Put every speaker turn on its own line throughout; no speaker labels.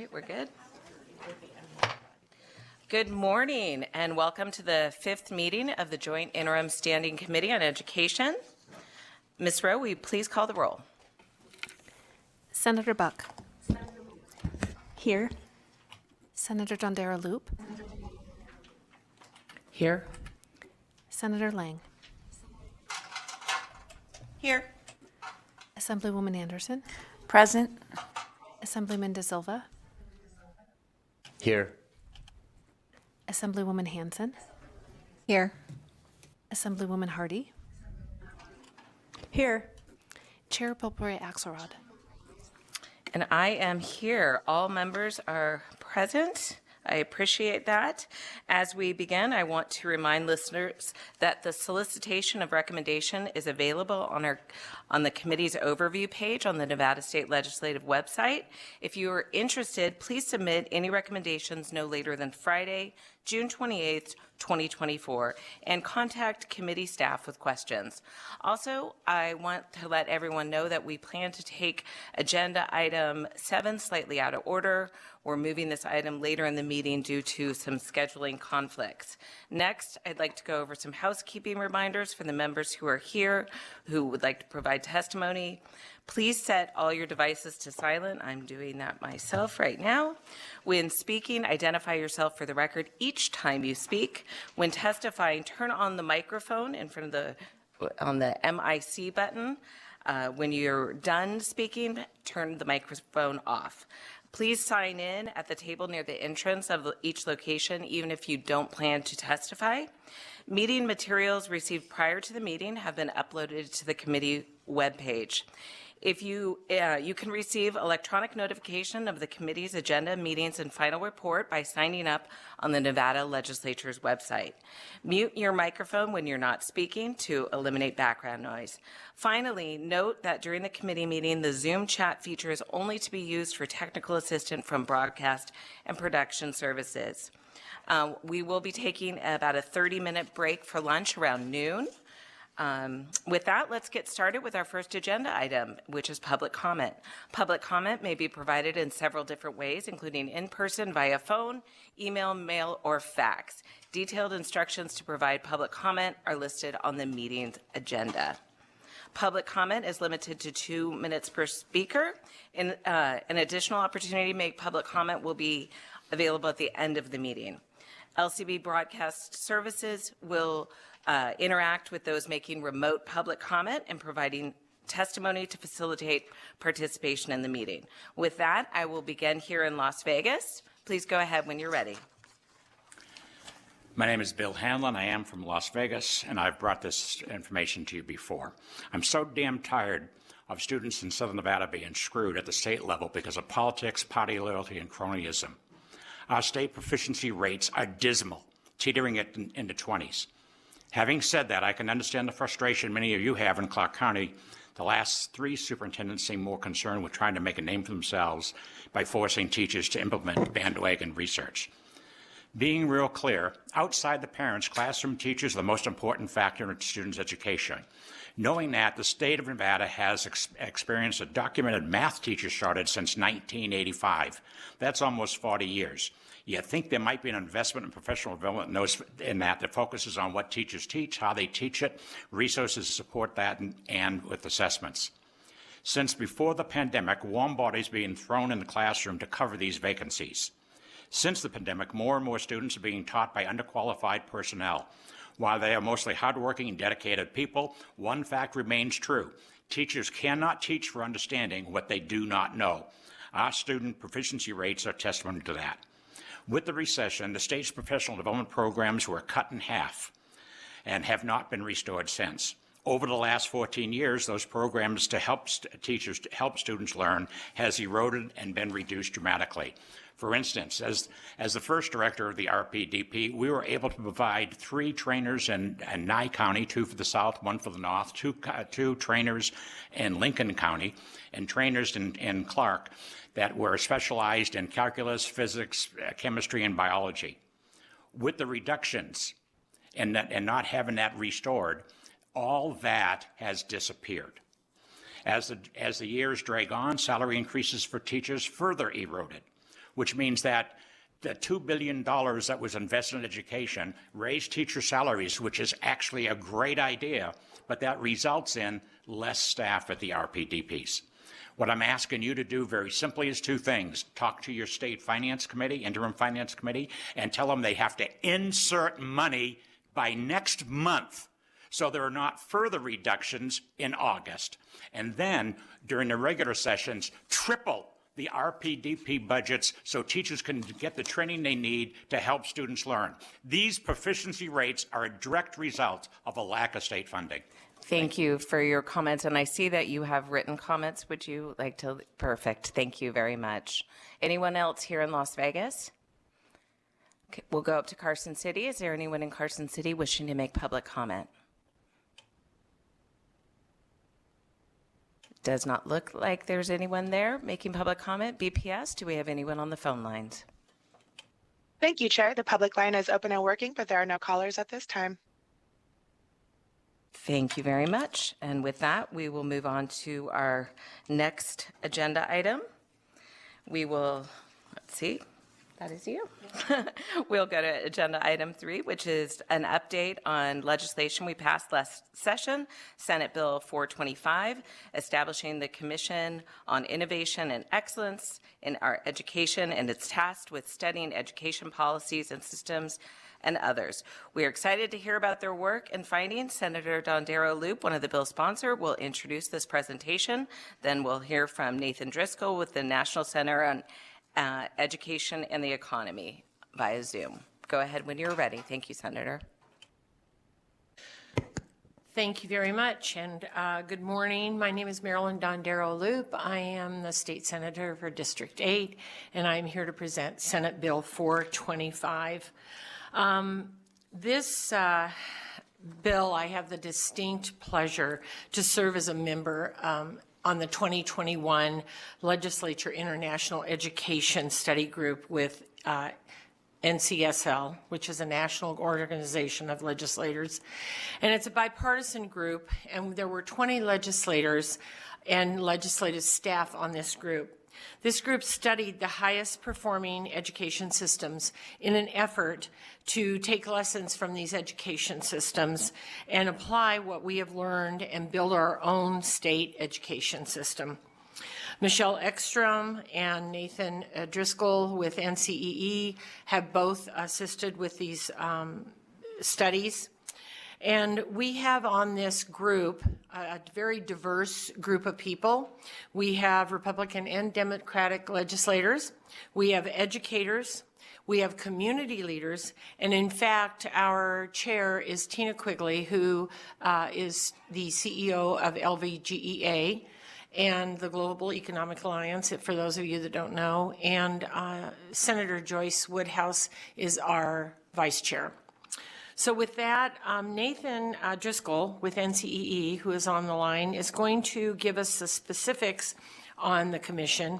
right, we're good. Good morning and welcome to the fifth meeting of the Joint Interim Standing Committee on Education. Ms. Rowe, will you please call the roll?
Senator Buck.
Here.
Senator Dondera-Loop.
Here.
Senator Lang.
Here.
Assemblywoman Anderson.
Present.
Assemblyman De Silva.
Here.
Assemblywoman Hanson.
Here.
Assemblywoman Hardy.
Here.
Chair Bilbray Axelrod.
And I am here. All members are present. I appreciate that. As we begin, I want to remind listeners that the solicitation of recommendation is available on the committee's overview page on the Nevada State Legislative website. If you are interested, please submit any recommendations no later than Friday, June 28th, 2024, and contact committee staff with questions. Also, I want to let everyone know that we plan to take agenda item 7 slightly out of order. We're moving this item later in the meeting due to some scheduling conflicts. Next, I'd like to go over some housekeeping reminders for the members who are here who would like to provide testimony. Please set all your devices to silent. I'm doing that myself right now. When speaking, identify yourself for the record each time you speak. When testifying, turn on the microphone in front of on the MIC button. When you're done speaking, turn the microphone off. Please sign in at the table near the entrance of each location, even if you don't plan to testify. Meeting materials received prior to the meeting have been uploaded to the committee webpage. If you can receive electronic notification of the committee's agenda, meetings, and final report by signing up on the Nevada Legislature's website. Mute your microphone when you're not speaking to eliminate background noise. Finally, note that during the committee meeting, the Zoom chat feature is only to be used for technical assistance from broadcast and production services. We will be taking about a 30-minute break for lunch around noon. With that, let's get started with our first agenda item, which is public comment. Public comment may be provided in several different ways, including in person, via phone, email, mail, or fax. Detailed instructions to provide public comment are listed on the meeting's agenda. Public comment is limited to 2 minutes per speaker. An additional opportunity to make public comment will be available at the end of the meeting. LCB Broadcast Services will interact with those making remote public comment and providing testimony to facilitate participation in the meeting. With that, I will begin here in Las Vegas. Please go ahead when you're ready.
My name is Bill Hanlon. I am from Las Vegas, and I've brought this information to you before. I'm so damn tired of students in Southern Nevada being screwed at the state level because of politics, party loyalty, and cronyism. Our state proficiency rates are dismal, teetering it in the 20s. Having said that, I can understand the frustration many of you have in Clark County. The last 3 superintendents seem more concerned with trying to make a name for themselves by forcing teachers to implement bandwagon research. Being real clear, outside the parents, classroom teachers are the most important factor in students' education. Knowing that, the state of Nevada has experienced a documented math teacher shortage since 1985. That's almost 40 years. You think there might be an investment in professional development in that focuses on what teachers teach, how they teach it, resources to support that, and with assessments. Since before the pandemic, warm bodies being thrown in the classroom to cover these vacancies. Since the pandemic, more and more students are being taught by underqualified personnel. While they are mostly hardworking and dedicated people, one fact remains true. Teachers cannot teach for understanding what they do not know. Our student proficiency rates are testament to that. With the recession, the state's professional development programs were cut in half and have not been restored since. Over the last 14 years, those programs to help teachers to help students learn has eroded and been reduced dramatically. For instance, as the first director of the RPDP, we were able to provide 3 trainers in Nye County, 2 for the South, 1 for the North, 2 trainers in Lincoln County, and trainers in Clark that were specialized in calculus, physics, chemistry, and biology. With the reductions and not having that restored, all that has disappeared. As the years drag on, salary increases for teachers further eroded. which means that the $2 billion that was invested in education raised teacher salaries, which is actually a great idea, but that results in less staff at the RPDPs. What I'm asking you to do very simply is two things. Talk to your state finance committee, interim finance committee, and tell them they have to insert money by next month so there are not further reductions in August. And then during the regular sessions, triple the RPDP budgets so teachers can get the training they need to help students learn. These proficiency rates are a direct result of a lack of state funding.
Thank you for your comments, and I see that you have written comments. Would you like to? Perfect. Thank you very much. Anyone else here in Las Vegas? Okay, we'll go up to Carson City. Is there anyone in Carson City wishing to make public comment? Does not look like there's anyone there making public comment. BPS, do we have anyone on the phone lines?
Thank you, Chair. The public line is open and working, but there are no callers at this time.
Thank you very much. And with that, we will move on to our next agenda item. We will, let's see, that is you. We'll go to agenda item 3, which is an update on legislation we passed last session, Senate Bill 425, establishing the Commission on Innovation and Excellence in Our Education, and it's tasked with studying education policies and systems and others. We are excited to hear about their work and findings. Senator Dondero Loop, one of the bill sponsors, will introduce this presentation. Then we'll hear from Nathan Driscoll with the National Center on Education and the Economy via Zoom. Go ahead when you're ready. Thank you, Senator.
Thank you very much, and good morning. My name is Marilyn Dondero Loop. I am the state senator for District 8, and I'm here to present Senate Bill 425. This bill, I have the distinct pleasure to serve as a member on the 2021 Legislature International Education Study Group with NCSL, which is a national organization of legislators. And it's a bipartisan group, and there were 20 legislators and legislative staff on this group. This group studied the highest performing education systems in an effort to take lessons from these education systems and apply what we have learned and build our own state education system. Michelle Ekstrom and Nathan Driscoll with NCEE have both assisted with these studies. And we have on this group a very diverse group of people. We have Republican and Democratic legislators. We have educators. We have community leaders. And in fact, our chair is Tina Quigley, who is the CEO of LVGEA and the Global Economic Alliance, for those of you that don't know. And Senator Joyce Woodhouse is our vice chair. So with that, Nathan Driscoll with NCEE, who is on the line, is going to give us the specifics on the commission,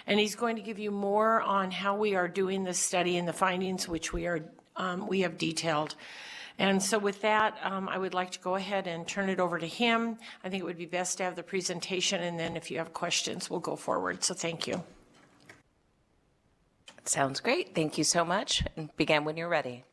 and he's going to give you more on how we are doing this study and the findings which we have detailed. And so with that, I would like to go ahead and turn it over to him. I think it would be best to have the presentation, and then if you have questions, we'll go forward. So thank you.
Sounds great. Thank you so much. And begin when you're ready.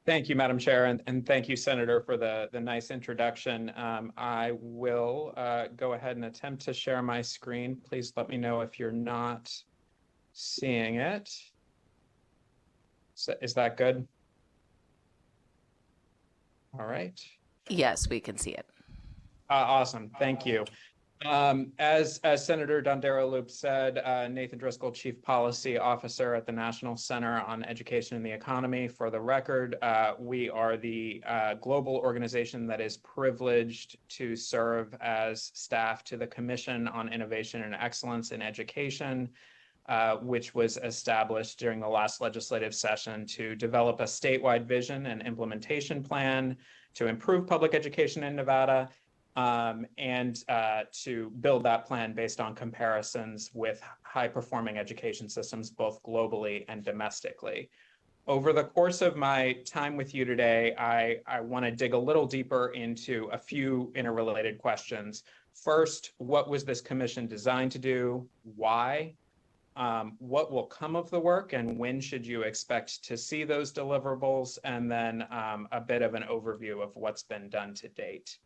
Thank you, Madam Chair, and thank you, Senator, for the nice introduction. I will go ahead and attempt to share my screen. Please let me know if you're not seeing it. Is that good? All right.
Yes, we can see it.
Awesome. Thank you. As Senator Dondero Loop said, Nathan Driscoll, Chief Policy Officer at the National Center on Education and the Economy. For the record, we are the global organization that is privileged to serve as staff to the Commission on Innovation and Excellence in Education, which was established during the last legislative session to develop a statewide vision and implementation plan to improve public education in Nevada, and to build that plan based on comparisons with high-performing education systems, both globally and domestically. Over the course of my time with you today, I want to dig a little deeper into a few interrelated questions. First, what was this commission designed to do? Why? what will come of the work and when should you expect to see those deliverables, and then a bit of an overview of what's been done to date.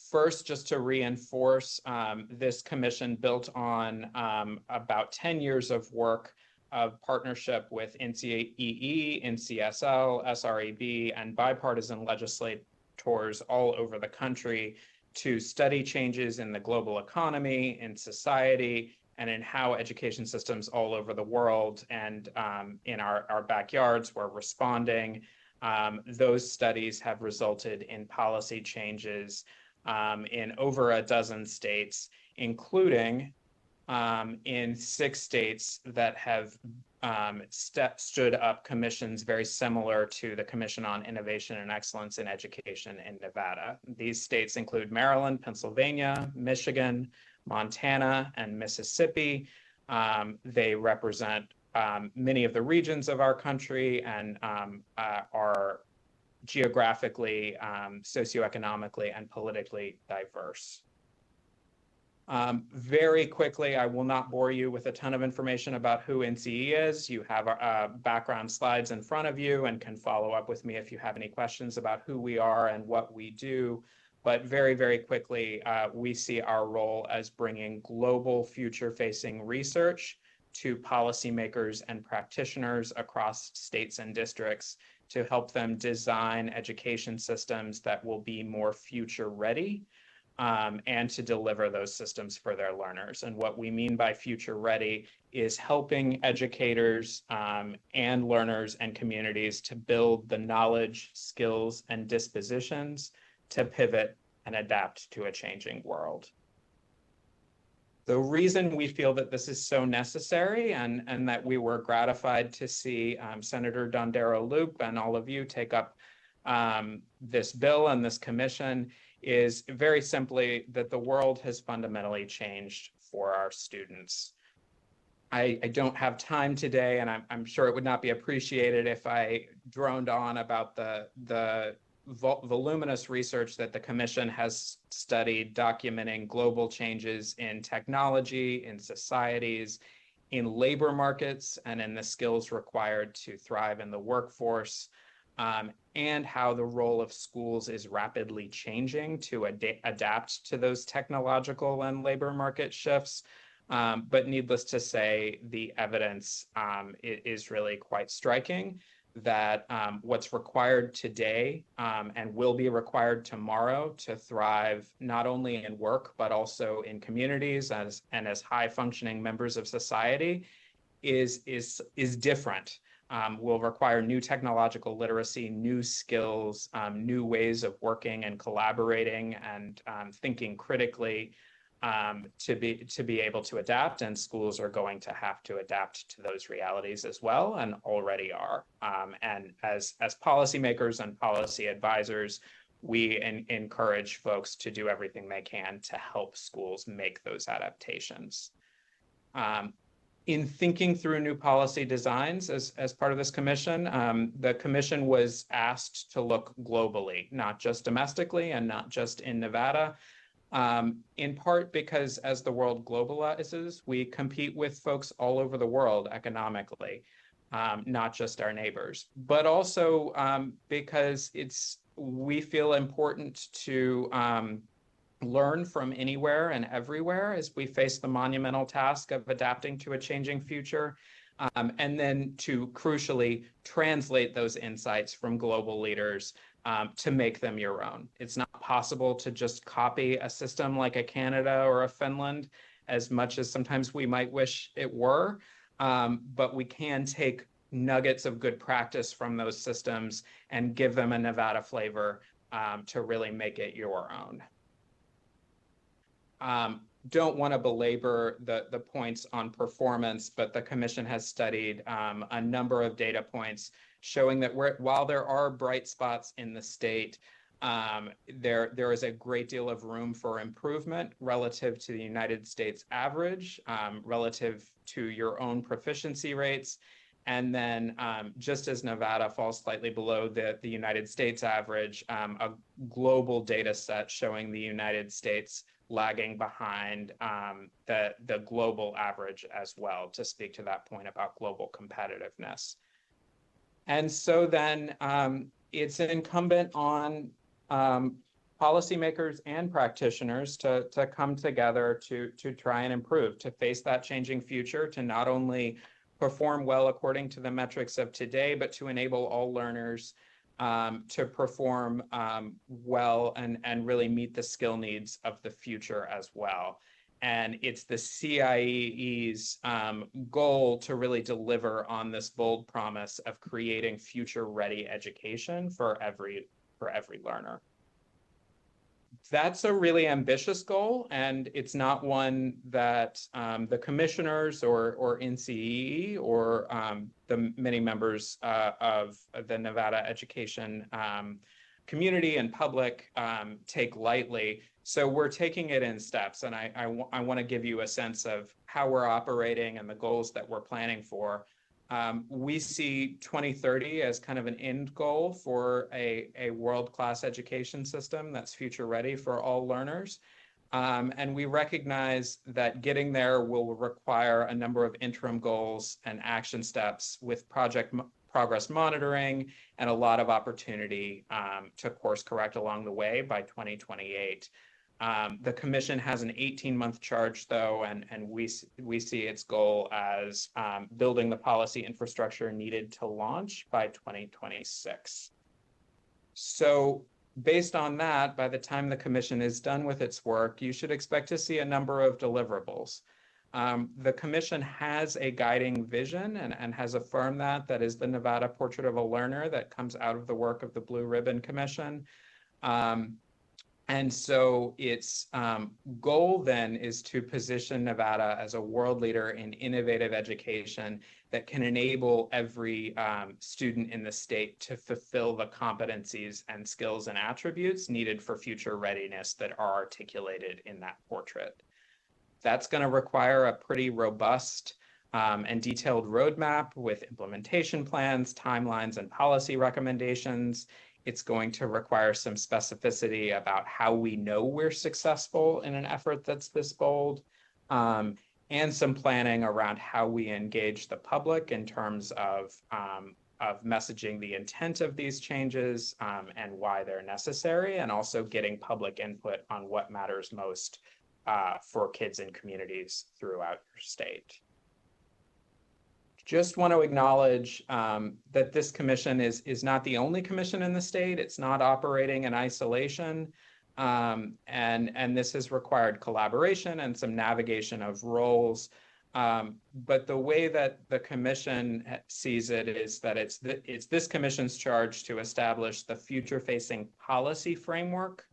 First, just to reinforce, this commission built on about 10 years of work of partnership with NCEE, NCSL, SREB, and bipartisan legislators all over the country to study changes in the global economy, in society, and in how education systems all over the world and in our backyards were responding. Those studies have resulted in policy changes in over a dozen states, including in 6 states that have stood up commissions very similar to the Commission on Innovation and Excellence in Education in Nevada. These states include Maryland, Pennsylvania, Michigan, Montana, and Mississippi. They represent many of the regions of our country and are geographically, socioeconomically, and politically diverse. Very quickly, I will not bore you with a ton of information about who NCE is. You have background slides in front of you and can follow up with me if you have any questions about who we are and what we do. But very, very quickly, we see our role as bringing global future-facing research to policymakers and practitioners across states and districts to help them design education systems that will be more future-ready and to deliver those systems for their learners. And what we mean by future-ready is helping educators and learners and communities to build the knowledge, skills, and dispositions to pivot and adapt to a changing world. The reason we feel that this is so necessary and that we were gratified to see Senator Dondero Loop and all of you take up this bill and this commission is very simply that the world has fundamentally changed for our students. I don't have time today, and I'm sure it would not be appreciated if I droned on about the voluminous research that the Commission has studied documenting global changes in technology, in societies, in labor markets, and in the skills required to thrive in the workforce, and how the role of schools is rapidly changing to adapt to those technological and labor market shifts. But needless to say, the evidence is really quite striking that what's required today and will be required tomorrow to thrive not only in work but also in communities as high functioning members of society is different. Will require new technological literacy, new skills, new ways of working and collaborating and thinking critically to be able to adapt, and schools are going to have to adapt to those realities as well, and already are. And as policymakers and policy advisors, we encourage folks to do everything they can to help schools make those adaptations. In thinking through new policy designs as part of this commission, the commission was asked to look globally, not just domestically and not just in Nevada, in part because as the world globalizes, we compete with folks all over the world economically, not just our neighbors, but also because we feel important to learn from anywhere and everywhere as we face the monumental task of adapting to a changing future, and then to crucially translate those insights from global leaders to make them your own. It's not possible to just copy a system like a Canada or a Finland, as much as sometimes we might wish it were, but we can take nuggets of good practice from those systems and give them a Nevada flavor to really make it your own. Don't want to belabor the points on performance, but the commission has studied a number of data points showing that while there are bright spots in the state, there is a great deal of room for improvement relative to the United States average, relative to your own proficiency rates. And then just as Nevada falls slightly below the United States average, a global data set showing the United States lagging behind the global average as well, to speak to that point about global competitiveness. And so then it's incumbent on policymakers and practitioners to come together to try and improve, to face that changing future, to not only perform well according to the metrics of today, but to enable all learners to perform well and really meet the skill needs of the future as well. And it's the CIEE's goal to really deliver on this bold promise of creating future-ready education for every learner. That's a really ambitious goal, and it's not one that the commissioners or NCEE or the many members of the Nevada education community and public take lightly. So we're taking it in steps, and I want to give you a sense of how we're operating and the goals that we're planning for. We see 2030 as kind of an end goal for a world-class education system that's future ready for all learners. And we recognize that getting there will require a number of interim goals and action steps with progress monitoring and a lot of opportunity to course correct along the way by 2028. The commission has an 18-month charge, though, and we see its goal as building the policy infrastructure needed to launch by 2026. So based on that, by the time the commission is done with its work, you should expect to see a number of deliverables. The commission has a guiding vision and has affirmed that is the Nevada Portrait of a Learner that comes out of the work of the Blue Ribbon Commission. And so its goal then is to position Nevada as a world leader in innovative education that can enable every student in the state to fulfill the competencies and skills and attributes needed for future readiness that are articulated in that portrait. That's going to require a pretty robust and detailed roadmap with implementation plans, timelines, and policy recommendations. It's going to require some specificity about how we know we're successful in an effort that's this bold, and some planning around how we engage the public in terms of messaging the intent of these changes and why they're necessary, and also getting public input on what matters most for kids and communities throughout your state. Just want to acknowledge that this commission is not the only commission in the state. It's not operating in isolation. And this has required collaboration and some navigation of roles. But the way that the commission sees it is that it's this commission's charge to establish the future-facing policy framework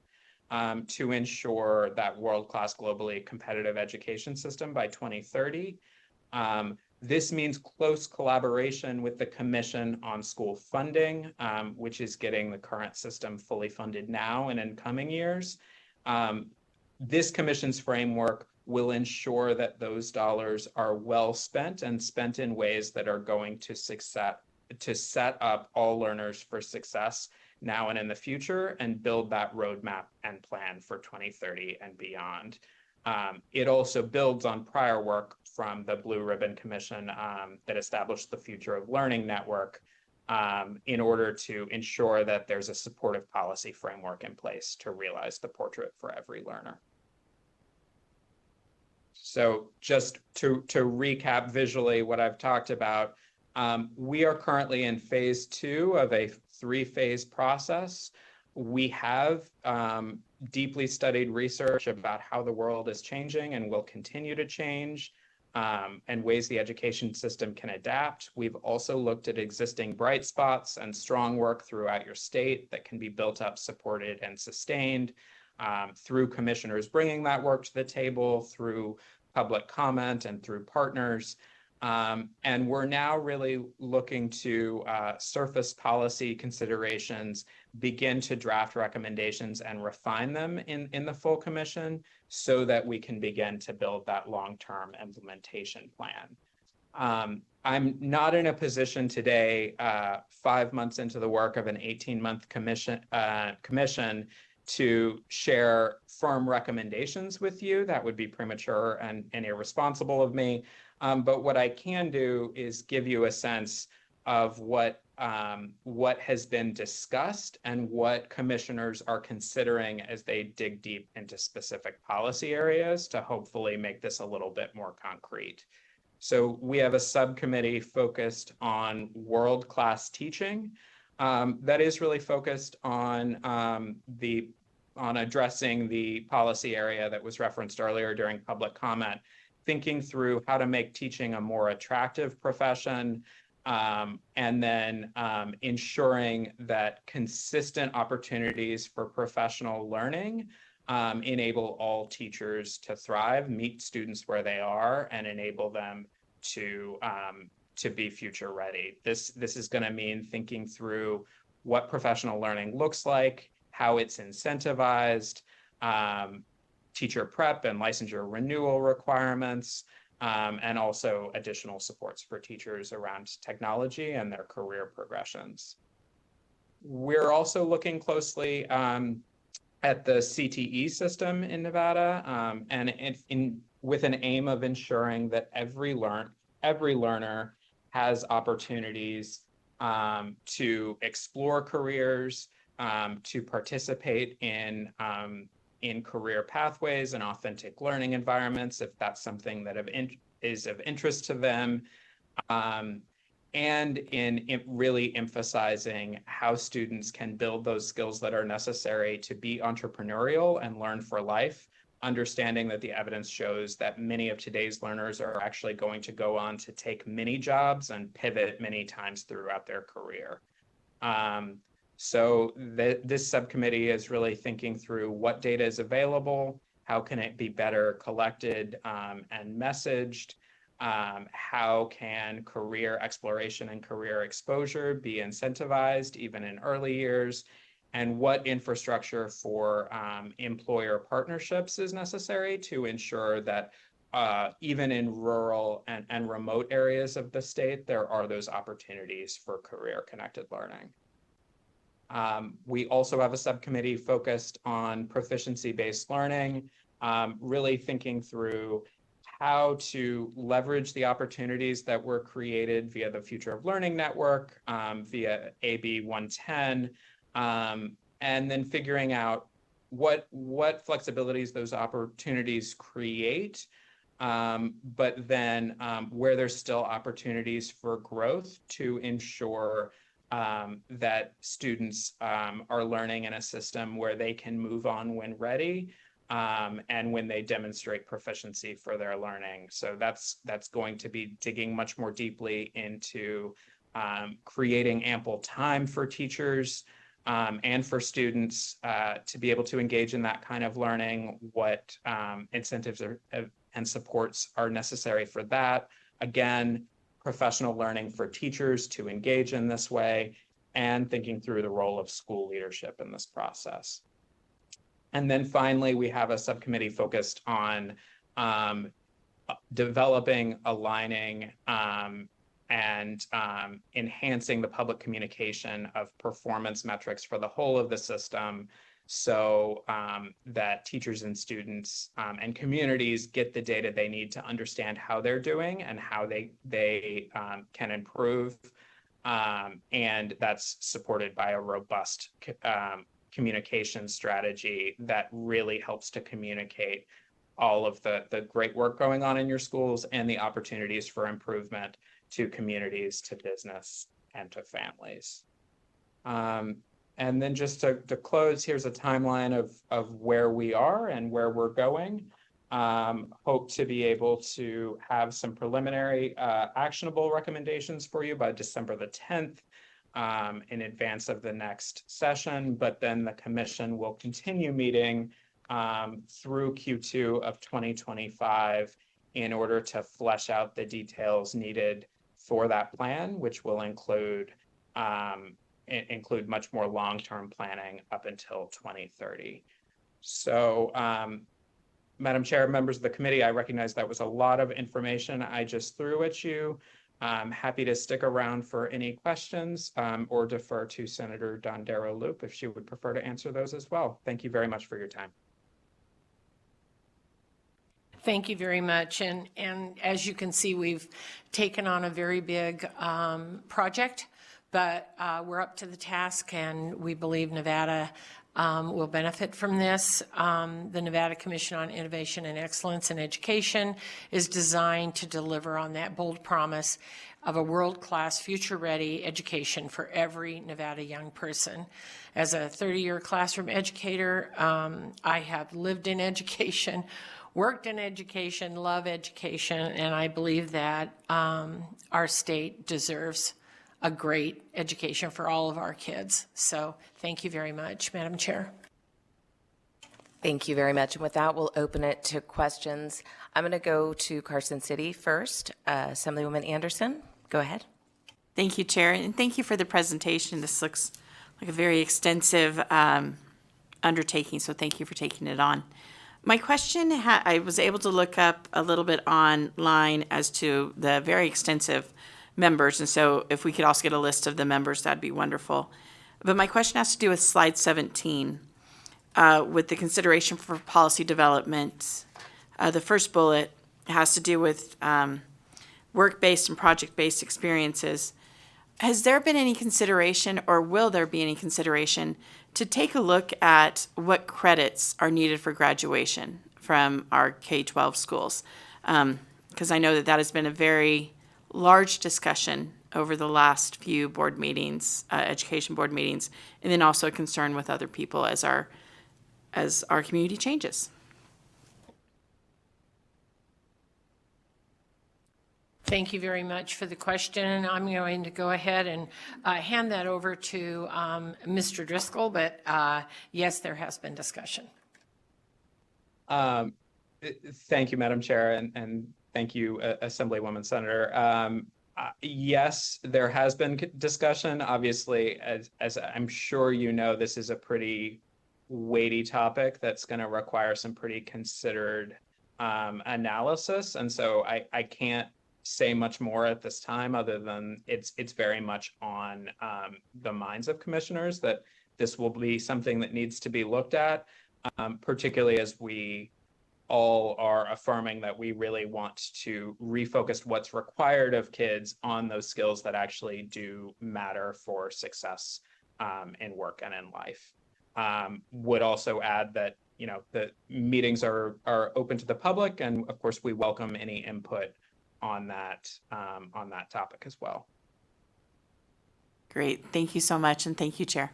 to ensure that world-class, globally competitive education system by 2030. This means close collaboration with the Commission on School Funding, which is getting the current system fully funded now and in coming years. This commission's framework will ensure that those dollars are well spent and spent in ways that are going to set up all learners for success now and in the future, and build that roadmap and plan for 2030 and beyond. It also builds on prior work from the Blue Ribbon Commission that established the Future of Learning Network in order to ensure that there's a supportive policy framework in place to realize the portrait for every learner. So just to recap visually what I've talked about, we are currently in phase 2 of a 3-phase process. We have deeply studied research about how the world is changing and will continue to change, and ways the education system can adapt. We've also looked at existing bright spots and strong work throughout your state that can be built up, supported, and sustained through commissioners bringing that work to the table, through public comment, and through partners. And we're now really looking to surface policy considerations, begin to draft recommendations and refine them in the full commission so that we can begin to build that long-term implementation plan. I'm not in a position today, 5 months into the work of an 18-month commission to share firm recommendations with you. That would be premature and irresponsible of me. But what I can do is give you a sense of what has been discussed and what commissioners are considering as they dig deep into specific policy areas to hopefully make this a little bit more concrete. So we have a subcommittee focused on world-class teaching that is really focused on addressing the policy area that was referenced earlier during public comment, thinking through how to make teaching a more attractive profession, and then ensuring that consistent opportunities for professional learning enable all teachers to thrive, meet students where they are, and enable them to be future ready. This is going to mean thinking through what professional learning looks like, how it's incentivized, teacher prep and licensure renewal requirements, and also additional supports for teachers around technology and their career progressions. We're also looking closely at the CTE system in Nevada, and with an aim of ensuring that every learner has opportunities to explore careers, to participate in career pathways and authentic learning environments, if that's something that is of interest to them, and in really emphasizing how students can build those skills that are necessary to be entrepreneurial and learn for life, understanding that the evidence shows that many of today's learners are actually going to go on to take many jobs and pivot many times throughout their career. So this subcommittee is really thinking through what data is available, how can it be better collected and messaged, how can career exploration and career exposure be incentivized even in early years, and what infrastructure for employer partnerships is necessary to ensure that even in rural and remote areas of the state, there are those opportunities for career-connected learning. We also have a subcommittee focused on proficiency-based learning, really thinking through how to leverage the opportunities that were created via the Future of Learning Network, via AB 110, and then figuring out what flexibilities those opportunities create, but then where there's still opportunities for growth to ensure that students are learning in a system where they can move on when ready, and when they demonstrate proficiency for their learning. So that's going to be digging much more deeply into creating ample time for teachers and for students to be able to engage in that kind of learning, what incentives and supports are necessary for that. Again, professional learning for teachers to engage in this way, and thinking through the role of school leadership in this process. And then finally, we have a subcommittee focused on developing, aligning, and enhancing the public communication of performance metrics for the whole of the system, so that teachers and students and communities get the data they need to understand how they're doing and how they can improve. And that's supported by a robust communication strategy that really helps to communicate all of the great work going on in your schools and the opportunities for improvement to communities, to business, and to families. And then just to close, here's a timeline of where we are and where we're going. Hope to be able to have some preliminary actionable recommendations for you by December the 10th in advance of the next session, but then the commission will continue meeting through Q2 of 2025 in order to flesh out the details needed for that plan, which will include much more long-term planning up until 2030. So, Madam Chair, members of the committee, I recognize that was a lot of information I just threw at you. I'm happy to stick around for any questions or defer to Senator Dondero Loop if she would prefer to answer those as well. Thank you very much for your time.
Thank you very much. And as you can see, we've taken on a very big project, but we're up to the task, and we believe Nevada will benefit from this. The Nevada Commission on Innovation and Excellence in Education is designed to deliver on that bold promise of a world-class, future-ready education for every Nevada young person. As a 30-year classroom educator, I have lived in education, worked in education, love education, and I believe that our state deserves a great education for all of our kids. So thank you very much, Madam Chair.
Thank you very much. And with that, we'll open it to questions. I'm going to go to Carson City first. Assemblywoman Anderson, go ahead.
Thank you, Chair, and thank you for the presentation. This looks like a very extensive undertaking, so thank you for taking it on. My question, I was able to look up a little bit online as to the very extensive members, and so if we could also get a list of the members, that'd be wonderful. But my question has to do with slide 17, with the consideration for policy development. The first bullet has to do with work-based and project-based experiences. Has there been any consideration, or will there be any consideration, to take a look at what credits are needed for graduation from our K-12 schools? Because I know that that has been a very large discussion over the last few board meetings, education board meetings, and then also a concern with other people as our community changes.
Thank you very much for the question. I'm going to go ahead and hand that over to Mr. Driscoll, but yes, there has been discussion.
Thank you, Madam Chair, and thank you, Assemblywoman Senator. Yes, there has been discussion. Obviously, as I'm sure you know, this is a pretty weighty topic that's going to require some pretty considered analysis, and so I can't say much more at this time other than it's very much on the minds of commissioners that this will be something that needs to be looked at, particularly as we all are affirming that we really want to refocus what's required of kids on those skills that actually do matter for success in work and in life. Would also add that, you know, the meetings are open to the public, and of course we welcome any input on that topic as well.
Great. Thank you so much, and thank you, Chair.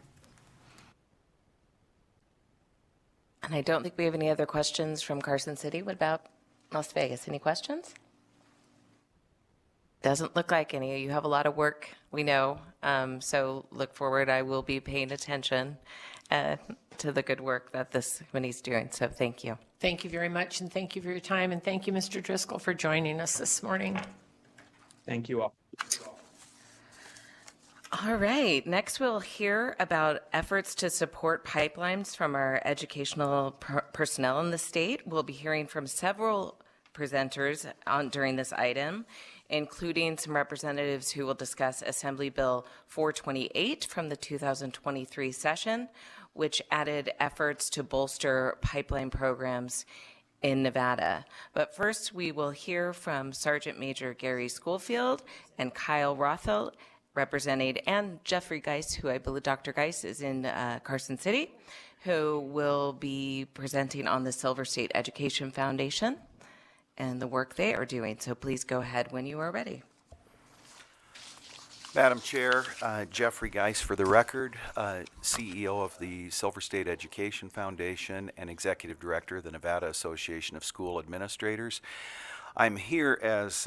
And I don't think we have any other questions from Carson City. What about Las Vegas? Any questions? Doesn't look like any. You have a lot of work, we know. So look forward. I will be paying attention to the good work that this committee's doing. So thank you.
Thank you very much, and thank you for your time, and thank you, Mr. Driscoll, for joining us this morning.
Thank you all.
All right. Next, we'll hear about efforts to support pipelines from our educational personnel in the state. We'll be hearing from several presenters during this item, including some representatives who will discuss Assembly Bill 428 from the 2023 session, which added efforts to bolster pipeline programs in Nevada. But first, we will hear from Sergeant Major Gary Schoolfield and Kyle Rothel, representing, and Jeffrey Geis, who I believe Dr. Geis is in Carson City, who will be presenting on the Silver State Education Foundation and the work they are doing. So please go ahead when you are ready.
Madam Chair, Jeffrey Geis for the record, CEO of the Silver State Education Foundation and Executive Director of the Nevada Association of School Administrators. I'm here as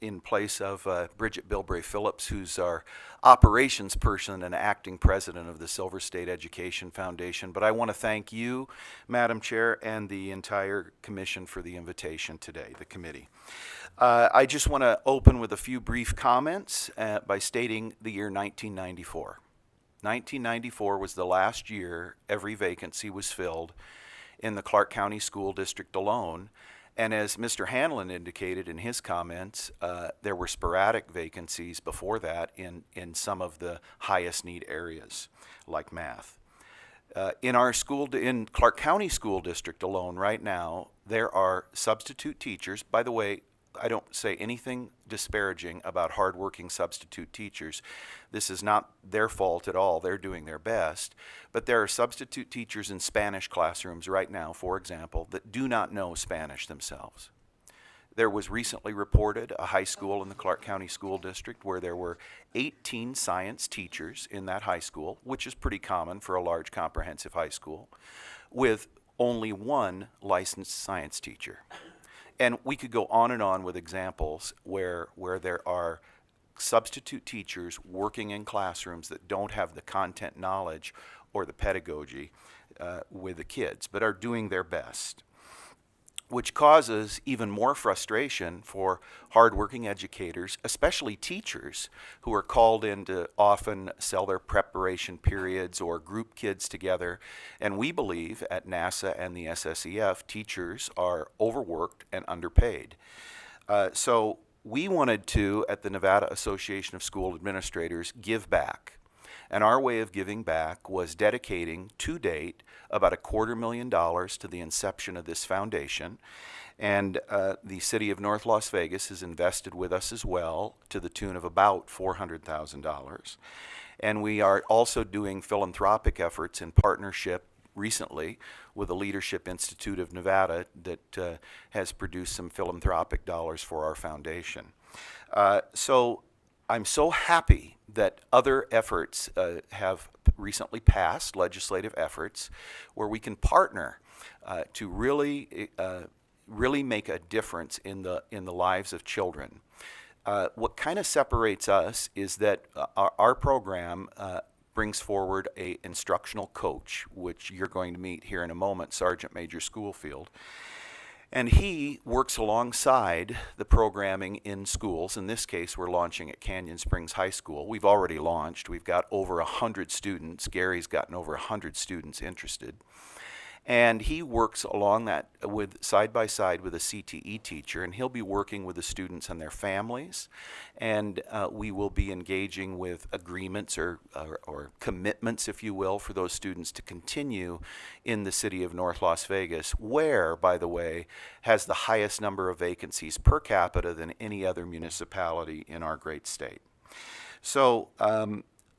in place of Bridget Bilbray Phillips, who's our operations person and acting president of the Silver State Education Foundation. But I want to thank you, Madam Chair, and the entire commission for the invitation today, the committee. I just want to open with a few brief comments by stating the year 1994. 1994 was the last year every vacancy was filled in the Clark County School District alone, And as Mr. Hanlon indicated in his comments, there were sporadic vacancies before that in some of the highest need areas, like math. In Clark County School District alone right now, there are substitute teachers. By the way, I don't say anything disparaging about hardworking substitute teachers. This is not their fault at all. They're doing their best. But there are substitute teachers in Spanish classrooms right now, for example, that do not know Spanish themselves. There was recently reported a high school in the Clark County School District where there were 18 science teachers in that high school, which is pretty common for a large comprehensive high school, with only one licensed science teacher. And we could go on with examples where there are substitute teachers working in classrooms that don't have the content knowledge or the pedagogy with the kids, but are doing their best, which causes even more frustration for hardworking educators, especially teachers who are called in to often sell their preparation periods or group kids together. And we believe at NASA and the SSEF, teachers are overworked and underpaid. So we wanted to, at the Nevada Association of School Administrators, give back. And our way of giving back was dedicating, to date, about $250,000 to the inception of this foundation. And the city of North Las Vegas has invested with us as well to the tune of about $400,000. And we are also doing philanthropic efforts in partnership recently with the Leadership Institute of Nevada that has produced some philanthropic dollars for our foundation. So I'm so happy that other efforts have recently passed, legislative efforts, where we can partner to really make a difference in the lives of children. What kind of separates us is that our program brings forward a instructional coach, which you're going to meet here in a moment, Sergeant Major Schoolfield. And he works alongside the programming in schools. In this case, we're launching at Canyon Springs High School. We've already launched. We've got over 100 students. Gary's gotten over 100 students interested. And he works along that with side by side with a CTE teacher, and he'll be working with the students and their families. And we will be engaging with agreements or commitments, if you will, for those students to continue in the city of North Las Vegas, where, by the way, has the highest number of vacancies per capita than any other municipality in our great state. So,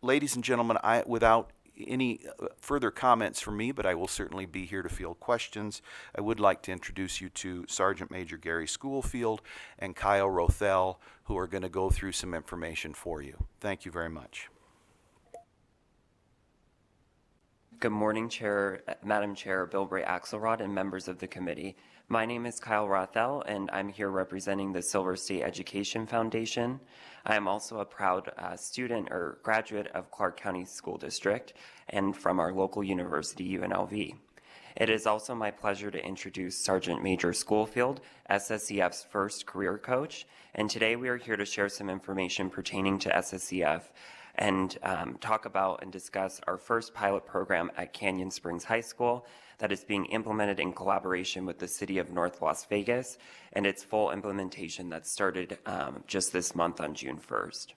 ladies and gentlemen, without any further comments from me, but I will certainly be here to field questions. I would like to introduce you to Sergeant Major Gary Schoolfield and Kyle Rothell, who are going to go through some information for you. Thank you very much.
Good morning, Madam Chair Bilbray Axelrod and members of the committee. My name is Kyle Rothell, and I'm here representing the Silver State Education Foundation. I am also a proud student or graduate of Clark County School District and from our local university, UNLV. It is also my pleasure to introduce Sergeant Major Schoolfield, SSEF's first career coach, and today we are here to share some information pertaining to SSEF and talk about and discuss our first pilot program at Canyon Springs High School that is being implemented in collaboration with the City of North Las Vegas, and its full implementation that started just this month on June 1st.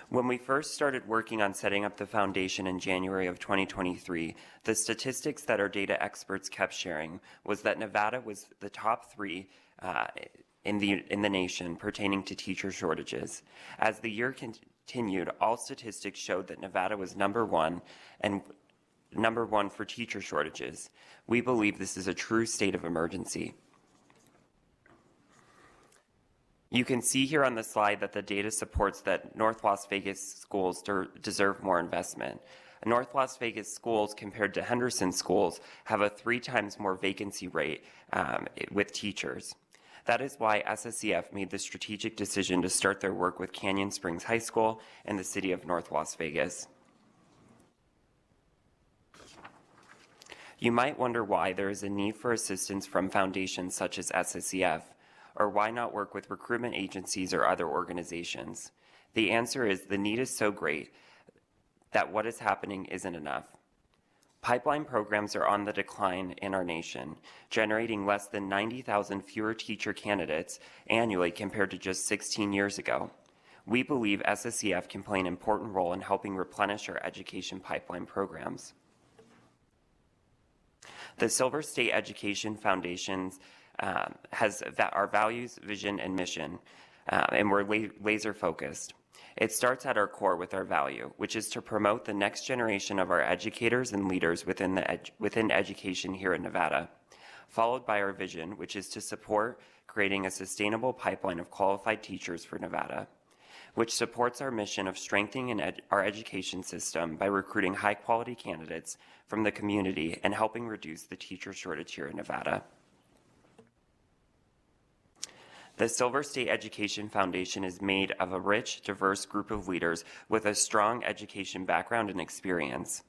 When we first started working on setting up the foundation in January of 2023, the statistics that our data experts kept sharing was that Nevada was the top 3 in the nation pertaining to teacher shortages. As the year continued, all statistics showed that Nevada was number one for teacher shortages. We believe this is a true state of emergency. You can see here on the slide that the data supports that North Las Vegas schools deserve more investment. North Las Vegas schools compared to Henderson schools have a 3 times more vacancy rate with teachers. That is why SSEF made the strategic decision to start their work with Canyon Springs High School and the City of North Las Vegas. You might wonder why there is a need for assistance from foundations such as SSEF, or why not work with recruitment agencies or other organizations. The answer is the need is so great that what is happening isn't enough. Pipeline programs are on the decline in our nation, generating less than 90,000 fewer teacher candidates annually compared to just 16 years ago. We believe SSEF can play an important role in helping replenish our education pipeline programs. The Silver State Education Foundation has our values, vision, and mission, and we're laser focused. It starts at our core with our value, which is to promote the next generation of our educators and leaders within education here in Nevada, followed by our vision, which is to support creating a sustainable pipeline of qualified teachers for Nevada, which supports our mission of strengthening our education system by recruiting high-quality candidates from the community and helping reduce the teacher shortage here in Nevada. The Silver State Education Foundation is made of a rich, diverse group of leaders with a strong education background and experience.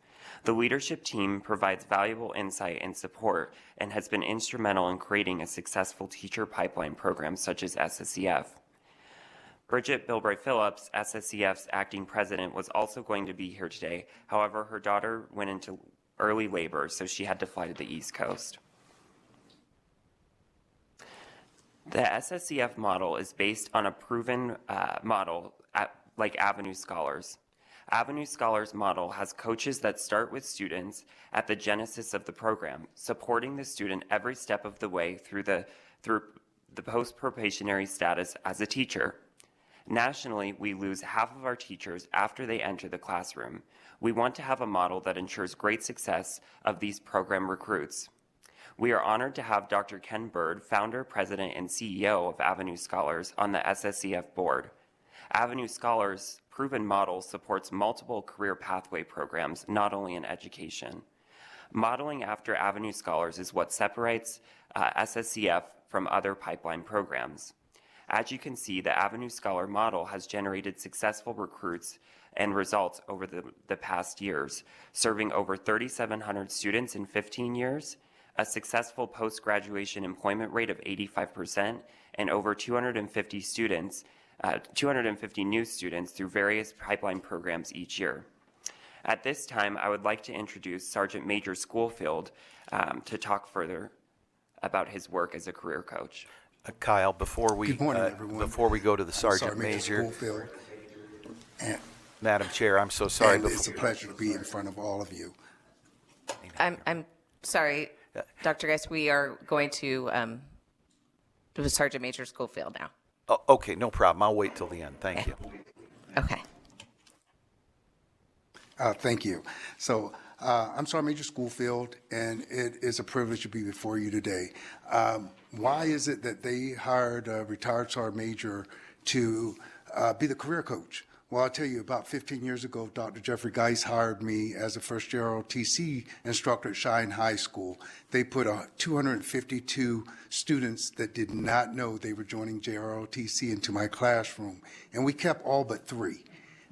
The leadership team provides valuable insight and support and has been instrumental in creating a successful teacher pipeline program such as SSEF. Bridget Bilbray Phillips, SSEF's acting president, was also going to be here today. However, her daughter went into early labor, so she had to fly to the East Coast. The SSEF model is based on a proven model like Avenue Scholars. Avenue Scholars model has coaches that start with students at the genesis of the program, supporting the student every step of the way through the post-probationary status as a teacher. Nationally, we lose half of our teachers after they enter the classroom. We want to have a model that ensures great success of these program recruits. We are honored to have Dr. Ken Bird, founder, president, and CEO of Avenue Scholars, on the SSEF board. Avenue Scholars' proven model supports multiple career pathway programs, not only in education. Modeling after Avenue Scholars is what separates SSEF from other pipeline programs. As you can see, the Avenue Scholar model has generated successful recruits and results over the past years, serving over 3,700 students in 15 years, a successful post-graduation employment rate of 85%, and over 250 new students through various pipeline programs each year. At this time, I would like to introduce Sergeant Major Schoolfield to talk further about his work as a career coach.
Kyle, before we
Good morning, everyone.
before we go to the Sergeant Major, Madam Chair, I'm so sorry.
And it's a pleasure to be in front of all of you.
I'm sorry, Dr. Geis, we are going to do Sergeant Major Schoolfield now.
Oh, okay, no problem. I'll wait till the end. Thank you.
Okay.
Thank you. So I'm Sergeant Major Schoolfield, and it is a privilege to be before you today. Why is it that they hired a retired Sergeant Major to be the career coach? Well, I'll tell you, about 15 years ago, Dr. Jeffrey Geis hired me as a first year ROTC instructor at Cheyenne High School. They put 252 students that did not know they were joining JROTC into my classroom, and we kept all but 3.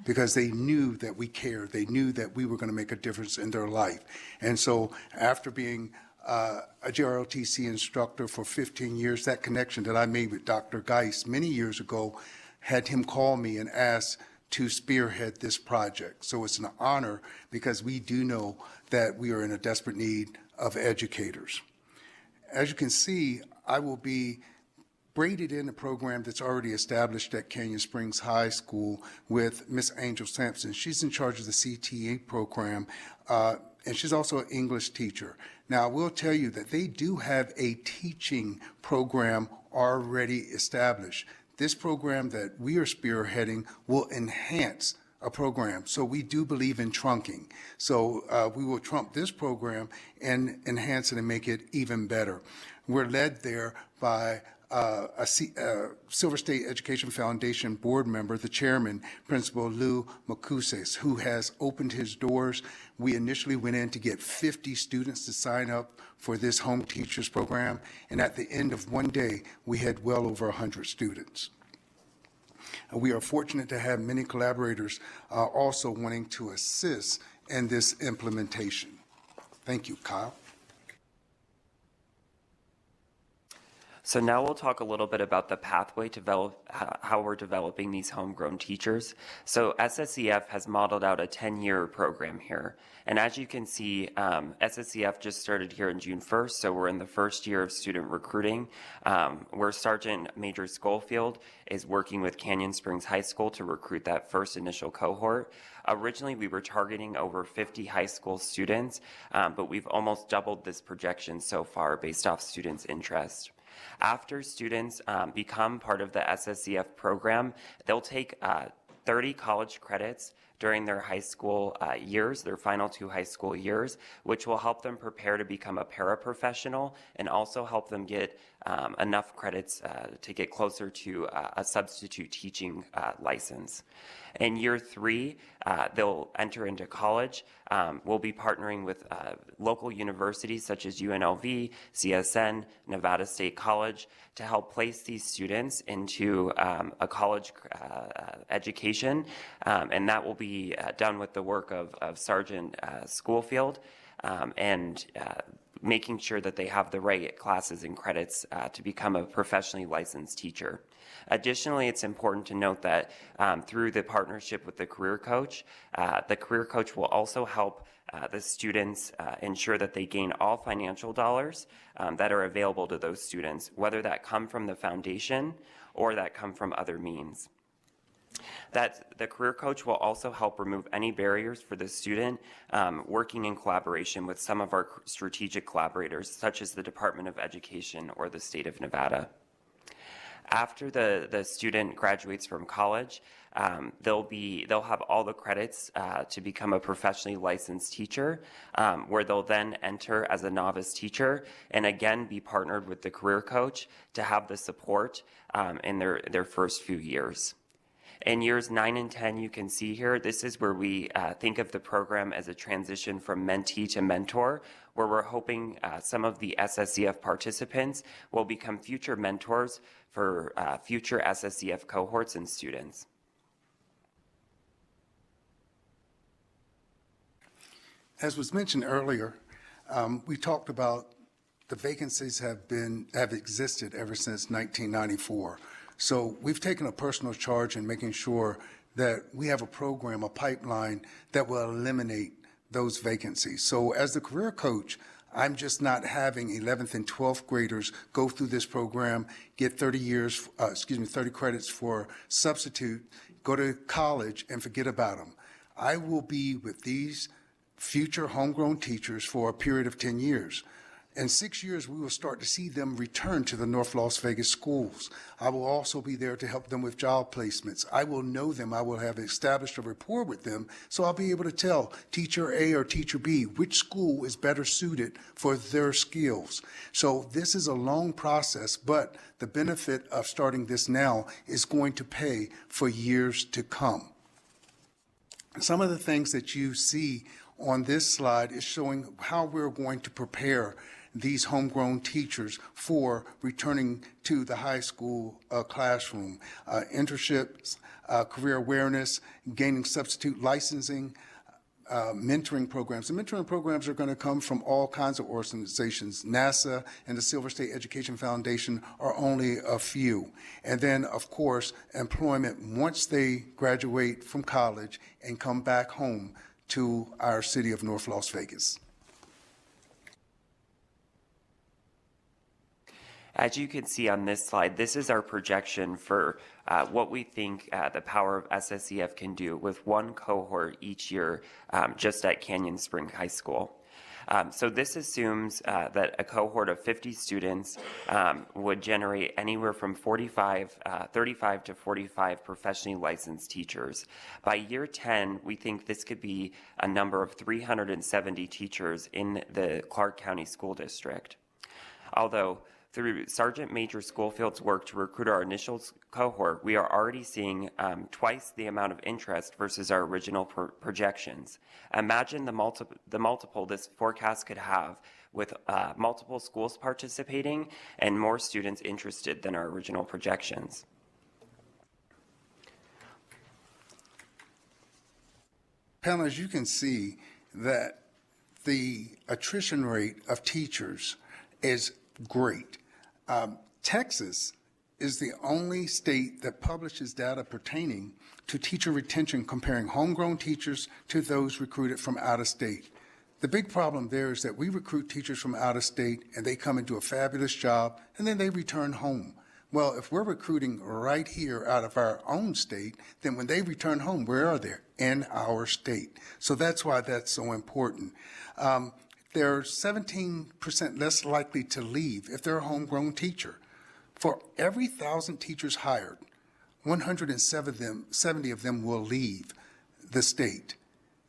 Because they knew that we cared. They knew that we were going to make a difference in their life. And so after being a JROTC instructor for 15 years, that connection that I made with Dr. Geis many years ago had him call me and ask to spearhead this project. So it's an honor because we do know that we are in a desperate need of educators. As you can see, I will be braided in a program that's already established at Canyon Springs High School with Miss Angel Sampson. She's in charge of the CTA program, and she's also an English teacher. Now, I will tell you that they do have a teaching program already established. This program that we are spearheading will enhance a program. So we do believe in trunking. So we will trump this program and enhance it and make it even better. We're led there by a Silver State Education Foundation board member, the chairman, Principal Lou Macuses, who has opened his doors. We initially went in to get 50 students to sign up for this home teachers program, and at the end of one day, we had well over 100 students. We are fortunate to have many collaborators also wanting to assist in this implementation. Thank you, Kyle.
So now we'll talk a little bit about the pathway to how we're developing these homegrown teachers. So SSEF has modeled out a 10-year program here. And as you can see, SSEF just started here on June 1st, so we're in the first year of student recruiting, where Sergeant Major Schofield is working with Canyon Springs High School to recruit that first initial cohort. Originally, we were targeting over 50 high school students, but we've almost doubled this projection so far based off students' interest. After students become part of the SSEF program, they'll take 30 college credits during their high school years, their final 2 high school years, which will help them prepare to become a paraprofessional and also help them get enough credits to get closer to a substitute teaching license. In year 3, they'll enter into college. We'll be partnering with local universities such as UNLV, CSN, Nevada State College to help place these students into a college education, and that will be done with the work of Sergeant Schofield and making sure that they have the right classes and credits to become a professionally licensed teacher. Additionally, it's important to note that through the partnership with the career coach will also help the students ensure that they gain all financial dollars that are available to those students, whether that come from the foundation or that come from other means. That the career coach will also help remove any barriers for the student, working in collaboration with some of our strategic collaborators, such as the Department of Education or the state of Nevada. After the student graduates from college, they'll have all the credits to become a professionally licensed teacher, where they'll then enter as a novice teacher and again be partnered with the career coach to have the support in their first few years. In years 9 and 10, you can see here, this is where we think of the program as a transition from mentee to mentor, where we're hoping some of the SSEF participants will become future mentors for future SSEF cohorts and students.
As was mentioned earlier, we talked about the vacancies have existed ever since 1994. So we've taken a personal charge in making sure that we have a program, a pipeline that will eliminate those vacancies. So as the career coach, I'm just not having 11th and 12th graders go through this program, get 30 credits for substitute, go to college and forget about them. I will be with these future homegrown teachers for a period of 10 years. In 6 years, we will start to see them return to the North Las Vegas schools. I will also be there to help them with job placements. I will know them. I will have established a rapport with them, so I'll be able to tell teacher A or teacher B which school is better suited for their skills. So this is a long process, but the benefit of starting this now is going to pay for years to come. Some of the things that you see on this slide is showing how we're going to prepare these homegrown teachers for returning to the high school classroom. Internships, career awareness, gaining substitute licensing, mentoring programs. The mentoring programs are going to come from all kinds of organizations. NASA and the Silver State Education Foundation are only a few. And then, of course, employment once they graduate from college and come back home to our city of North Las Vegas.
As you can see on this slide, this is our projection for what we think the power of SSEF can do with one cohort each year just at Canyon Spring High School. So this assumes that a cohort of 50 students would generate anywhere from 35 to 45 professionally licensed teachers. By year 10, we think this could be a number of 370 teachers in the Clark County School District. Although through Sergeant Major Schofield's work to recruit our initial cohort, we are already seeing twice the amount of interest versus our original projections. Imagine the multiple this forecast could have with multiple schools participating and more students interested than our original projections.
Panel, as you can see, that the attrition rate of teachers is great. Texas is the only state that publishes data pertaining to teacher retention comparing homegrown teachers to those recruited from out of state. The big problem there is that we recruit teachers from out of state and they come and do a fabulous job and then they return home. Well, if we're recruiting right here out of our own state, then when they return home, where are they? In our state. So that's why that's so important. They're 17% less likely to leave if they're a homegrown teacher. For every 1,000 teachers hired, 170 of them will leave the state.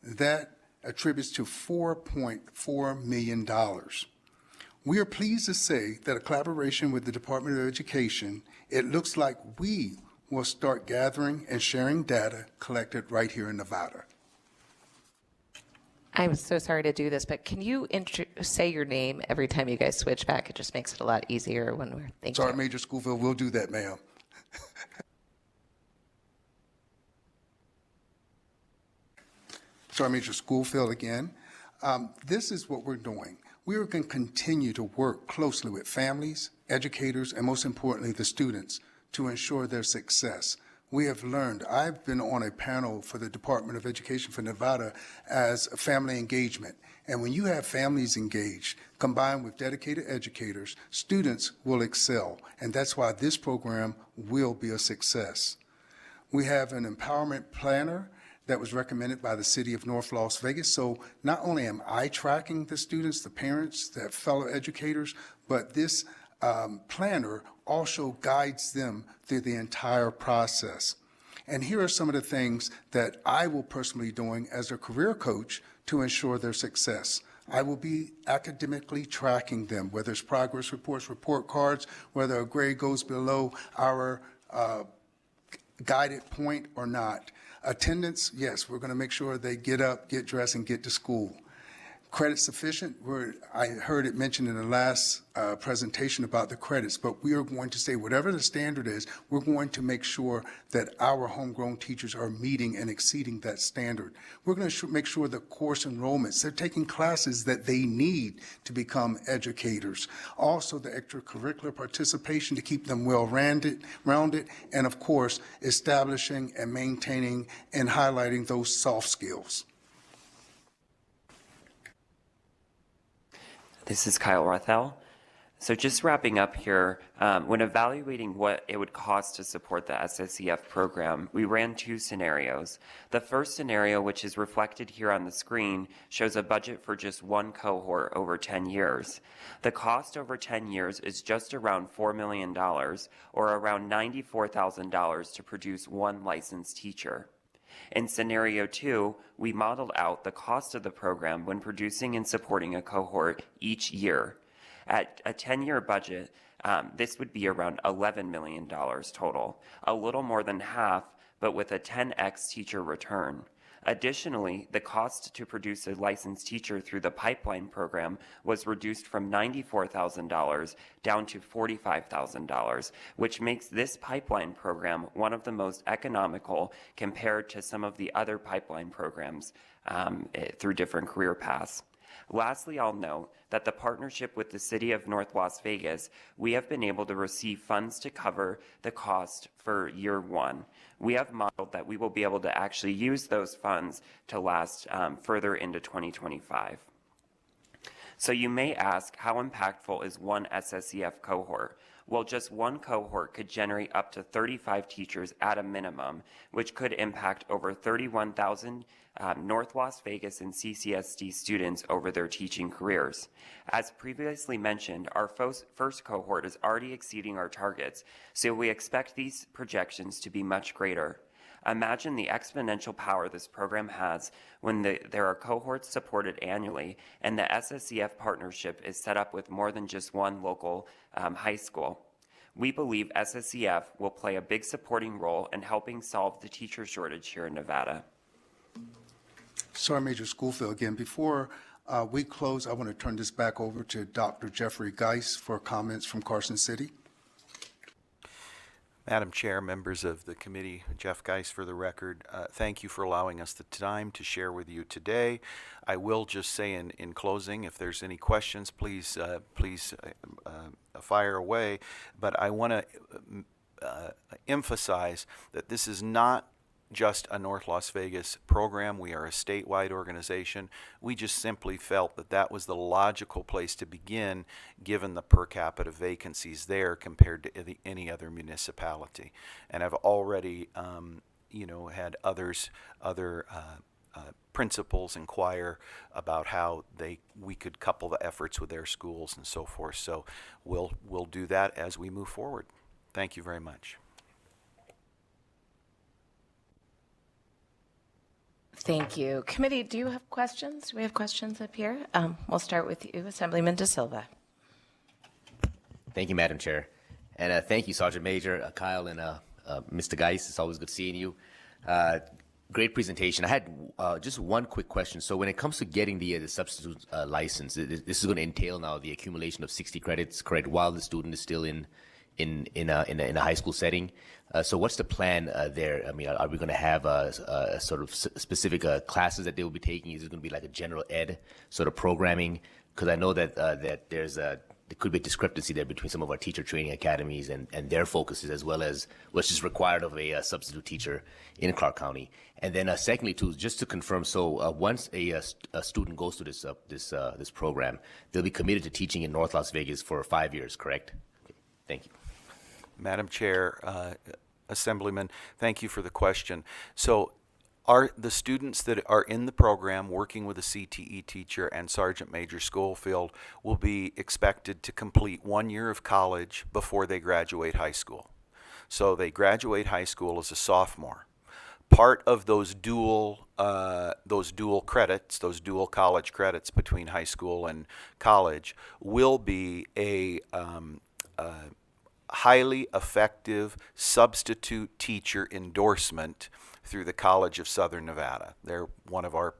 That attributes to $4.4 million. We are pleased to say that a collaboration with the Department of Education, it looks like we will start gathering and sharing data collected right here in Nevada.
I'm so sorry to do this, but can you say your name every time you guys switch back? It just makes it a lot easier when we're thinking.
Sorry, Major Schofield, we'll do that, ma'am. Sorry, Major Schofield again. This is what we're doing. We are going to continue to work closely with families, educators, and most importantly, the students to ensure their success. We have learned, I've been on a panel for the Department of Education for Nevada as family engagement. And when you have families engaged, combined with dedicated educators, students will excel. And that's why this program will be a success. We have an empowerment planner that was recommended by the city of North Las Vegas. So not only am I tracking the students, the parents, the fellow educators, but this planner also guides them through the entire process. And here are some of the things that I will personally be doing as a career coach to ensure their success. I will be academically tracking them, whether it's progress reports, report cards, whether a grade goes below our guided point or not. Attendance, yes, we're going to make sure they get up, get dressed, and get to school. Credit sufficient, I heard it mentioned in the last presentation about the credits, but we are going to say whatever the standard is, we're going to make sure that our homegrown teachers are meeting and exceeding that standard. We're going to make sure the course enrollments, they're taking classes that they need to become educators. Also the extracurricular participation to keep them well-rounded, and of course, establishing and maintaining and highlighting those soft skills.
This is Kyle Rothell. So just wrapping up here, when evaluating what it would cost to support the SSEF program, we ran two scenarios. The first scenario, which is reflected here on the screen, shows a budget for just one cohort over 10 years. The cost over 10 years is just around $4 million, or around $94,000 to produce one licensed teacher. In scenario 2, we modeled out the cost of the program when producing and supporting a cohort each year. At a 10-year budget, this would be around $11 million total, a little more than half, but with a 10x teacher return. Additionally, the cost to produce a licensed teacher through the pipeline program was reduced from $94,000 down to $45,000, which makes this pipeline program one of the most economical compared to some of the other pipeline programs through different career paths. Lastly, I'll note that the partnership with the City of North Las Vegas, we have been able to receive funds to cover the cost for year one. We have modeled that we will be able to actually use those funds to last further into 2025. So you may ask, how impactful is one SSEF cohort? Well, just one cohort could generate up to 35 teachers at a minimum, which could impact over 31,000 North Las Vegas and CCSD students over their teaching careers. As previously mentioned, our first cohort is already exceeding our targets, so we expect these projections to be much greater. Imagine the exponential power this program has when there are cohorts supported annually and the SSEF partnership is set up with more than just one local high school. We believe SSEF will play a big supporting role in helping solve the teacher shortage here in Nevada.
Sorry, Major Schofield, again, before we close, I want to turn this back over to Dr. Jeffrey Geis for comments from Carson City.
Madam Chair, members of the committee, Jeff Geis for the record, thank you for allowing us the time to share with you today. I will just say in closing, if there's any questions, please fire away. But I want to emphasize that this is not just a North Las Vegas program. We are a statewide organization. We just simply felt that that was the logical place to begin, given the per capita vacancies there compared to any other municipality. And I've already, had other principals inquire about how we could couple the efforts with their schools and so forth. So we'll do that as we move forward. Thank you very much.
Thank you. Committee, do you have questions? Do we have questions up here? We'll start with you, Assemblyman De Silva.
Thank you, Madam Chair. And thank you, Sergeant Major, Kyle, and Mr. Geis. It's always good seeing you. Great presentation. I had just one quick question. So when it comes to getting the substitute license, this is going to entail now the accumulation of 60 credits, correct, while the student is still in a high school setting. So what's the plan there? I mean, are we going to have a sort of specific classes that they will be taking? Is it going to be like a general ed sort of programming? Because I know that there could be a discrepancy there between some of our teacher training academies and their focuses, as well as what's just required of a substitute teacher in Clark County. And then secondly, too, just to confirm, so once a student goes to this program, they'll be committed to teaching in North Las Vegas for 5 years, correct? Okay. Thank you.
Madam Chair, Assemblyman, thank you for the question. So the students that are in the program working with a CTE teacher and Sergeant Major Schofield will be expected to complete 1 year of college before they graduate high school. So they graduate high school as a sophomore. Part of those dual credits, those dual college credits between high school and college, will be a highly effective substitute teacher endorsement through the College of Southern Nevada. They're one of our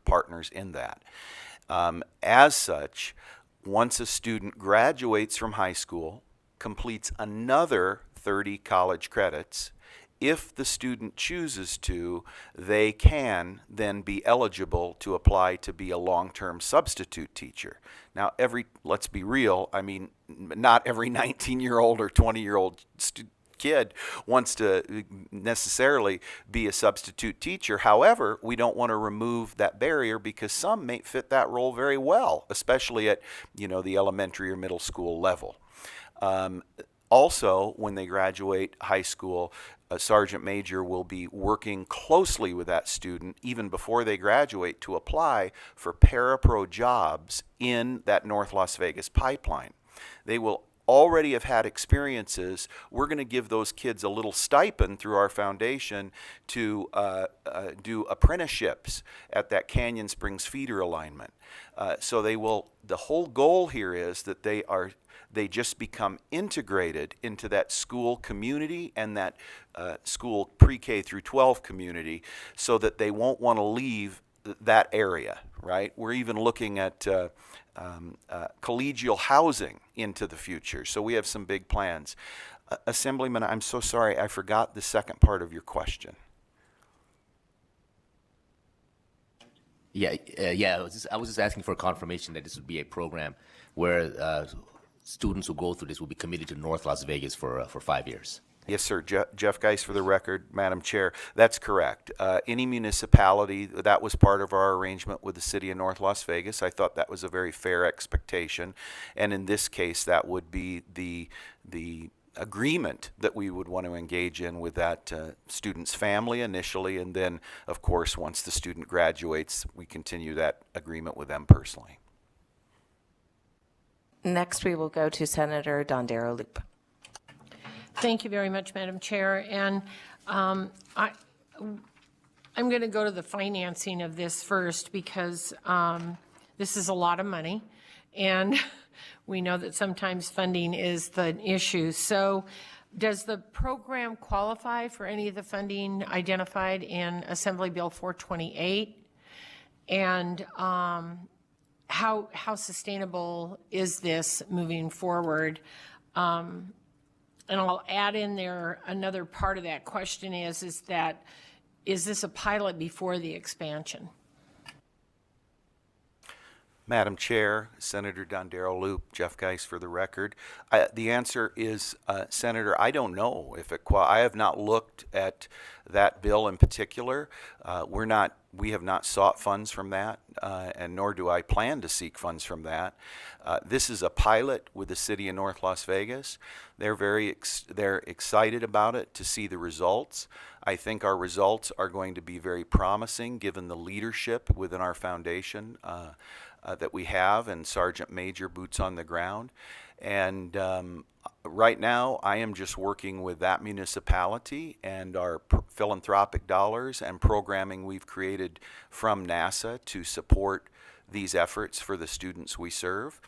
partners in that. As such, once a student graduates from high school, completes another 30 college credits, if the student chooses to, they can then be eligible to apply to be a long-term substitute teacher. Now, let's be real, I mean, not every 19-year-old or 20-year-old kid wants to necessarily be a substitute teacher. However, we don't want to remove that barrier because some may fit that role very well, especially at, the elementary or middle school level. Also, when they graduate high school, a sergeant major will be working closely with that student even before they graduate to apply for parapro jobs in that North Las Vegas pipeline. They will already have had experiences. We're going to give those kids a little stipend through our foundation to do apprenticeships at that Canyon Springs feeder alignment. So the whole goal here is that they just become integrated into that school community and that school pre-K through 12 community so that they won't want to leave that area, right? We're even looking at collegial housing into the future. So we have some big plans. Assemblyman, I'm so sorry, I forgot the second part of your question.
Yeah. I was just asking for a confirmation that this would be a program where students who go through this will be committed to North Las Vegas for 5 years.
Yes, sir. Jeff Geis for the record, Madam Chair. That's correct. Any municipality, that was part of our arrangement with the city of North Las Vegas. I thought that was a very fair expectation. And in this case, that would be the agreement that we would want to engage in with that student's family initially. And then, of course, once the student graduates, we continue that agreement with them personally.
Next, we will go to Senator Dondero Loop.
Thank you very much, Madam Chair. And I'm going to go to the financing of this first because this is a lot of money. And we know that sometimes funding is the issue. So does the program qualify for any of the funding identified in Assembly Bill 428? And how sustainable is this moving forward? And I'll add in there, another part of that question is this a pilot before the expansion?
Madam Chair, Senator Dondero Loop, Jeff Geis for the record. The answer is, Senator, I don't know if I have not looked at that bill in particular. We have not sought funds from that, and nor do I plan to seek funds from that. This is a pilot with the city of North Las Vegas. They're excited about it to see the results. I think our results are going to be very promising given the leadership within our foundation that we have, and Sergeant Major boots on the ground. And right now, I am just working with that municipality and our philanthropic dollars and programming we've created from NASA to support these efforts for the students we serve.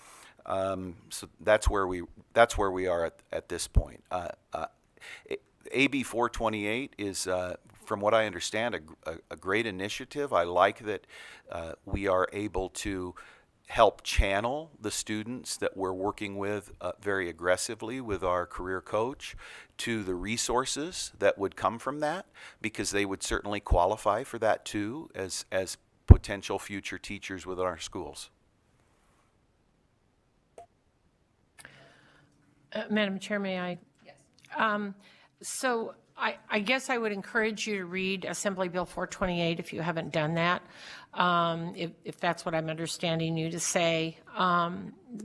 So that's where we are at this point. AB 428 is, from what I understand, a great initiative. I like that we are able to help channel the students that we're working with very aggressively with our career coach to the resources that would come from that, because they would certainly qualify for that too as potential future teachers within our schools.
Madam Chair, may I? Yes. So I guess I would encourage you to read Assembly Bill 428 if you haven't done that, if that's what I'm understanding you to say,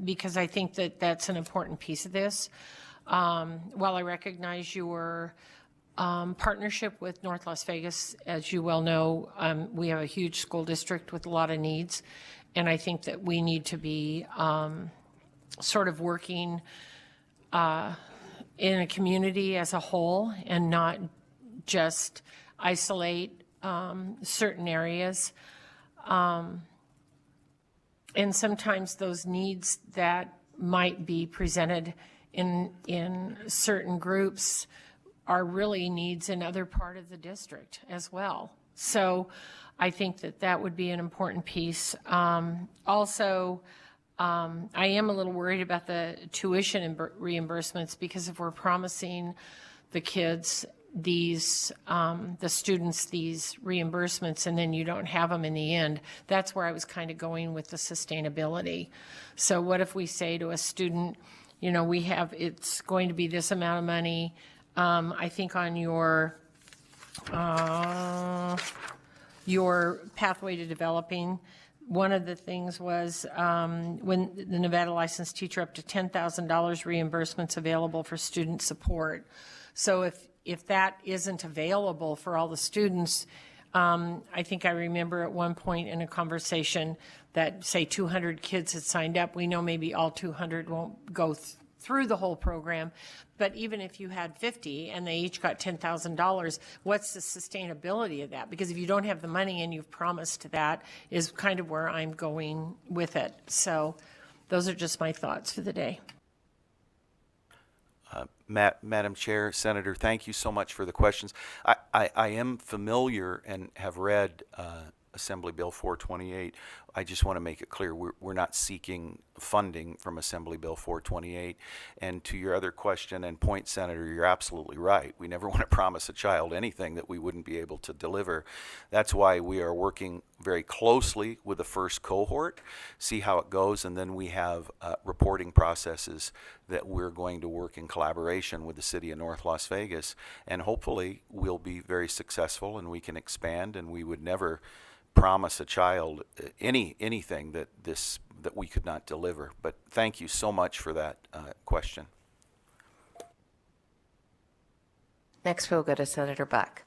because I think that that's an important piece of this. While I recognize your partnership with North Las Vegas, as you well know, we have a huge school district with a lot of needs, and I think that we need to be sort of working in a community as a whole and not just isolate certain areas. And sometimes those needs that might be presented in certain groups are really needs in other part of the district as well. So I think that that would be an important piece. Also, I am a little worried about the tuition reimbursements, because if we're promising the kids these, the students these reimbursements, and then you don't have them in the end, that's where I was kind of going with the sustainability. So what if we say to a student, you know, it's going to be this amount of money. I think on your pathway to developing, one of the things was when the Nevada licensed teacher, up to $10,000 reimbursements available for student support. So if that isn't available for all the students, I think I remember at one point in a conversation that, say, 200 kids had signed up. We know maybe all 200 won't go through the whole program, but even if you had 50 and they each got $10,000, what's the sustainability of that? Because if you don't have the money and you've promised that, is kind of where I'm going with it. So those are just my thoughts for the day.
Madam Chair, Senator, thank you so much for the questions. I am familiar and have read Assembly Bill 428. I just want to make it clear, we're not seeking funding from Assembly Bill 428. And to your other question and point, Senator, you're absolutely right. We never want to promise a child anything that we wouldn't be able to deliver. That's why we are working very closely with the first cohort, see how it goes, and then we have reporting processes that we're going to work in collaboration with the city of North Las Vegas, and hopefully we'll be very successful and we can expand, and we would never promise a child anything that we could not deliver. But thank you so much for that question.
Next, we'll go to Senator Buck.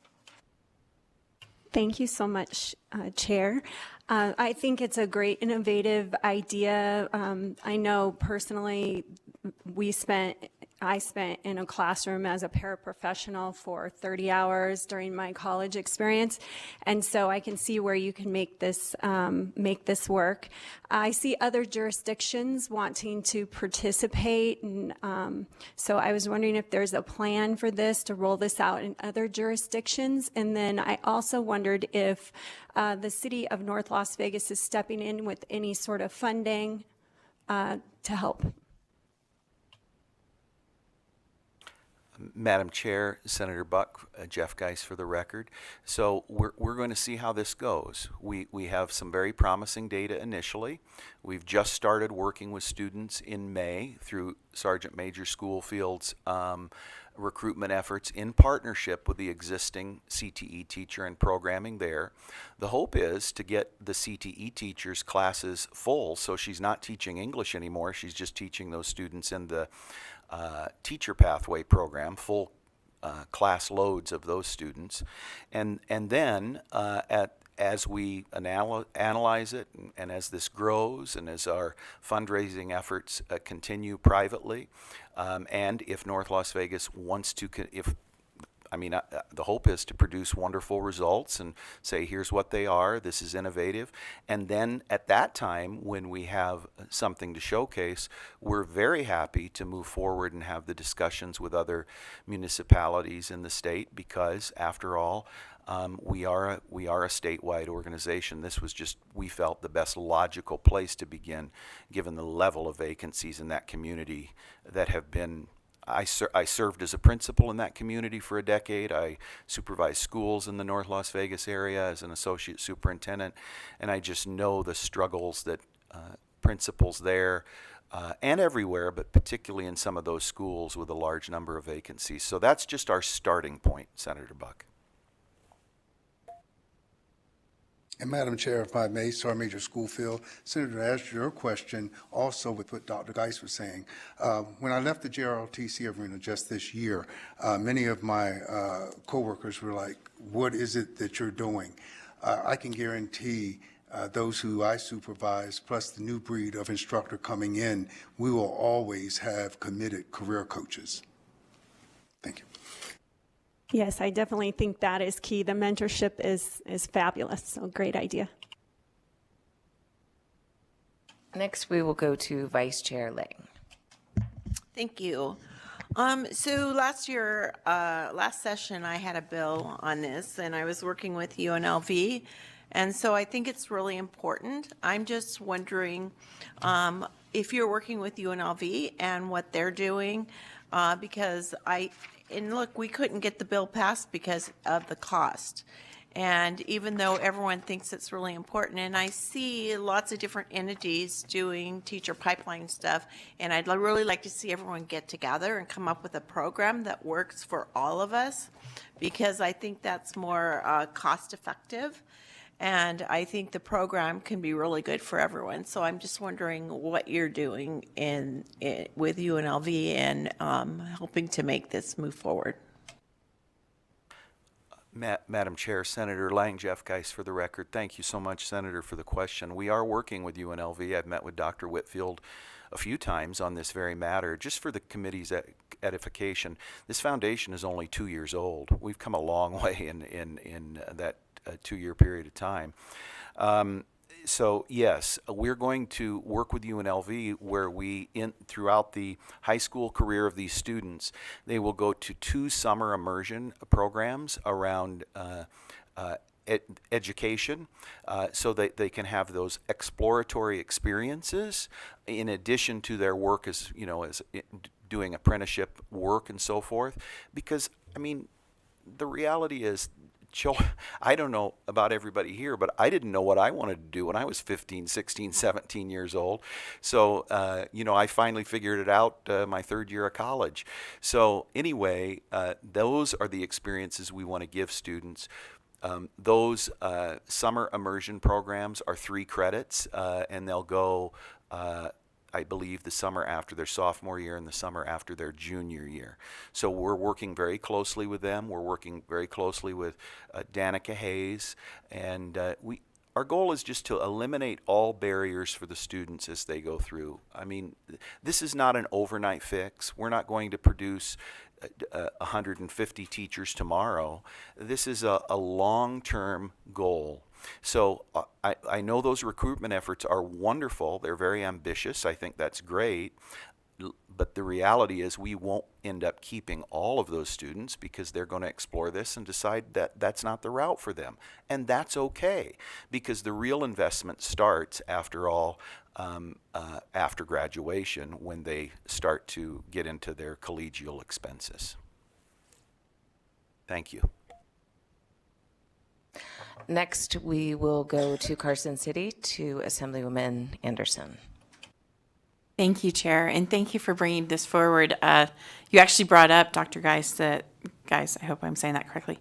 Thank you so much, Chair. I think it's a great innovative idea. I know personally I spent in a classroom as a paraprofessional for 30 hours during my college experience, and so I can see where you can make this work. I see other jurisdictions wanting to participate, and so I was wondering if there's a plan for this, to roll this out in other jurisdictions. And then I also wondered if the city of North Las Vegas is stepping in with any sort of funding to help.
Madam Chair, Senator Buck, Jeff Geis for the record. So we're going to see how this goes. We have some very promising data initially. We've just started working with students in May through Sergeant Major Schoolfield's recruitment efforts in partnership with the existing CTE teacher and programming there. The hope is to get the CTE teacher's classes full, so she's not teaching English anymore. She's just teaching those students in the teacher pathway program, full class loads of those students. And then as we analyze it and as this grows and as our fundraising efforts continue privately, and if North Las Vegas wants to, the hope is to produce wonderful results and say, here's what they are, this is innovative. And then at that time, when we have something to showcase, we're very happy to move forward and have the discussions with other municipalities in the state because, after all, we are a statewide organization. This was just, we felt, the best logical place to begin, given the level of vacancies in that community that have been. I served as a principal in that community for a decade. I supervised schools in the North Las Vegas area as an associate superintendent, and I just know the struggles that principals there and everywhere, but particularly in some of those schools with a large number of vacancies. So that's just our starting point, Senator Buck.
And Madam Chair, if I may, Sergeant Major Schoolfield, Senator, to answer your question also with what Dr. Geis was saying, when I left the JROTC arena just this year, many of my coworkers were like, what is it that you're doing? I can guarantee those who I supervise, plus the new breed of instructor coming in, we will always have committed career coaches. Thank you.
Yes, I definitely think that is key. The mentorship is fabulous, so great idea.
Next, we will go to Vice Chair Lang.
Thank you. So last year, last session, I had a bill on this, and I was working with UNLV, and so I think it's really important. I'm just wondering if you're working with UNLV and what they're doing, because and look, we couldn't get the bill passed because of the cost. And even though everyone thinks it's really important, and I see lots of different entities doing teacher pipeline stuff, and I'd really like to see everyone get together and come up with a program that works for all of us, because I think that's more cost effective. And I think the program can be really good for everyone. So I'm just wondering what you're doing with UNLV and helping to make this move forward.
Madam Chair, Senator Lang, Jeff Geis for the record. Thank you so much, Senator, for the question. We are working with UNLV. I've met with Dr. Whitfield a few times on this very matter. Just for the committee's edification, this foundation is only 2 years old. We've come a long way in that 2-year period of time. So yes, we're going to work with UNLV where throughout the high school career of these students, they will go to 2 summer immersion programs around education, so that they can have those exploratory experiences in addition to their work as doing apprenticeship work and so forth. Because the reality is, I don't know about everybody here, but I didn't know what I wanted to do when I was 15, 16, 17 years old. So, I finally figured it out my 3rd year of college. So anyway, those are the experiences we want to give students. Those summer immersion programs are 3 credits, and they'll go, I believe, the summer after their sophomore year and the summer after their junior year. So we're working very closely with them. We're working very closely with Danica Hayes, and our goal is just to eliminate all barriers for the students as they go through. This is not an overnight fix. We're not going to produce 150 teachers tomorrow. This is a long-term goal. So I know those recruitment efforts are wonderful. They're very ambitious. I think that's great. But the reality is we won't end up keeping all of those students because they're going to explore this and decide that that's not the route for them. And that's okay, because the real investment starts, after all, after graduation, when they start to get into their collegial expenses. Thank you.
Next, we will go to Carson City to Assemblywoman Anderson.
Thank you, Chair, and thank you for bringing this forward. You actually brought up, Dr. Geis, I hope I'm saying that correctly,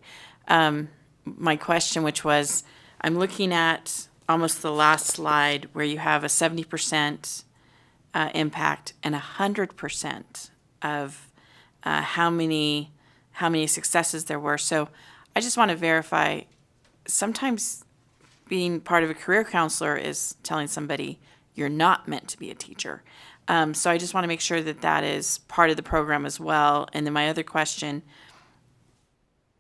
my question, which was, I'm looking at almost the last slide where you have a 70% impact and 100% of how many successes there were. So I just want to verify, sometimes being part of a career counselor is telling somebody you're not meant to be a teacher. So I just want to make sure that that is part of the program as well. And then my other question,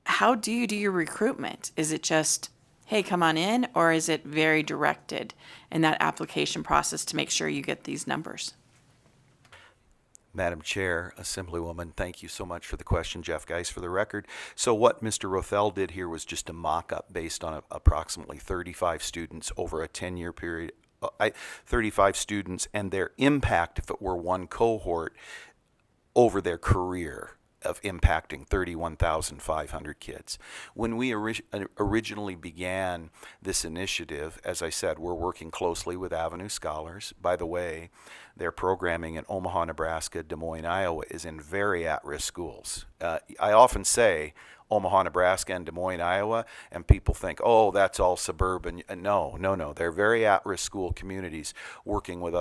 how do you do your recruitment? Is it just, hey, come on in, or is it very directed in that application process to make sure you get these numbers?
Madam Chair, Assemblywoman, thank you so much for the question. Jeff Geis for the record. So what Mr. Rothel did here was just a mock-up based on approximately 35 students over a 10-year period. 35 students and their impact, if it were one cohort, over their career of impacting 31,500 kids. When we originally began this initiative, as I said, we're working closely with Avenue Scholars. By the way, their programming in Omaha, Nebraska, Des Moines, Iowa is in very at-risk schools. I often say Omaha, Nebraska, and Des Moines, Iowa, and people think, oh, that's all suburban. No. They're very at-risk school communities working with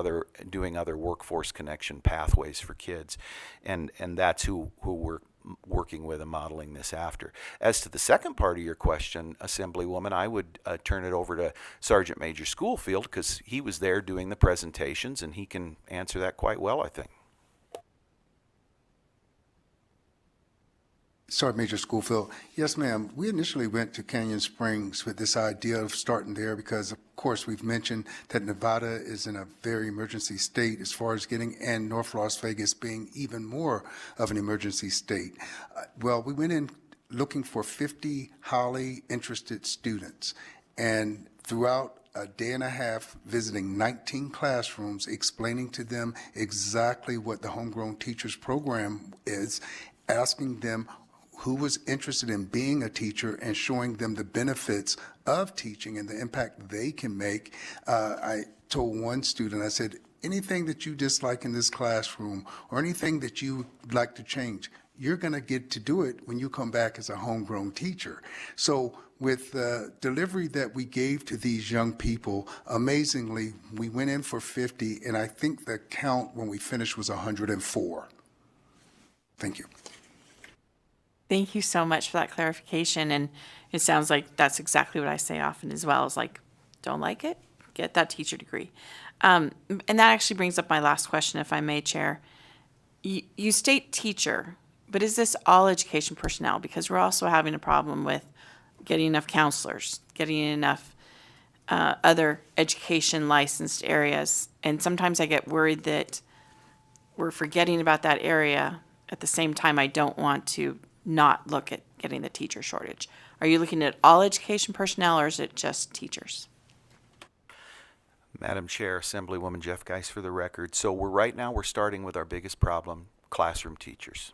doing other workforce connection pathways for kids, and that's who we're working with and modeling this after. As to the second part of your question, Assemblywoman, I would turn it over to Sergeant Major Schoolfield, because he was there doing the presentations, and he can answer that quite well, I think.
Sergeant Major Schoolfield. Yes, ma'am. We initially went to Canyon Springs with this idea of starting there because, of course, we've mentioned that Nevada is in a very emergency state as far as getting, and North Las Vegas being even more of an emergency state. Well, we went in looking for 50 highly interested students, and throughout a day and a half visiting 19 classrooms, explaining to them exactly what the Homegrown Teachers Program is, asking them who was interested in being a teacher and showing them the benefits of teaching and the impact they can make. I told one student, I said, anything that you dislike in this classroom or anything that you would like to change, you're going to get to do it when you come back as a homegrown teacher. So with the delivery that we gave to these young people, amazingly, we went in for 50, and I think the count when we finished was 104. Thank you.
Thank you so much for that clarification. And it sounds like that's exactly what I say often as well, is like, don't like it? Get that teacher degree. And that actually brings up my last question, if I may, Chair. You state teacher, but is this all education personnel? Because we're also having a problem with getting enough counselors, getting enough other education licensed areas. And sometimes I get worried that we're forgetting about that area. At the same time, I don't want to not look at getting the teacher shortage. Are you looking at all education personnel, or is it just teachers?
Madam Chair, Assemblywoman Jeff Geis for the record. So right now we're starting with our biggest problem, classroom teachers.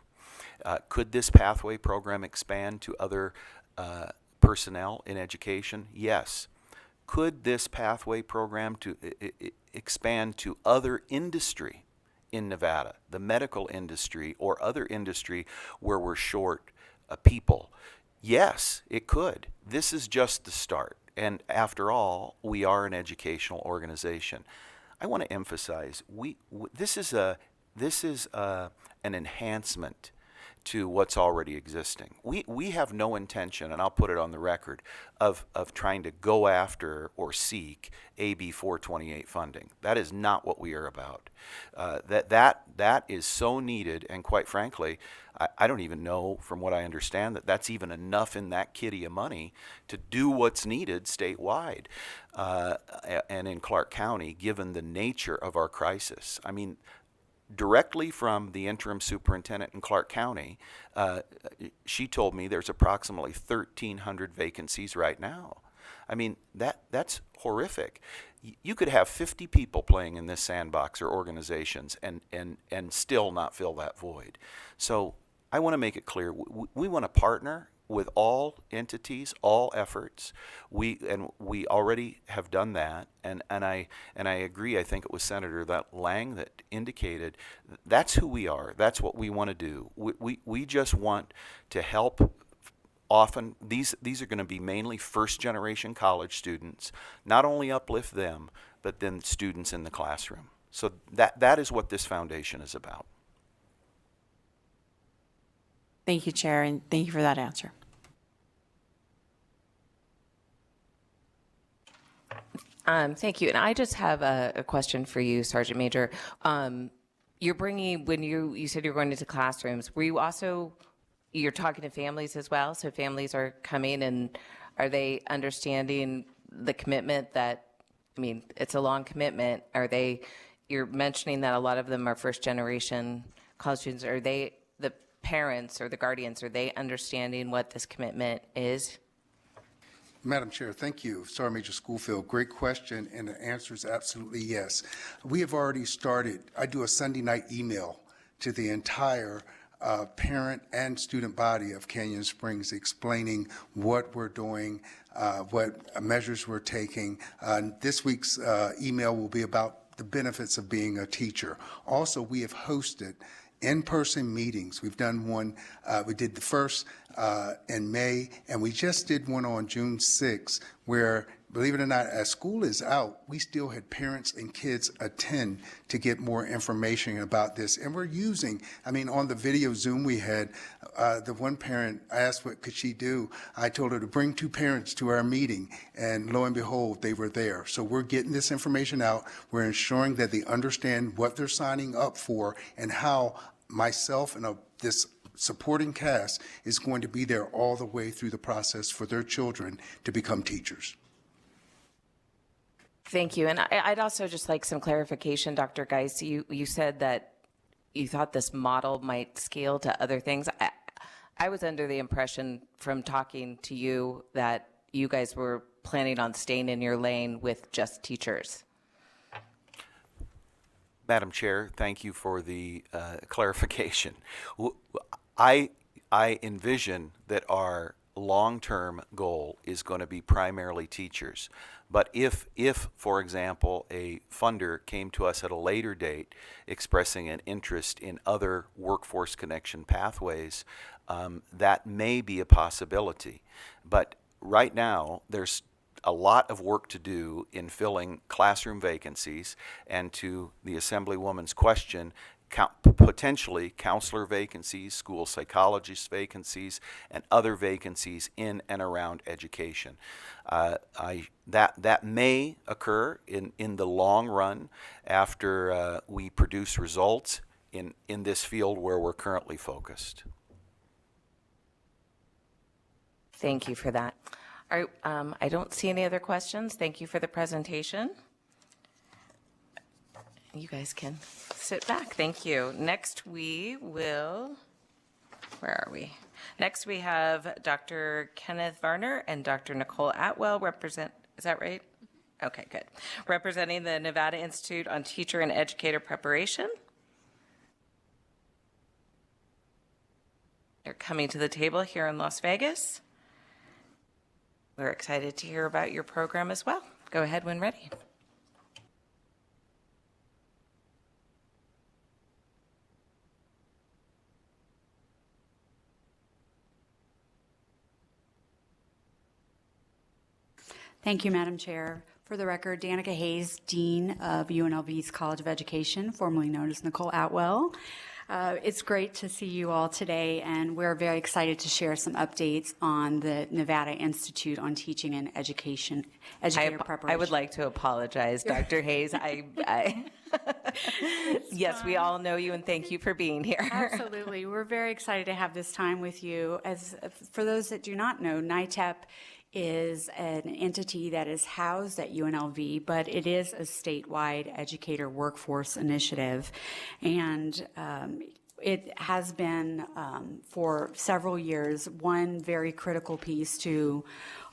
Could this pathway program expand to other personnel in education? Yes. Could this pathway program expand to other industry in Nevada, the medical industry or other industry where we're short people? Yes, it could. This is just the start. And after all, we are an educational organization. I want to emphasize, this is an enhancement to what's already existing. We have no intention, and I'll put it on the record, of trying to go after or seek AB 428 funding. That is not what we are about. That is so needed, and quite frankly, I don't even know, from what I understand, that that's even enough in that kitty of money to do what's needed statewide and in Clark County, given the nature of our crisis. I mean, directly from the interim superintendent in Clark County, she told me there's approximately 1,300 vacancies right now. I mean, that's horrific. You could have 50 people playing in this sandbox or organizations and still not fill that void. So I want to make it clear, we want to partner with all entities, all efforts. We already have done that, and I agree. I think it was Senator Lang that indicated that's who we are. That's what we want to do. We just want to help. Often these are going to be mainly first-generation college students. Not only uplift them, but then students in the classroom. So that is what this foundation is about.
Thank you, Chair, and thank you for that answer.
Thank you. And I just have a question for you, Sergeant Major. You're bringing, when you said you're going into classrooms, were you also, you're talking to families as well? So families are coming, and are they understanding the commitment that, I mean, it's a long commitment. You're mentioning that a lot of them are first generation college students. Are they, the parents or the guardians, are they understanding what this commitment is?
Madam Chair, thank you. Sergeant Major Schoolfield, great question, and the answer is absolutely yes. We have already started. I do a Sunday night email to the entire parent and student body of Canyon Springs explaining what we're doing, what measures we're taking. This week's email will be about the benefits of being a teacher. Also, we have hosted in-person meetings. We've done one, we did the first in May, and we just did one on June 6th, where, believe it or not, as school is out, we still had parents and kids attend to get more information about this. And we're using, I mean, on the video Zoom we had, the one parent asked what could she do. I told her to bring 2 parents to our meeting, and lo and behold, they were there. So we're getting this information out. We're ensuring that they understand what they're signing up for and how myself and this supporting cast is going to be there all the way through the process for their children to become teachers.
Thank you. And I'd also just like some clarification, Dr. Geis. You said that you thought this model might scale to other things. I was under the impression from talking to you that you guys were planning on staying in your lane with just teachers.
Madam Chair, thank you for the clarification. I envision that our long-term goal is going to be primarily teachers. But if, for example, a funder came to us at a later date expressing an interest in other workforce connection pathways, that may be a possibility. But right now, there's a lot of work to do in filling classroom vacancies, and to the Assemblywoman's question, potentially counselor vacancies, school psychologist vacancies, and other vacancies in and around education. That may occur in the long run after we produce results in this field where we're currently focused.
Thank you for that. All right, I don't see any other questions. Thank you for the presentation. You guys can sit back. Thank you. Next we will, where are we? Next we have Dr. Kenneth Varner and Dr. Nicole Atwell represent, is that right? Okay, good. Representing the Nevada Institute on Teacher and Educator Preparation. They're coming to the table here in Las Vegas. We're excited to hear about your program as well. Go ahead when ready.
Thank you, Madam Chair. For the record, Danica Hayes, Dean of UNLV's College of Education, formerly known as Nicole Atwell. It's great to see you all today, and we're very excited to share some updates on the Nevada Institute on Teaching and Educator Preparation.
I would like to apologize, Dr. Hayes. Yes, we all know you, and thank you for being here.
Absolutely. We're very excited to have this time with you. For those that do not know, NITEP is an entity that is housed at UNLV, but it is a statewide educator workforce initiative. And it has been, for several years, one very critical piece to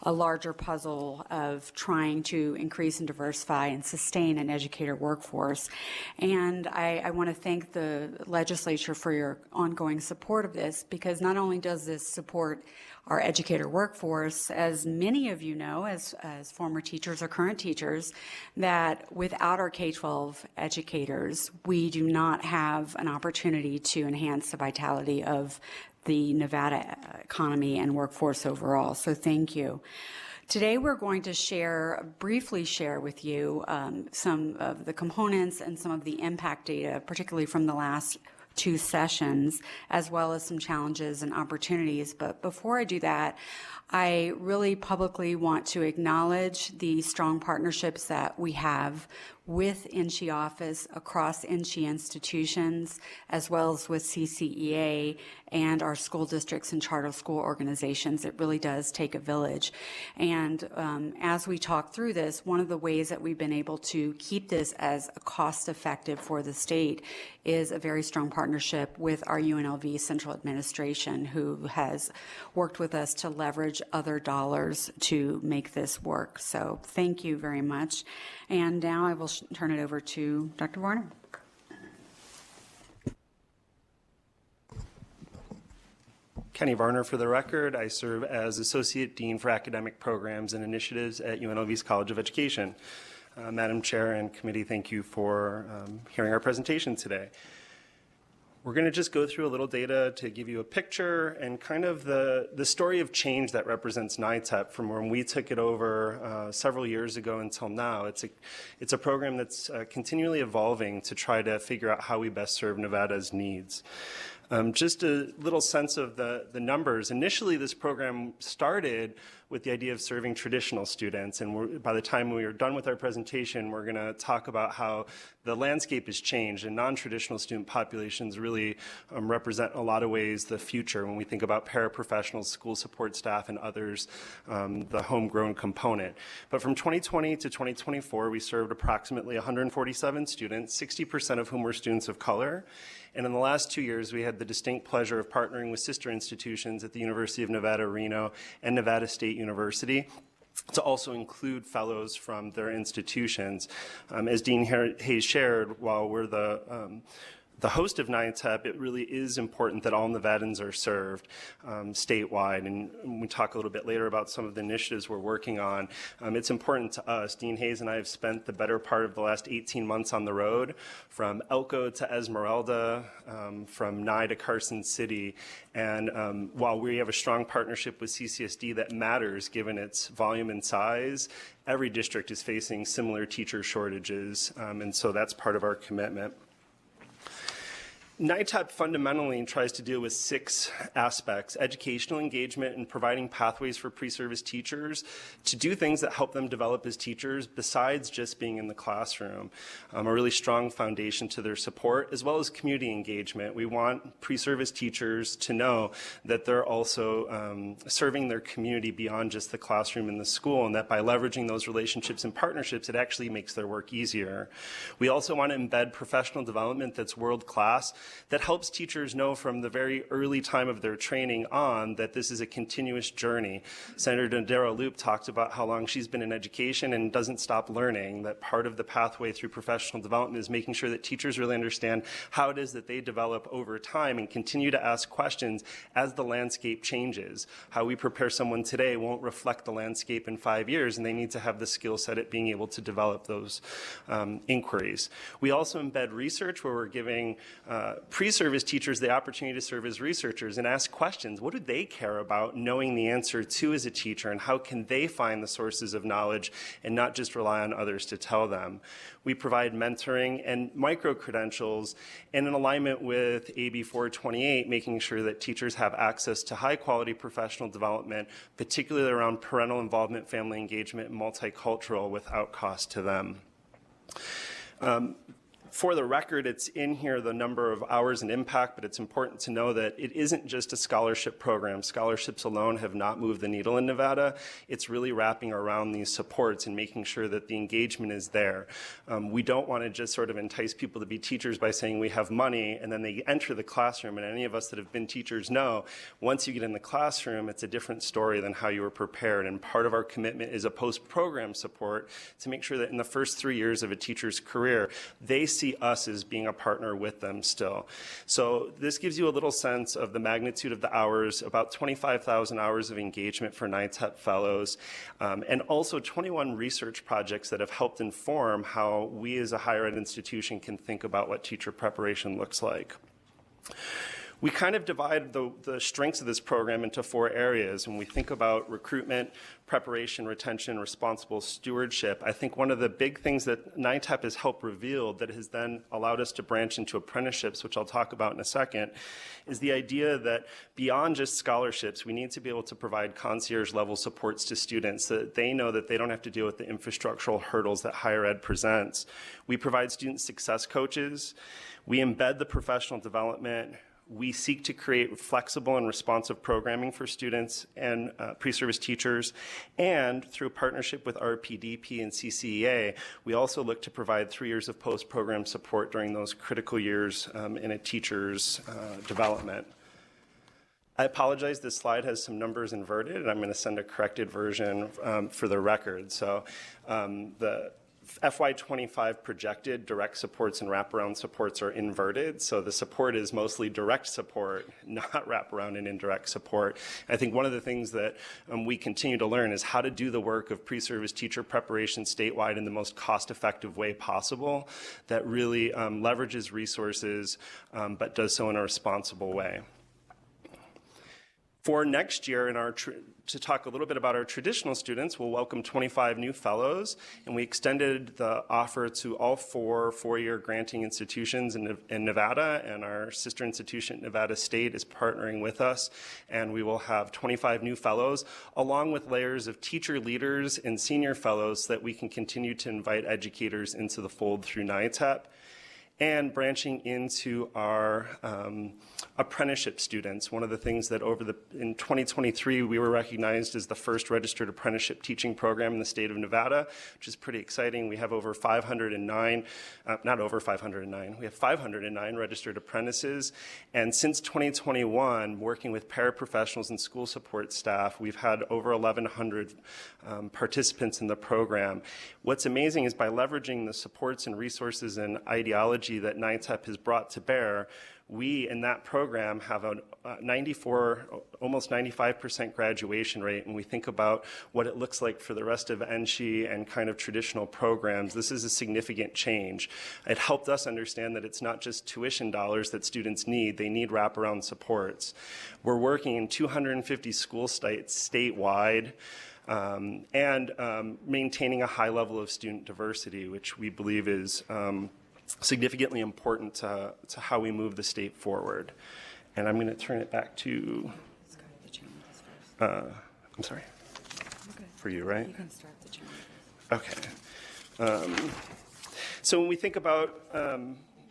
a larger puzzle of trying to increase and diversify and sustain an educator workforce. And I want to thank the legislature for your ongoing support of this, because not only does this support our educator workforce. As many of you know, as former teachers or current teachers, that without our K-12 educators, we do not have an opportunity to enhance the vitality of the Nevada economy and workforce overall. So thank you. Today we're going to briefly share with you some of the components and some of the impact data, particularly from the last 2 sessions, as well as some challenges and opportunities. But before I do that, I really publicly want to acknowledge the strong partnerships that we have with INCHE office across INCHE institutions, as well as with CCEA and our school districts and charter school organizations. It really does take a village. And as we talk through this, one of the ways that we've been able to keep this as cost-effective for the state is a very strong partnership with our UNLV central administration, who has worked with us to leverage other dollars to make this work. So thank you very much. And now I will turn it over to Dr. Warner.
Kenny Varner for the record. I serve as Associate Dean for Academic Programs and Initiatives at UNLV's College of Education. Madam Chair and committee, thank you for hearing our presentation today. We're going to just go through a little data to give you a picture and kind of the story of change that represents NITEP from when we took it over several years ago until now. It's a program that's continually evolving to try to figure out how we best serve Nevada's needs. Just a little sense of the numbers. Initially, this program started with the idea of serving traditional students, and by the time we are done with our presentation, we're going to talk about how the landscape has changed, and non-traditional student populations really represent in a lot of ways the future when we think about paraprofessionals, school support staff, and others, the homegrown component. But from 2020 to 2024, we served approximately 147 students, 60% of whom were students of color. And in the last 2 years, we had the distinct pleasure of partnering with sister institutions at the University of Nevada, Reno, and Nevada State University to also include fellows from their institutions. As Dean Hayes shared, while we're the host of NITEP, it really is important that all Nevadans are served statewide. And we talk a little bit later about some of the initiatives we're working on. It's important to us. Dean Hayes and I have spent the better part of the last 18 months on the road, from Elko to Esmeralda, from Nye to Carson City. And while we have a strong partnership with CCSD that matters given its volume and size, every district is facing similar teacher shortages. And so that's part of our commitment. NITEP fundamentally tries to deal with 6 aspects: educational engagement and providing pathways for pre-service teachers to do things that help them develop as teachers besides just being in the classroom. A really strong foundation to their support, as well as community engagement. We want pre-service teachers to know that they're also serving their community beyond just the classroom and the school, and that by leveraging those relationships and partnerships, it actually makes their work easier. We also want to embed professional development that's world-class, that helps teachers know from the very early time of their training on that this is a continuous journey. Senator Dondero Loop talked about how long she's been in education and doesn't stop learning, that part of the pathway through professional development is making sure that teachers really understand how it is that they develop over time and continue to ask questions as the landscape changes. How we prepare someone today won't reflect the landscape in 5 years, and they need to have the skill set at being able to develop those inquiries. We also embed research, where we're giving pre-service teachers the opportunity to serve as researchers and ask questions. What do they care about knowing the answer to as a teacher, and how can they find the sources of knowledge and not just rely on others to tell them? We provide mentoring and micro-credentials, and in alignment with AB 428, making sure that teachers have access to high-quality professional development, particularly around parental involvement, family engagement, and multicultural, without cost to them. For the record, it's in here, the number of hours and impact, but it's important to know that it isn't just a scholarship program. Scholarships alone have not moved the needle in Nevada. It's really wrapping around these supports and making sure that the engagement is there. We don't want to just sort of entice people to be teachers by saying we have money, and then they enter the classroom. And any of us that have been teachers know, once you get in the classroom, it's a different story than how you were prepared. And part of our commitment is a post-program support to make sure that in the first 3 years of a teacher's career, they see us as being a partner with them still. So this gives you a little sense of the magnitude of the hours, about 25,000 hours of engagement for NITEP fellows, and also 21 research projects that have helped inform how we as a higher ed institution can think about what teacher preparation looks like. We kind of divide the strengths of this program into 4 areas. When we think about recruitment, preparation, retention, responsible stewardship, I think one of the big things that NITEP has helped reveal that has then allowed us to branch into apprenticeships, which I'll talk about in a second, is the idea that beyond just scholarships, we need to be able to provide concierge level supports to students so that they know that they don't have to deal with the infrastructural hurdles that higher ed presents. We provide student success coaches. We embed the professional development. We seek to create flexible and responsive programming for students and pre-service teachers. And through partnership with RPDP and CCEA, we also look to provide 3 years of post-program support during those critical years in a teacher's development. I apologize, this slide has some numbers inverted, and I'm going to send a corrected version for the record. So the FY25 projected direct supports and wraparound supports are inverted. So the support is mostly direct support, not wraparound and indirect support. I think one of the things that we continue to learn is how to do the work of pre-service teacher preparation statewide in the most cost-effective way possible that really leverages resources, but does so in a responsible way. For next year, to talk a little bit about our traditional students, we'll welcome 25 new fellows, and we extended the offer to all 4 four-year granting institutions in Nevada, and our sister institution, Nevada State, is partnering with us, and we will have 25 new fellows, along with layers of teacher leaders and senior fellows so that we can continue to invite educators into the fold through NITEP. And branching into our apprenticeship students. One of the things that in 2023, we were recognized as the first registered apprenticeship teaching program in the state of Nevada, which is pretty exciting. We have over 509, not over 509, we have 509 registered apprentices. And since 2021, working with paraprofessionals and school support staff, we've had over 1,100 participants in the program. What's amazing is by leveraging the supports and resources and ideology that NITEP has brought to bear, we in that program have a 94, almost 95% graduation rate. And we think about what it looks like for the rest of NSHE and kind of traditional programs. This is a significant change. It helped us understand that it's not just tuition dollars that students need, they need wraparound supports. We're working in 250 school sites statewide. And maintaining a high level of student diversity, which we believe is significantly important to how we move the state forward. And I'm going to turn it back to, I'm sorry, for you, right?
You can start the challenge.
Okay. So when we think about,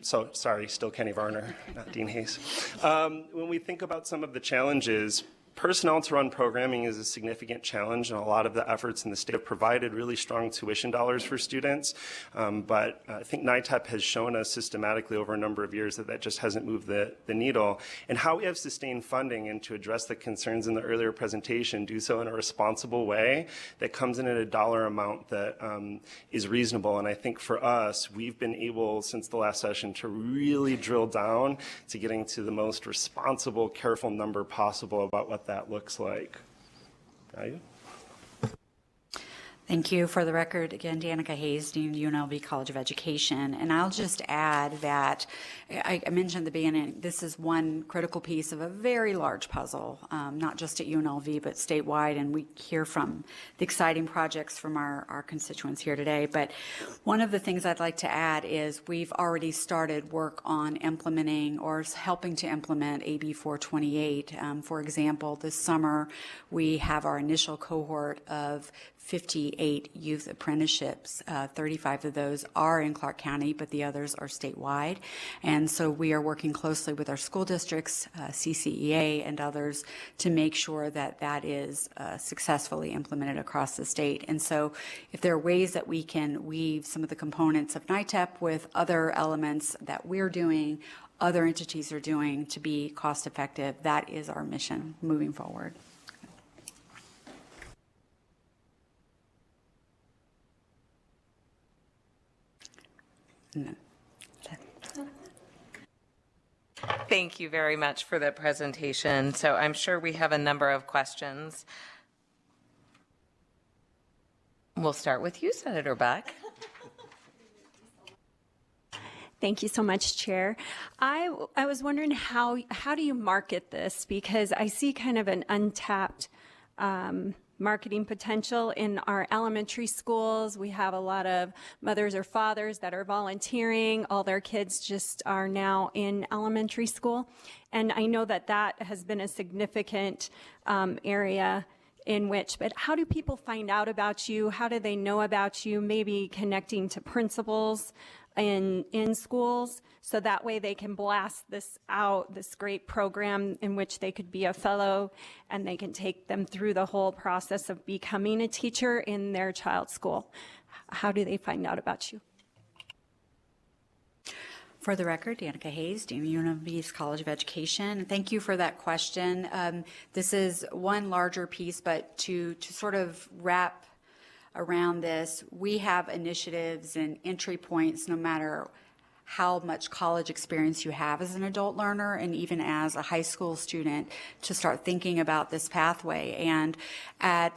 still Kenny Varner, not Dean Hayes. When we think about some of the challenges, personnel to run programming is a significant challenge, and a lot of the efforts in the state have provided really strong tuition dollars for students. But I think NITEP has shown us systematically over a number of years that just hasn't moved the needle. And how we have sustained funding and to address the concerns in the earlier presentation, do so in a responsible way that comes in at a dollar amount that is reasonable. And I think for us, we've been able since the last session to really drill down to getting to the most responsible, careful number possible about what that looks like. Value?
Thank you. For the record, again, Danica Hayes, Dean of UNLV College of Education. And I'll just add that I mentioned at the beginning, this is one critical piece of a very large puzzle, not just at UNLV, but statewide. And we hear from the exciting projects from our constituents here today. But one of the things I'd like to add is we've already started work on implementing or helping to implement AB 428. For example, this summer, we have our initial cohort of 58 youth apprenticeships. 35 of those are in Clark County, but the others are statewide. And so we are working closely with our school districts, CCEA, and others to make sure that that is successfully implemented across the state. And so if there are ways that we can weave some of the components of NITEP with other elements that we're doing, other entities are doing to be cost effective, that is our mission moving forward.
Thank you very much for that presentation. So I'm sure we have a number of questions. We'll start with you, Senator Buck.
Thank you so much, Chair. I was wondering how do you market this? Because I see kind of an untapped marketing potential in our elementary schools. We have a lot of mothers or fathers that are volunteering. All their kids just are now in elementary school. And I know that that has been a significant area in which, but how do people find out about you? How do they know about you? Maybe connecting to principals in schools, so that way they can blast this out, this great program in which they could be a fellow, and they can take them through the whole process of becoming a teacher in their child's school. How do they find out about you?
For the record, Danica Hayes, Dean of UNLV's College of Education. Thank you for that question. This is one larger piece, but to sort of wrap around this, we have initiatives and entry points no matter how much college experience you have as an adult learner and even as a high school student to start thinking about this pathway. And at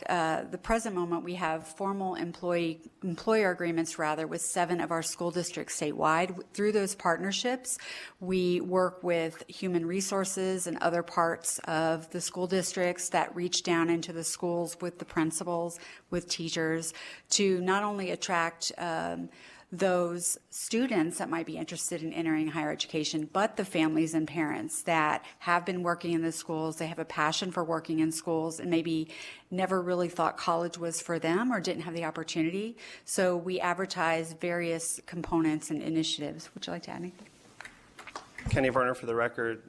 the present moment, we have formal employer agreements with 7 of our school districts statewide. Through those partnerships, we work with human resources and other parts of the school districts that reach down into the schools with the principals, with teachers, to not only attract those students that might be interested in entering higher education, but the families and parents that have been working in the schools, they have a passion for working in schools and maybe never really thought college was for them or didn't have the opportunity. So we advertise various components and initiatives. Would you like to add anything?
Kenny Varner for the record,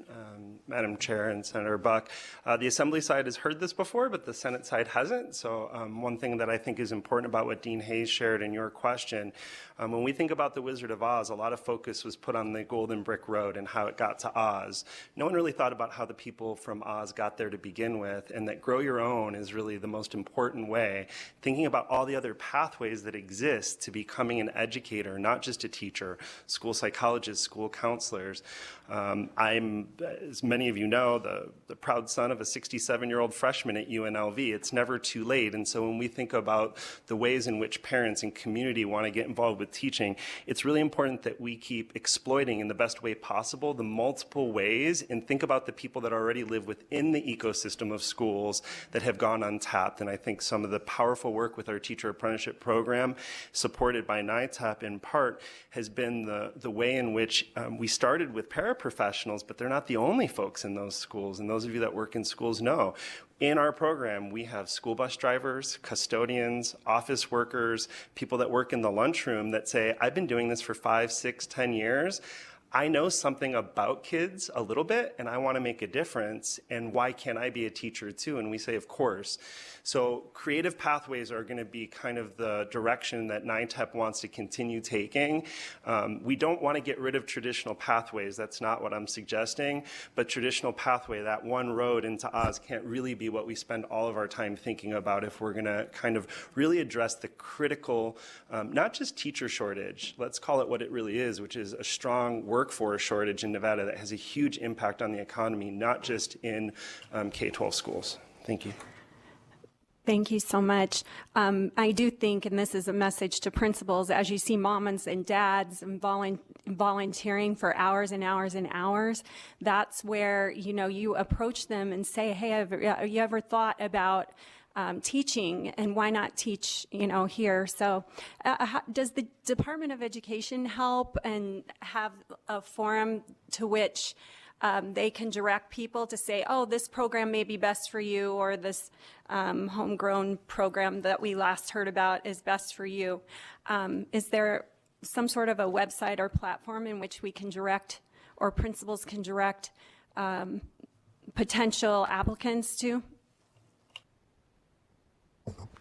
Madam Chair and Senator Buck. The Assembly side has heard this before, but the Senate side hasn't. So one thing that I think is important about what Dean Hayes shared in your question, when we think about the Wizard of Oz, a lot of focus was put on the Golden Brick Road and how it got to Oz. No one really thought about how the people from Oz got there to begin with, and that grow your own is really the most important way. Thinking about all the other pathways that exist to becoming an educator, not just a teacher, school psychologists, school counselors. I'm, as many of you know, the proud son of a 67-year-old freshman at UNLV. It's never too late. And so when we think about the ways in which parents and community want to get involved with teaching, it's really important that we keep exploiting in the best way possible the multiple ways and think about the people that already live within the ecosystem of schools that have gone untapped. And I think some of the powerful work with our teacher apprenticeship program, supported by NITAP in part, has been the way in which we started with paraprofessionals, but they're not the only folks in those schools. And those of you that work in schools know, in our program, we have school bus drivers, custodians, office workers, people that work in the lunchroom that say, I've been doing this for 5, 6, 10 years. I know something about kids a little bit, and I want to make a difference, and why can't I be a teacher too? And we say, of course. So creative pathways are going to be kind of the direction that NITEP wants to continue taking. We don't want to get rid of traditional pathways. That's not what I'm suggesting. But traditional pathway, that one road into Oz, can't really be what we spend all of our time thinking about if we're going to kind of really address the critical, not just teacher shortage, let's call it what it really is, which is a strong workforce shortage in Nevada that has a huge impact on the economy, not just in K-12 schools. Thank you.
Thank you so much. I do think, and this is a message to principals, as you see moms and dads and volunteering for hours and hours and hours, that's where, you know, you approach them and say, hey, have you ever thought about teaching, and why not teach, you know, here? So does the Department of Education help and have a forum to which they can direct people to say, oh, this program may be best for you, or this homegrown program that we last heard about is best for you? Is there some sort of a website or platform in which we can direct, or principals can direct potential applicants to?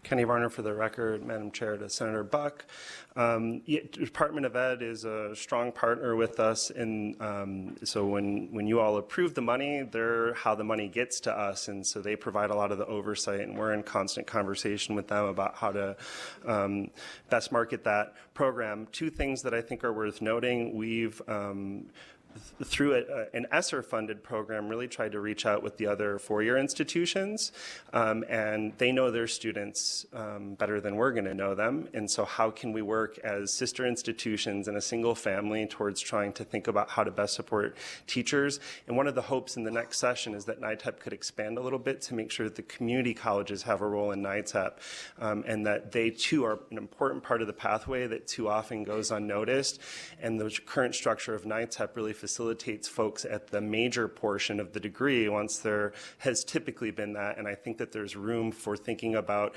Kenny Varner for the record, Madam Chair, to Senator Buck. Department of Ed is a strong partner with us, and so when you all approve the money, they're how the money gets to us, and so they provide a lot of the oversight, and we're in constant conversation with them about how to best market that program. Two things that I think are worth noting: we've through an ESSER-funded program, really tried to reach out with the other four-year institutions, and they know their students better than we're going to know them. And so how can we work as sister institutions in a single family towards trying to think about how to best support teachers? And one of the hopes in the next session is that NITEP could expand a little bit to make sure that the community colleges have a role in NITEP, and that they too are an important part of the pathway that too often goes unnoticed. And the current structure of NITEP really facilitates folks at the major portion of the degree once there has typically been that. And I think that there's room for thinking about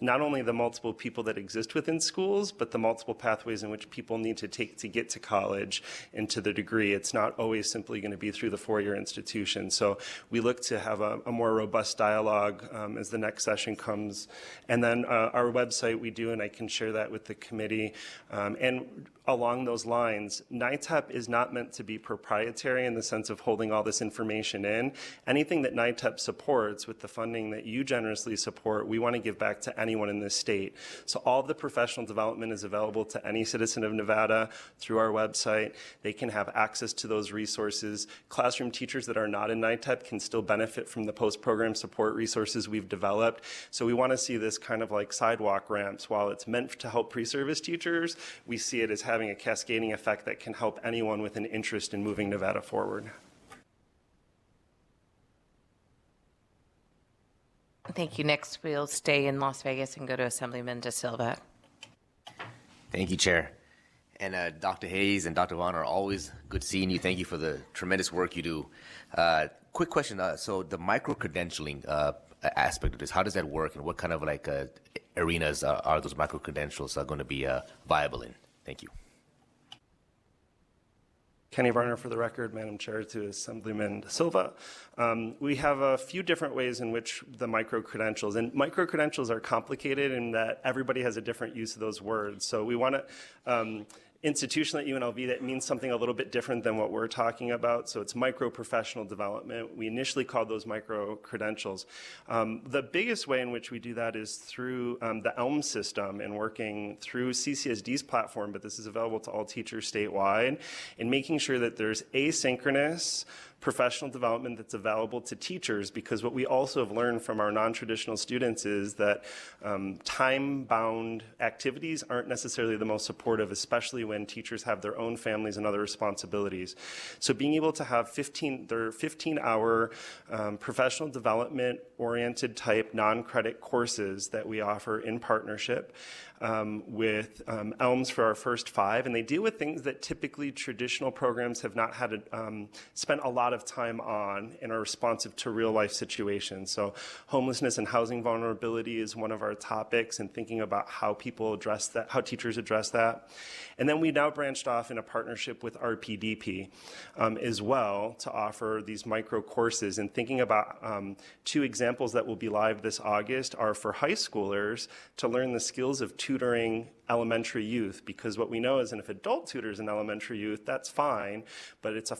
not only the multiple people that exist within schools, but the multiple pathways in which people need to take to get to college and to the degree. It's not always simply going to be through the four-year institution. So we look to have a more robust dialogue as the next session comes. And then our website, we do, and I can share that with the committee. And along those lines, NITEP is not meant to be proprietary in the sense of holding all this information in. Anything that NITEP supports with the funding that you generously support, we want to give back to anyone in this state. So all of the professional development is available to any citizen of Nevada through our website. They can have access to those resources. Classroom teachers that are not in NITEP can still benefit from the post-program support resources we've developed. So we want to see this kind of like sidewalk ramps. While it's meant to help pre-service teachers, we see it as having a cascading effect that can help anyone with an interest in moving Nevada forward.
Thank you. Next, we'll stay in Las Vegas and go to Assemblyman De Silva.
Thank you, Chair. And Dr. Hayes and Dr. Vaughn, are always good seeing you. Thank you for the tremendous work you do. Quick question. So the micro-credentialing aspect of this, how does that work, and what kind of like arenas are those micro-credentials going to be viable in? Thank you.
Kenny Varner for the record, Madam Chair, to Assemblyman De Silva. We have a few different ways in which the micro-credentials, and micro-credentials are complicated in that everybody has a different use of those words. So we want to institution at UNLV that means something a little bit different than what we're talking about. So it's micro-professional development. We initially called those micro-credentials. The biggest way in which we do that is through the ELM system and working through CCSD's platform, but this is available to all teachers statewide, and making sure that there's asynchronous professional development that's available to teachers, because what we also have learned from our non-traditional students is that time-bound activities aren't necessarily the most supportive, especially when teachers have their own families and other responsibilities. So being able to have 15-hour professional development-oriented type non-credit courses that we offer in partnership with ELMS for our first 5, and they deal with things that typically traditional programs have not had spent a lot of time on and are responsive to real life situations. So homelessness and housing vulnerability is one of our topics, and thinking about how people address that, how teachers address that. And then we now branched off in a partnership with RPDP as well to offer these micro courses, and thinking about 2 examples that will be live this August are for high schoolers to learn the skills of tutoring elementary youth, because what we know is, and if adult tutors in elementary youth, that's fine, but it's a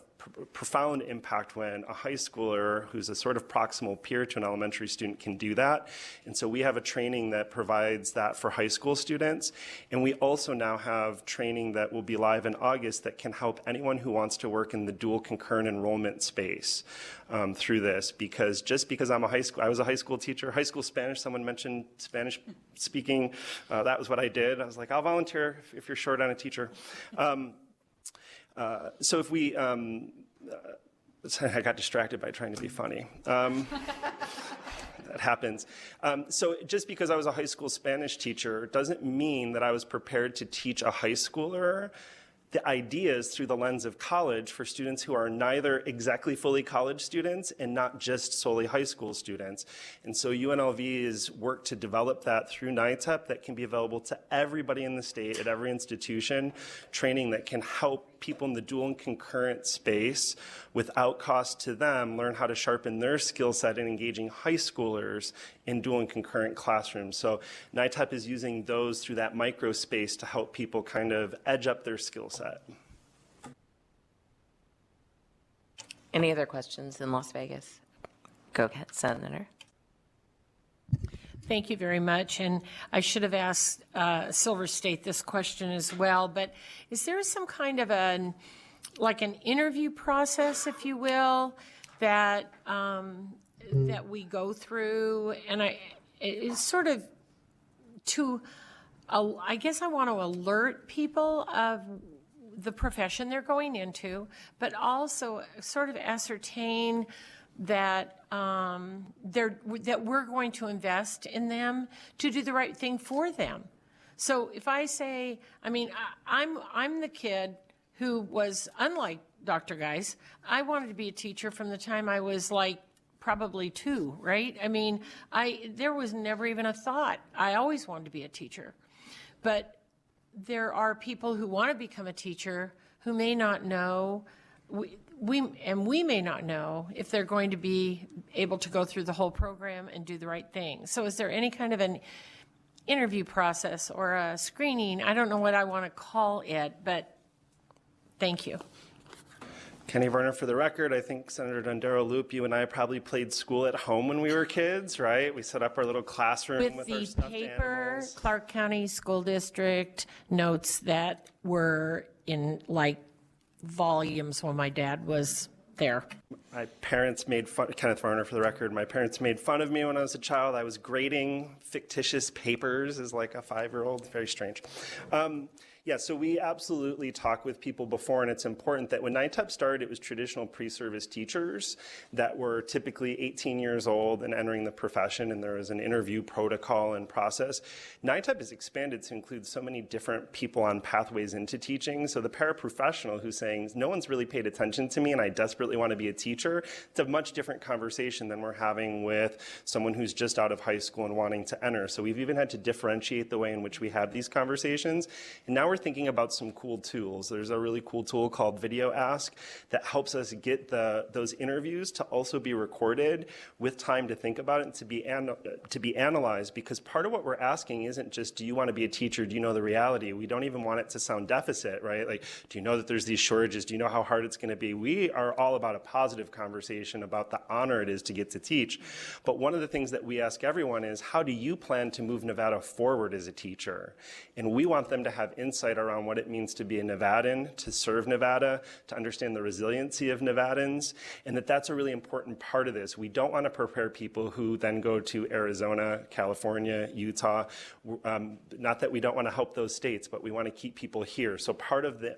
profound impact when a high schooler who's a sort of proximal peer to an elementary student can do that. And so we have a training that provides that for high school students, and we also now have training that will be live in August that can help anyone who wants to work in the dual concurrent enrollment space through this. Because just because I was a high school teacher, high school Spanish, someone mentioned Spanish speaking, that was what I did. I was like, I'll volunteer if you're short on a teacher. So if we, I got distracted by trying to be funny. That happens. So just because I was a high school Spanish teacher doesn't mean that I was prepared to teach a high schooler the ideas through the lens of college for students who are neither exactly fully college students and not just solely high school students. And so UNLV has worked to develop that through NITEP that can be available to everybody in the state at every institution, training that can help people in the dual and concurrent space without cost to them learn how to sharpen their skill set in engaging high schoolers in dual and concurrent classrooms. So NITEP is using those through that micro space to help people kind of edge up their skill set.
Any other questions in Las Vegas? Go ahead, Senator.
Thank you very much. And I should have asked Silver State this question as well, but is there some kind of an like an interview process, if you will, that that we go through, and it's sort of I guess I want to alert people of the profession they're going into, but also sort of ascertain that that we're going to invest in them to do the right thing for them. So if I say, I mean, I'm the kid who was, unlike Dr. Geis, I wanted to be a teacher from the time I was like probably 2, right? I mean, there was never even a thought. I always wanted to be a teacher. But there are people who want to become a teacher who may not know, we may not know if they're going to be able to go through the whole program and do the right thing. So is there any kind of an interview process or a screening? I don't know what I want to call it, but thank you.
Kenny Varner for the record. I think Senator Dondero Loop, you and I probably played school at home when we were kids, right? We set up our little classroom with our
the
stuffed
paper,
animals.
Clark County School District notes that were in like volumes when my dad was there.
My parents made fun, Kenneth Varner for the record, my parents made fun of me when I was a child. I was grading fictitious papers as like a 5-year-old, very strange. Yeah, so we absolutely talk with people before, and it's important that when NITEP started, it was traditional pre-service teachers that were typically 18 years old and entering the profession, and there was an interview protocol and process. NITEP has expanded to include so many different people on pathways into teaching, so the paraprofessional who's saying, no one's really paid attention to me and I desperately want to be a teacher, it's a much different conversation than we're having with someone who's just out of high school and wanting to enter. So we've even had to differentiate the way in which we have these conversations, and now we're thinking about some cool tools. There's a really cool tool called Video Ask that helps us get those interviews to also be recorded with time to think about it and to be analyzed, because part of what we're asking isn't just, do you want to be a teacher? Do you know the reality? We don't even want it to sound deficit, right? Like, do you know that there's these shortages? Do you know how hard it's going to be? We are all about a positive conversation about the honor it is to get to teach. But one of the things that we ask everyone is, how do you plan to move Nevada forward as a teacher? And we want them to have insight around what it means to be a Nevadan, to serve Nevada, to understand the resiliency of Nevadans, and that's a really important part of this. We don't want to prepare people who then go to Arizona, California, Utah. Not that we don't want to help those states, but we want to keep people here. So part of the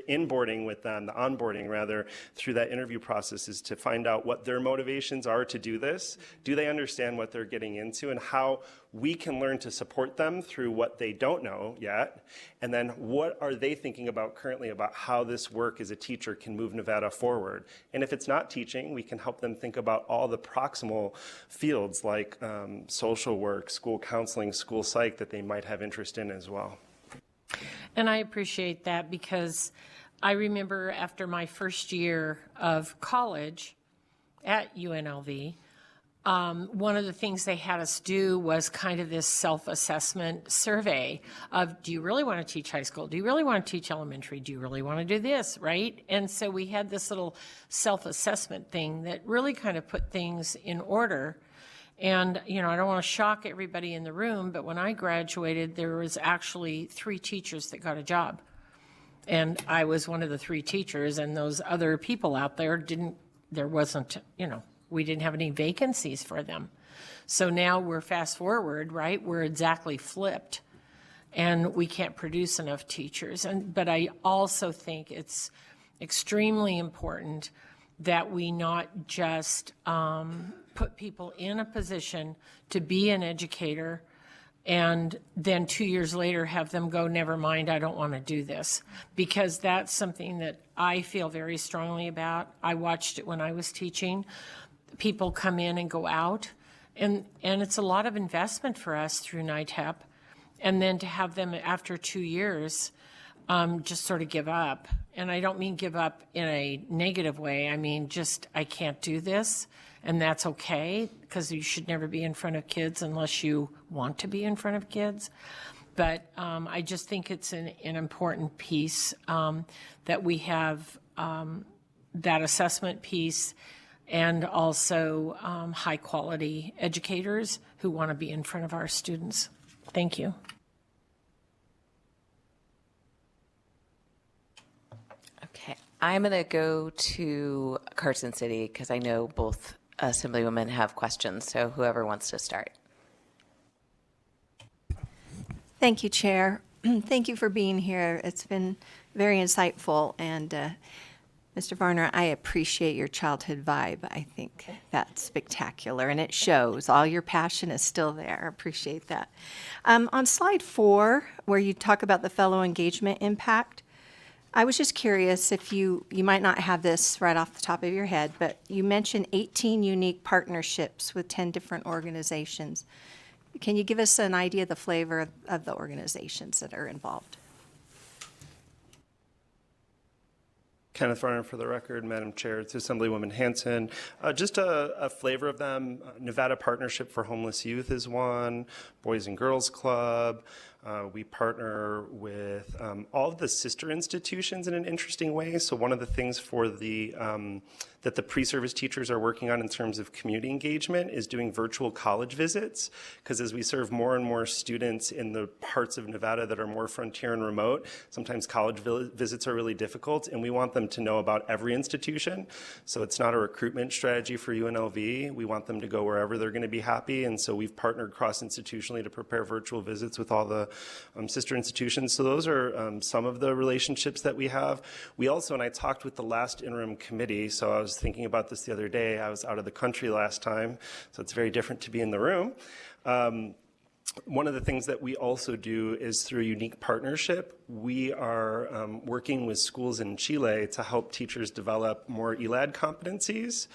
inboarding with them, the onboarding rather, through that interview process is to find out what their motivations are to do this. Do they understand what they're getting into, and how we can learn to support them through what they don't know yet, and then what are they thinking about currently about how this work as a teacher can move Nevada forward. And if it's not teaching, we can help them think about all the proximal fields like social work, school counseling, school psych that they might have interest in as well.
And I appreciate that, because I remember after my first year of college at UNLV, one of the things they had us do was kind of this self-assessment survey of, do you really want to teach high school? Do you really want to teach elementary? Do you really want to do this, right? And so we had this little self-assessment thing that really kind of put things in order. And, you know, I don't want to shock everybody in the room, but when I graduated, there was actually 3 teachers that got a job. And I was one of the 3 teachers, and those other people out there there wasn't, you know, we didn't have any vacancies for them. So now we're fast forward, right? We're exactly flipped, and we can't produce enough teachers. But I also think it's extremely important that we not just put people in a position to be an educator and then 2 years later have them go, never mind, I don't want to do this. Because that's something that I feel very strongly about. I watched it when I was teaching. People come in and go out, and it's a lot of investment for us through NITEP, and then to have them after 2 years just sort of give up. And I don't mean give up in a negative way. I mean just, I can't do this, and that's okay, because you should never be in front of kids unless you want to be in front of kids. But I just think it's an important piece that we have that assessment piece, and also high-quality educators who want to be in front of our students. Thank you.
Okay. I'm going to go to Carson City because I know both Assemblywomen have questions, so whoever wants to start.
Thank you, Chair. Thank you for being here. It's been very insightful, and Mr. Varner, I appreciate your childhood vibe. I think that's spectacular, and it shows. All your passion is still there. I appreciate that. On slide 4, where you talk about the fellow engagement impact, I was just curious if you might not have this right off the top of your head, but you mentioned 18 unique partnerships with 10 different organizations. Can you give us an idea of the flavor of the organizations that are involved?
Kenneth Varner for the record, Madam Chair, to Assemblywoman Hanson. Just a flavor of them. Nevada Partnership for Homeless Youth is one, Boys and Girls Club. We partner with all of the sister institutions in an interesting way. So one of the things for the that the pre-service teachers are working on in terms of community engagement is doing virtual college visits, because as we serve more and more students in the parts of Nevada that are more frontier and remote, sometimes college visits are really difficult, and we want them to know about every institution. So it's not a recruitment strategy for UNLV. We want them to go wherever they're going to be happy, and so we've partnered cross-institutionally to prepare virtual visits with all the sister institutions. So those are some of the relationships that we have. We also, and I talked with the last interim committee, so I was thinking about this the other day. I was out of the country last time, so it's very different to be in the room. One of the things that we also do is through a unique partnership. We are working with schools in Chile to help teachers develop more ELAD competencies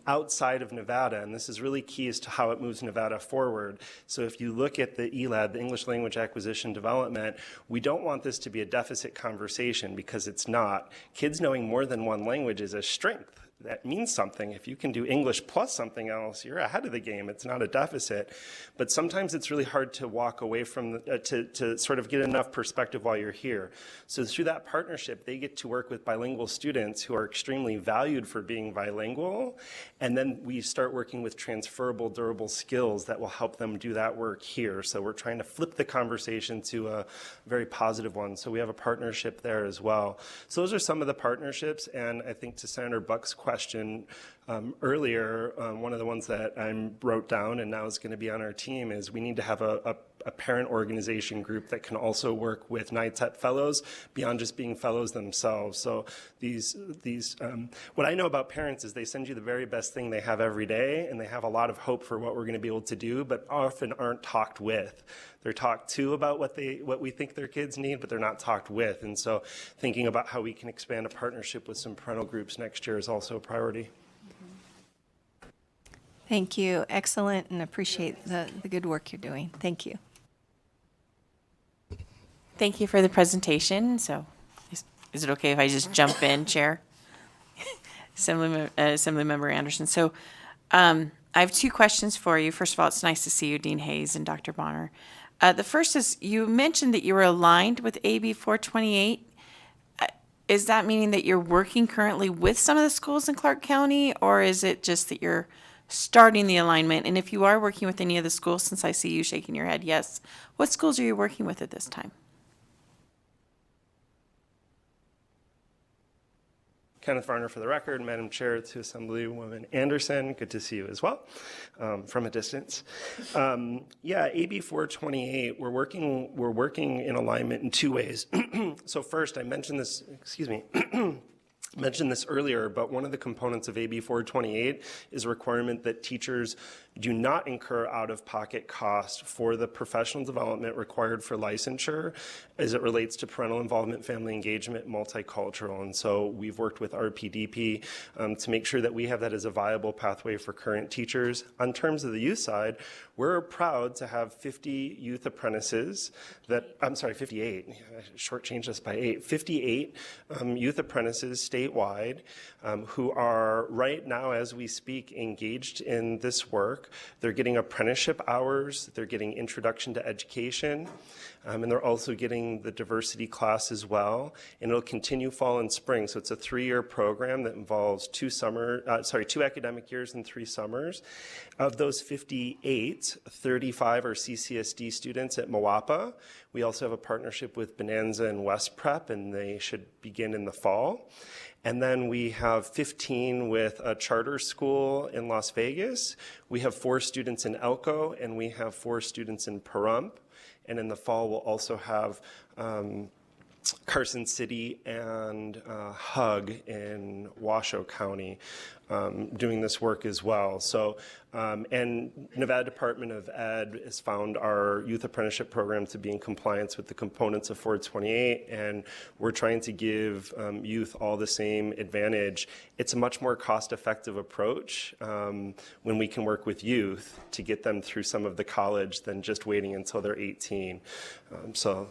outside of Nevada, and this is really key as to how it moves Nevada forward. So if you look at the ELAD, the English Language Acquisition Development, we don't want this to be a deficit conversation, because it's not. Kids knowing more than one language is a strength. That means something. If you can do English plus something else, you're ahead of the game. It's not a deficit. But sometimes it's really hard to walk away from, to sort of get enough perspective while you're here. So through that partnership, they get to work with bilingual students who are extremely valued for being bilingual. And then we start working with transferable, durable skills that will help them do that work here. So we're trying to flip the conversation to a very positive one. So we have a partnership there as well. So those are some of the partnerships. And I think to Senator Buck's question earlier, one of the ones that I wrote down and now is going to be on our team is we need to have a parent organization group that can also work with NITEP fellows beyond just being fellows themselves. So what I know about parents is they send you the very best thing they have every day, and they have a lot of hope for what we're going to be able to do, but often aren't talked with. They're talked to about what we think their kids need, but they're not talked with. And so thinking about how we can expand a partnership with some parental groups next year is also a priority.
Thank you. Excellent, and appreciate the good work you're doing. Thank you.
Thank you for the presentation. So is it okay if I just jump in, Chair? Assemblymember Anderson. So I have two questions for you. First of all, it's nice to see you, Dean Hayes and Dr. Bonner. The first is, you mentioned that you were aligned with AB 428. Is that meaning that you're working currently with some of the schools in Clark County, or is it just that you're starting the alignment? And if you are working with any of the schools, since I see you shaking your head yes, what schools are you working with at this time?
Kenneth Varner for the record, Madam Chair, to Assemblywoman Anderson. Good to see you as well, from a distance. Yeah, AB 428, we're working in alignment in two ways. So first, I mentioned this, mentioned this earlier, but one of the components of AB 428 is a requirement that teachers do not incur out-of-pocket cost for the professional development required for licensure as it relates to parental involvement, family engagement, multicultural. And so we've worked with RPDP to make sure that we have that as a viable pathway for current teachers. On terms of the youth side, we're proud to have 50 youth apprentices that, I'm sorry, 58, I shortchanged us by 8, 58 youth apprentices statewide who are right now, as we speak, engaged in this work. They're getting apprenticeship hours, they're getting introduction to education, and they're also getting the diversity class as well. And it'll continue fall and spring. So it's a 3-year program that involves 2 academic years and 3 summers. Of those 58, date, 35 are CCSD students at Moapa. We also have a partnership with Bonanza and West Prep, and they should begin in the fall. And then we have 15 with a charter school in Las Vegas. We have 4 students in Elko, and we have 4 students in Pahrump. And in the fall, we'll also have Carson City and Hug in Washoe County doing this work as well. So, and Nevada Department of Ed has found our youth apprenticeship program to be in compliance with the components of 428, and we're trying to give youth all the same advantage. It's a much more cost-effective approach when we can work with youth to get them through some of the college than just waiting until they're 18. So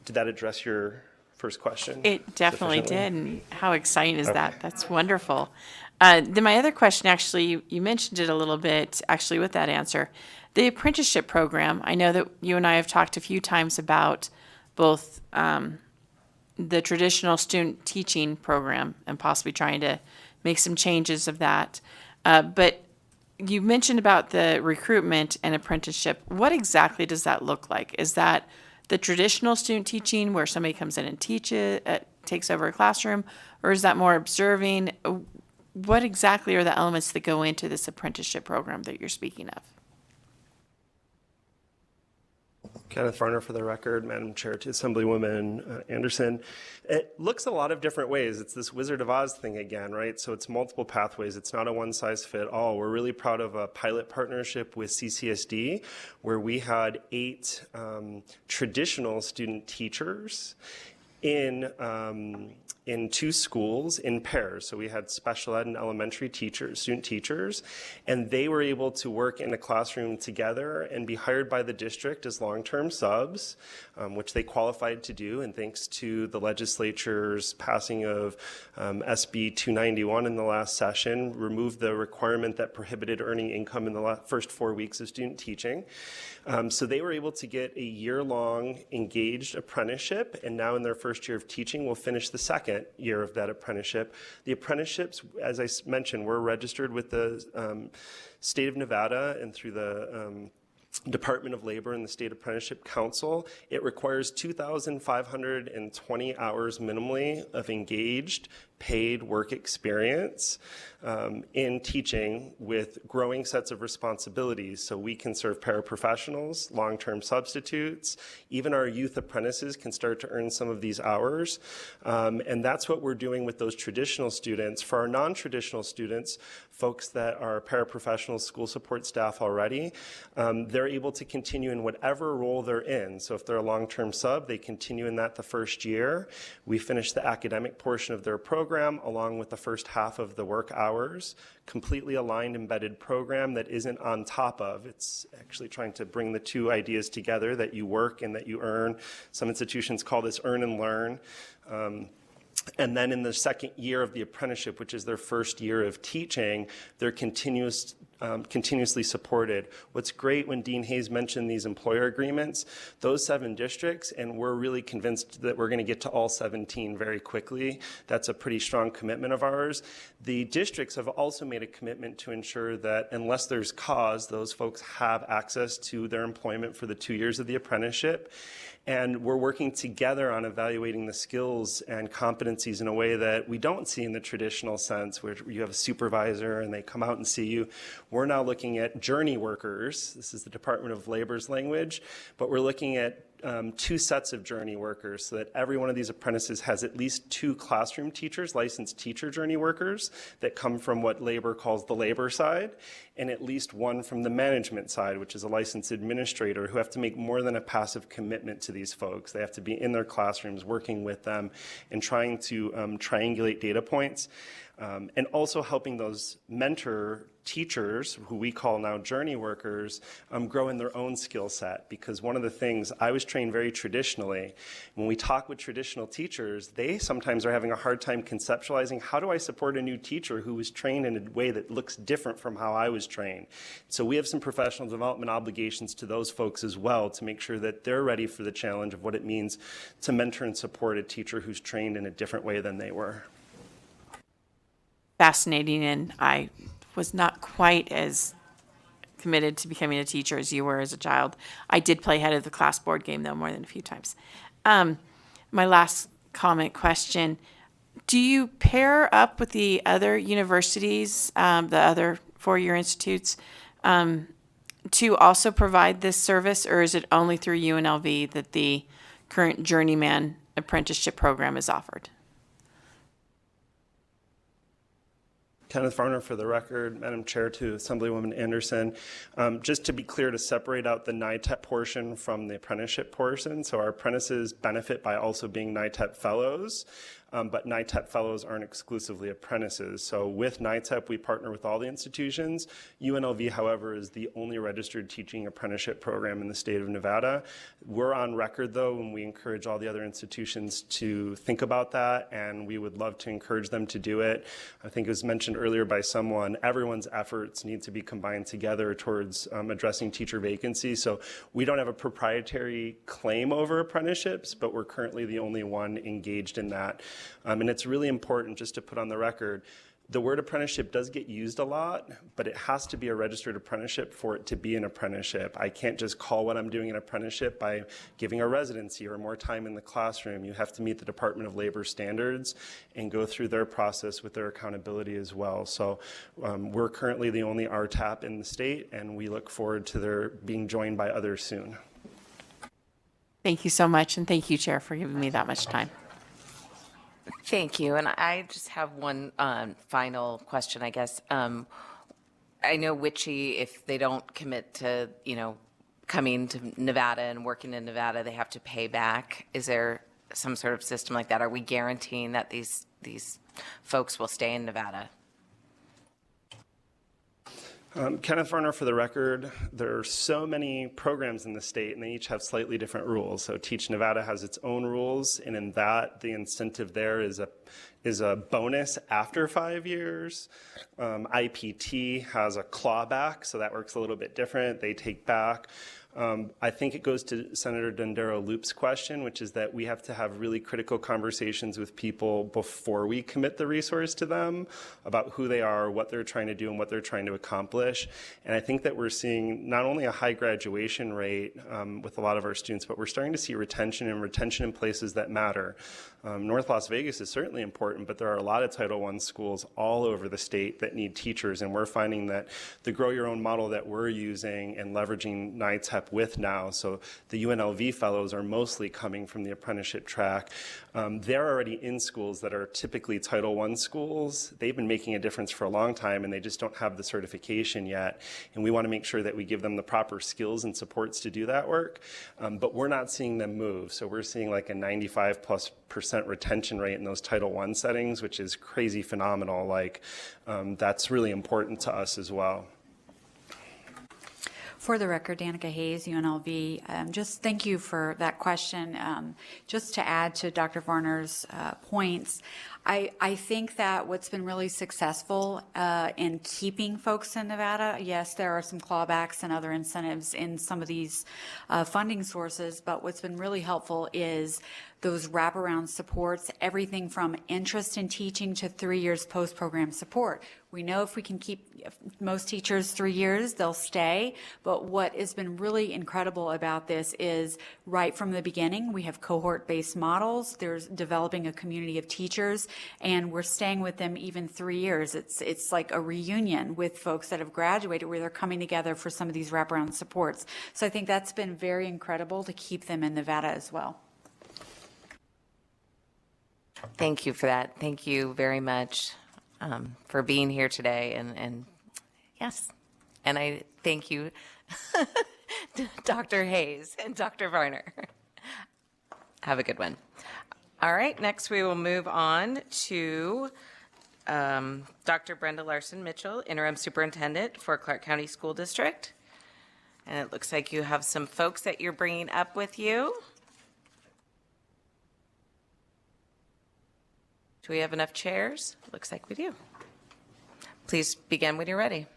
did that address your first question?
It definitely
sufficiently?
did. And how exciting is
Okay.
that? That's wonderful. Then my other question, actually, you mentioned it a little bit, actually, with that answer. The apprenticeship program, I know that you and I have talked a few times about both the traditional student teaching program and possibly trying to make some changes of that. But you mentioned about the recruitment and apprenticeship. What exactly does that look like? Is that the traditional student teaching where somebody comes in and teaches, takes over a classroom, or is that more observing? What exactly are the elements that go into this apprenticeship program that you're speaking of?
Kenneth Varner for the record, Madam Chair, to Assemblywoman Anderson. It looks a lot of different ways. It's this Wizard of Oz thing again, right? So it's multiple pathways. It's not a one-size-fit-all. We're really proud of a pilot partnership with CCSD where we had 8 traditional student teachers in 2 schools in pairs. So we had special ed and elementary teachers, student teachers, and they were able to work in a classroom together and be hired by the district as long-term subs, which they qualified to do. And thanks to the legislature's passing of SB 291 in the last session, removed the requirement that prohibited earning income in the first 4 weeks of student teaching. So they were able to get a year-long engaged apprenticeship, and now in their first year of teaching will finish the second year of that apprenticeship. The apprenticeships, as I mentioned, were registered with the state of Nevada and through the Department of Labor and the State Apprenticeship Council. It requires 2,520 hours minimally of engaged paid work experience in teaching with growing sets of responsibilities. So we can serve paraprofessionals, long-term substitutes, even our youth apprentices can start to earn some of these hours. And that's what we're doing with those traditional students. For our non-traditional students, folks that are paraprofessionals, school support staff already, they're able to continue in whatever role they're in. So if they're a long-term sub, they continue in that the first year. We finish the academic portion of their program along with the first half of the work hours, completely aligned embedded program that isn't on top of. It's actually trying to bring the two ideas together, that you work and that you earn. Some institutions call this earn and learn. And then in the second year of the apprenticeship, which is their first year of teaching, they're continuously supported. What's great when Dean Hayes mentioned these employer agreements, those 7 districts, and we're really convinced that we're going to get to all 17 very quickly. That's a pretty strong commitment of ours. The districts have also made a commitment to ensure that unless there's cause, those folks have access to their employment for the 2 years of the apprenticeship. And we're working together on evaluating the skills and competencies in a way that we don't see in the traditional sense, where you have a supervisor and they come out and see you. We're now looking at journey workers. This is the Department of Labor's language, but we're looking at 2 sets of journey workers so that every one of these apprentices has at least 2 classroom teachers, licensed teacher journey workers that come from what labor calls the labor side, and at least 1 from the management side, which is a licensed administrator, who have to make more than a passive commitment to these folks. They have to be in their classrooms working with them and trying to triangulate data points. And also helping those mentor teachers, who we call now journey workers, grow in their own skill set. Because one of the things, I was trained very traditionally. When we talk with traditional teachers, they sometimes are having a hard time conceptualizing, how do I support a new teacher who was trained in a way that looks different from how I was trained? So we have some professional development obligations to those folks as well to make sure that they're ready for the challenge of what it means to mentor and support a teacher who's trained in a different way than they were.
Fascinating, and I was not quite as committed to becoming a teacher as you were as a child. I did play head of the class board game, though, more than a few times. My last question. Do you pair up with the other universities, the other four-year institutes, to also provide this service, or is it only through UNLV that the current Journeyman apprenticeship program is offered?
Kenneth Varner for the record, Madam Chair, to Assemblywoman Anderson. Just to be clear, to separate out the NITEP portion from the apprenticeship portion. So our apprentices benefit by also being NITEP fellows. But NITEP fellows aren't exclusively apprentices. So with NITEP, we partner with all the institutions. UNLV, however, is the only registered teaching apprenticeship program in the state of Nevada. We're on record, though, and we encourage all the other institutions to think about that, and we would love to encourage them to do it. I think it was mentioned earlier by someone, everyone's efforts need to be combined together towards addressing teacher vacancies. So we don't have a proprietary claim over apprenticeships, but we're currently the only one engaged in that. And it's really important, just to put on the record, the word apprenticeship does get used a lot, but it has to be a registered apprenticeship for it to be an apprenticeship. I can't just call what I'm doing an apprenticeship by giving a residency or more time in the classroom. You have to meet the Department of Labor standards and go through their process with their accountability as well. So we're currently the only RTAP in the state, and we look forward to their being joined by others soon.
Thank you so much, and thank you, Chair, for giving me that much time.
Thank you. And I just have one final question, I guess. I know Witchy, if they don't commit to, coming to Nevada and working in Nevada, they have to pay back. Is there some sort of system like that? Are we guaranteeing that these folks will stay in Nevada?
Kenneth Varner for the record. There are so many programs in the state, and they each have slightly different rules. So Teach Nevada has its own rules, and in that, the incentive there is a bonus after 5 years. IPT has a clawback, so that works a little bit different. They take back. I think it goes to Senator Dondero-Loop's question, which is that we have to have really critical conversations with people before we commit the resource to them about who they are, what they're trying to do, and what they're trying to accomplish. And I think that we're seeing not only a high graduation rate with a lot of our students, but we're starting to see retention in places that matter. North Las Vegas is certainly important, but there are a lot of Title I schools all over the state that need teachers, and we're finding that the Grow Your Own model that we're using and leveraging NITEP with now, so the UNLV fellows are mostly coming from the apprenticeship track. They're already in schools that are typically Title I schools. They've been making a difference for a long time, and they just don't have the certification yet, and we want to make sure that we give them the proper skills and supports to do that work, but we're not seeing them move. So we're seeing like a 95+% retention rate in those Title I settings, which is crazy phenomenal. That's really important to us as well.
For the record, Danica Hayes, UNLV, just thank you for that question. Just to add to Dr. Varner's points, I think that what's been really successful in keeping folks in Nevada, yes, there are some clawbacks and other incentives in some of these funding sources, but what's been really helpful is those wraparound supports, everything from interest in teaching to 3 years post-program support. We know if we can keep most teachers 3 years, they'll stay. But what has been really incredible about this is right from the beginning, we have cohort-based models. There's developing a community of teachers, and we're staying with them even 3 years. It's like a reunion with folks that have graduated where they're coming together for some of these wraparound supports. So I think that's been very incredible to keep them in Nevada as well.
Thank you for that. Thank you very much for being here today. And yes, and I thank you, Dr. Hayes and Dr. Varner. Have a good one. All right, next we will move on to Dr. Brenda Larson Mitchell, Interim Superintendent for Clark County School District. And it looks like you have some folks that you're bringing up with you. Do we have enough chairs? Looks like we do. Please begin when you're ready.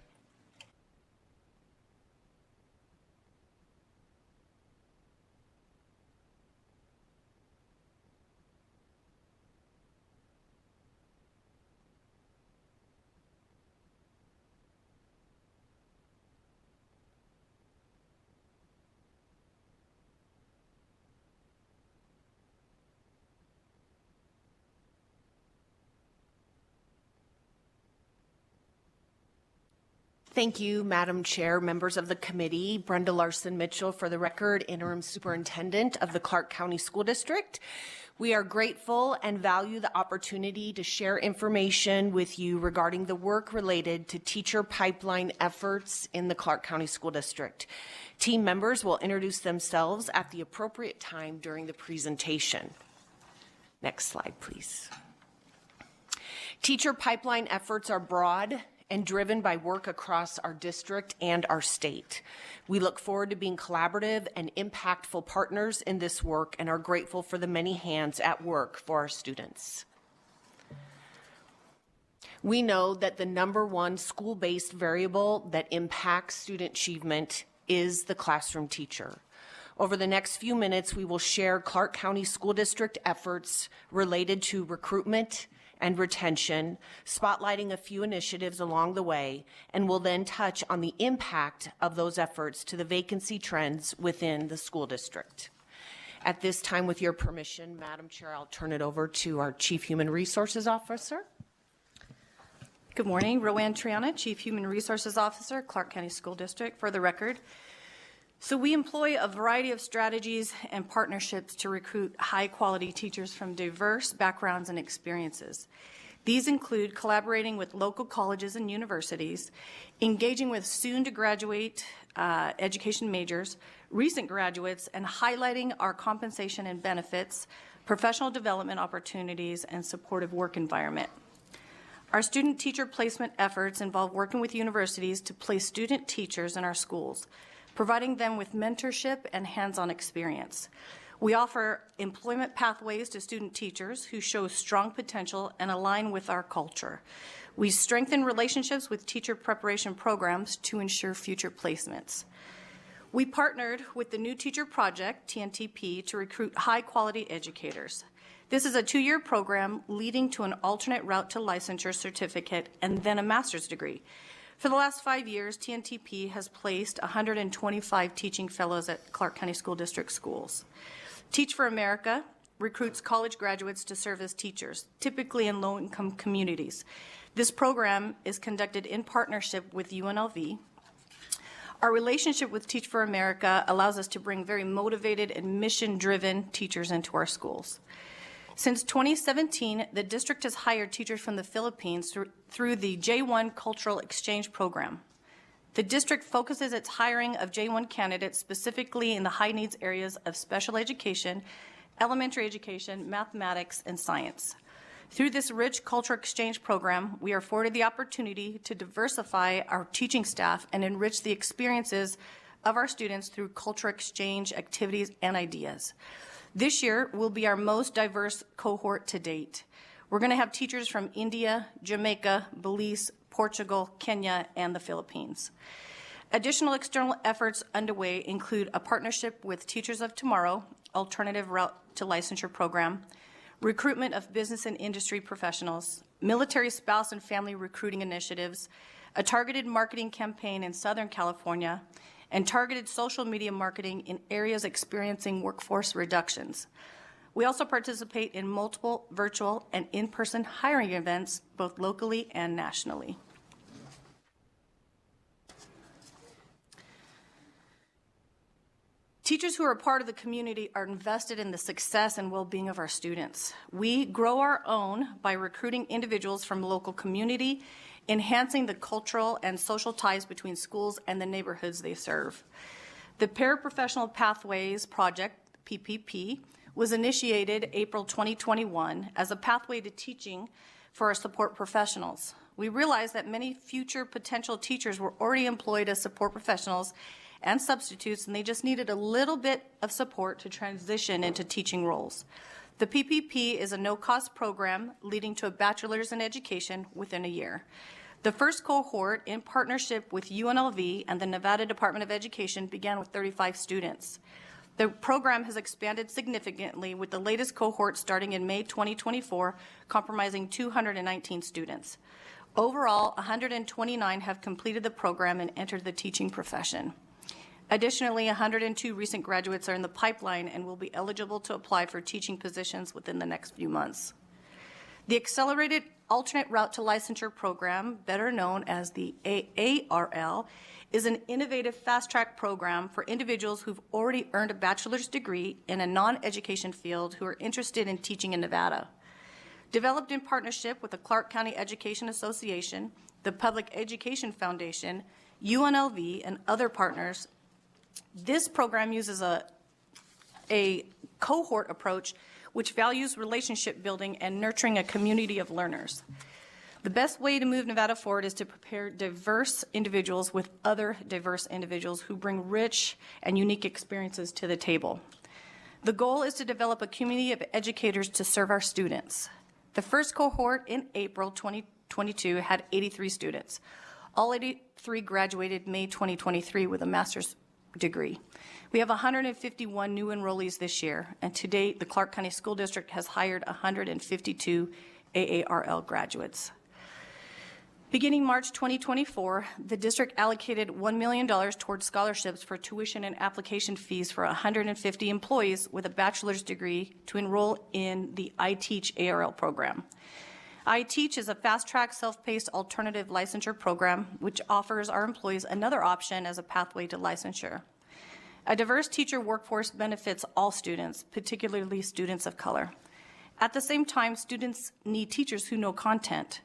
Thank you, Madam Chair, members of the committee. Brenda Larson Mitchell, for the record, Interim Superintendent of the Clark County School District. We are grateful and value the opportunity to share information with you regarding the work related to teacher pipeline efforts in the Clark County School District. Team members will introduce themselves at the appropriate time during the presentation. Next slide, please. Teacher pipeline efforts are broad and driven by work across our district and our state. We look forward to being collaborative and impactful partners in this work and are grateful for the many hands at work for our students. We know that the #1 school-based variable that impacts student achievement is the classroom teacher. Over the next few minutes, we will share Clark County School District efforts related to recruitment and retention, spotlighting a few initiatives along the way, and will then touch on the impact of those efforts to the vacancy trends within the school district. At this time, with your permission, Madam Chair, I'll turn it over to our Chief Human Resources Officer.
Good morning, Roanne Triana, Chief Human Resources Officer, Clark County School District. For the record, so we employ a variety of strategies and partnerships to recruit high-quality teachers from diverse backgrounds and experiences. These include collaborating with local colleges and universities, engaging with soon-to-graduate education majors, recent graduates, and highlighting our compensation and benefits, professional development opportunities, and supportive work environment. Our student teacher placement efforts involve working with universities to place student teachers in our schools, providing them with mentorship and hands-on experience. We offer employment pathways to student teachers who show strong potential and align with our culture. We strengthen relationships with teacher preparation programs to ensure future placements. We partnered with the New Teacher Project, TNTP, to recruit high-quality educators. This is a 2-year program leading to an alternate route to licensure certificate and then a master's degree. For the last 5 years, TNTP has placed 125 teaching fellows at Clark County School District schools. Teach for America recruits college graduates to serve as teachers, typically in low-income communities. This program is conducted in partnership with UNLV. Our relationship with Teach for America allows us to bring very motivated and mission-driven teachers into our schools. Since 2017, the district has hired teachers from the Philippines through the J1 Cultural Exchange Program. The district focuses its hiring of J1 candidates specifically in the high-needs areas of special education, elementary education, mathematics, and science. Through this rich cultural exchange program, we are afforded the opportunity to diversify our teaching staff and enrich the experiences of our students through cultural exchange activities and ideas. This year will be our most diverse cohort to date. We're going to have teachers from India, Jamaica, Belize, Portugal, Kenya, and the Philippines. Additional external efforts underway include a partnership with Teachers of Tomorrow, alternative route to licensure program, recruitment of business and industry professionals, military spouse and family recruiting initiatives, a targeted marketing campaign in Southern California, and targeted social media marketing in areas experiencing workforce reductions. We also participate in multiple virtual and in-person hiring events, both locally and nationally. Teachers who are part of the community are invested in the success and well-being of our students. We grow our own by recruiting individuals from local community, enhancing the cultural and social ties between schools and the neighborhoods they serve. The Paraprofessional Pathways Project, PPP, was initiated April 2021 as a pathway to teaching for our support professionals. We realized that many future potential teachers were already employed as support professionals and substitutes, and they just needed a little bit of support to transition into teaching roles. The PPP is a no-cost program leading to a bachelor's in education within a year. The first cohort, in partnership with UNLV and the Nevada Department of Education, began with 35 students. The program has expanded significantly, with the latest cohort starting in May 2024, comprising 219 students. Overall, 129 have completed the program and entered the teaching profession. Additionally, 102 recent graduates are in the pipeline and will be eligible to apply for teaching positions within the next few months. The Accelerated Alternate Route to Licensure Program, better known as the AARL, is an innovative fast-track program for individuals who've already earned a bachelor's degree in a non-education field who are interested in teaching in Nevada. Developed in partnership with the Clark County Education Association, the Public Education Foundation, UNLV, and other partners, this program uses a cohort approach which values relationship building and nurturing a community of learners. The best way to move Nevada forward is to prepare diverse individuals with other diverse individuals who bring rich and unique experiences to the table. The goal is to develop a community of educators to serve our students. The first cohort in April 2022 had 83 students. All 83 graduated May 2023 with a master's degree. We have 151 new enrollees this year, and to date, the Clark County School District has hired 152 AARL graduates. Beginning March 2024, the district allocated $1 million towards scholarships for tuition and application fees for 150 employees with a bachelor's degree to enroll in the iTeach ARL program. iTeach is a fast-track, self-paced alternative licensure program which offers our employees another option as a pathway to licensure. A diverse teacher workforce benefits all students, particularly students of color. At the same time, students need teachers who know content.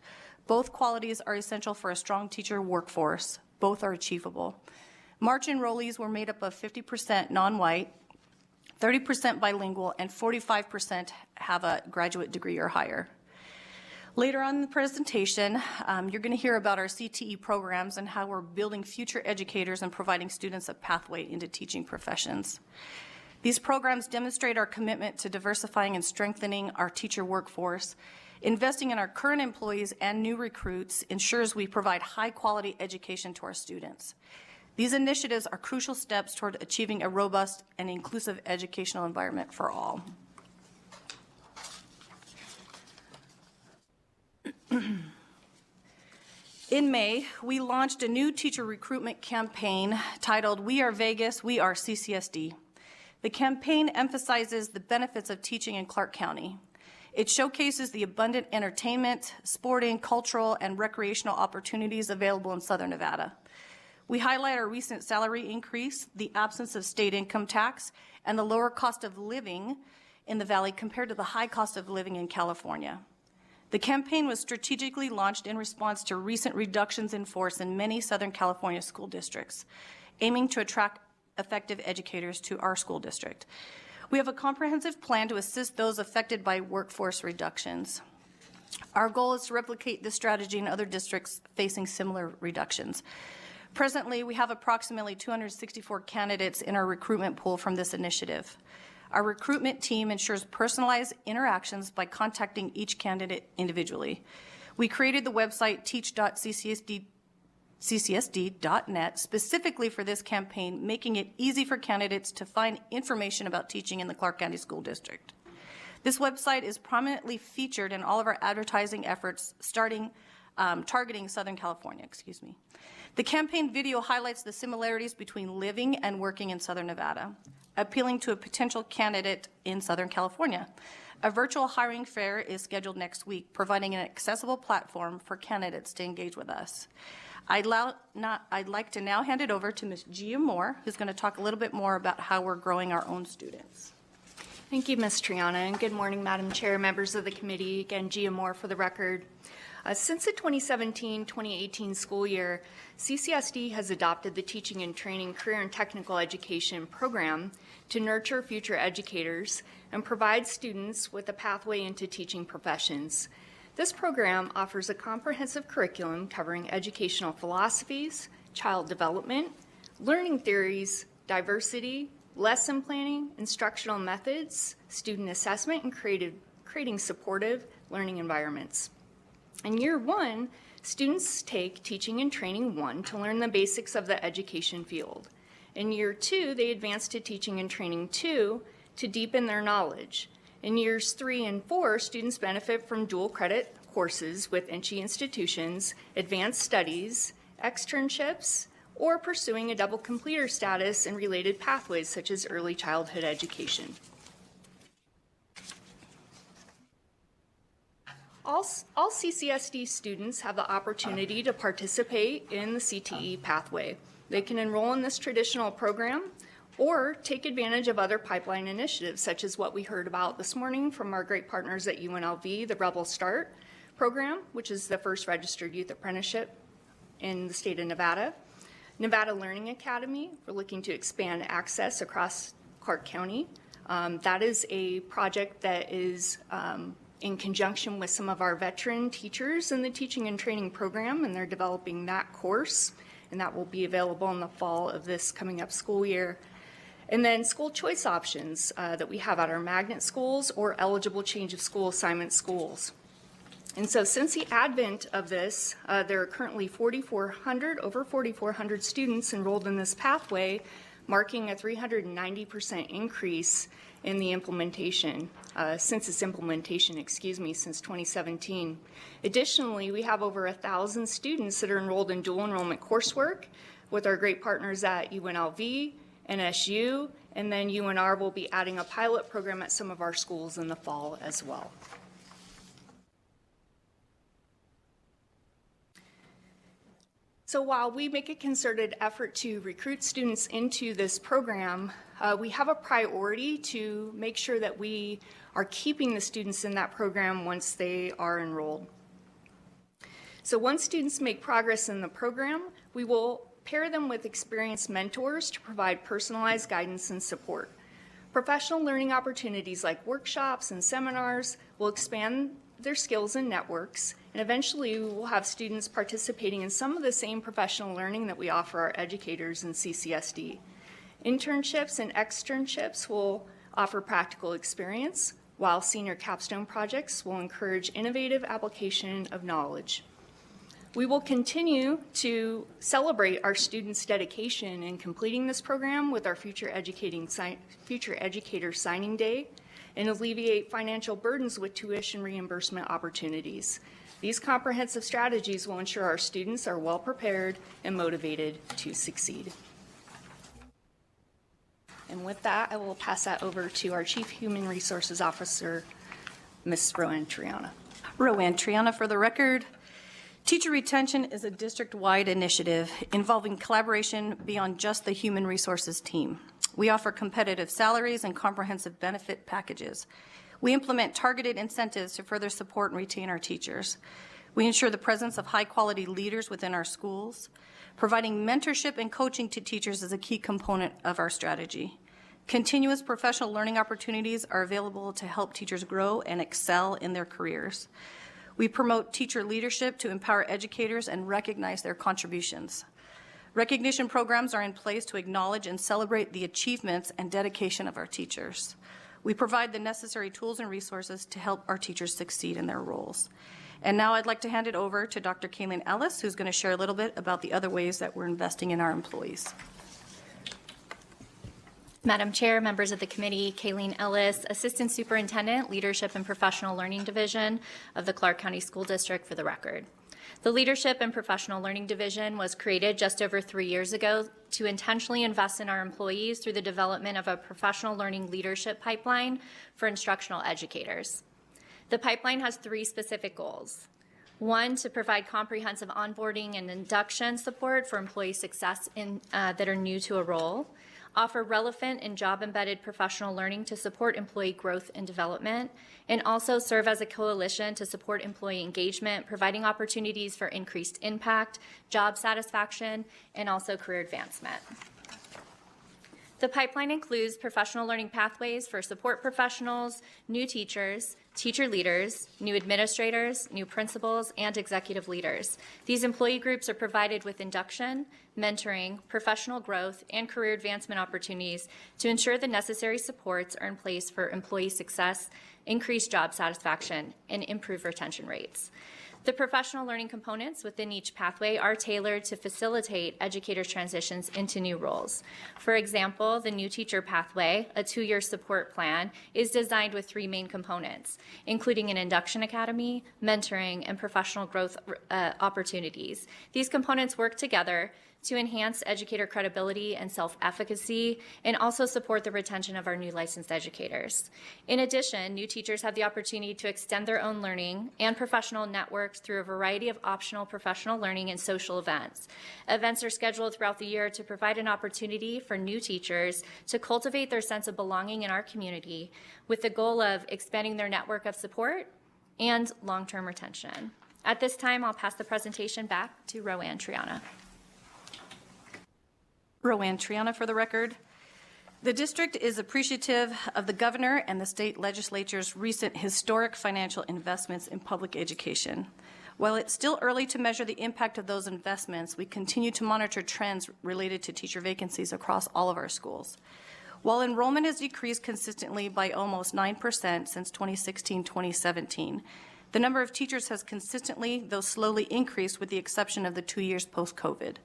Both qualities are essential for a strong teacher workforce. Both are achievable. March enrollees were made up of 50% non-white, 30% bilingual, and 45% have a graduate degree or higher. Later on in the presentation, you're going to hear about our CTE programs and how we're building future educators and providing students a pathway into teaching professions. These programs demonstrate our commitment to diversifying and strengthening our teacher workforce. Investing in our current employees and new recruits ensures we provide high-quality education to our students. These initiatives are crucial steps toward achieving a robust and inclusive educational environment for all. In May, we launched a new teacher recruitment campaign titled "We Are Vegas, We Are CCSD." The campaign emphasizes the benefits of teaching in Clark County. It showcases the abundant entertainment, sporting, cultural, and recreational opportunities available in Southern Nevada. We highlight our recent salary increase, the absence of state income tax, and the lower cost of living in the Valley compared to the high cost of living in California. The campaign was strategically launched in response to recent reductions in force in many Southern California school districts, aiming to attract effective educators to our school district. We have a comprehensive plan to assist those affected by workforce reductions. Our goal is to replicate this strategy in other districts facing similar reductions. Presently, we have approximately 264 candidates in our recruitment pool from this initiative. Our recruitment team ensures personalized interactions by contacting each candidate individually. We created the website teach.ccsd.net specifically for this campaign, making it easy for candidates to find information about teaching in the Clark County School District. This website is prominently featured in all of our advertising efforts, targeting Southern California, The campaign video highlights the similarities between living and working in Southern Nevada, appealing to a potential candidate in Southern California. A virtual hiring fair is scheduled next week, providing an accessible platform for candidates to engage with us. I'd like to now hand it over to Ms. Gia Moore, who's going to talk a little bit more about how we're growing our own students.
Thank you, Ms. Triana, and good morning, Madam Chair, members of the committee. Again, Gia Moore for the record. Since the 2017-2018 school year, CCSD has adopted the Teaching and Training Career and Technical Education program to nurture future educators and provide students with a pathway into teaching professions. This program offers a comprehensive curriculum covering educational philosophies, child development, learning theories, diversity, lesson planning, instructional methods, student assessment, and creating supportive learning environments. In year one, students take Teaching and Training 1 to learn the basics of the education field. In year 2, they advance to Teaching and Training 2 to deepen their knowledge. In years 3 and 4, students benefit from dual credit courses with NCHE institutions, advanced studies, externships, or pursuing a double completer status and related pathways such as early childhood education. All CCSD students have the opportunity to participate in the CTE pathway. They can enroll in this traditional program or take advantage of other pipeline initiatives, such as what we heard about this morning from our great partners at UNLV, the Rebel Start program, which is the first registered youth apprenticeship in the state of Nevada. Nevada Learning Academy, we're looking to expand access across Clark County. That is a project that is in conjunction with some of our veteran teachers in the teaching and training program, and they're developing that course, and that will be available in the fall of this coming up school year. And then school choice options that we have at our magnet schools or eligible change of school assignment schools. And so since the advent of this, there are currently over 4,400 students enrolled in this pathway, marking a 390% increase in the implementation, since 2017. Additionally, we have over 1,000 students that are enrolled in dual enrollment coursework with our great partners at UNLV, NSU, and then UNR will be adding a pilot program at some of our schools in the fall as well. So while we make a concerted effort to recruit students into this program, we have a priority to make sure that we are keeping the students in that program once they are enrolled. So once students make progress in the program, we will pair them with experienced mentors to provide personalized guidance and support. Professional learning opportunities like workshops and seminars will expand their skills and networks, and eventually we will have students participating in some of the same professional learning that we offer our educators in CCSD. Internships and externships will offer practical experience, while senior capstone projects will encourage innovative application of knowledge. We will continue to celebrate our students' dedication in completing this program with our Future Educator Signing Day and alleviate financial burdens with tuition reimbursement opportunities. These comprehensive strategies will ensure our students are well prepared and motivated to succeed. And with that, I will pass that over to our Chief Human Resources Officer, Ms. Roanne Triana.
Roanne Triana for the record. Teacher retention is a district-wide initiative involving collaboration beyond just the human resources team. We offer competitive salaries and comprehensive benefit packages. We implement targeted incentives to further support and retain our teachers. We ensure the presence of high-quality leaders within our schools. Providing mentorship and coaching to teachers is a key component of our strategy. Continuous professional learning opportunities are available to help teachers grow and excel in their careers. We promote teacher leadership to empower educators and recognize their contributions. Recognition programs are in place to acknowledge and celebrate the achievements and dedication of our teachers. We provide the necessary tools and resources to help our teachers succeed in their roles. And now I'd like to hand it over to Dr. Kaylin Ellis, who's going to share a little bit about the other ways that we're investing in our employees.
Madam Chair, members of the committee, Kayleen Ellis, Assistant Superintendent, Leadership and Professional Learning Division of the Clark County School District for the record. The Leadership and Professional Learning Division was created just over 3 years ago to intentionally invest in our employees through the development of a professional learning leadership pipeline for instructional educators. The pipeline has 3 specific goals. 1, to provide comprehensive onboarding and induction support for employee success that are new to a role. Offer relevant and job-embedded professional learning to support employee growth and development, and also serve as a coalition to support employee engagement, providing opportunities for increased impact, job satisfaction, and also career advancement. The pipeline includes professional learning pathways for support professionals, new teachers, teacher leaders, new administrators, new principals, and executive leaders. These employee groups are provided with induction, mentoring, professional growth, and career advancement opportunities to ensure the necessary supports are in place for employee success, increase job satisfaction, and improve retention rates. The professional learning components within each pathway are tailored to facilitate educators' transitions into new roles. For example, the new teacher pathway, a 2-year support plan, is designed with 3 main components, including an induction academy, mentoring, and professional growth opportunities. These components work together to enhance educator credibility and self-efficacy, and also support the retention of our new licensed educators. In addition, new teachers have the opportunity to extend their own learning and professional networks through a variety of optional professional learning and social events. Events are scheduled throughout the year to provide an opportunity for new teachers to cultivate their sense of belonging in our community with the goal of expanding their network of support and long-term retention. At this time, I'll pass the presentation back to Roanne Triana.
Roanne Triana for the record. The district is appreciative of the governor and the state legislature's recent historic financial investments in public education. While it's still early to measure the impact of those investments, we continue to monitor trends related to teacher vacancies across all of our schools. While enrollment has decreased consistently by almost 9% since 2016-2017, the number of teachers has consistently, though slowly, increased with the exception of the 2 years post-COVID.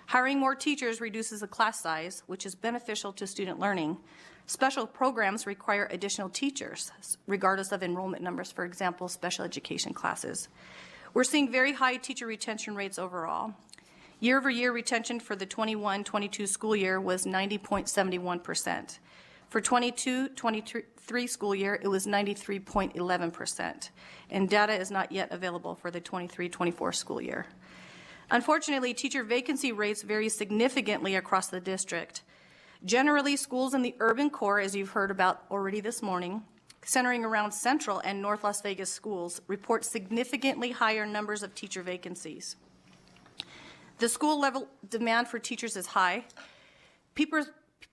Hiring more teachers reduces the class size, which is beneficial to student learning. Special programs require additional teachers, regardless of enrollment numbers, for example, special education classes. We're seeing very high teacher retention rates overall. Year-over-year retention for the 21-22 school year was 90.71%. For 22-23 school year, it was 93.11%. And data is not yet available for the 23-24 school year. Unfortunately, teacher vacancy rates vary significantly across the district. Generally, schools in the urban core, as you've heard about already this morning, centering around Central and North Las Vegas schools, report significantly higher numbers of teacher vacancies. The school level demand for teachers is high.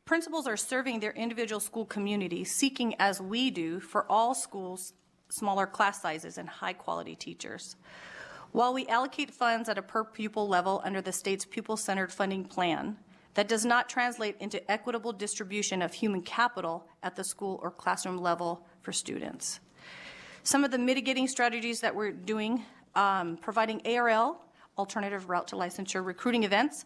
Principals are serving their individual school community, seeking, as we do, for all schools, smaller class sizes and high-quality teachers. While we allocate funds at a per-pupil level under the state's pupil-centered funding plan, that does not translate into equitable distribution of human capital at the school or classroom level for students. Some of the mitigating strategies that we're doing, providing ARL, alternative route to licensure, recruiting events,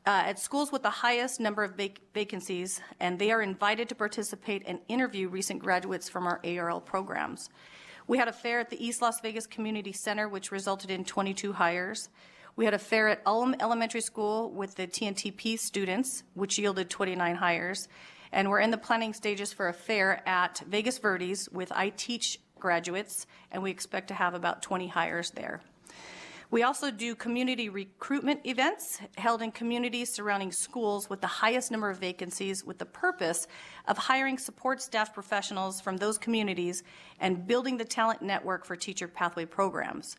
at schools with the highest number of vacancies, and they are invited to participate and interview recent graduates from our ARL programs. We had a fair at the East Las Vegas Community Center, which resulted in 22 hires. We had a fair at Ullum Elementary School with the TNTP students, which yielded 29 hires. And we're in the planning stages for a fair at Vegas Verdes with I Teach graduates, and we expect to have about 20 hires there. We also do community recruitment events held in communities surrounding schools with the highest number of vacancies with the purpose of hiring support staff professionals from those communities and building the talent network for teacher pathway programs.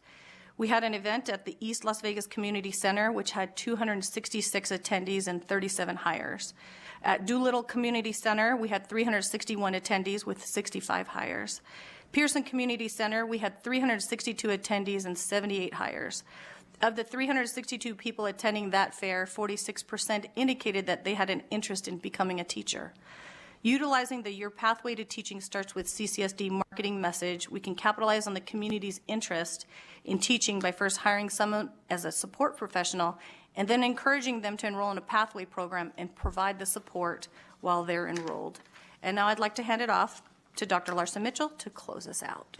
We had an event at the East Las Vegas Community Center, which had 266 attendees and 37 hires. At Doolittle Community Center, we had 361 attendees with 65 hires. Pearson Community Center, we had 362 attendees and 78 hires. Of the 362 people attending that fair, 46% indicated that they had an interest in becoming a teacher. Utilizing the Your Pathway to Teaching Starts with CCSD marketing message, we can capitalize on the community's interest in teaching by first hiring someone as a support professional and then encouraging them to enroll in a pathway program and provide the support while they're enrolled. And now I'd like to hand it off to Dr. Larson Mitchell to close us out.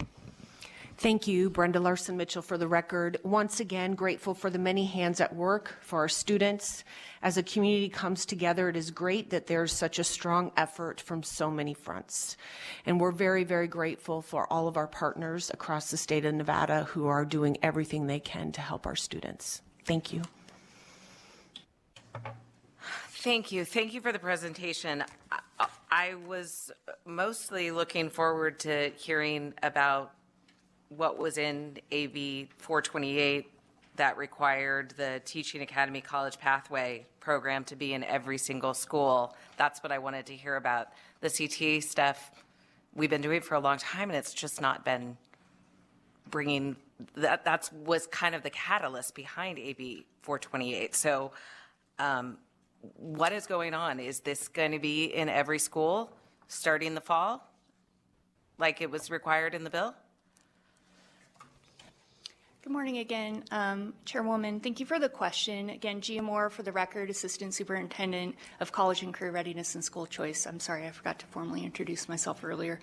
Thank you, Brenda Larson Mitchell, for the record. Once again, grateful for the many hands at work for our students. As a community comes together, it is great that there's such a strong effort from so many fronts. And we're very, very grateful for all of our partners across the state of Nevada who are doing everything they can to help our students. Thank you.
Thank you. Thank you for the presentation. I was mostly looking forward to hearing about what was in AB 428 that required the Teaching Academy College Pathway program to be in every single school. That's what I wanted to hear about. The CTA stuff we've been doing for a long time, and it's just not been bringing, that was kind of the catalyst behind AB 428. So what is going on? Is this going to be in every school starting the fall, like it was required in the bill?
Good morning again, Chairwoman. Thank you for the question. Again, Gia Moore, for the record, Assistant Superintendent of College and Career Readiness and School Choice. I'm sorry, I forgot to formally introduce myself earlier.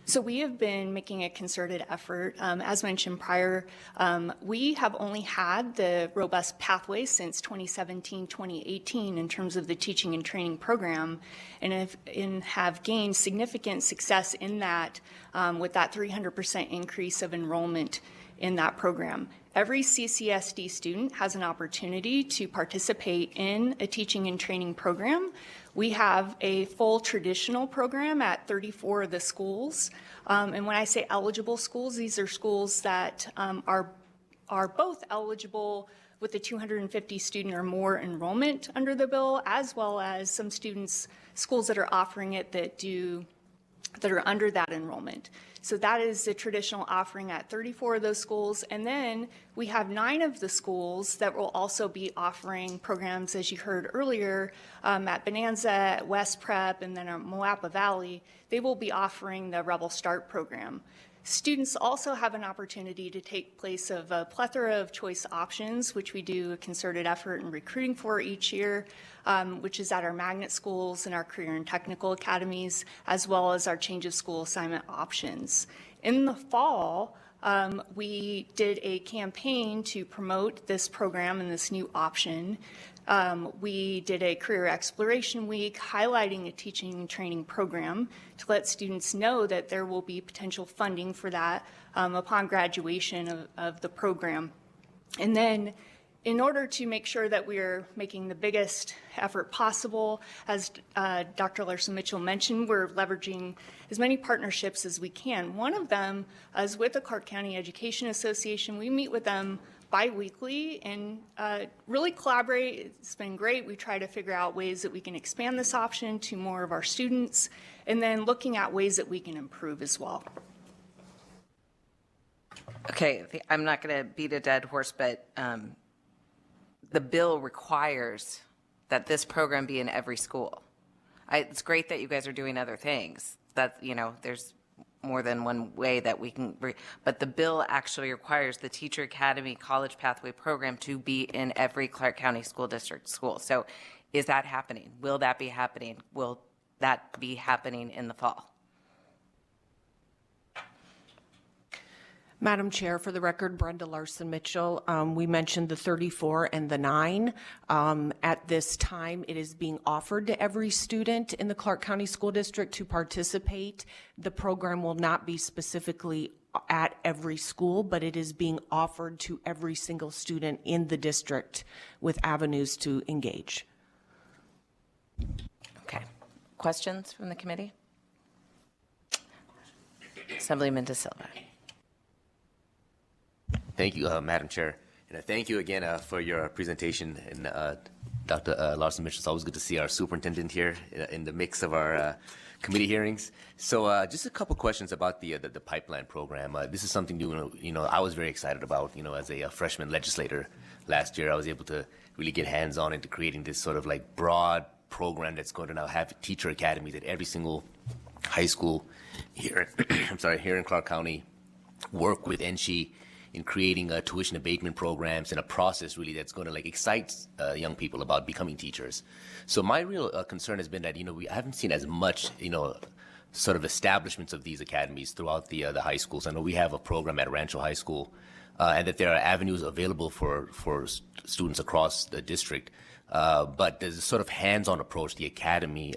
So we have been making a concerted effort. As mentioned prior, we have only had the robust pathway since 2017-2018 in terms of the teaching and training program, and have gained significant success in that with that 300% increase of enrollment in that program. Every CCSD student has an opportunity to participate in a teaching and training program. We have a full traditional program at 34 of the schools. And when I say eligible schools, these are schools that are both eligible with the 250 student or more enrollment under the bill, as well as some schools that are offering it that are under that enrollment. So that is the traditional offering at 34 of those schools. And then we have 9 of the schools that will also be offering programs, as you heard earlier, at Bonanza, at West Prep, and then at Moapa Valley. They will be offering the Rebel Start program. Students also have an opportunity to take place of a plethora of choice options, which we do a concerted effort in recruiting for each year, which is at our magnet schools and our career and technical academies, as well as our change of school assignment options. In the fall, we did a campaign to promote this program and this new option. We did a career exploration week highlighting a teaching and training program to let students know that there will be potential funding for that upon graduation of the program. And then in order to make sure that we are making the biggest effort possible, as Dr. Larson-Mitchell mentioned, we're leveraging as many partnerships as we can. One of them is with the Clark County Education Association. We meet with them bi-weekly and really collaborate. It's been great. We try to figure out ways that we can expand this option to more of our students, and then looking at ways that we can improve as well.
Okay, I'm not going to beat a dead horse, but the bill requires that this program be in every school. It's great that you guys are doing other things. That, there's more than one way that we can, but the bill actually requires the Teacher Academy College Pathway Program to be in every Clark County School District school. So is that happening? Will that be happening? Will that be happening in the fall?
Madam Chair, for the record, Brenda Larson-Mitchell. We mentioned the 34 and the 9. At this time, it is being offered to every student in the Clark County School District to participate. The program will not be specifically at every school, but it is being offered to every single student in the district with avenues to engage.
Okay. Questions from the committee? Assemblyman De Silva.
Thank you, Madam Chair. And thank you again for your presentation. And Dr. Larson-Mitchell, it's always good to see our superintendent here in the mix of our committee hearings. So just a couple questions about the pipeline program. This is something I was very excited about. As a freshman legislator last year, I was able to really get hands-on into creating this sort of like broad program that's going to now have teacher academies at every single high school here. Here in Clark County. Work with NSHE in creating tuition abatement programs and a process really that's going to excite young people about becoming teachers. So my real concern has been that we haven't seen as much sort of establishments of these academies throughout the high schools. I know we have a program at Rancho High School, and that there are avenues available for students across the district. But there's a sort of hands-on approach, the academy,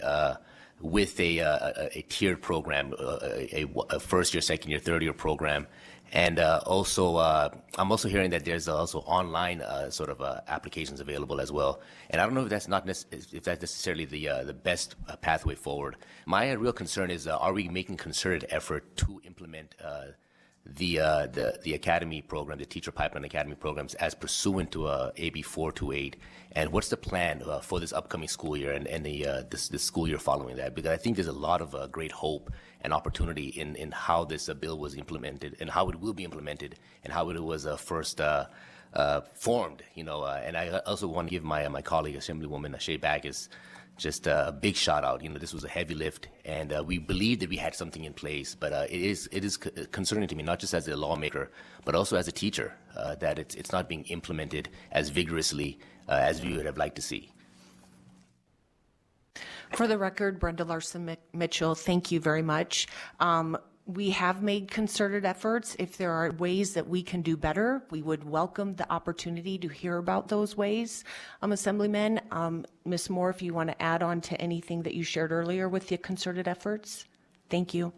with a tiered program, a first year, second year, third year program. And also, I'm also hearing that there's also online sort of applications available as well. And I don't know if that's necessarily the best pathway forward. My real concern is, are we making concerted effort to implement the academy program, the Teacher Pipeline Academy programs, as pursuant to AB 428? And what's the plan for this upcoming school year and this school year following that? Because I think there's a lot of great hope and opportunity in how this bill was implemented and how it will be implemented and how it was first formed. And I also want to give my colleague, Assemblywoman Shea Backus, just a big shout out. This was a heavy lift, and we believed that we had something in place, but it is concerning to me, not just as a lawmaker, but also as a teacher, that it's not being implemented as vigorously as we would have liked to see.
For the record, Brenda Larson-Mitchell, thank you very much. We have made concerted efforts. If there are ways that we can do better, we would welcome the opportunity to hear about those ways. Assemblyman, Ms. Moore, if you want to add on to anything that you shared earlier with the concerted efforts. Thank you.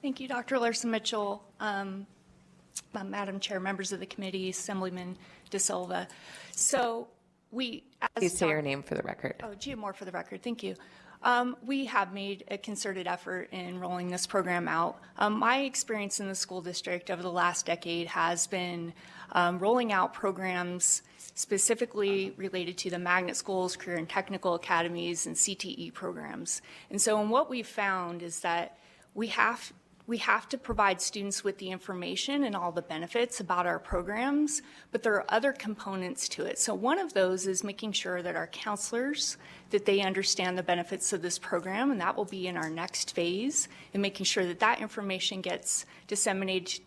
Thank you, Dr. Larson-Mitchell, Madam Chair, members of the committee, Assemblyman De Silva. So we,
please say your name for the record.
Oh, Gia Moore for the record. Thank you. We have made a concerted effort in rolling this program out. My experience in the school district over the last decade has been rolling out programs specifically related to the magnet schools, career and technical academies, and CTE programs. And so what we've found is that we have to provide students with the information and all the benefits about our programs, but there are other components to it. So one of those is making sure that our counselors, that they understand the benefits of this program, and that will be in our next phase, and making sure that that information gets disseminated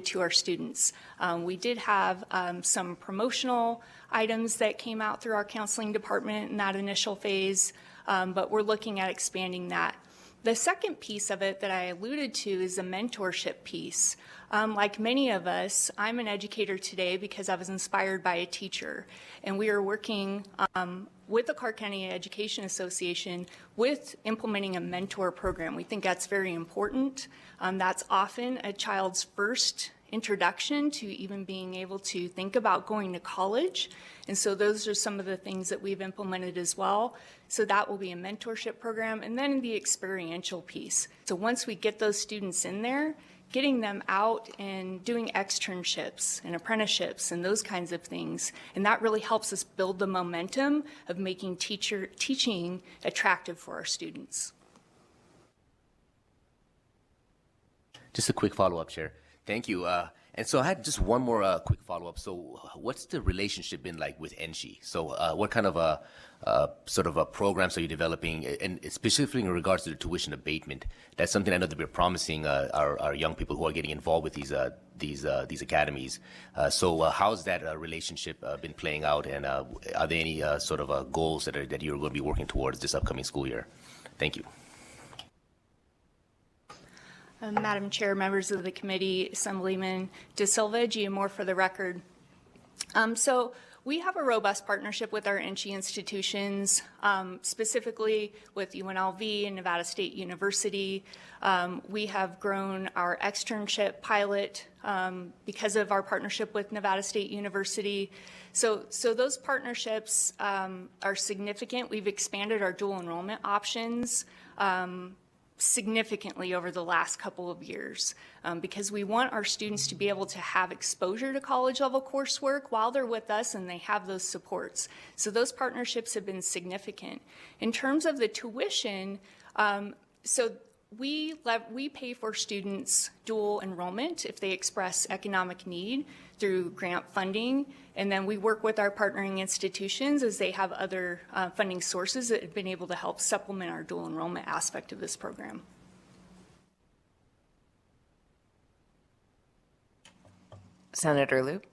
to our students. We did have some promotional items that came out through our counseling department in that initial phase, but we're looking at expanding that. The second piece of it that I alluded to is the mentorship piece. Like many of us, I'm an educator today because I was inspired by a teacher, and we are working with the Clark County Education Association with implementing a mentor program. We think that's very important. That's often a child's first introduction to even being able to think about going to college. And so those are some of the things that we've implemented as well. So that will be a mentorship program, and then the experiential piece. So once we get those students in there, getting them out and doing externships and apprenticeships and those kinds of things. And that really helps us build the momentum of making teaching attractive for our students.
Just a quick follow-up, Chair. Thank you. And so I had just one more quick follow-up. So what's the relationship been like with NSHE? So what kind of sort of programs are you developing, and specifically in regards to the tuition abatement? That's something I know that we're promising our young people who are getting involved with these academies. So how's that relationship been playing out, and are there any sort of goals that you're going to be working towards this upcoming school year? Thank you.
Madam Chair, members of the committee, Assemblyman De Silva, Gia Moore for the record. So we have a robust partnership with our NSHE institutions, specifically with UNLV and Nevada State University. We have grown our externship pilot because of our partnership with Nevada State University. So those partnerships are significant. We've expanded our dual enrollment options significantly over the last couple of years because we want our students to be able to have exposure to college level coursework while they're with us and they have those supports. So those partnerships have been significant. In terms of the tuition, so we pay for students dual enrollment if they express economic need through grant funding, and then we work with our partnering institutions as they have other funding sources that have been able to help supplement our dual enrollment aspect of this program.
Senator Loop.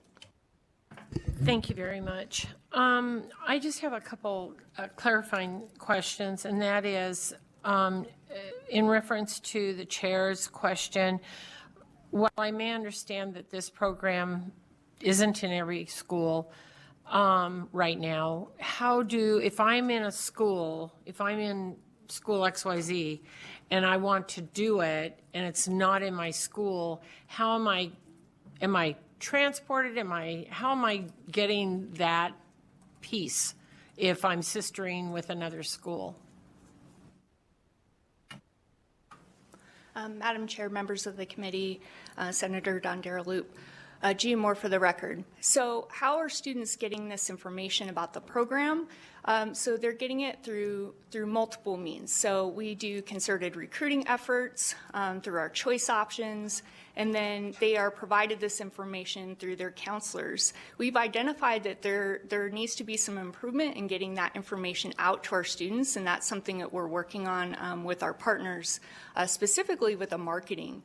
Thank you very much. I just have a couple clarifying questions, and that is in reference to the chair's question. While I may understand that this program isn't in every school right now, if I'm in school XYZ and I want to do it and it's not in my school, how am I transported? How am I getting that piece if I'm sistering with another school?
Madam Chair, members of the committee, Senator Dondera Loop. Gia Moore for the record. So how are students getting this information about the program? So they're getting it through multiple means. So we do concerted recruiting efforts through our choice options, and then they are provided this information through their counselors. We've identified that there needs to be some improvement in getting that information out to our students, and that's something that we're working on with our partners, specifically with a marketing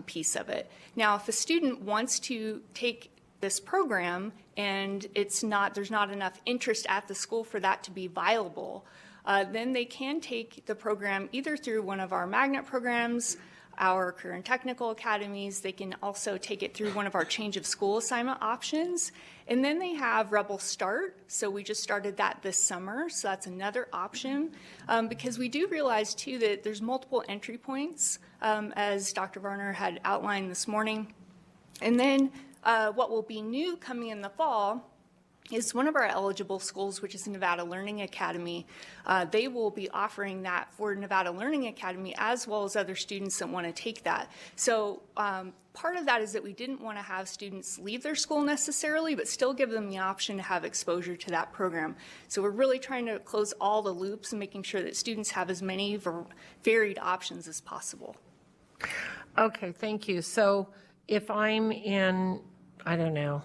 piece of it. Now, if a student wants to take this program and there's not enough interest at the school for that to be viable, then they can take the program either through one of our magnet programs, our career and technical academies. They can also take it through one of our change of school assignment options. And then they have Rebel Start. So we just started that this summer. So that's another option because we do realize too that there's multiple entry points as Dr. Varner had outlined this morning. And then what will be new coming in the fall is one of our eligible schools, which is Nevada Learning Academy. They will be offering that for Nevada Learning Academy as well as other students that want to take that. So part of that is that we didn't want to have students leave their school necessarily, but still give them the option to have exposure to that program. So we're really trying to close all the loops and making sure that students have as many varied options as possible.
Okay, thank you. So if I'm in, I don't know,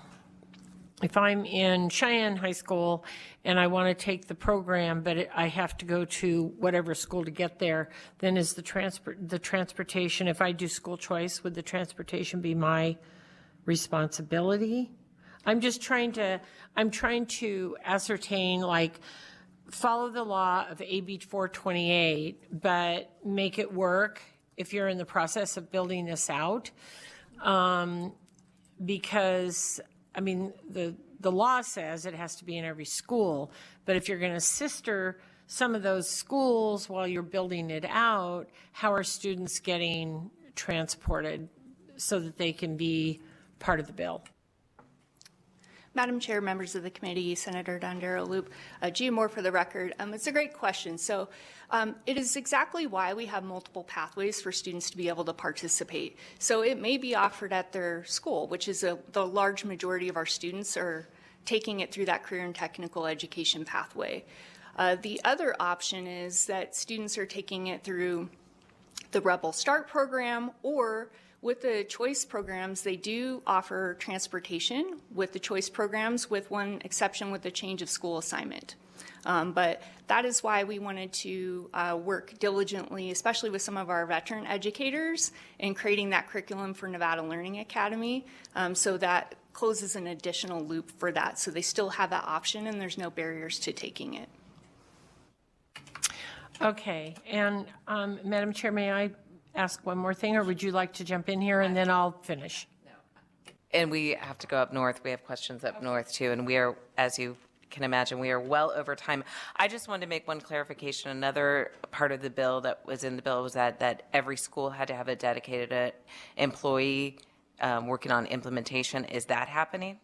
if I'm in Cheyenne High School and I want to take the program, but I have to go to whatever school to get there, then is the transportation, if I do school choice, would the transportation be my responsibility? I'm trying to ascertain, like, follow the law of AB 428, but make it work if you're in the process of building this out. Because I mean, the law says it has to be in every school, but if you're going to sister some of those schools while you're building it out, how are students getting transported so that they can be part of the bill?
Madam Chair, members of the committee, Senator Dondero Loop, Gia Moore for the record. It's a great question. So it is exactly why we have multiple pathways for students to be able to participate. So it may be offered at their school, which is the large majority of our students are taking it through that career and technical education pathway. The other option is that students are taking it through the Rebel Start program, or with the choice programs, they do offer transportation with the choice programs, with one exception with the change of school assignment. But that is why we wanted to work diligently, especially with some of our veteran educators, in creating that curriculum for Nevada Learning Academy, so that closes an additional loop for that. So they still have that option and there's no barriers to taking it.
Okay, and Madam Chair, may I ask one more thing, or would you like to jump in here and then I'll finish?
And we have to go up north. We have questions up north too, and we are, as you can imagine, we are well over time. I just wanted to make one clarification. Another part of the bill that was in the bill was that every school had to have a dedicated employee working on implementation. Is that happening?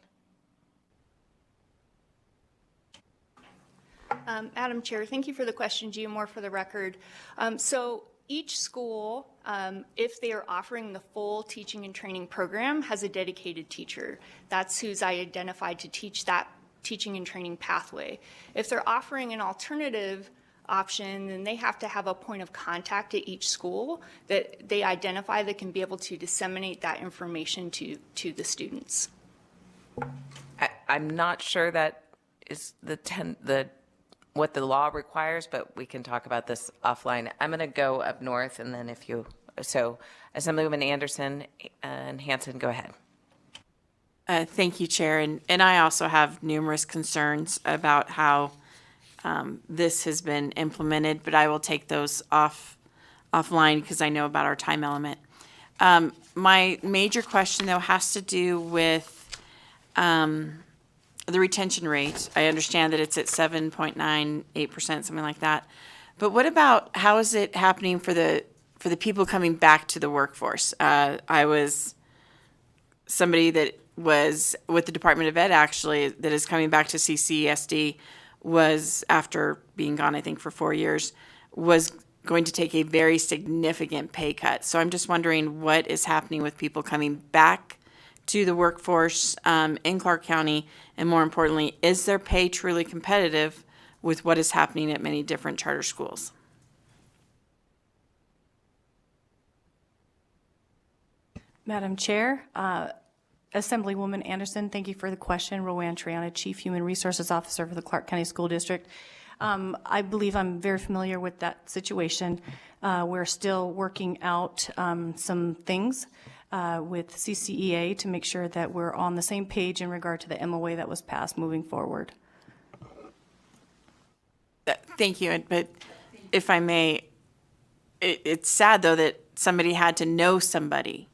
Madam Chair, thank you for the question. Gia Moore for the record. So each school, if they are offering the full teaching and training program, has a dedicated teacher. That's who's identified to teach that teaching and training pathway. If they're offering an alternative option, then they have to have a point of contact at each school that they identify that can be able to disseminate that information to the students.
I'm not sure that is what the law requires, but we can talk about this offline. I'm going to go up north, and then so Assemblywoman Anderson and Hanson, go ahead.
Thank you, Chair. And I also have numerous concerns about how this has been implemented, but I will take those offline because I know about our time element. My major question, though, has to do with the retention rate. I understand that it's at 7.98%, something like that. But what about, how is it happening for the people coming back to the workforce? I was somebody that was with the Department of Ed, actually, that is coming back to CCSD, was, after being gone, I think, for 4 years, was going to take a very significant pay cut. So I'm just wondering what is happening with people coming back to the workforce in Clark County? And more importantly, is their pay truly competitive with what is happening at many different charter schools?
Madam Chair, Assemblywoman Anderson, thank you for the question. Rowan Triana, Chief Human Resources Officer for the Clark County School District. I believe I'm very familiar with that situation. We're still working out some things with CCEA to make sure that we're on the same page in regard to the MOA that was passed moving forward.
Thank you. But if I may, it's sad, though, that somebody had to know somebody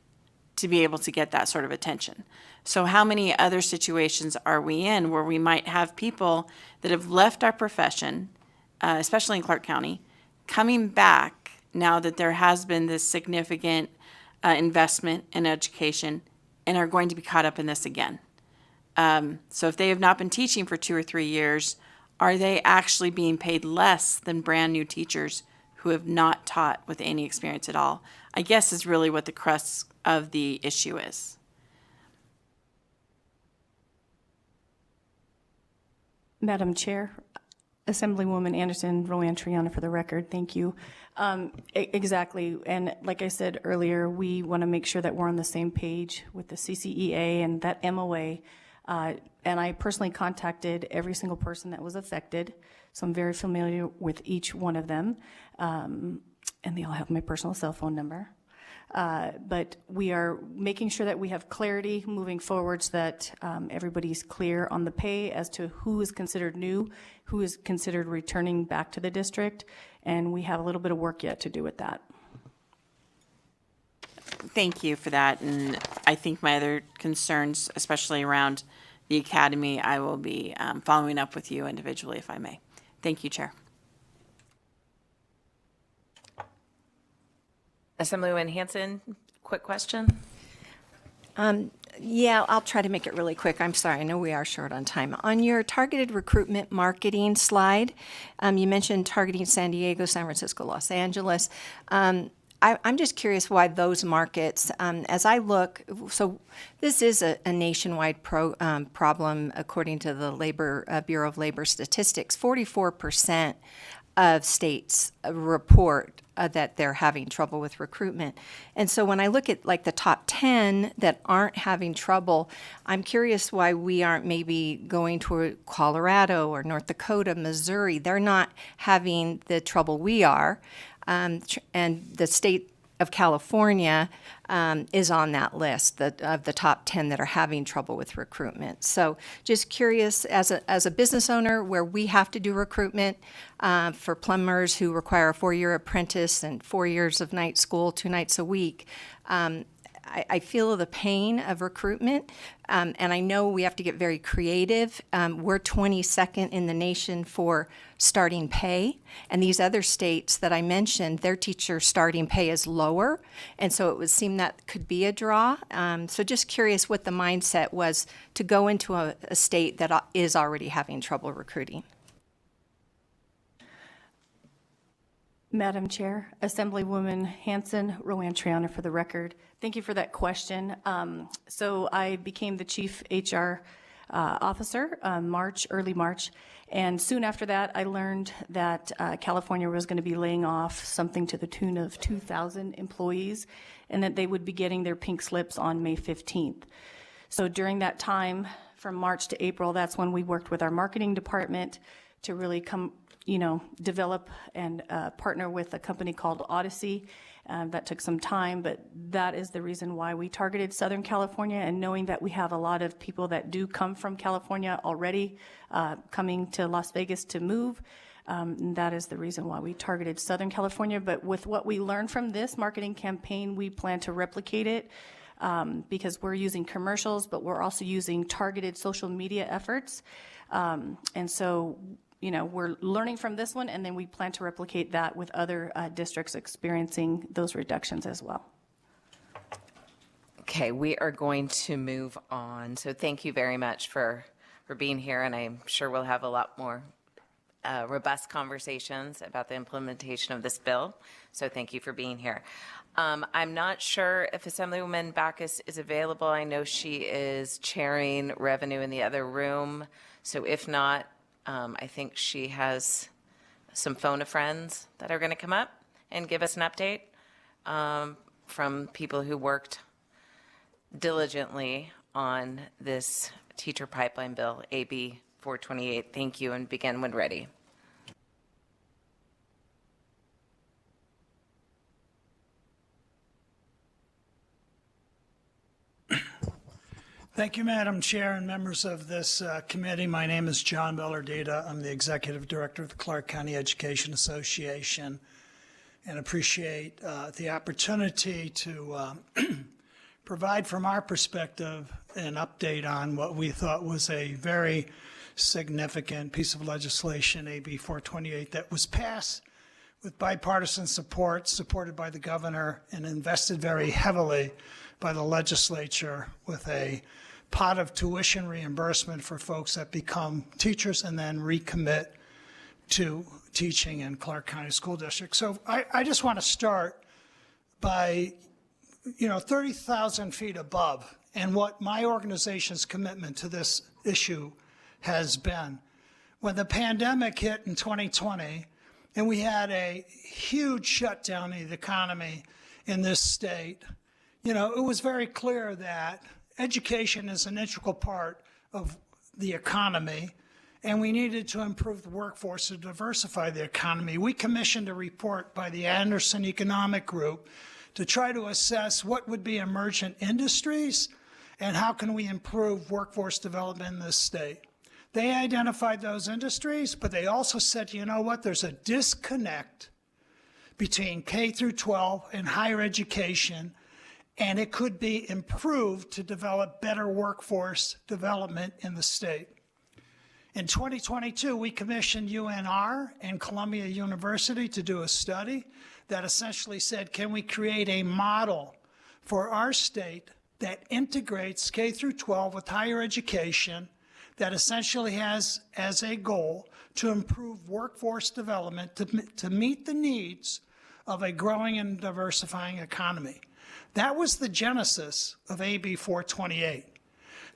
to be able to get that sort of attention. So how many other situations are we in where we might have people that have left our profession, especially in Clark County, coming back now that there has been this significant investment in education and are going to be caught up in this again? So if they have not been teaching for 2 or 3 years, are they actually being paid less than brand new teachers who have not taught with any experience at all? I guess is really what the crux of the issue is.
Madam Chair, Assemblywoman Anderson, Rowan Triana for the record, thank you. Exactly, and like I said earlier, we want to make sure that we're on the same page with the CCEA and that MOA. And I personally contacted every single person that was affected, so I'm very familiar with each one of them. And they all have my personal cell phone number. But we are making sure that we have clarity moving forward so that everybody's clear on the pay as to who is considered new, who is considered returning back to the district, and we have a little bit of work yet to do with that.
Thank you for that. And I think my other concerns, especially around the academy, I will be following up with you individually if I may. Thank you, Chair.
Assemblywoman Hanson, quick question.
Yeah, I'll try to make it really quick. I'm sorry, I know we are short on time. On your targeted recruitment marketing slide, you mentioned targeting San Diego, San Francisco, Los Angeles. I'm just curious why those markets, as I look, so this is a nationwide problem according to the Bureau of Labor Statistics. 44% of states report that they're having trouble with recruitment. And so when I look at like the top 10 that aren't having trouble, I'm curious why we aren't maybe going to Colorado or North Dakota, Missouri. They're not having the trouble we are. And the state of California is on that list of the top 10 that are having trouble with recruitment. So just curious, as a business owner where we have to do recruitment for plumbers who require a 4-year apprentice and 4 years of night school, 2 nights a week, I feel the pain of recruitment, and I know we have to get very creative. We're 22nd in the nation for starting pay, and these other states that I mentioned, their teacher starting pay is lower, and so it would seem that could be a draw. So just curious what the mindset was to go into a state that is already having trouble recruiting.
Madam Chair, Assemblywoman Hanson, Rowan Triana for the record. Thank you for that question. So I became the Chief HR Officer early March, and soon after that I learned that California was going to be laying off something to the tune of 2,000 employees and that they would be getting their pink slips on May 15th. So during that time, from March to April, that's when we worked with our marketing department to really develop and partner with a company called Odyssey. That took some time, but that is the reason why we targeted Southern California, and knowing that we have a lot of people that do come from California already coming to Las Vegas to move. That is the reason why we targeted Southern California. But with what we learned from this marketing campaign, we plan to replicate it because we're using commercials, but we're also using targeted social media efforts. And so we're learning from this one, and then we plan to replicate that with other districts experiencing those reductions as well.
Okay, we are going to move on. So thank you very much for being here, and I'm sure we'll have a lot more robust conversations about the implementation of this bill. So thank you for being here. I'm not sure if Assemblywoman Backus is available. I know she is chairing revenue in the other room. So if not, I think she has some phone a friends that are going to come up and give us an update from people who worked diligently on this teacher pipeline bill, AB 428. Thank you, and begin when ready.
Thank you, Madam Chair and members of this committee. My name is John Bellardita. I'm the Executive Director of the Clark County Education Association, and appreciate the opportunity to provide from our perspective an update on what we thought was a very significant piece of legislation, AB 428, that was passed with bipartisan support, supported by the governor, and invested very heavily by the legislature with a pot of tuition reimbursement for folks that become teachers and then recommit to teaching in Clark County School District. So I just want to start by, 30,000 feet above and what my organization's commitment to this issue has been. When the pandemic hit in 2020 and we had a huge shutdown in the economy in this state, it was very clear that education is an integral part of the economy, and we needed to improve the workforce to diversify the economy. We commissioned a report by the Anderson Economic Group to try to assess what would be emergent industries and how can we improve workforce development in this state. They identified those industries, but they also said, you know what, there's a disconnect between K through 12 and higher education, and it could be improved to develop better workforce development in the state. In 2022, we commissioned UNR and Columbia University to do a study that essentially said, can we create a model for our state that integrates K through 12 with higher education, that essentially has as a goal to improve workforce development to meet the needs of a growing and diversifying economy. That was the genesis of AB 428.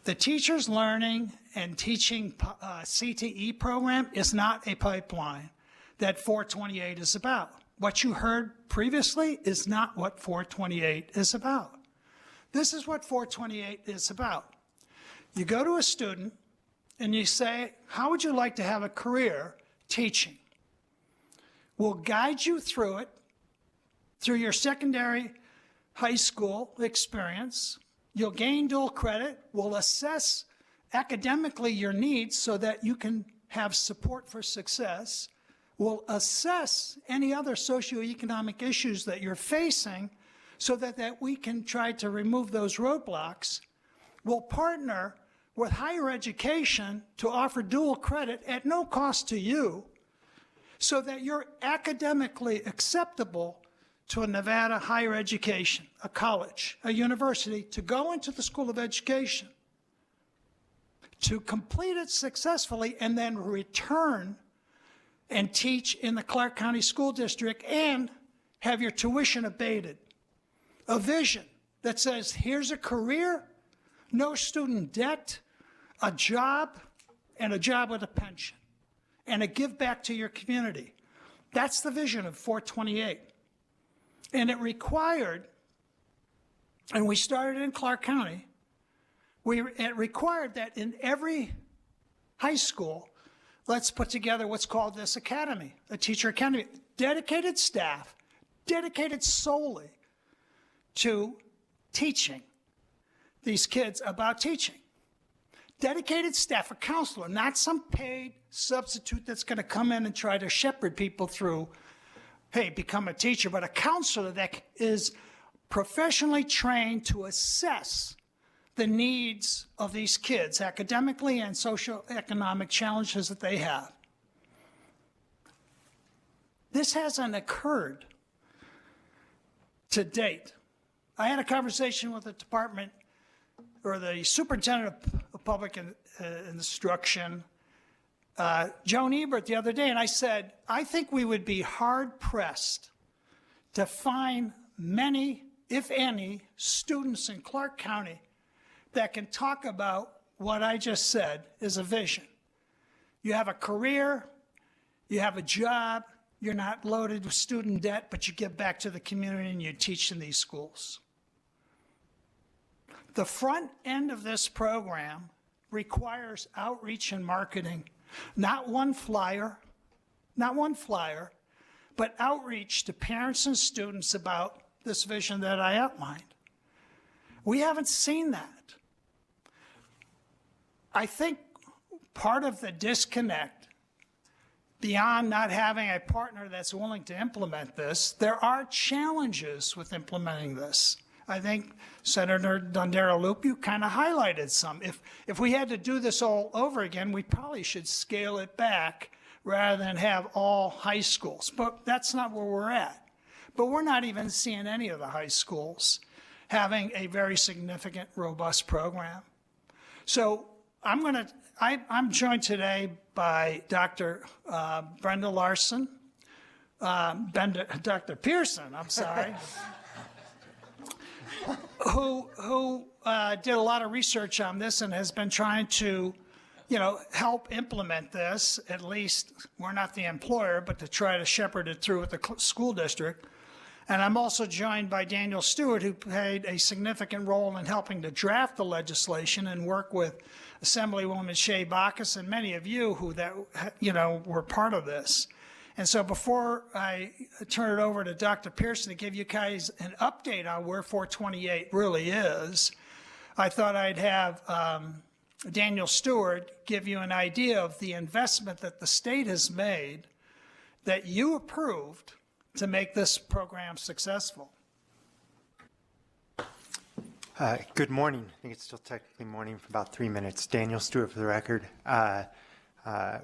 The Teachers Learning and Teaching CTE program is not a pipeline that 428 is about. What you heard previously is not what 428 is about. This is what 428 is about. You go to a student and you say, how would you like to have a career teaching? We'll guide you through it, through your secondary high school experience. You'll gain dual credit. We'll assess academically your needs so that you can have support for success. We'll assess any other socioeconomic issues that you're facing so that we can try to remove those roadblocks. We'll partner with higher education to offer dual credit at no cost to you so that you're academically acceptable to a Nevada higher education, a college, a university, to go into the School of Education, to complete it successfully, and then return and teach in the Clark County School District and have your tuition abated. A vision that says, here's a career, no student debt, a job, and a job with a pension, and a give back to your community. That's the vision of 428. And it required, and we started in Clark County, it required that in every high school, let's put together what's called this academy, a teacher academy, dedicated staff, dedicated solely to teaching these kids about teaching. Dedicated staff, a counselor, not some paid substitute that's going to come in and try to shepherd people through, hey, become a teacher, but a counselor that is professionally trained to assess the needs of these kids academically and socioeconomic challenges that they have. This hasn't occurred to date. I had a conversation with the department or the superintendent of public instruction Joan Ebert the other day, and I said, I think we would be hard-pressed to find many, if any, students in Clark County that can talk about what I just said is a vision. You have a career, you have a job, you're not loaded with student debt, but you give back to the community and you teach in these schools. The front end of this program requires outreach and marketing, not one flyer, but outreach to parents and students about this vision that I outlined. We haven't seen that. I think part of the disconnect, beyond not having a partner that's willing to implement this, there are challenges with implementing this. I think Senator Dondero-Loop, you kind of highlighted some. If we had to do this all over again, we probably should scale it back rather than have all high schools. But that's not where we're at. But we're not even seeing any of the high schools having a very significant, robust program. So I'm joined today by Dr. Brenda Larson, Dr. Pearson, I'm sorry, who did a lot of research on this and has been trying to, help implement this. At least we're not the employer, but to try to shepherd it through with the school district. And I'm also joined by Daniel Stewart, who played a significant role in helping to draft the legislation and work with Assemblywoman Shea Bacchus and many of you who were part of this. And so before I turn it over to Dr. Pearson to give you guys an update on where 428 really is, I thought I'd have Daniel Stewart give you an idea of the investment that the state has made that you approved to make this program successful.
Good morning. I think it's still technically morning for about 3 minutes. Daniel Stewart for the record,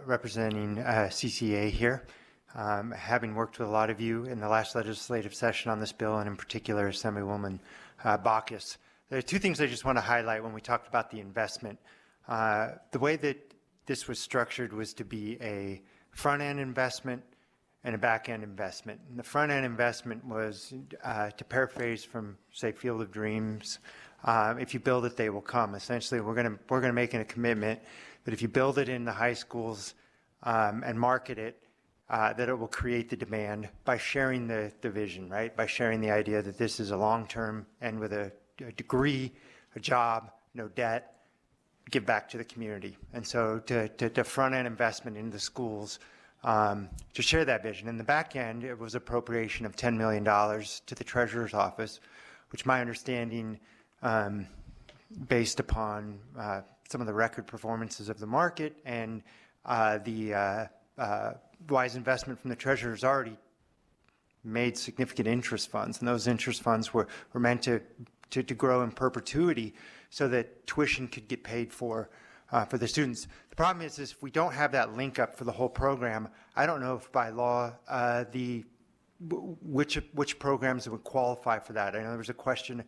representing CCA here. Having worked with a lot of you in the last legislative session on this bill, and in particular Assemblywoman Bacchus, there are two things I just want to highlight when we talked about the investment. The way that this was structured was to be a front-end investment and a back-end investment. And the front-end investment was, to paraphrase from, say, Field of Dreams, if you build it, they will come. Essentially, we're going to make a commitment that if you build it in the high schools and market it, that it will create the demand by sharing the vision, right? By sharing the idea that this is a long-term and with a degree, a job, no debt, give back to the community. And so to front-end investment into the schools, to share that vision. In the back end, it was appropriation of $10 million to the Treasurer's Office, which my understanding, based upon some of the record performances of the market and the wise investment from the Treasurer's already made significant interest funds. And those interest funds were meant to grow in perpetuity so that tuition could get paid for the students. The problem is if we don't have that link up for the whole program, I don't know if by law which programs would qualify for that. I know there was a question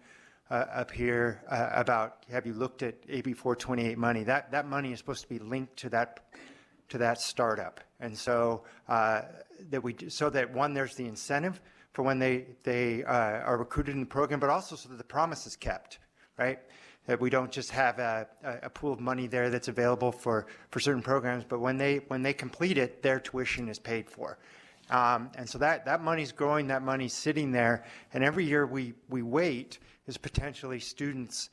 up here about have you looked at AB 428 money? That money is supposed to be linked to that startup, and so so that one, there's the incentive for when they are recruited in the program, but also so that the promise is kept, right? That we don't just have a pool of money there that's available for certain programs, but when they complete it, their tuition is paid for. And so that money's growing, that money's sitting there, and every year we wait is potentially students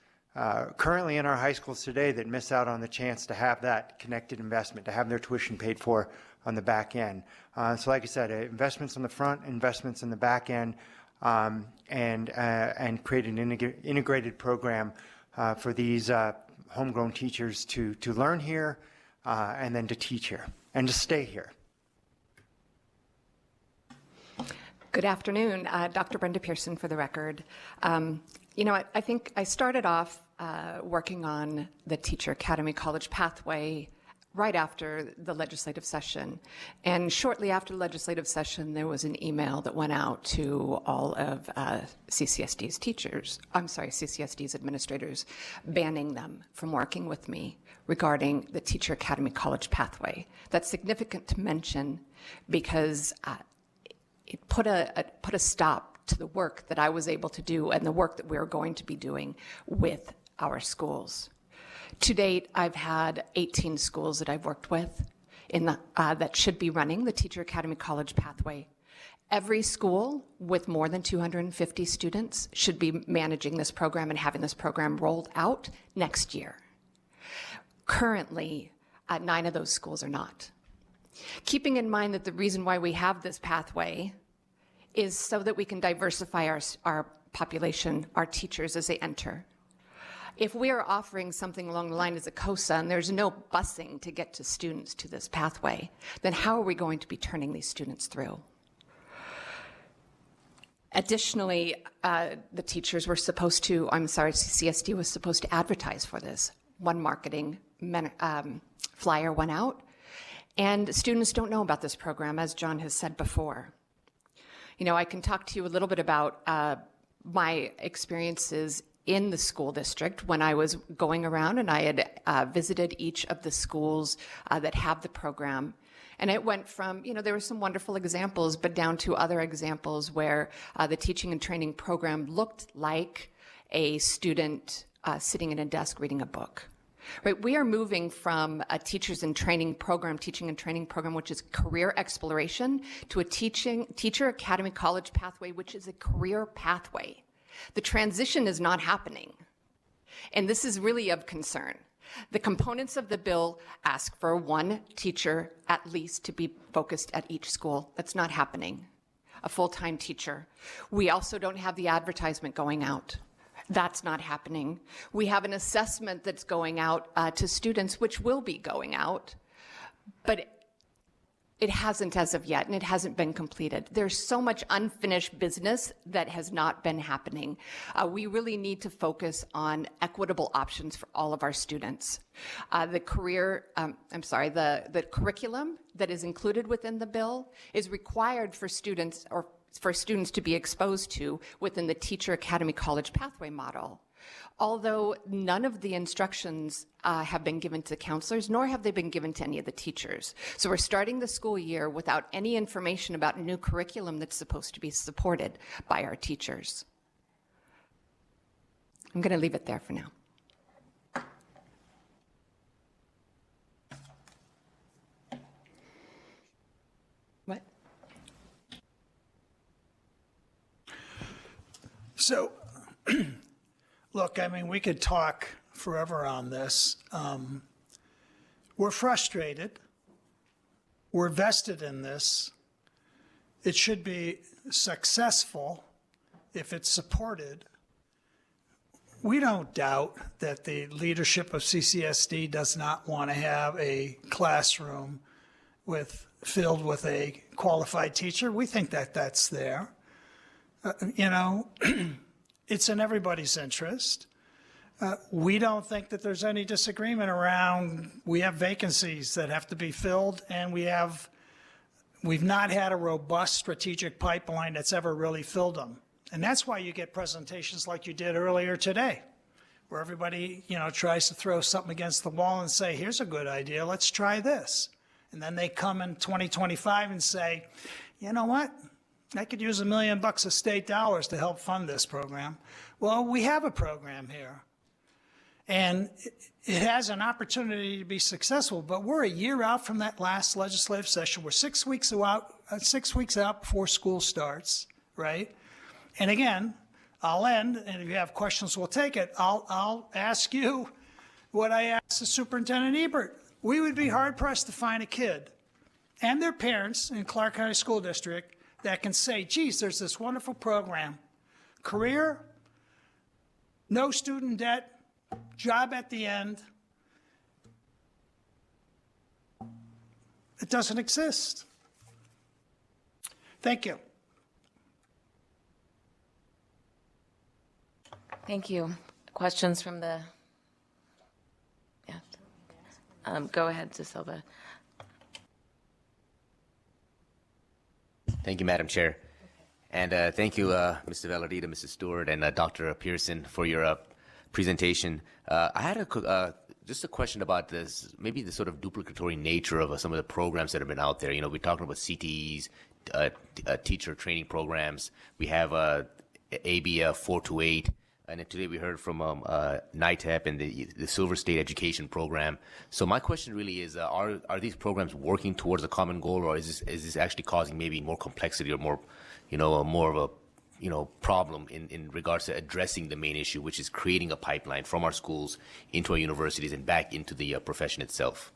currently in our high schools today that miss out on the chance to have that connected investment, to have their tuition paid for on the back end. So like I said, investments on the front, investments in the back end, and create an integrated program for these homegrown teachers to learn here and then to teach here and to stay here.
Good afternoon, Dr. Brenda Pearson for the record. I think I started off working on the Teacher Academy College Pathway right after the legislative session. And shortly after the legislative session, there was an email that went out to all of CCSD's teachers, CCSD's administrators, banning them from working with me regarding the Teacher Academy College pathway. That's significant to mention because it put a stop to the work that I was able to do and the work that we're going to be doing with our schools. To date, I've had 18 schools that I've worked with that should be running the Teacher Academy College pathway. Every school with more than 250 students should be managing this program and having this program rolled out next year. Currently, 9 of those schools are not. Keeping in mind that the reason why we have this pathway is so that we can diversify our population, our teachers as they enter. If we are offering something along the line as a COSA and there's no busing to get to students to this pathway, then how are we going to be turning these students through? Additionally, the teachers were supposed to, CCSD was supposed to advertise for this. One marketing flyer went out, and students don't know about this program, as John has said before. You know, I can talk to you a little bit about my experiences in the school district when I was going around and I had visited each of the schools that have the program. And it went from, you know, there were some wonderful examples, but down to other examples where the teaching and training program looked like a student sitting at a desk reading a book. Right, we are moving from a teaching and training program, which is career exploration, to a Teacher Academy College pathway, which is a career pathway. The transition is not happening, and this is really of concern. The components of the bill ask for one teacher at least to be focused at each school. That's not happening. A full-time teacher. We also don't have the advertisement going out. That's not happening. We have an assessment that's going out to students, which will be going out, but it hasn't as of yet, and it hasn't been completed. There's so much unfinished business that has not been happening. We really need to focus on equitable options for all of our students. The curriculum that is included within the bill is required for students to be exposed to within the Teacher Academy College pathway model. Although none of the instructions have been given to counselors, nor have they been given to any of the teachers. So we're starting the school year without any information about a new curriculum that's supposed to be supported by our teachers. I'm going to leave it there for now. What?
So, look, I mean, we could talk forever on this. We're frustrated. We're vested in this. It should be successful if it's supported. We don't doubt that the leadership of CCSD does not want to have a classroom filled with a qualified teacher. We think that that's there. It's in everybody's interest. We don't think that there's any disagreement around, we have vacancies that have to be filled, and we've not had a robust strategic pipeline that's ever really filled them. And that's why you get presentations like you did earlier today, where everybody, tries to throw something against the wall and say, here's a good idea, let's try this. And then they come in 2025 and say, you know what? I could use $1 million of state dollars to help fund this program. Well, we have a program here, and it has an opportunity to be successful, but we're a year out from that last legislative session. We're 6 weeks out before school starts, right? And again, I'll end, and if you have questions, we'll take it. I'll ask you what I asked the Superintendent Ebert. We would be hard-pressed to find a kid and their parents in Clark County School District that can say, geez, there's this wonderful program, career, no student debt, job at the end. It doesn't exist. Thank you.
Thank you. Questions from the, Go ahead, DeSilva.
Thank you, Madam Chair. And thank you, Mr. Valadita, Mrs. Stewart, and Dr. Pearson for your presentation. I had just a question about this, maybe the sort of duplicatory nature of some of the programs that have been out there. You know, we're talking about CTEs, teacher training programs. We have AB 428. And then today we heard from NITEP and the Silver State Education Program. So my question really is, are these programs working towards a common goal, or is this actually causing maybe more complexity or more, more of a, problem in regards to addressing the main issue, which is creating a pipeline from our schools into our universities and back into the profession itself?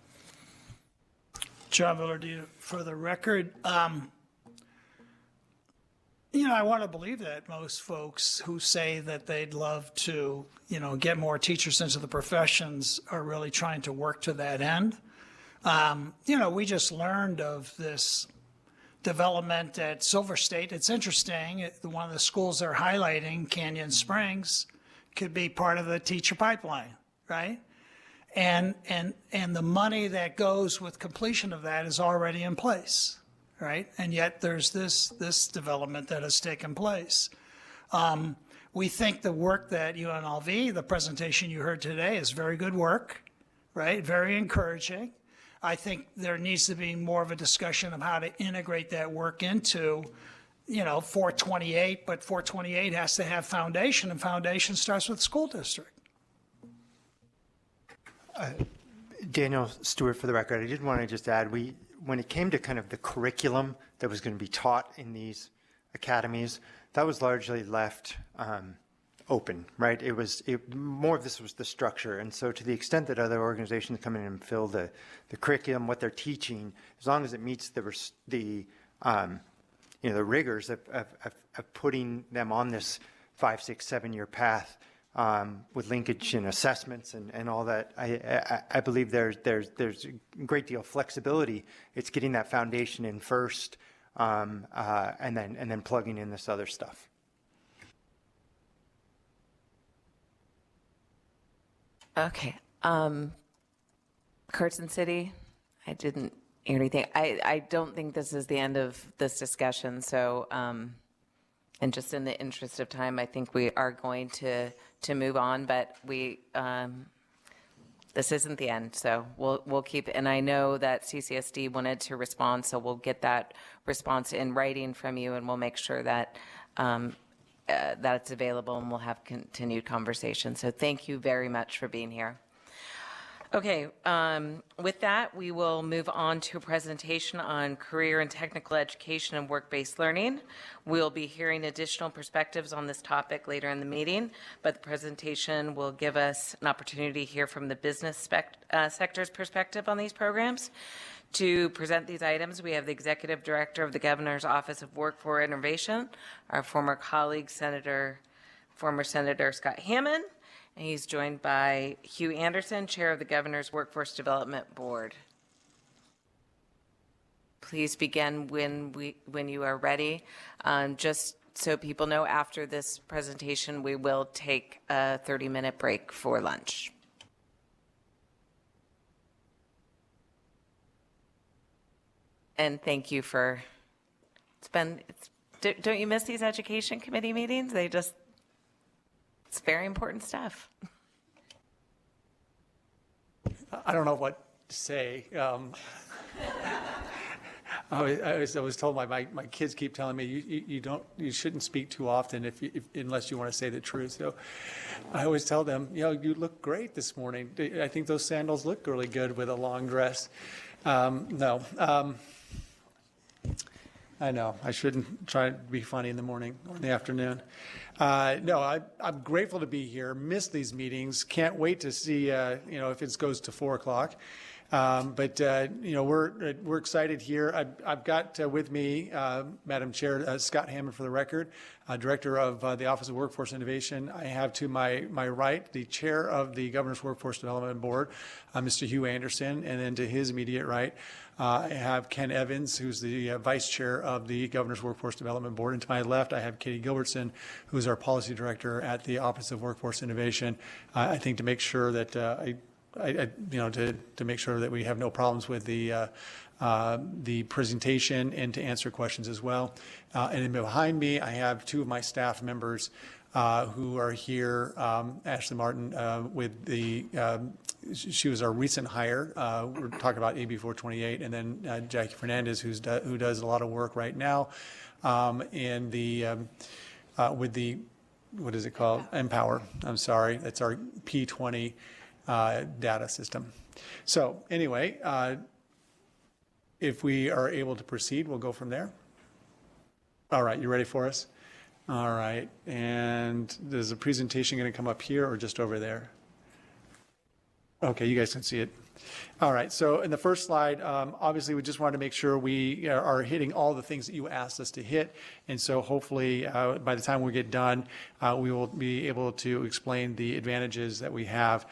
John Villardita, for the record, I want to believe that most folks who say that they'd love to, get more teachers into the professions are really trying to work to that end. We just learned of this development at Silver State. It's interesting. One of the schools they're highlighting, Canyon Springs, could be part of the teacher pipeline, right? And the money that goes with completion of that is already in place. Right? And yet there's this development that has taken place. We think the work that UNLV, the presentation you heard today, is very good work, right? Very encouraging. I think there needs to be more of a discussion of how to integrate that work into, 428, but 428 has to have foundation, and foundation starts with school district.
Daniel Stewart, for the record, I did want to just add, when it came to kind of the curriculum that was going to be taught in these academies, that was largely left open, right? More of this was the structure. And so to the extent that other organizations come in and fill the curriculum, what they're teaching, as long as it meets the rigors of putting them on this 5, 6, 7-year path, with linkage and assessments and all that, I believe there's a great deal of flexibility. It's getting that foundation in first, and then plugging in this other stuff.
Okay. Carson City, I didn't hear anything. I don't think this is the end of this discussion, so and just in the interest of time, I think we are going to move on, but this isn't the end, so we'll keep, and I know that CCSD wanted to respond, so we'll get that response in writing from you, and we'll make sure that that it's available, and we'll have continued conversation. So thank you very much for being here. Okay, with that, we will move on to a presentation on career and technical education and work-based learning. We'll be hearing additional perspectives on this topic later in the meeting, but the presentation will give us an opportunity to hear from the business sector's perspective on these programs. To present these items, we have the Executive Director of the Governor's Office of Workforce Innovation, our former colleague, former Senator Scott Hammond. And he's joined by Hugh Anderson, Chair of the Governor's Workforce Development Board. Please begin when you are ready. Just so people know, after this presentation, we will take a 30-minute break for lunch. And thank you for, don't you miss these education committee meetings? It's very important stuff.
I don't know what to say. I was told my kids keep telling me you shouldn't speak too often unless you want to say the truth. So I always tell them, you look great this morning. I think those sandals look really good with a long dress. No. I know. I shouldn't try to be funny in the morning or in the afternoon. No, I'm grateful to be here. Miss these meetings. Can't wait to see, if it goes to 4 o'clock. But we're excited here. I've got with me, Madam Chair, Scott Hammond, for the record, Director of the Office of Workforce Innovation. I have to my right the Chair of the Governor's Workforce Development Board, Mr. Hugh Anderson, and then to his immediate right, I have Ken Evans, who's the Vice Chair of the Governor's Workforce Development Board. And to my left, I have Katie Gilbertson, who's our Policy Director at the Office of Workforce Innovation. I think to make sure that to make sure that we have no problems with the presentation and to answer questions as well. And then behind me, I have two of my staff members who are here. Ashley Martin she was our recent hire. We're talking about AB 428, and then Jackie Fernandez, who does a lot of work right now with the, what is it called? Empower. I'm sorry. That's our P20 data system. So anyway, if we are able to proceed, we'll go from there. All right, you ready for us? All right, and is the presentation going to come up here or just over there? Okay, you guys can see it. All right, so in the first slide, obviously we just wanted to make sure we are hitting all the things that you asked us to hit. And so hopefully by the time we get done, we will be able to explain the advantages that we have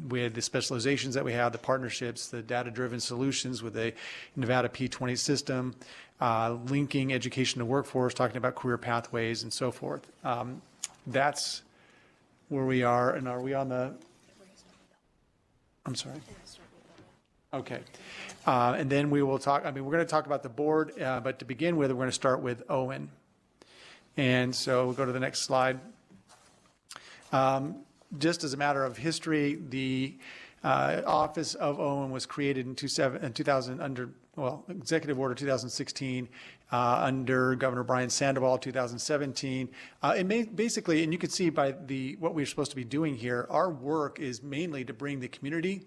with the specializations that we have, the partnerships, the data-driven solutions with the Nevada P20 system, linking education to workforce, talking about career pathways and so forth. That's where we are. And are we on the... I'm sorry. Okay. And then we will talk, we're going to talk about the board, but to begin with, we're going to start with Owen. And so we'll go to the next slide. Just as a matter of history, the office of Owen was created in 2000 under, Executive Order 2016 under Governor Brian Sandoval, 2017. Basically, and you can see by what we're supposed to be doing here, our work is mainly to bring the community,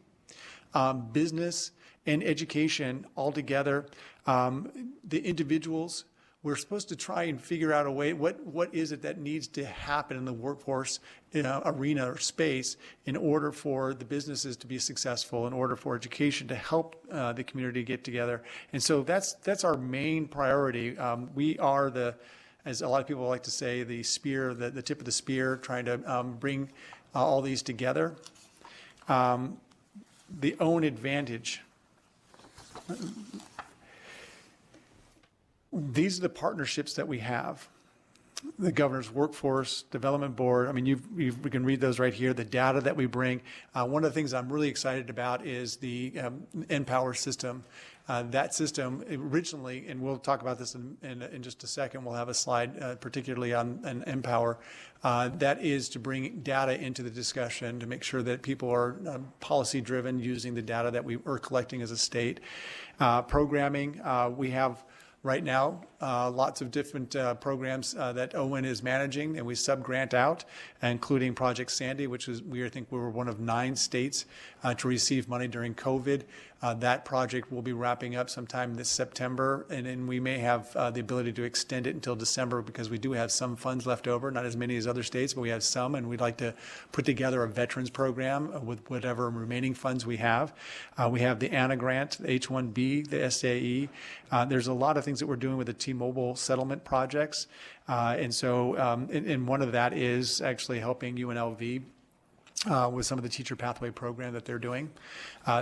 business, and education all together. The individuals, we're supposed to try and figure out a way, what is it that needs to happen in the workforce arena or space in order for the businesses to be successful, in order for education to help the community get together. And so that's our main priority. We are as a lot of people like to say, the spear, the tip of the spear, trying to bring all these together. The Own Advantage. These are the partnerships that we have. The Governor's Workforce Development Board, we can read those right here, the data that we bring. One of the things I'm really excited about is the Empower system. That system originally, and we'll talk about this in just a second, we'll have a slide particularly on Empower, that is to bring data into the discussion to make sure that people are policy driven using the data that we are collecting as a state. Programming, we have right now, lots of different programs that Owen is managing, and we sub-grant out, including Project Sandy, which is, I think we were one of 9 states to receive money during COVID. That project will be wrapping up sometime this September, and then we may have the ability to extend it until December because we do have some funds left over, not as many as other states, but we have some, and we'd like to put together a veterans program with whatever remaining funds we have. We have the ANA grant, the H-1B, the SAE. There's a lot of things that we're doing with the T-Mobile settlement projects. And one of that is actually helping UNLV with some of the teacher pathway program that they're doing.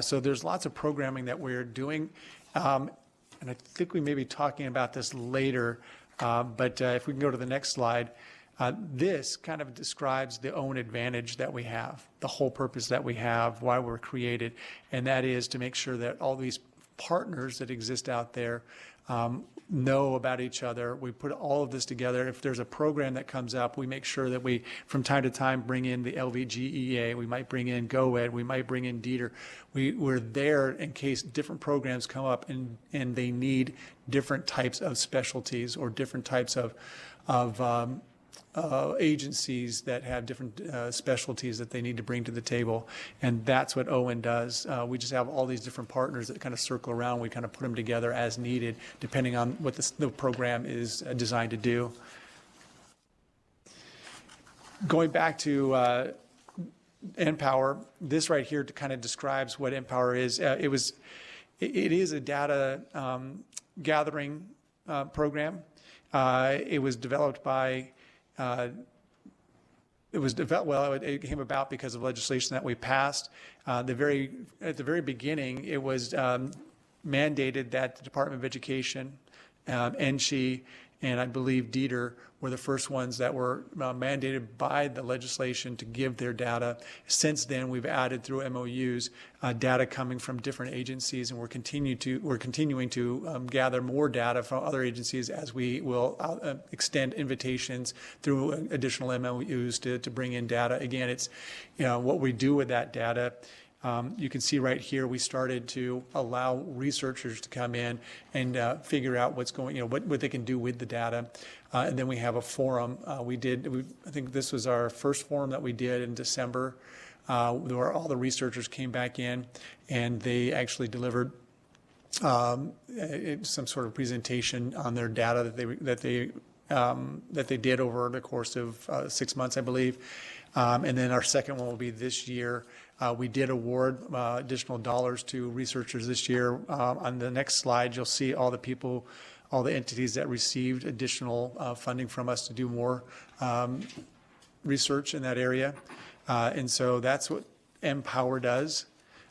So there's lots of programming that we're doing. And I think we may be talking about this later, but if we can go to the next slide, this kind of describes the Own Advantage that we have, the whole purpose that we have, why we're created, and that is to make sure that all these partners that exist out there know about each other. We put all of this together. If there's a program that comes up, we make sure that we, from time to time, bring in the LVGEA. We might bring in GoEd. We might bring in Dieter. We're there in case different programs come up and they need different types of specialties or different types of agencies that have different specialties that they need to bring to the table. And that's what Owen does. We just have all these different partners that kind of circle around. We kind of put them together as needed, depending on what the program is designed to do. Going back to Empower, this right here kind of describes what Empower is. It is a data gathering program. It was developed by it came about because of legislation that we passed. At the very beginning, it was mandated that the Department of Education, NSHE, and I believe Dieter were the first ones that were mandated by the legislation to give their data. Since then, we've added through MOUs data coming from different agencies, and we're continuing to gather more data from other agencies as we will extend invitations through additional MOUs to bring in data. Again, it's what we do with that data. You can see right here, we started to allow researchers to come in and figure out what's going, what they can do with the data. And then we have a forum. I think this was our first forum that we did in December, where all the researchers came back in and they actually delivered some sort of presentation on their data that they did over the course of 6 months, I believe. And then our second one will be this year. We did award additional dollars to researchers this year. On the next slide, you'll see all the people, all the entities that received additional funding from us to do more research in that area. And so that's what Empower does.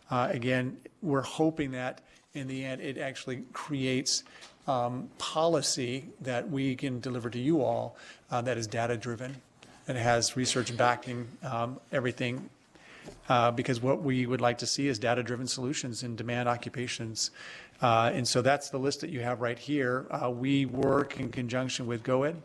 Again, we're hoping that in the end, it actually creates policy that we can deliver to you all that is data-driven and has research backing everything. Because what we would like to see is data-driven solutions in demand occupations. And so that's the list that you have right here. We work in conjunction with GOED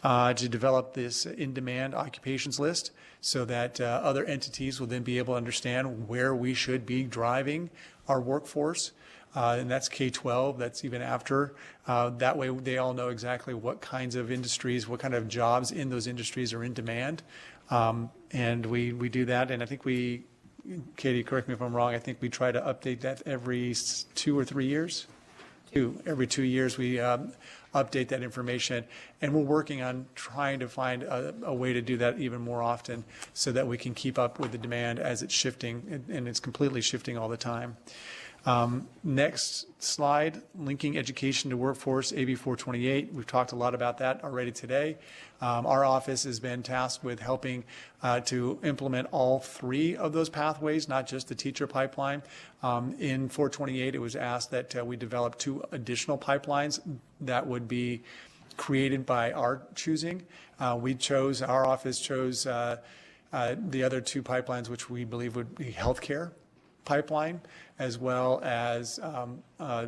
to develop this in-demand occupations list so that other entities will then be able to understand where we should be driving our workforce. And that's K-12, that's even after. That way they all know exactly what kinds of industries, what kind of jobs in those industries are in demand. And we do that, and I think Katie, correct me if I'm wrong, I think we try to update that every 2 or 3 years. Every 2 years we update that information, and we're working on trying to find a way to do that even more often so that we can keep up with the demand as it's shifting, and it's completely shifting all the time. Next slide, linking education to workforce, AB 428. We've talked a lot about that already today. Our office has been tasked with helping to implement all 3 of those pathways, not just the teacher pipeline. In 428, it was asked that we develop 2 additional pipelines that would be created by our choosing. Our office chose the other 2 pipelines, which we believe would be healthcare pipeline, as well as, I'm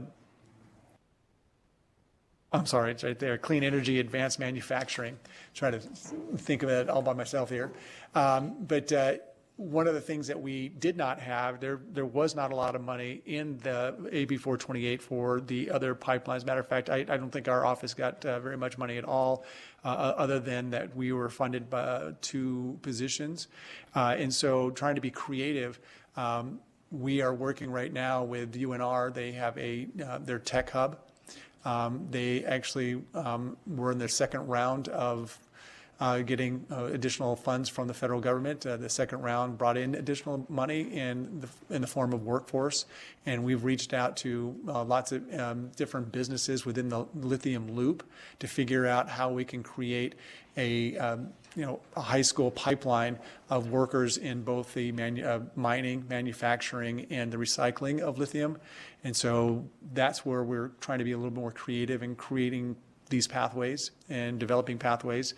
sorry, it's right there, clean energy, advanced manufacturing. Try to think of it all by myself here. But one of the things that we did not have, there was not a lot of money in the AB 428 for the other pipelines. Matter of fact, I don't think our office got very much money at all, other than that we were funded by 2 positions. And so trying to be creative, we are working right now with UNR. They have their tech hub. They actually were in their second round of getting additional funds from the federal government. The second round brought in additional money in the form of workforce, and we've reached out to lots of different businesses within the lithium loop to figure out how we can create a high school pipeline of workers in both the mining, manufacturing, and the recycling of lithium. And so that's where we're trying to be a little more creative in creating these pathways and developing pathways.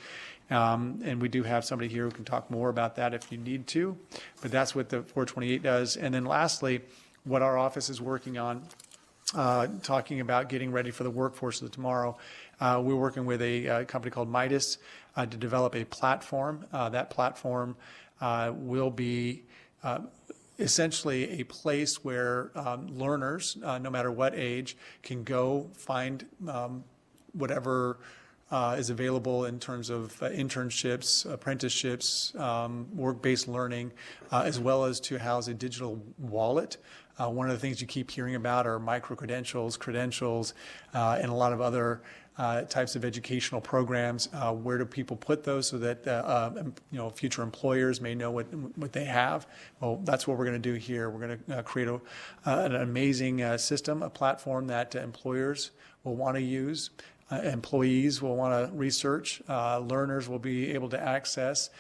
And we do have somebody here who can talk more about that if you need to, but that's what the 428 does. And then lastly, what our office is working on, talking about getting ready for the workforce of tomorrow. We're working with a company called Midas to develop a platform. That platform will be essentially a place where learners, no matter what age, can go find whatever is available in terms of internships, apprenticeships, work-based learning, as well as to house a digital wallet. One of the things you keep hearing about are micro-credentials, credentials, and a lot of other types of educational programs. Where do people put those so that future employers may know what they have? Well, that's what we're going to do here. We're going to create an amazing system, a platform that employers will want to use. employees will want to research. Learners will be able to access.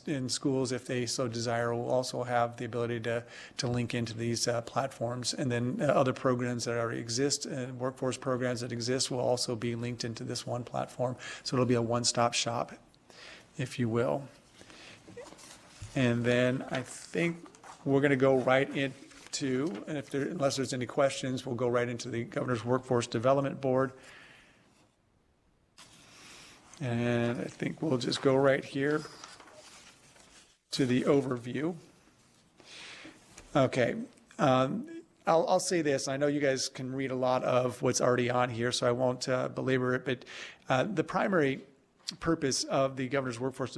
In schools, if they so desire, will also have the ability to link into these platforms. And then other programs that already exist, workforce programs that exist, will also be linked into this one platform. So it'll be a one-stop shop, if you will. And then I think we're going to go right into, and unless there's any questions, we'll go right into the Governor's Workforce Development Board. And I think we'll just go right here to the overview. Okay. I'll say this. I know you guys can read a lot of what's already on here, so I won't belabor it. But the primary purpose of the Governor's Workforce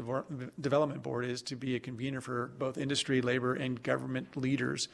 Development Board is to be a convener for both industry, labor, and government leaders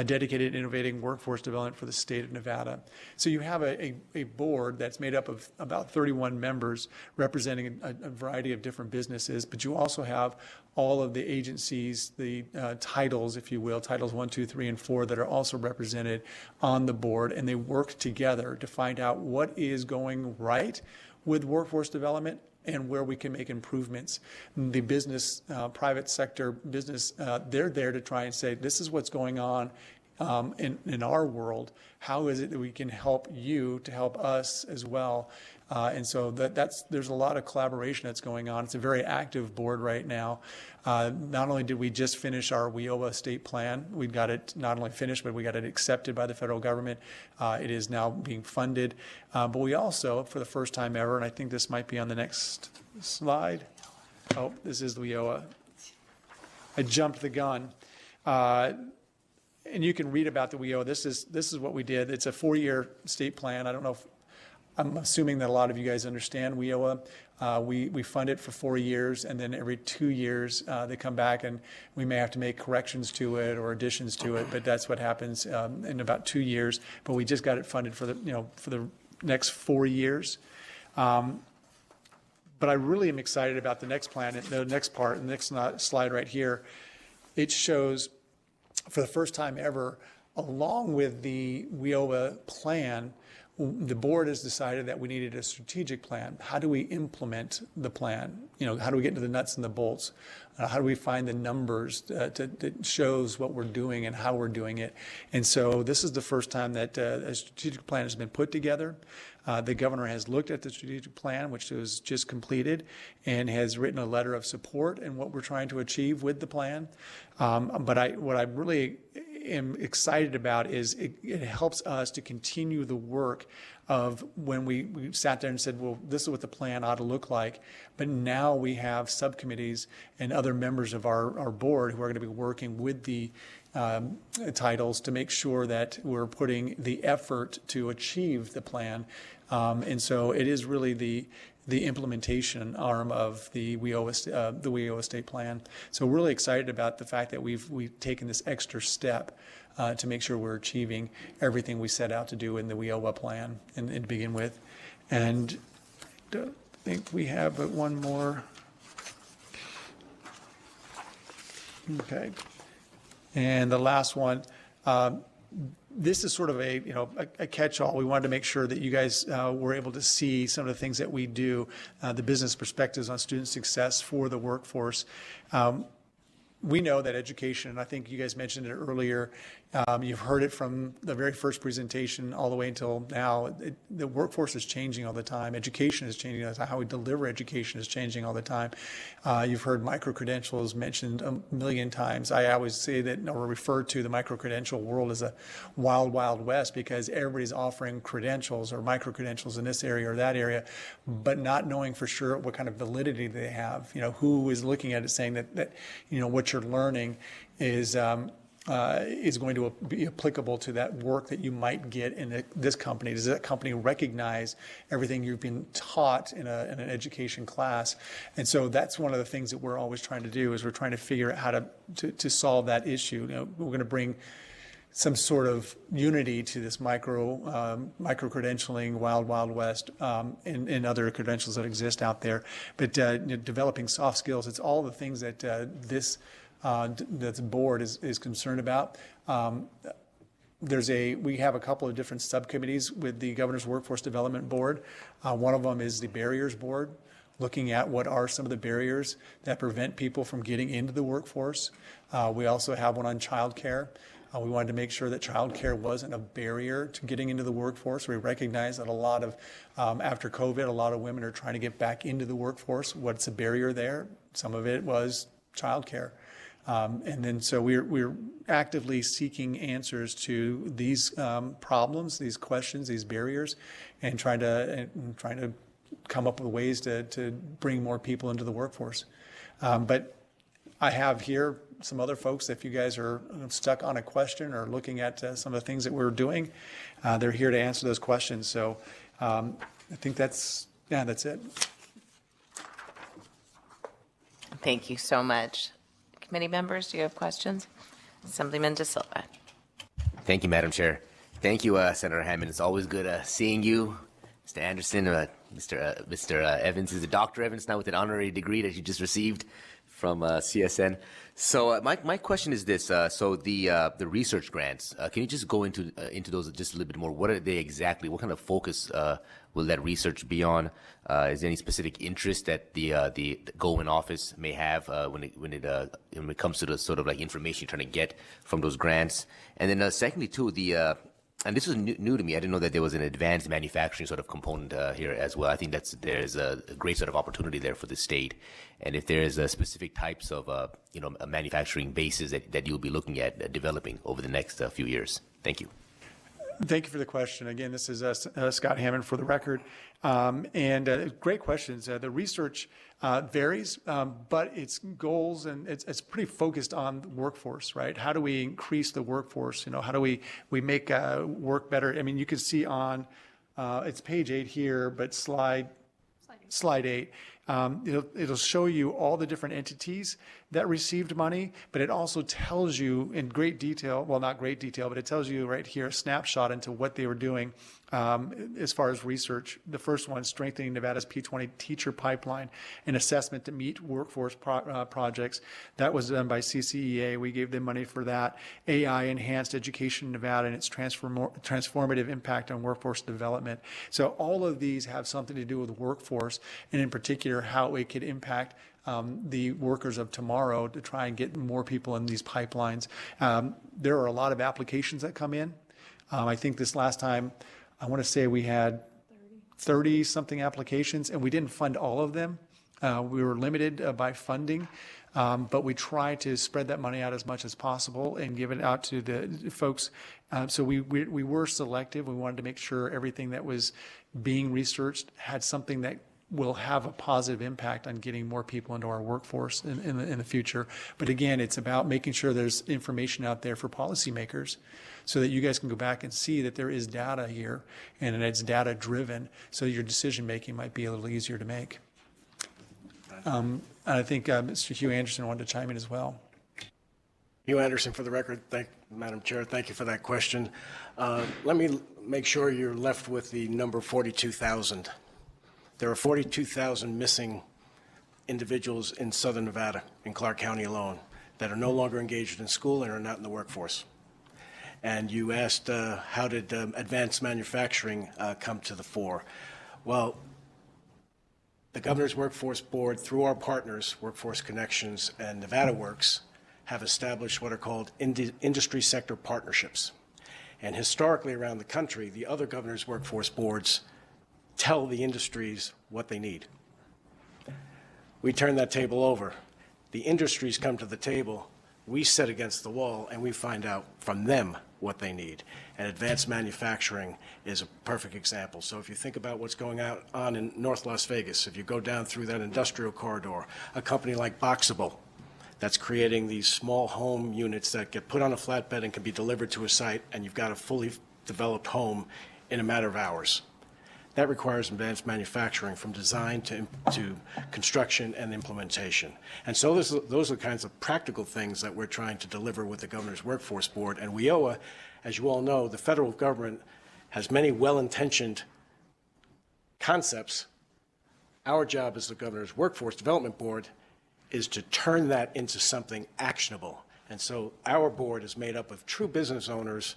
dedicated to innovating workforce development for the state of Nevada. So you have a board that's made up of about 31 members representing a variety of different businesses, but you also have all of the agencies, the titles, if you will, titles 1, 2, 3, and 4 that are also represented on the board, and they work together to find out what is going right with workforce development and where we can make improvements. The business, private sector business, they're there to try and say, this is what's going on in our world. How is it that we can help you to help us as well? And so there's a lot of collaboration that's going on. It's a very active board right now. Not only did we just finish our WIOA state plan, we got it not only finished, but we got it accepted by the federal government. It is now being funded. But we also, for the first time ever, and I think this might be on the next slide. Oh, this is the WIOA. I jumped the gun. And you can read about the WIOA. This is what we did. It's a 4-year state plan. I don't know if I'm assuming that a lot of you guys understand WIOA. We fund it for 4 years, and then every 2 years they come back and we may have to make corrections to it or additions to it, but that's what happens in about 2 years. But we just got it funded for the next 4 years. But I really am excited about the next plan, the next part, the next slide right here. It shows, for the first time ever, along with the WIOA plan, the board has decided that we needed a strategic plan. How do we implement the plan? How do we get into the nuts and the bolts? How do we find the numbers that shows what we're doing and how we're doing it? And so this is the first time that a strategic plan has been put together. The governor has looked at the strategic plan, which was just completed, and has written a letter of support in what we're trying to achieve with the plan. But what I really am excited about is it helps us to continue the work of when we sat there and said, well, this is what the plan ought to look like. But now we have subcommittees and other members of our board who are going to be working with the titles to make sure that we're putting the effort to achieve the plan. And so it is really the implementation arm of the WIOA state plan. So we're really excited about the fact that we've taken this extra step to make sure we're achieving everything we set out to do in the WIOA plan and to begin with. And I think we have one more. Okay. And the last one, this is sort of a catch-all. We wanted to make sure that you guys were able to see some of the things that we do, the business perspectives on student success for the workforce. We know that education, and I think you guys mentioned it earlier, you've heard it from the very first presentation all the way until now. The workforce is changing all the time. Education is changing all the time. How we deliver education is changing all the time. You've heard micro-credentials mentioned a million times. I always say that, or refer to the micro-credential world as a wild, wild west, because everybody's offering credentials or micro-credentials in this area or that area, but not knowing for sure what kind of validity they have. Who is looking at it saying that what you're learning is going to be applicable to that work that you might get in this company. Does that company recognize everything you've been taught in an education class? And so that's one of the things that we're always trying to do, is we're trying to figure out how to solve that issue. We're going to bring some sort of unity to this micro-credentialing, wild, wild west, and other credentials that exist out there. But developing soft skills, it's all the things that this board is concerned about. we have a couple of different subcommittees with the Governor's Workforce Development Board. One of them is the Barriers Board, looking at what are some of the barriers that prevent people from getting into the workforce. We also have one on childcare. We wanted to make sure that childcare wasn't a barrier to getting into the workforce. We recognize that a lot of, after COVID, a lot of women are trying to get back into the workforce. What's a barrier there? Some of it was childcare. And then so we're actively seeking answers to these problems, these questions, these barriers, and trying to come up with ways to bring more people into the workforce. But I have here some other folks, if you guys are stuck on a question or looking at some of the things that we're doing, they're here to answer those questions. So I think that's it.
Thank you so much. Committee members, do you have questions? Assemblyman De Silva.
Thank you, Madam Chair. Thank you, Senator Hammond. It's always good seeing you. Mr. Anderson, Mr. Evans is Dr. Evans now with an honorary degree that you just received from CSN. So my question is this: so the research grants, can you just go into those just a little bit more? What are they exactly? What kind of focus will that research be on? Is there any specific interest that the Goldman office may have when it comes to the sort of like information you're trying to get from those grants? And then secondly, too, and this was new to me. I didn't know that there was an advanced manufacturing sort of component here as well. I think there's a great sort of opportunity there for the state. And if there is specific types of manufacturing bases that you'll be looking at developing over the next few years. Thank you.
Thank you for the question. Again, this is Scott Hammond for the record. And great questions. The research varies, but its goals and it's pretty focused on the workforce, right? How do we increase the workforce? How do we make work better? I mean, you can see on, it's page 8 here, but slide 8. It'll show you all the different entities that received money, but it also tells you in great detail, well, not great detail, but it tells you right here a snapshot into what they were doing as far as research. The first one, strengthening Nevada's P20 teacher pipeline, an assessment to meet workforce projects. That was done by CCEA. We gave them money for that. AI enhanced education in Nevada and its transformative impact on workforce development. So all of these have something to do with workforce, and in particular, how it could impact the workers of tomorrow to try and get more people in these pipelines. There are a lot of applications that come in. I think this last time, I want to say we had 30-something applications, and we didn't fund all of them. We were limited by funding, but we try to spread that money out as much as possible and give it out to the folks. So we were selective. We wanted to make sure everything that was being researched had something that will have a positive impact on getting more people into our workforce in the future. But again, it's about making sure there's information out there for policymakers so that you guys can go back and see that there is data here and it's data driven, so your decision making might be a little easier to make. And I think Mr. Hugh Anderson wanted to chime in as well.
Hugh Anderson for the record. Madam Chair, thank you for that question. Let me make sure you're left with the number 42,000. There are 42,000 missing individuals in southern Nevada, in Clark County alone, that are no longer engaged in school and are not in the workforce. And you asked how did advanced manufacturing come to the fore? Well, the Governor's Workforce Board, through our partners, Workforce Connections and Nevada Works, have established what are called industry sector partnerships. And historically around the country, the other Governor's Workforce Boards tell the industries what they need. We turn that table over. The industries come to the table, we sit against the wall, and we find out from them what they need. And advanced manufacturing is a perfect example. So if you think about what's going on in North Las Vegas, if you go down through that industrial corridor, a company like Boxable that's creating these small home units that get put on a flatbed and can be delivered to a site, and you've got a fully developed home in a matter of hours. That requires advanced manufacturing from design to construction and implementation. And so those are the kinds of practical things that we're trying to deliver with the Governor's Workforce Board. And WIOA, as you all know, the federal government has many well-intentioned concepts. Our job as the Governor's Workforce Development Board is to turn that into something actionable. And so our board is made up of true business owners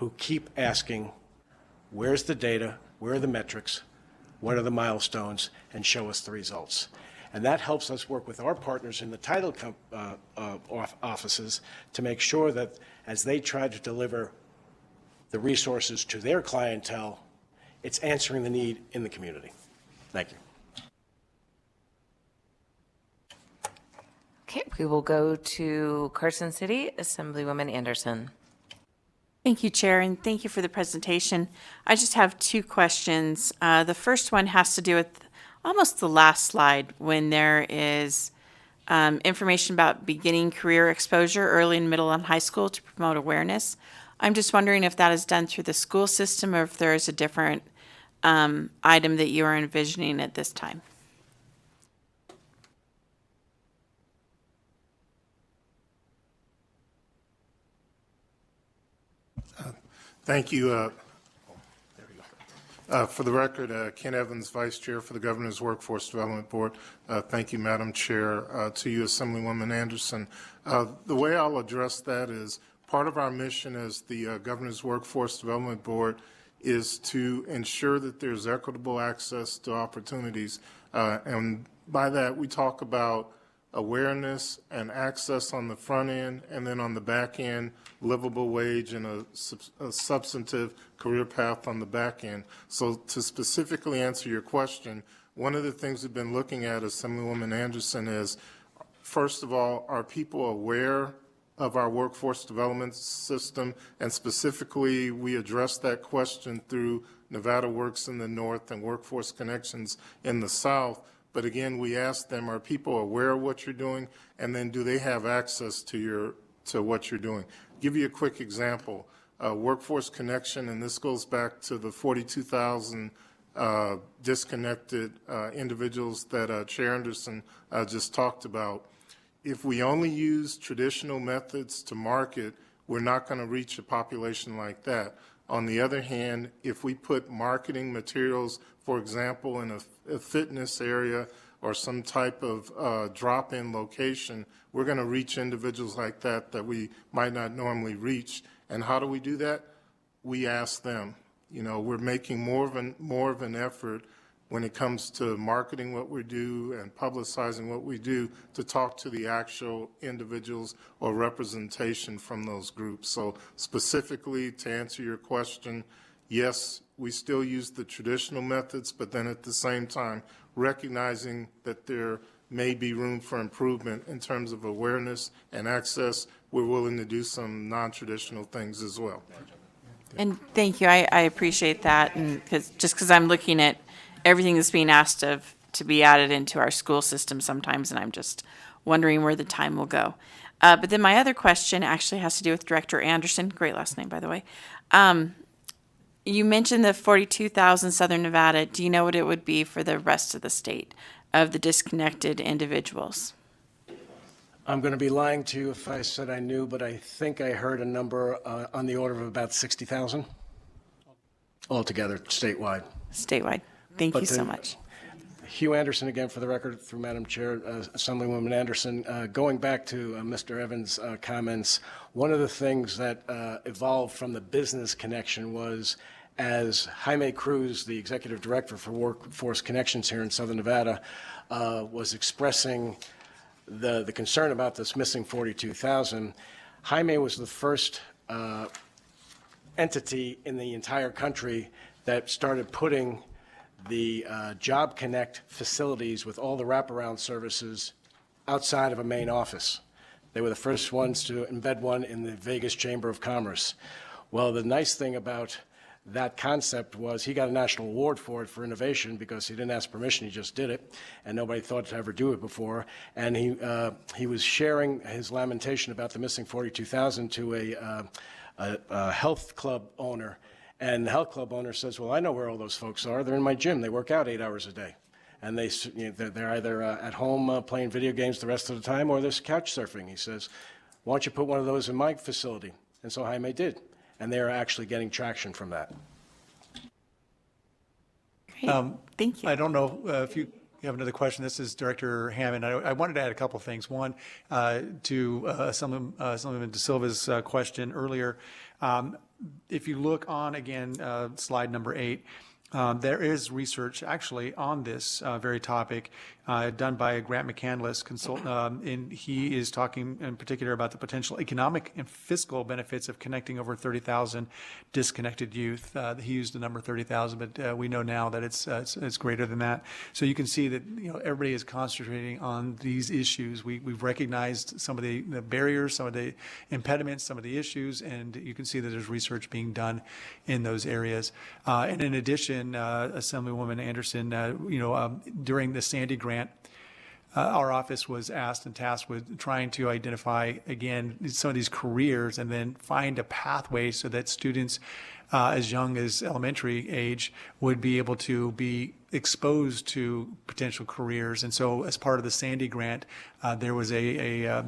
who keep asking, where's the data, where are the metrics, what are the milestones, and show us the results. And that helps us work with our partners in the title offices to make sure that as they try to deliver the resources to their clientele, it's answering the need in the community. Thank you.
Okay, we will go to Carson City, Assemblywoman Anderson.
Thank you, Chair, and thank you for the presentation. I just have two questions. The first one has to do with almost the last slide when there is information about beginning career exposure early and middle and high school to promote awareness. I'm just wondering if that is done through the school system or if there is a different item that you are envisioning at this time.
Thank you. For the record, Ken Evans, Vice Chair for the Governor's Workforce Development Board. Thank you, Madam Chair. To you, Assemblywoman Anderson. The way I'll address that is part of our mission as the Governor's Workforce Development Board is to ensure that there's equitable access to opportunities. And by that, we talk about awareness and access on the front end, and then on the back end, livable wage and a substantive career path on the back end. So to specifically answer your question, one of the things we've been looking at, Assemblywoman Anderson, is, first of all, are people aware of our workforce development system? And specifically, we address that question through Nevada Works in the north and Workforce Connections in the south. But again, we ask them, are people aware of what you're doing? And then do they have access to what you're doing? Give you a quick example. Workforce Connection, and this goes back to the 42,000 disconnected individuals that Chair Anderson just talked about. If we only use traditional methods to market, we're not going to reach a population like that. On the other hand, if we put marketing materials, for example, in a fitness area or some type of drop-in location, we're going to reach individuals like that we might not normally reach. And how do we do that? We ask them. You know, we're making more of an effort when it comes to marketing what we do and publicizing what we do to talk to the actual individuals or representation from those groups. So specifically, to answer your question, yes, we still use the traditional methods, but then at the same time, recognizing that there may be room for improvement in terms of awareness and access, we're willing to do some non-traditional things as well.
And thank you. I appreciate that. And because I'm looking at everything that's being asked of to be added into our school system sometimes, and I'm just wondering where the time will go. But then my other question actually has to do with Director Anderson. Great last name, by the way. You mentioned the 42,000 Southern Nevada. Do you know what it would be for the rest of the state of the disconnected individuals?
I'm going to be lying to you if I said I knew, but I think I heard a number on the order of about 60,000 altogether, statewide.
Statewide. Thank you so much.
Hugh Anderson again for the record, through Madam Chair, Assemblywoman Anderson. Going back to Mr. Evans' comments, one of the things that evolved from the business connection was as Jaime Cruz, the Executive Director for Workforce Connections here in Southern Nevada, was expressing the concern about this missing 42,000, Jaime was the first entity in the entire country that started putting the Job Connect facilities with all the wraparound services outside of a main office. They were the first ones to embed one in the Vegas Chamber of Commerce. Well, the nice thing about that concept was he got a national award for it for innovation because he didn't ask permission, he just did it, and nobody thought to ever do it before. And he was sharing his lamentation about the missing 42,000 to a health club owner. And the health club owner says, well, I know where all those folks are. They're in my gym. They work out 8 hours a day. And they're either at home playing video games the rest of the time or they're couch surfing. He says, why don't you put one of those in my facility? And so Jaime did. And they're actually getting traction from that.
Great. Thank you.
I don't know if you you have another question. This is Director Hammond. I wanted to add a couple of things. One, to Assemblyman De Silva's question earlier. If you look on, again, slide number 8, there is research actually on this very topic done by Grant McCandless, consultant, and he is talking in particular about the potential economic and fiscal benefits of connecting over 30,000 disconnected youth. He used the number 30,000, but we know now that it's greater than that. So you can see that everybody is concentrating on these issues. We've recognized some of the barriers, some of the impediments, some of the issues, and you can see that there's research being done in those areas. And in addition, Assemblywoman Anderson, during the Sandy grant, our office was asked and tasked with trying to identify, again, some of these careers and then find a pathway so that students as young as elementary age would be able to be exposed to potential careers. And so as part of the Sandy grant, there was a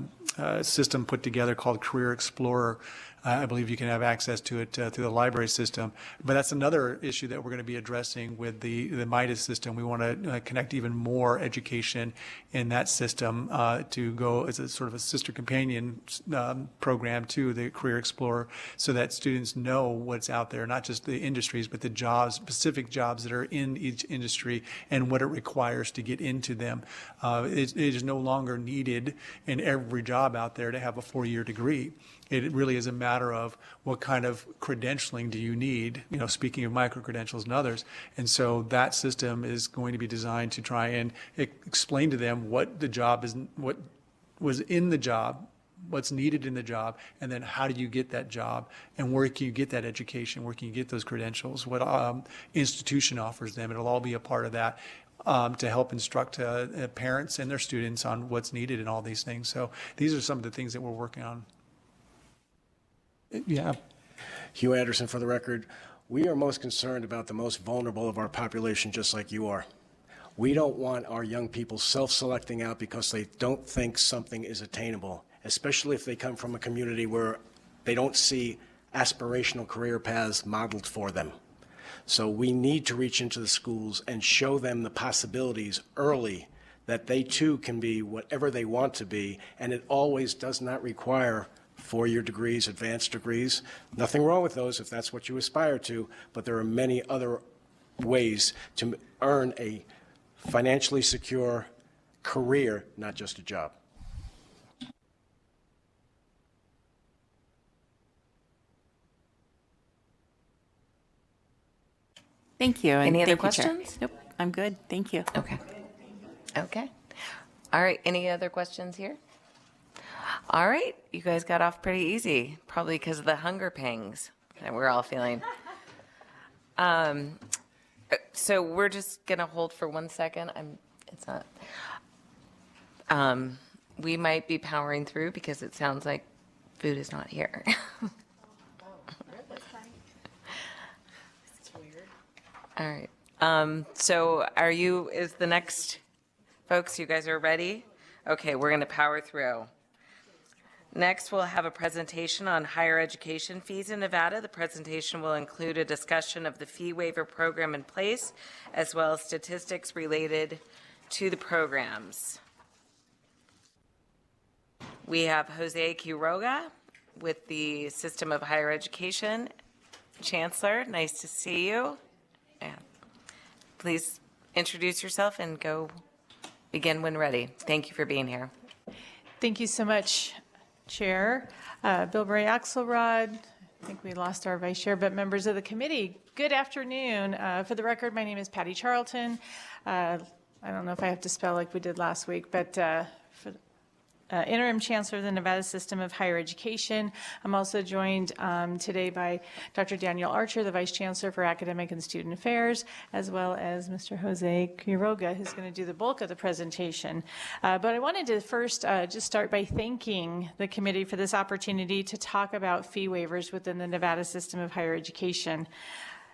system put together called Career Explorer. I believe you can have access to it through the library system. But that's another issue that we're going to be addressing with the MIDAS system. We want to connect even more education in that system to go as a sort of a sister companion program to the Career Explorer so that students know what's out there, not just the industries, but the jobs, specific jobs that are in each industry and what it requires to get into them. It is no longer needed in every job out there to have a 4-year degree. It really is a matter of what kind of credentialing do you need, speaking of micro-credentials and others. And so that system is going to be designed to try and explain to them what the job is, what was in the job, what's needed in the job, and then how do you get that job, and where can you get that education, where can you get those credentials, what institution offers them. It'll all be a part of that. To help instruct parents and their students on what's needed in all these things. So these are some of the things that we're working on. Yeah.
Hugh Anderson for the record. We are most concerned about the most vulnerable of our population, just like you are. We don't want our young people self-selecting out because they don't think something is attainable, especially if they come from a community where they don't see aspirational career paths modeled for them. So we need to reach into the schools and show them the possibilities early that they too can be whatever they want to be, and it always does not require 4-year degrees, advanced degrees. Nothing wrong with those if that's what you aspire to, but there are many other ways to earn a financially secure career, not just a job.
Thank you. And
Any other
thank you, Chair.
questions?
Nope, I'm good. Thank you.
Okay. Okay. All right. Any other questions here? All right. You guys got off pretty easy, probably because of the hunger pangs that we're all feeling. So we're just going to hold for 1 second. It's not. We might be powering through because it sounds like food is not here. All right. So is the next, folks, you guys are ready? Okay, we're going to power through. Next, we'll have a presentation on higher education fees in Nevada. The presentation will include a discussion of the fee waiver program in place, as well as statistics related to the programs. We have Jose Quiroga with the System of Higher Education. Chancellor, nice to see you. Yeah. Please introduce yourself and go begin when ready. Thank you for being here.
Thank you so much, Chair. Bill Bray Axelrod. I think we lost our vice chair, but members of the committee, good afternoon. For the record, my name is Patty Charlton. I don't know if I have to spell like we did last week, but Interim Chancellor of the Nevada System of Higher Education. I'm also joined today by Dr. Daniel Archer, the Vice Chancellor for Academic and Student Affairs, as well as Mr. Jose Quiroga, who's going to do the bulk of the presentation. But I wanted to first just start by thanking the committee for this opportunity to talk about fee waivers within the Nevada System of Higher Education.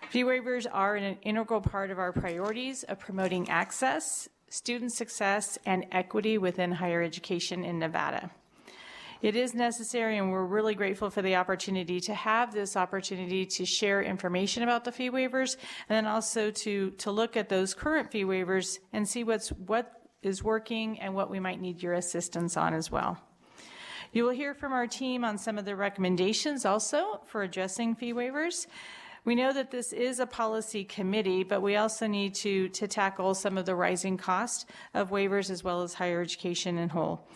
Fee waivers are an integral part of our priorities of promoting access, student success, and equity within higher education in Nevada. It is necessary, and we're really grateful for the opportunity to have this opportunity to share information about the fee waivers, and then also to look at those current fee waivers and see what is working and what we might need your assistance on as well. You will hear from our team on some of the recommendations also for addressing fee waivers. We know that this is a policy committee, but we also need to tackle some of the rising cost of waivers as well as higher education in whole.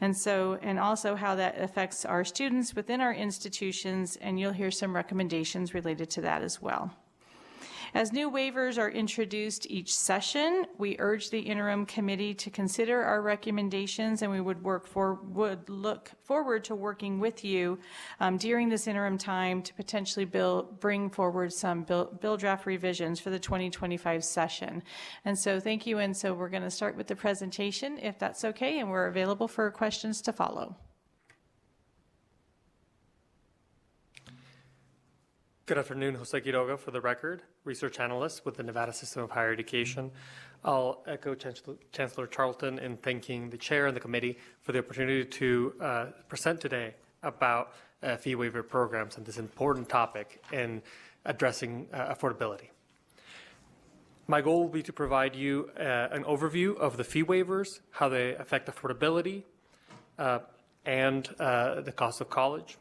And also how that affects our students within our institutions, and you'll hear some recommendations related to that as well. As new waivers are introduced each session, we urge the interim committee to consider our recommendations, and we would look forward to working with you during this interim time to potentially bring forward some bill draft revisions for the 2025 session. And so thank you, and so we're going to start with the presentation, if that's okay, and we're available for questions to follow.
Good afternoon, Jose Quiroga for the record, research analyst with the Nevada System of Higher Education. I'll echo Chancellor Charlton in thanking the chair and the committee for the opportunity to present today about fee waiver programs and this important topic in addressing affordability. My goal will be to provide you an overview of the fee waivers, how they affect affordability and the cost of college,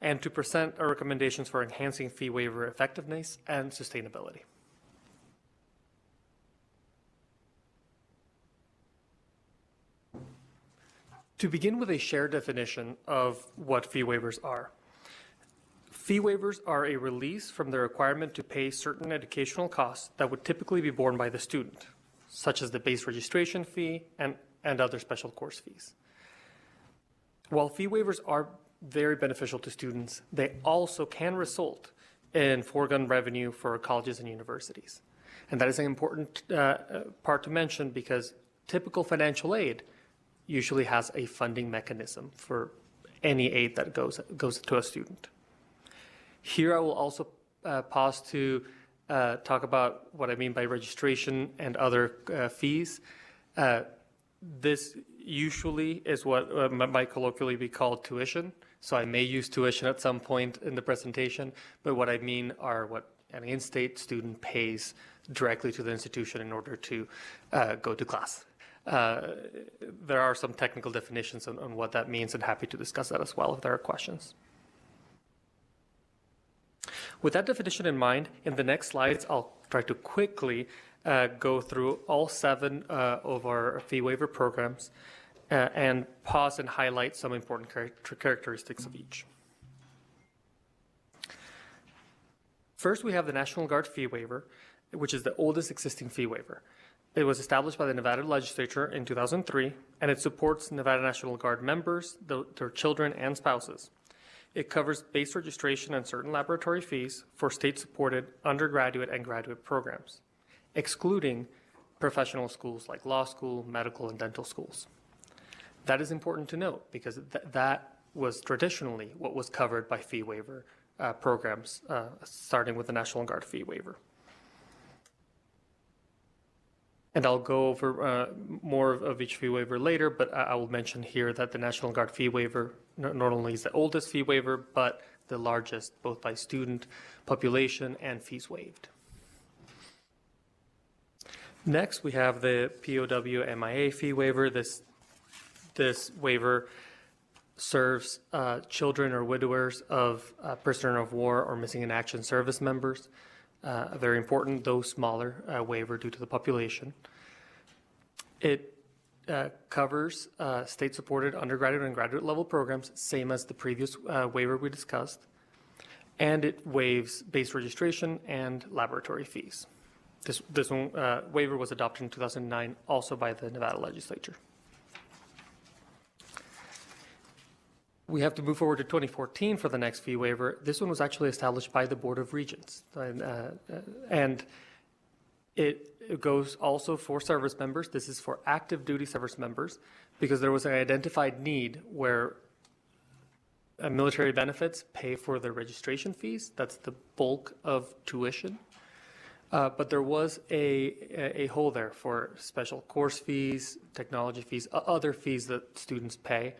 and to present our recommendations for enhancing fee waiver effectiveness and sustainability. To begin with a shared definition of what fee waivers are. Fee waivers are a release from the requirement to pay certain educational costs that would typically be borne by the student, such as the base registration fee and other special course fees. While fee waivers are very beneficial to students, they also can result in foregone revenue for colleges and universities. And that is an important part to mention because typical financial aid usually has a funding mechanism for any aid that goes to a student. Here I will also pause to talk about what I mean by registration and other fees. This usually is what might colloquially be called tuition. So I may use tuition at some point in the presentation, but what I mean are what an in-state student pays directly to the institution in order to go to class. There are some technical definitions on what that means, and happy to discuss that as well if there are questions. With that definition in mind, in the next slides, I'll try to quickly go through all 7 of our fee waiver programs and pause and highlight some important characteristics of each. First, we have the National Guard fee waiver, which is the oldest existing fee waiver. It was established by the Nevada Legislature in 2003, and it supports Nevada National Guard members, their children, and spouses. It covers base registration and certain laboratory fees for state-supported undergraduate and graduate programs, excluding professional schools like law school, medical, and dental schools. That is important to note because that was traditionally what was covered by fee waiver programs, starting with the National Guard fee waiver. And I'll go over more of each fee waiver later, but I will mention here that the National Guard fee waiver not only is the oldest fee waiver, but the largest, both by student population and fees waived. Next, we have the POW MIA fee waiver. This waiver serves children or widowers of prisoner of war or missing in action service members. Very important, though smaller waiver due to the population. It covers state-supported undergraduate and graduate level programs, same as the previous waiver we discussed, and it waives base registration and laboratory fees. This one, waiver was adopted in 2009, also by the Nevada Legislature. We have to move forward to 2014 for the next fee waiver. This one was actually established by the Board of Regents. And it goes also for service members. This is for active duty service members because there was an identified need where military benefits pay for the registration fees. That's the bulk of tuition. But there was a hole there for special course fees, technology fees, other fees that students pay.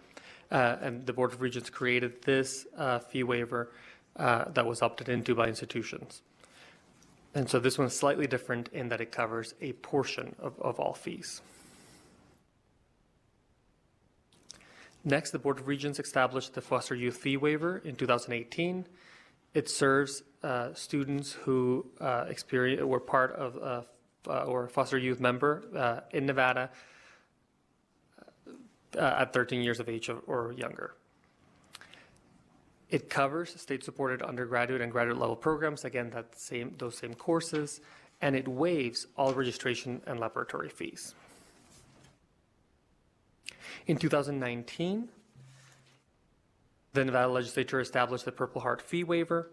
And the Board of Regents created this fee waiver that was opted into by institutions. And so this one's slightly different in that it covers a portion of all fees. Next, the Board of Regents established the foster youth fee waiver in 2018. It serves students who were part of or a foster youth member in Nevada at 13 years of age or younger. It covers state-supported undergraduate and graduate level programs, again, those same courses, and it waives all registration and laboratory fees. In 2019, the Nevada Legislature established the Purple Heart fee waiver,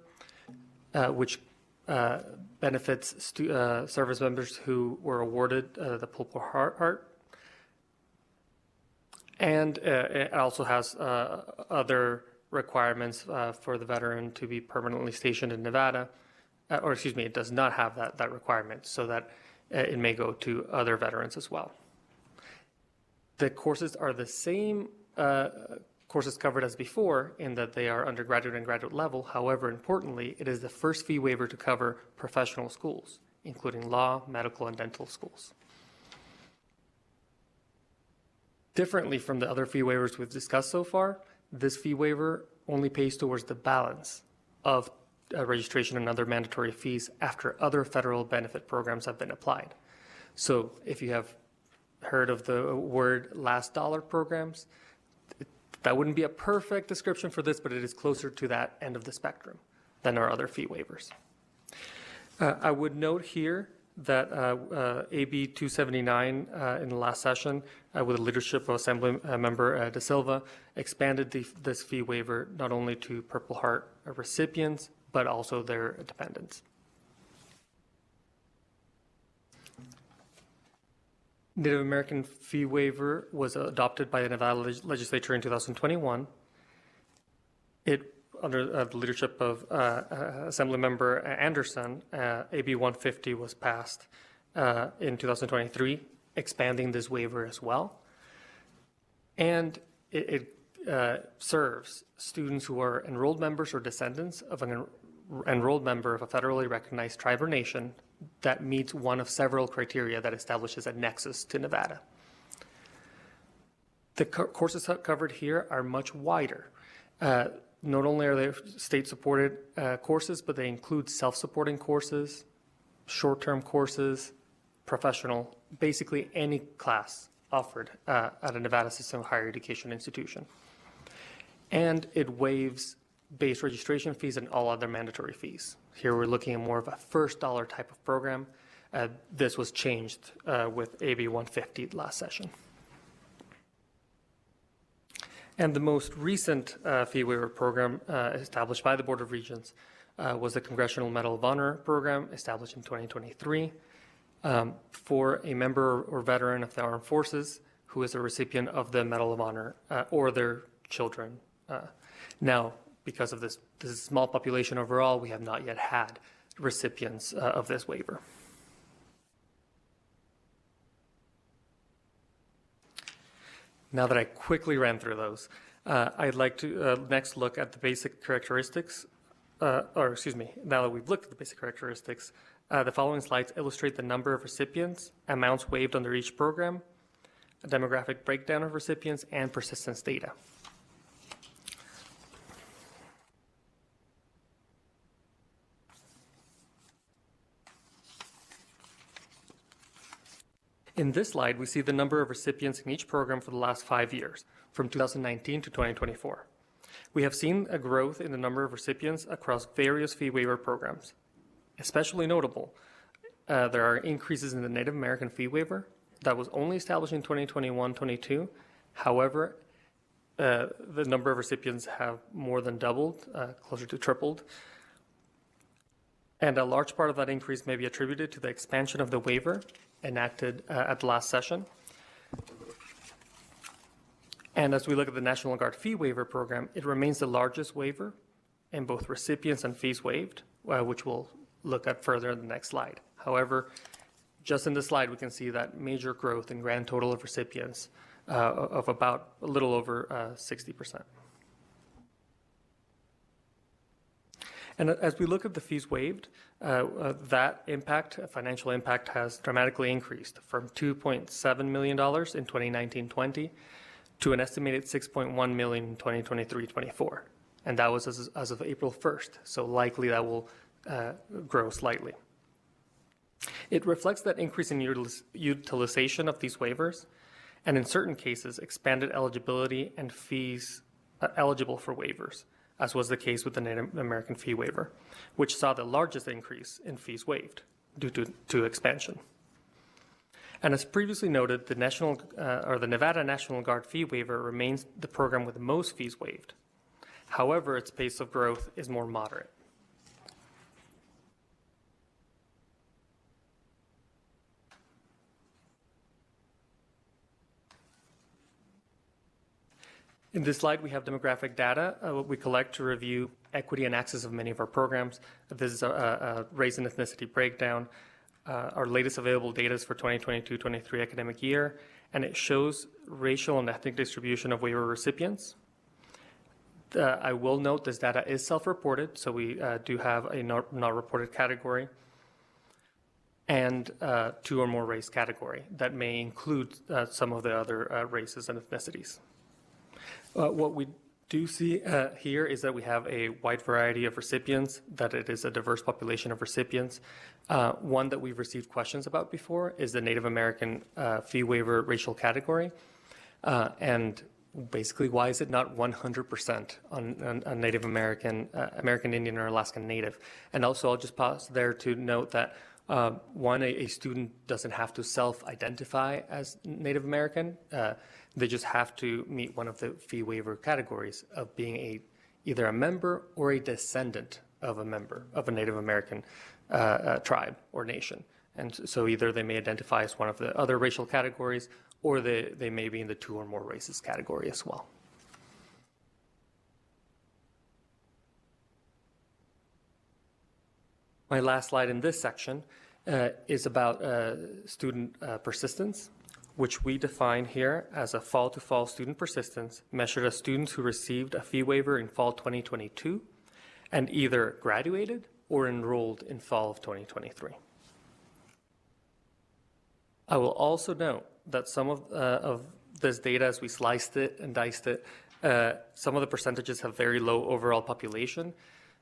which benefits service members who were awarded the Purple Heart. And it also has other requirements for the veteran to be permanently stationed in Nevada, or excuse me, it does not have that requirement, so that it may go to other veterans as well. The courses are the same courses covered as before in that they are undergraduate and graduate level. However, importantly, it is the first fee waiver to cover professional schools, including law, medical, and dental schools. Differently from the other fee waivers we've discussed so far, this fee waiver only pays towards the balance of registration and other mandatory fees after other federal benefit programs have been applied. So if you have heard of the word last dollar programs, that wouldn't be a perfect description for this, but it is closer to that end of the spectrum than our other fee waivers. I would note here that AB 279 in the last session, with the leadership of Assembly Member De Silva, expanded this fee waiver not only to Purple Heart recipients, but also their dependents. Native American fee waiver was adopted by the Nevada Legislature in 2021. It, under the leadership of Assemblymember Anderson, AB 150 was passed in 2023, expanding this waiver as well. And it serves students who are enrolled members or descendants of an enrolled member of a federally recognized tribe or nation that meets one of several criteria that establishes a nexus to Nevada. The courses covered here are much wider. Not only are they state-supported courses, but they include self-supporting courses, short-term courses, professional, basically any class offered at a Nevada system of higher education institution. And it waives base registration fees and all other mandatory fees. Here we're looking at more of a first dollar type of program. This was changed with AB 150 last session. And the most recent fee waiver program established by the Board of Regents was the Congressional Medal of Honor program established in 2023 for a member or veteran of the armed forces who is a recipient of the Medal of Honor or their children. Now, because of this small population overall, we have not yet had recipients of this waiver. Now that I quickly ran through those, I'd like to next look at the basic characteristics, now that we've looked at the basic characteristics, the following slides illustrate the number of recipients, amounts waived under each program, a demographic breakdown of recipients, and persistence data. In this slide, we see the number of recipients in each program for the last 5 years, from 2019 to 2024. We have seen a growth in the number of recipients across various fee waiver programs. Especially notable, there are increases in the Native American fee waiver that was only established in 2021-22. However, the number of recipients have more than doubled, closer to tripled. And a large part of that increase may be attributed to the expansion of the waiver enacted at the last session. And as we look at the National Guard fee waiver program, it remains the largest waiver in both recipients and fees waived, which we'll look at further in the next slide. However, just in this slide, we can see that major growth in grand total of recipients of about a little over 60%. And as we look at the fees waived, that impact, financial impact, has dramatically increased from $2.7 million in 2019-20 to an estimated $6.1 million in 2023-24. And that was as of April 1st, so likely that will grow slightly. It reflects that increase in utilization of these waivers, and in certain cases, expanded eligibility and fees eligible for waivers, as was the case with the Native American fee waiver, which saw the largest increase in fees waived due to expansion. And as previously noted, the Nevada National Guard fee waiver remains the program with the most fees waived. However, its pace of growth is more moderate. In this slide, we have demographic data we collect to review equity and access of many of our programs. This is a race and ethnicity breakdown. Our latest available data is for 2022-23 academic year, and it shows racial and ethnic distribution of waiver recipients. I will note this data is self-reported, so we do have a not reported category and 2 or more race category that may include some of the other races and ethnicities. What we do see here is that we have a wide variety of recipients, that it is a diverse population of recipients. One that we've received questions about before is the Native American fee waiver racial category. And basically, why is it not 100% on Native American, American Indian, or Alaskan Native? And also, I'll just pause there to note that a student doesn't have to self-identify as Native American. They just have to meet one of the fee waiver categories of being either a member or a descendant of a member of a Native American tribe or nation. And so either they may identify as one of the other racial categories, or they may be in the 2 or more races category as well. My last slide in this section is about student persistence, which we define here as a fall-to-fall student persistence measured as students who received a fee waiver in fall 2022 and either graduated or enrolled in fall of 2023. I will also note that some of this data, as we sliced it and diced it, some of the percentages have very low overall population.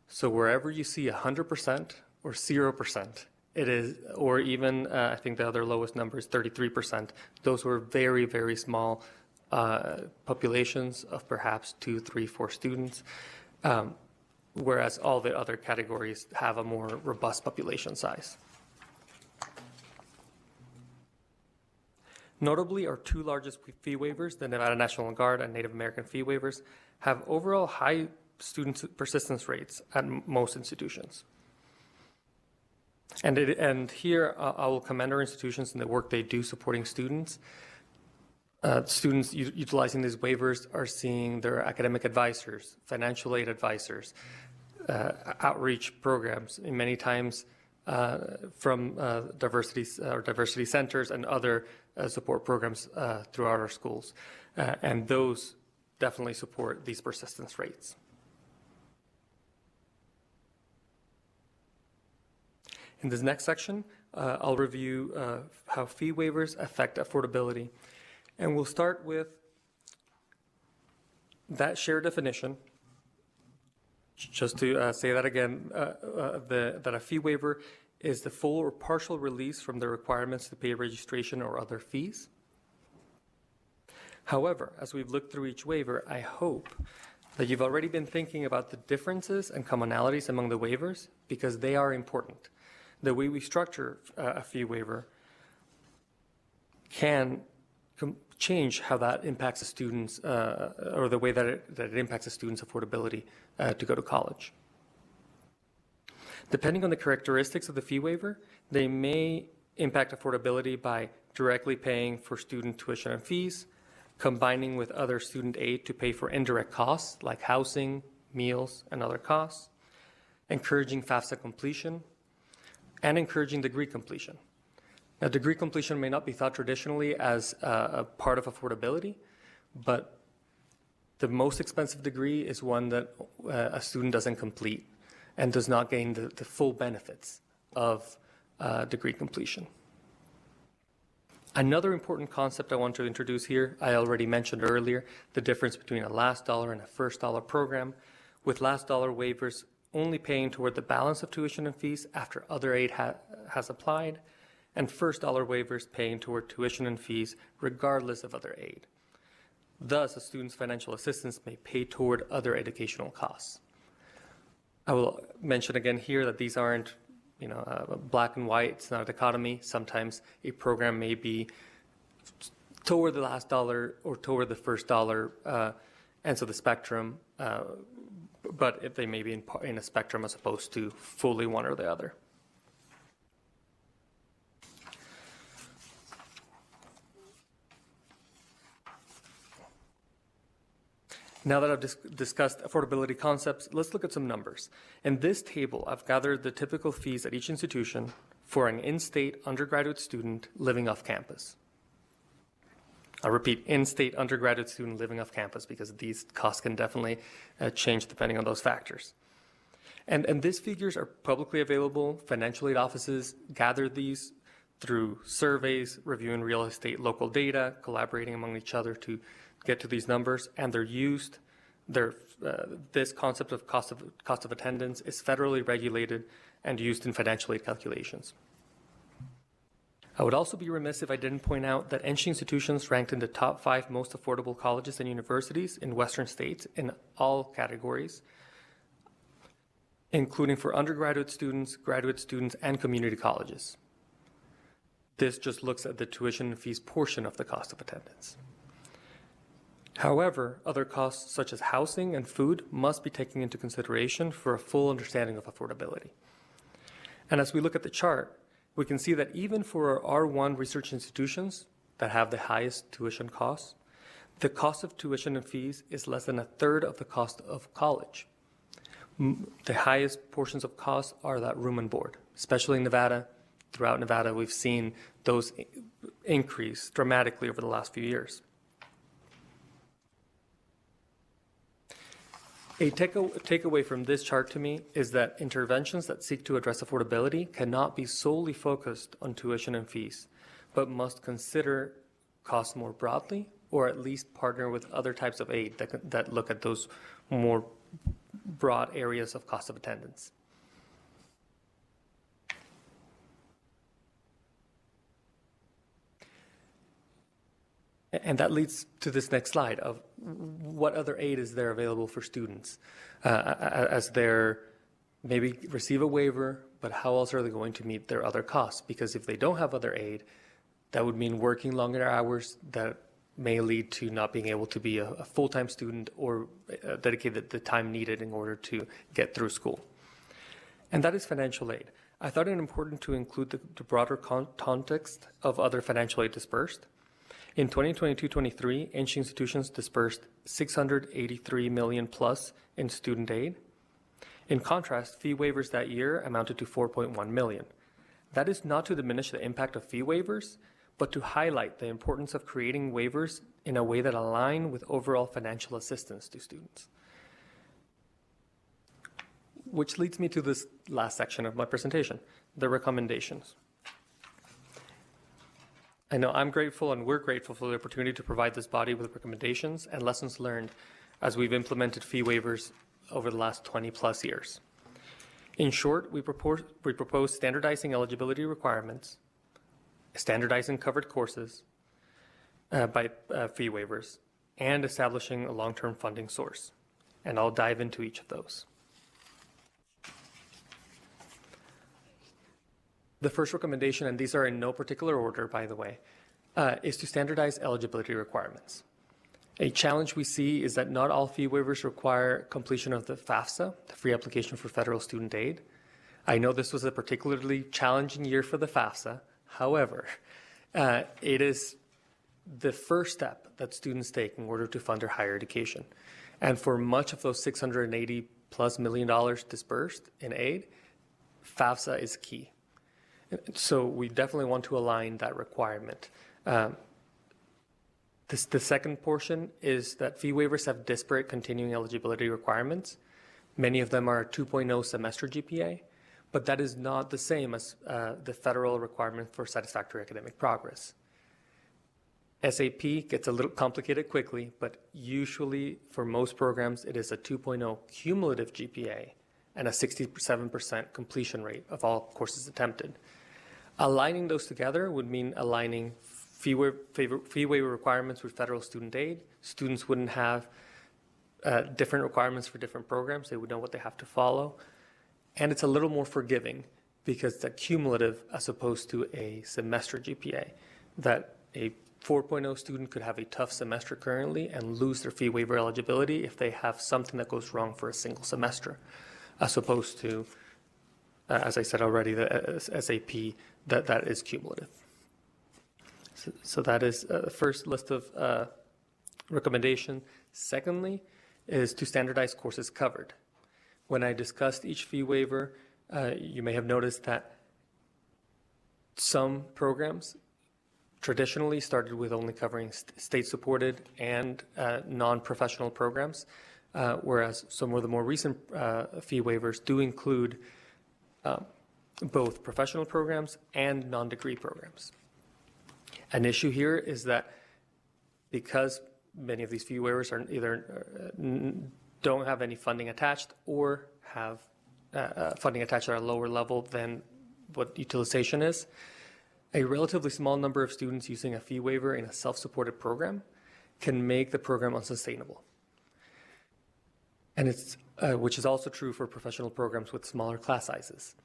So wherever you see 100% or 0%, it is, or even I think the other lowest number is 33%. Those were very, very small populations of perhaps 2, 3, 4 students, whereas all the other categories have a more robust population size. Notably, our 2 largest fee waivers, the Nevada National Guard and Native American fee waivers, have overall high student persistence rates at most institutions. And here I will commend our institutions in the work they do supporting students. Students utilizing these waivers are seeing their academic advisors, financial aid advisors, outreach programs, and many times from diversity centers and other support programs throughout our schools. And those definitely support these persistence rates. In this next section, I'll review how fee waivers affect affordability. And we'll start with that shared definition. Just to say that again, that a fee waiver is the full or partial release from the requirements to pay registration or other fees. However, as we've looked through each waiver, I hope that you've already been thinking about the differences and commonalities among the waivers, because they are important. The way we structure a fee waiver can change how that impacts a student's, or the way that it impacts a student's affordability to go to college. Depending on the characteristics of the fee waiver, they may impact affordability by directly paying for student tuition and fees, combining with other student aid to pay for indirect costs like housing, meals, and other costs, encouraging FAFSA completion, and encouraging degree completion. Now, degree completion may not be thought traditionally as a part of affordability, but the most expensive degree is one that a student doesn't complete and does not gain the full benefits of degree completion. Another important concept I want to introduce here, I already mentioned earlier, the difference between a last dollar and a first dollar program, with last dollar waivers only paying toward the balance of tuition and fees after other aid has applied, and first dollar waivers paying toward tuition and fees regardless of other aid. Thus, a student's financial assistance may pay toward other educational costs. I will mention again here that these aren't black and white. It's not a dichotomy. Sometimes a program may be toward the last dollar or toward the first dollar, and so the spectrum, but if they may be in a spectrum as opposed to fully one or the other. Now that I've discussed affordability concepts, let's look at some numbers. In this table, I've gathered the typical fees at each institution for an in-state undergraduate student living off campus. I'll repeat, in-state undergraduate student living off campus, because these costs can definitely change depending on those factors. And these figures are publicly available. Financial aid offices gather these through surveys, reviewing real estate local data, collaborating among each other to get to these numbers, and they're used. This concept of cost of attendance is federally regulated and used in financial aid calculations. I would also be remiss if I didn't point out that NC institutions ranked in the top 5 most affordable colleges and universities in Western states in all categories, including for undergraduate students, graduate students, and community colleges. This just looks at the tuition and fees portion of the cost of attendance. However, other costs such as housing and food must be taken into consideration for a full understanding of affordability. And as we look at the chart, we can see that even for our R1 research institutions that have the highest tuition costs, the cost of tuition and fees is less than a third of the cost of college. The highest portions of costs are that room and board, especially in Nevada. Throughout Nevada, we've seen those increase dramatically over the last few years. A takeaway from this chart to me is that interventions that seek to address affordability cannot be solely focused on tuition and fees, but must consider costs more broadly, or at least partner with other types of aid that look at those more broad areas of cost of attendance. And that leads to this next slide of what other aid is there available for students as they're maybe receive a waiver, but how else are they going to meet their other costs? Because if they don't have other aid, that would mean working longer hours that may lead to not being able to be a full-time student or dedicate the time needed in order to get through school. And that is financial aid. I thought it important to include the broader context of other financial aid dispersed. In 2022-23, NC institutions dispersed $683 million plus in student aid. In contrast, fee waivers that year amounted to $4.1 million. That is not to diminish the impact of fee waivers, but to highlight the importance of creating waivers in a way that align with overall financial assistance to students. Which leads me to this last section of my presentation, the recommendations. I know I'm grateful and we're grateful for the opportunity to provide this body with recommendations and lessons learned as we've implemented fee waivers over the last 20 plus years. In short, we propose standardizing eligibility requirements, standardizing covered courses by fee waivers, and establishing a long-term funding source. And I'll dive into each of those. The first recommendation, and these are in no particular order, by the way, is to standardize eligibility requirements. A challenge we see is that not all fee waivers require completion of the FAFSA, the Free Application for Federal Student Aid. I know this was a particularly challenging year for the FAFSA. However, it is the first step that students take in order to fund their higher education. And for much of those $680+ million dispersed in aid, FAFSA is key. So we definitely want to align that requirement. The second portion is that fee waivers have disparate continuing eligibility requirements. Many of them are a 2.0 semester GPA, but that is not the same as the federal requirement for satisfactory academic progress. SAP gets a little complicated quickly, but usually for most programs, it is a 2.0 cumulative GPA and a 67% completion rate of all courses attempted. Aligning those together would mean aligning fee waiver requirements with federal student aid. Students wouldn't have different requirements for different programs. They would know what they have to follow. And it's a little more forgiving because it's a cumulative as opposed to a semester GPA, that a 4.0 student could have a tough semester currently and lose their fee waiver eligibility if they have something that goes wrong for a single semester, as opposed to, as I said already, the SAP, that is cumulative. So that is the first list of recommendation. Secondly is to standardize courses covered. When I discussed each fee waiver, you may have noticed that some programs traditionally started with only covering state-supported and non-professional programs, whereas some of the more recent fee waivers do include both professional programs and non-degree programs. An issue here is that because many of these fee waivers are either don't have any funding attached or have funding attached at a lower level than what utilization is, a relatively small number of students using a fee waiver in a self-supported program can make the program unsustainable. And it's, which is also true for professional programs with smaller class sizes.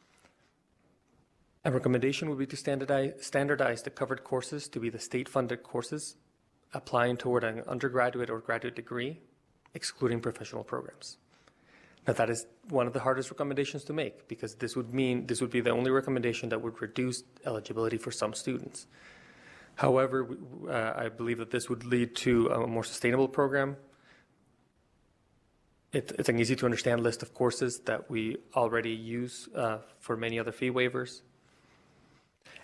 A recommendation would be to standardize the covered courses to be the state-funded courses applying toward an undergraduate or graduate degree, excluding professional programs. Now, that is one of the hardest recommendations to make because this would be the only recommendation that would reduce eligibility for some students. However, I believe that this would lead to a more sustainable program. It's an easy to understand list of courses that we already use for many other fee waivers,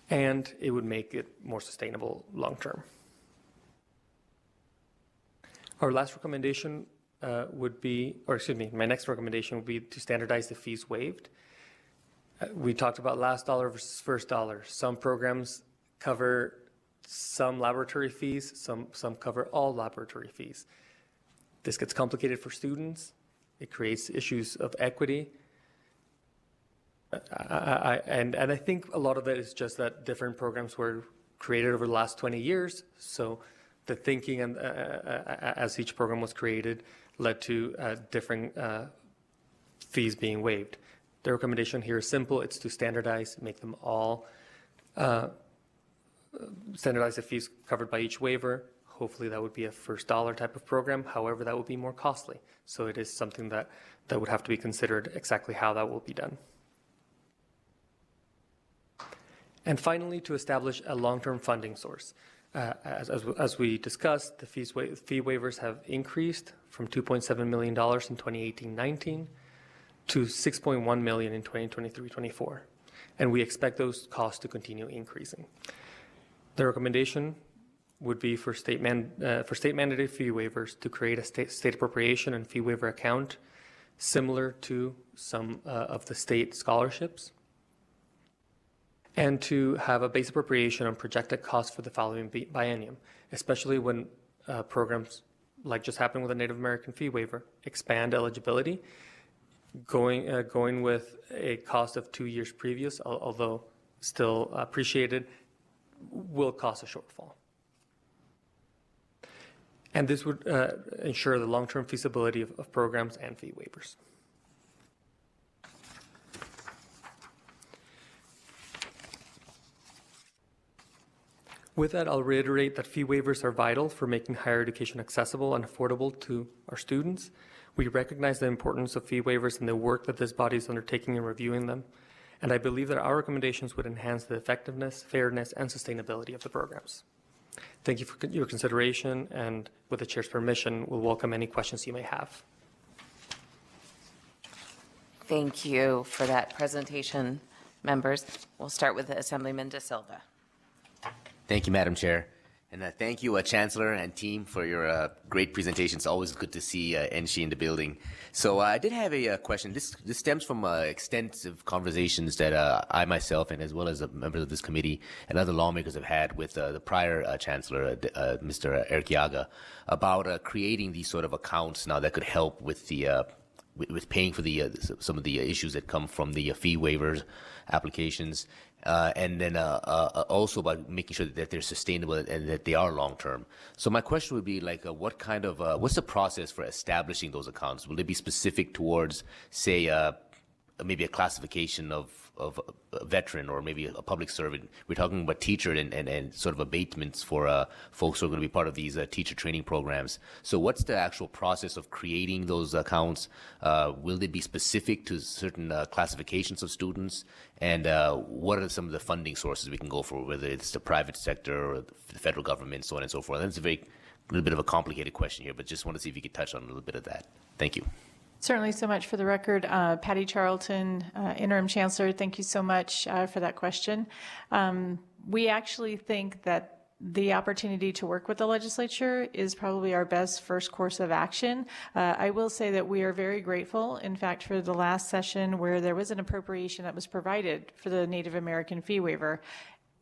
and it would make it more sustainable long term. Our last recommendation my next recommendation would be to standardize the fees waived. We talked about last dollar versus first dollar. Some programs cover some laboratory fees, some cover all laboratory fees. This gets complicated for students. It creates issues of equity. And I think a lot of it is just that different programs were created over the last 20 years. So the thinking and as each program was created led to different fees being waived. The recommendation here is simple. It's to standardize, make them all, standardize the fees covered by each waiver. Hopefully that would be a first dollar type of program. However, that would be more costly. So it is something that would have to be considered exactly how that will be done. And finally, to establish a long-term funding source. As we discussed, the fee waivers have increased from $2.7 million in 2018-19 to $6.1 million in 2023-24. And we expect those costs to continue increasing. The recommendation would be for state mandated fee waivers to create a state appropriation and fee waiver account similar to some of the state scholarships, and to have a base appropriation on projected costs for the following biennium, especially when programs like just happened with the Native American fee waiver expand eligibility. Going with a cost of 2 years previous, although still appreciated, will cause a shortfall. And this would ensure the long-term feasibility of programs and fee waivers. With that, I'll reiterate that fee waivers are vital for making higher education accessible and affordable to our students. We recognize the importance of fee waivers and the work that this body is undertaking in reviewing them, and I believe that our recommendations would enhance the effectiveness, fairness, and sustainability of the programs. Thank you for your consideration, and with the Chair's permission, we'll welcome any questions you may have.
Thank you for that presentation, members. We'll start with Assemblyman De Silva.
Thank you, Madam Chair. And thank you, Chancellor and team, for your great presentation. It's always good to see NSHE in the building. So I did have a question. This stems from extensive conversations that I myself, and as well as members of this committee and other lawmakers have had with the prior Chancellor, Mr. Eric Yaga, about creating these sort of accounts now that could help with the with paying for the some of the issues that come from the fee waivers applications, and then also by making sure that they're sustainable and that they are long term. So my question would be like, what kind of what's the process for establishing those accounts? Will it be specific towards, say, maybe a classification of a veteran or maybe a public servant? We're talking about teacher and sort of abatements for folks who are going to be part of these teacher training programs. So what's the actual process of creating those accounts? Will they be specific to certain classifications of students? And what are some of the funding sources we can go for, whether it's the private sector or the federal government, so on and so forth? That's a little bit of a complicated question here, but just want to see if you could touch on a little bit of that. Thank you.
Certainly so much for the record. Patty Charlton, Interim Chancellor, thank you so much for that question. We actually think that the opportunity to work with the legislature is probably our best first course of action. I will say that we are very grateful, in fact, for the last session where there was an appropriation that was provided for the Native American fee waiver.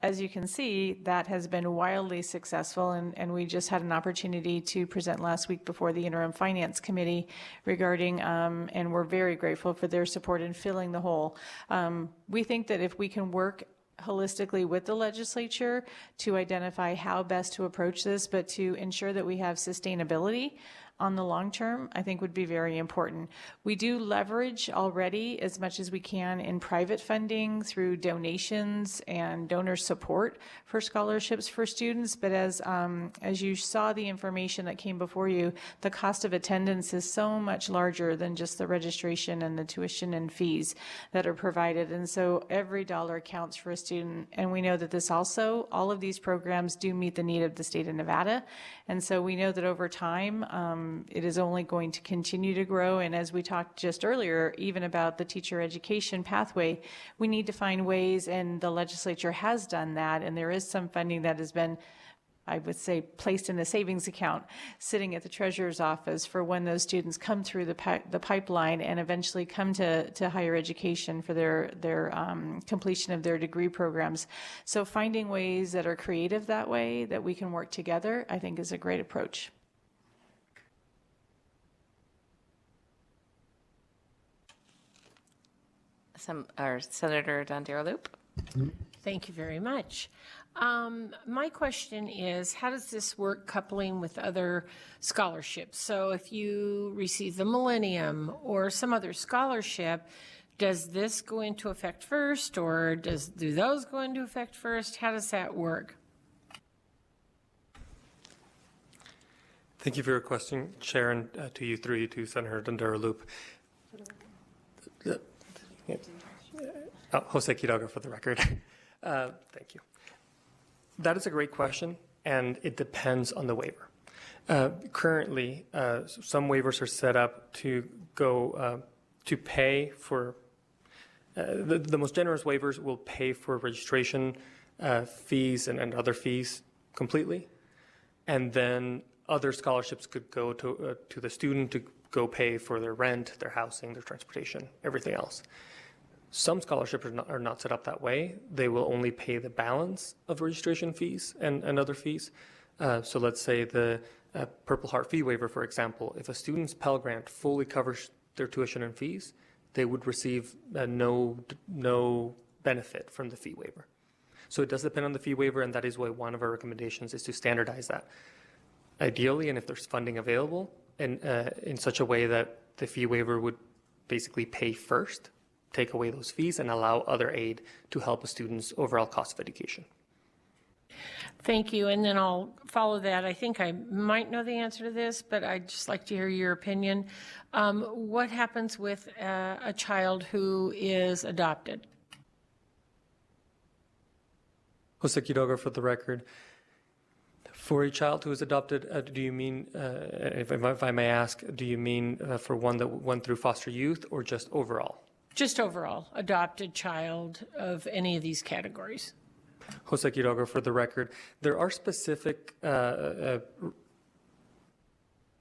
As you can see, that has been wildly successful, and we just had an opportunity to present last week before the Interim Finance Committee regarding, and we're very grateful for their support in filling the hole. We think that if we can work holistically with the legislature to identify how best to approach this, but to ensure that we have sustainability on the long term, I think would be very important. We do leverage already as much as we can in private funding through donations and donor support for scholarships for students. But as you saw the information that came before you, the cost of attendance is so much larger than just the registration and the tuition and fees that are provided. And so every dollar counts for a student. And we know that this also, all of these programs do meet the need of the state of Nevada. And so we know that over time, it is only going to continue to grow. And as we talked just earlier, even about the teacher education pathway, we need to find ways, and the legislature has done that. And there is some funding that has been, I would say, placed in a savings account, sitting at the treasurer's office for when those students come through the pipeline and eventually come to higher education for their completion of their degree programs. So finding ways that are creative that way, that we can work together, I think is a great approach.
Senator Dondero-Loop.
Thank you very much. My question is, how does this work coupling with other scholarships? So if you receive the Millennium or some other scholarship, does this go into effect first, or do those go into effect first? How does that work?
Thank you for your question, Chair, and to you through you to Senator Dondero-Loop. Jose Quiroga for the record. Thank you. That is a great question, and it depends on the waiver. Currently, some waivers are set up to go to pay for, the most generous waivers will pay for registration fees and other fees completely, and then other scholarships could go to the student to go pay for their rent, their housing, their transportation, everything else. Some scholarships are not set up that way. They will only pay the balance of registration fees and other fees. So let's say the Purple Heart fee waiver, for example, if a student's Pell Grant fully covers their tuition and fees, they would receive no benefit from the fee waiver. So it does depend on the fee waiver, and that is why one of our recommendations is to standardize that. Ideally, and if there's funding available, and in such a way that the fee waiver would basically pay first, take away those fees, and allow other aid to help a student's overall cost of education.
Thank you, and then I'll follow that. I think I might know the answer to this, but I'd just like to hear your opinion. What happens with a child who is adopted?
Jose Quiroga for the record. For a child who is adopted, do you mean, if I may ask, do you mean for one that went through foster youth or just overall?
Just overall, adopted child of any of these categories.
Jose Quiroga, for the record, there are specific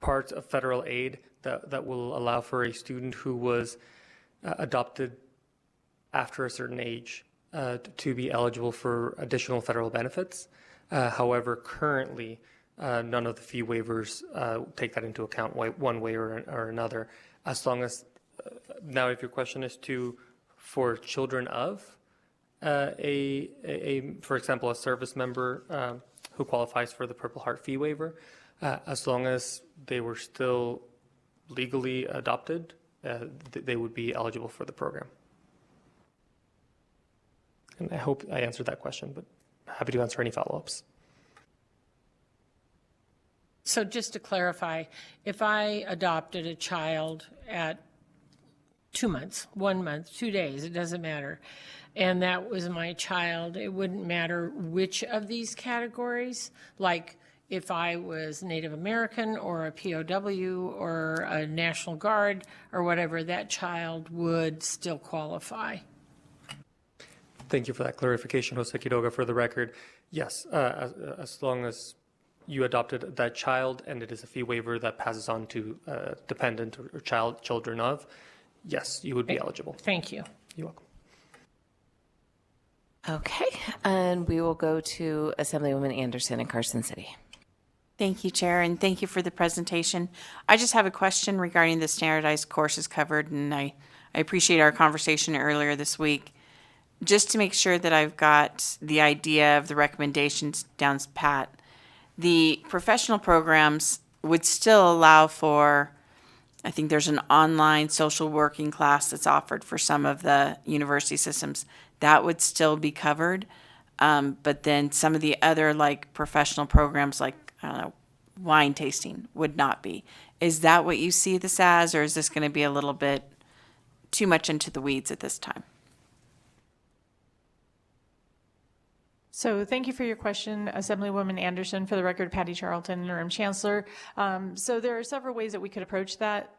parts of federal aid that will allow for a student who was adopted after a certain age to be eligible for additional federal benefits. However, currently, none of the fee waivers take that into account one way or another. As long as, now if your question is for children of for example, a service member who qualifies for the Purple Heart fee waiver, as long as they were still legally adopted, they would be eligible for the program. And I hope I answered that question, but happy to answer any follow-ups.
So just to clarify, if I adopted a child at 2 months, 1 month, 2 days, it doesn't matter, and that was my child, it wouldn't matter which of these categories, like if I was Native American or a POW or a National Guard or whatever, that child would still qualify.
Thank you for that clarification, Jose Quiroga. For the record, yes, as long as you adopted that child and it is a fee waiver that passes on to dependent or children of, yes, you would be eligible.
Thank you.
You're welcome.
Okay, and we will go to Assemblywoman Anderson in Carson City.
Thank you, Chair, and thank you for the presentation. I just have a question regarding the standardized courses covered, and I appreciate our conversation earlier this week. Just to make sure that I've got the idea of the recommendations down pat, the professional programs would still allow for, I think there's an online social working class that's offered for some of the university systems. That would still be covered. But then some of the other like professional programs like, I don't know, wine tasting would not be. Is that what you see this as, or is this going to be a little bit too much into the weeds at this time?
So thank you for your question, Assemblywoman Anderson. For the record, Patty Charlton, Interim Chancellor. So there are several ways that we could approach that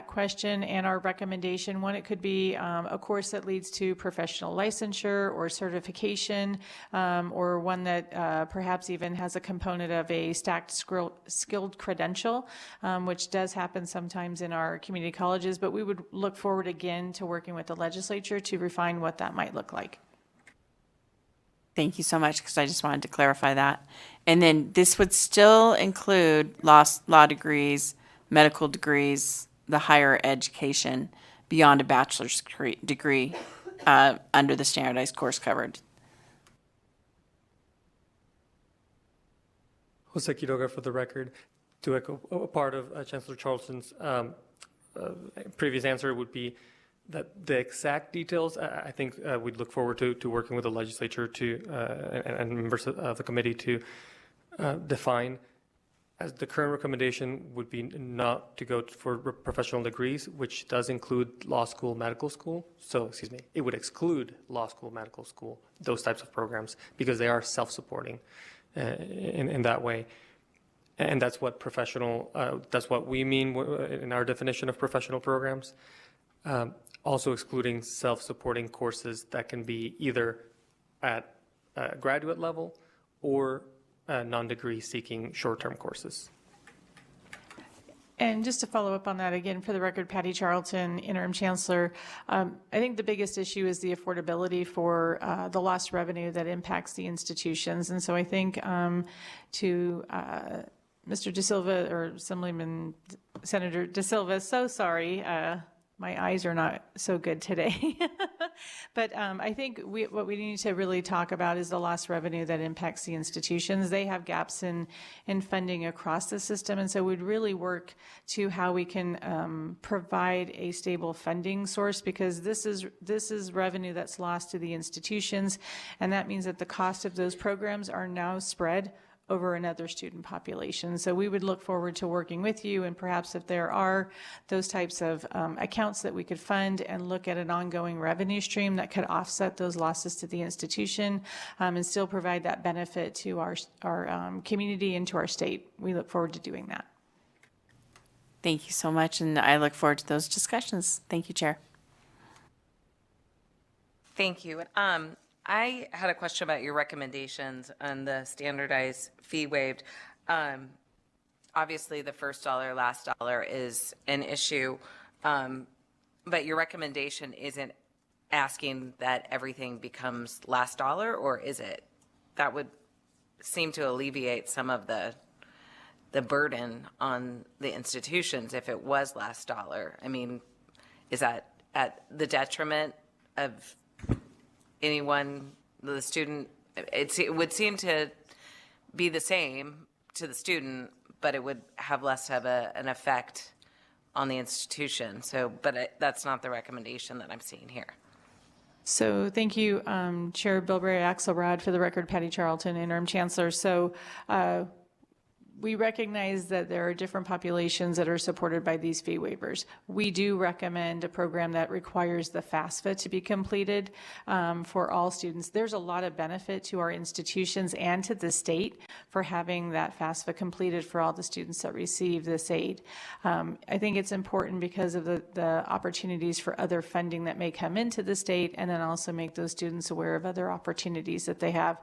question and our recommendation. One, it could be a course that leads to professional licensure or certification, or one that perhaps even has a component of a stacked skilled credential, which does happen sometimes in our community colleges. But we would look forward again to working with the legislature to refine what that might look like.
Thank you so much, because I just wanted to clarify that. And then this would still include law degrees, medical degrees, the higher education beyond a bachelor's degree under the standardized course covered.
Jose Quiroga, for the record, to echo a part of Chancellor Charlton's previous answer would be that the exact details, I think we'd look forward to working with the legislature and members of the committee to define. As the current recommendation would be not to go for professional degrees, which does include law school, medical school. So, excuse me, it would exclude law school, medical school, those types of programs, because they are self-supporting in that way. And that's what that's what we mean in our definition of professional programs. Also excluding self-supporting courses that can be either at graduate level or non-degree seeking short-term courses.
And just to follow up on that again, for the record, Patty Charlton, Interim Chancellor, I think the biggest issue is the affordability for the lost revenue that impacts the institutions. And so I think to Mr. De Silva, or Assemblyman Senator De Silva, so sorry. My eyes are not so good today. But I think what we need to really talk about is the lost revenue that impacts the institutions. They have gaps in funding across the system, and so we'd really work to how we can provide a stable funding source, because this is revenue that's lost to the institutions, and that means that the cost of those programs are now spread over another student population. So we would look forward to working with you, and perhaps if there are those types of accounts that we could fund and look at an ongoing revenue stream that could offset those losses to the institution and still provide that benefit to our community and to our state. We look forward to doing that.
Thank you so much, and I look forward to those discussions. Thank you, Chair.
Thank you. I had a question about your recommendations on the standardized fee waived. Obviously, the first dollar, last dollar is an issue, but your recommendation isn't asking that everything becomes last dollar, or is it? That would seem to alleviate some of the burden on the institutions if it was last dollar. I mean, is that at the detriment of anyone, the student? It would seem to be the same to the student, but it would have less of an effect on the institution. So, but that's not the recommendation that I'm seeing here.
So thank you, Chair Bilberry Axelrod. For the record, Patty Charlton, Interim Chancellor. So we recognize that there are different populations that are supported by these fee waivers. We do recommend a program that requires the FAFSA to be completed for all students. There's a lot of benefit to our institutions and to the state for having that FAFSA completed for all the students that receive this aid. I think it's important because of the opportunities for other funding that may come into the state, and then also make those students aware of other opportunities that they have.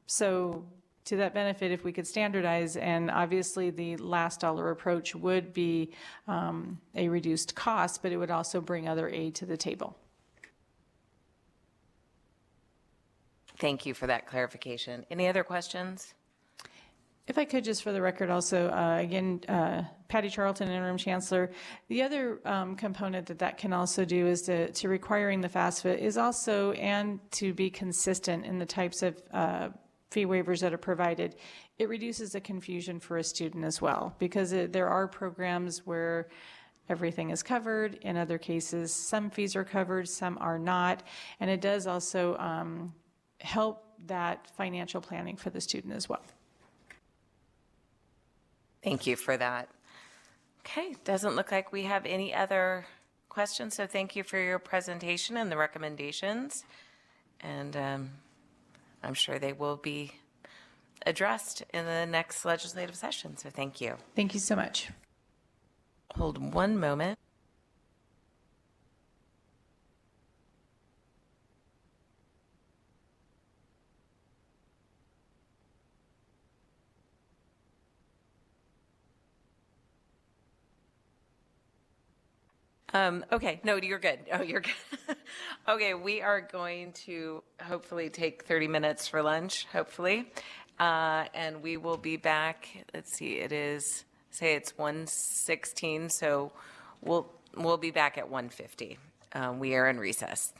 So to that benefit, if we could standardize, and obviously the last dollar approach would be a reduced cost, but it would also bring other aid to the table.
Thank you for that clarification. Any other questions?
If I could, just for the record also, again, Patty Charlton, Interim Chancellor, the other component that can also do is to requiring the FAFSA is also, and to be consistent in the types of fee waivers that are provided, it reduces the confusion for a student as well, because there are programs where everything is covered. In other cases, some fees are covered, some are not, and it does also help that financial planning for the student as well.
Thank you for that. Okay, doesn't look like we have any other questions, so thank you for your presentation and the recommendations. And I'm sure they will be addressed in the next legislative session, so thank you.
Thank you so much.
Hold one moment. Okay, no, you're good. Oh, you're good. Okay, we are going to hopefully take 30 minutes for lunch, hopefully. And we will be back, let's see, it's 1:16, so we'll be back at 1:50. We are in recess.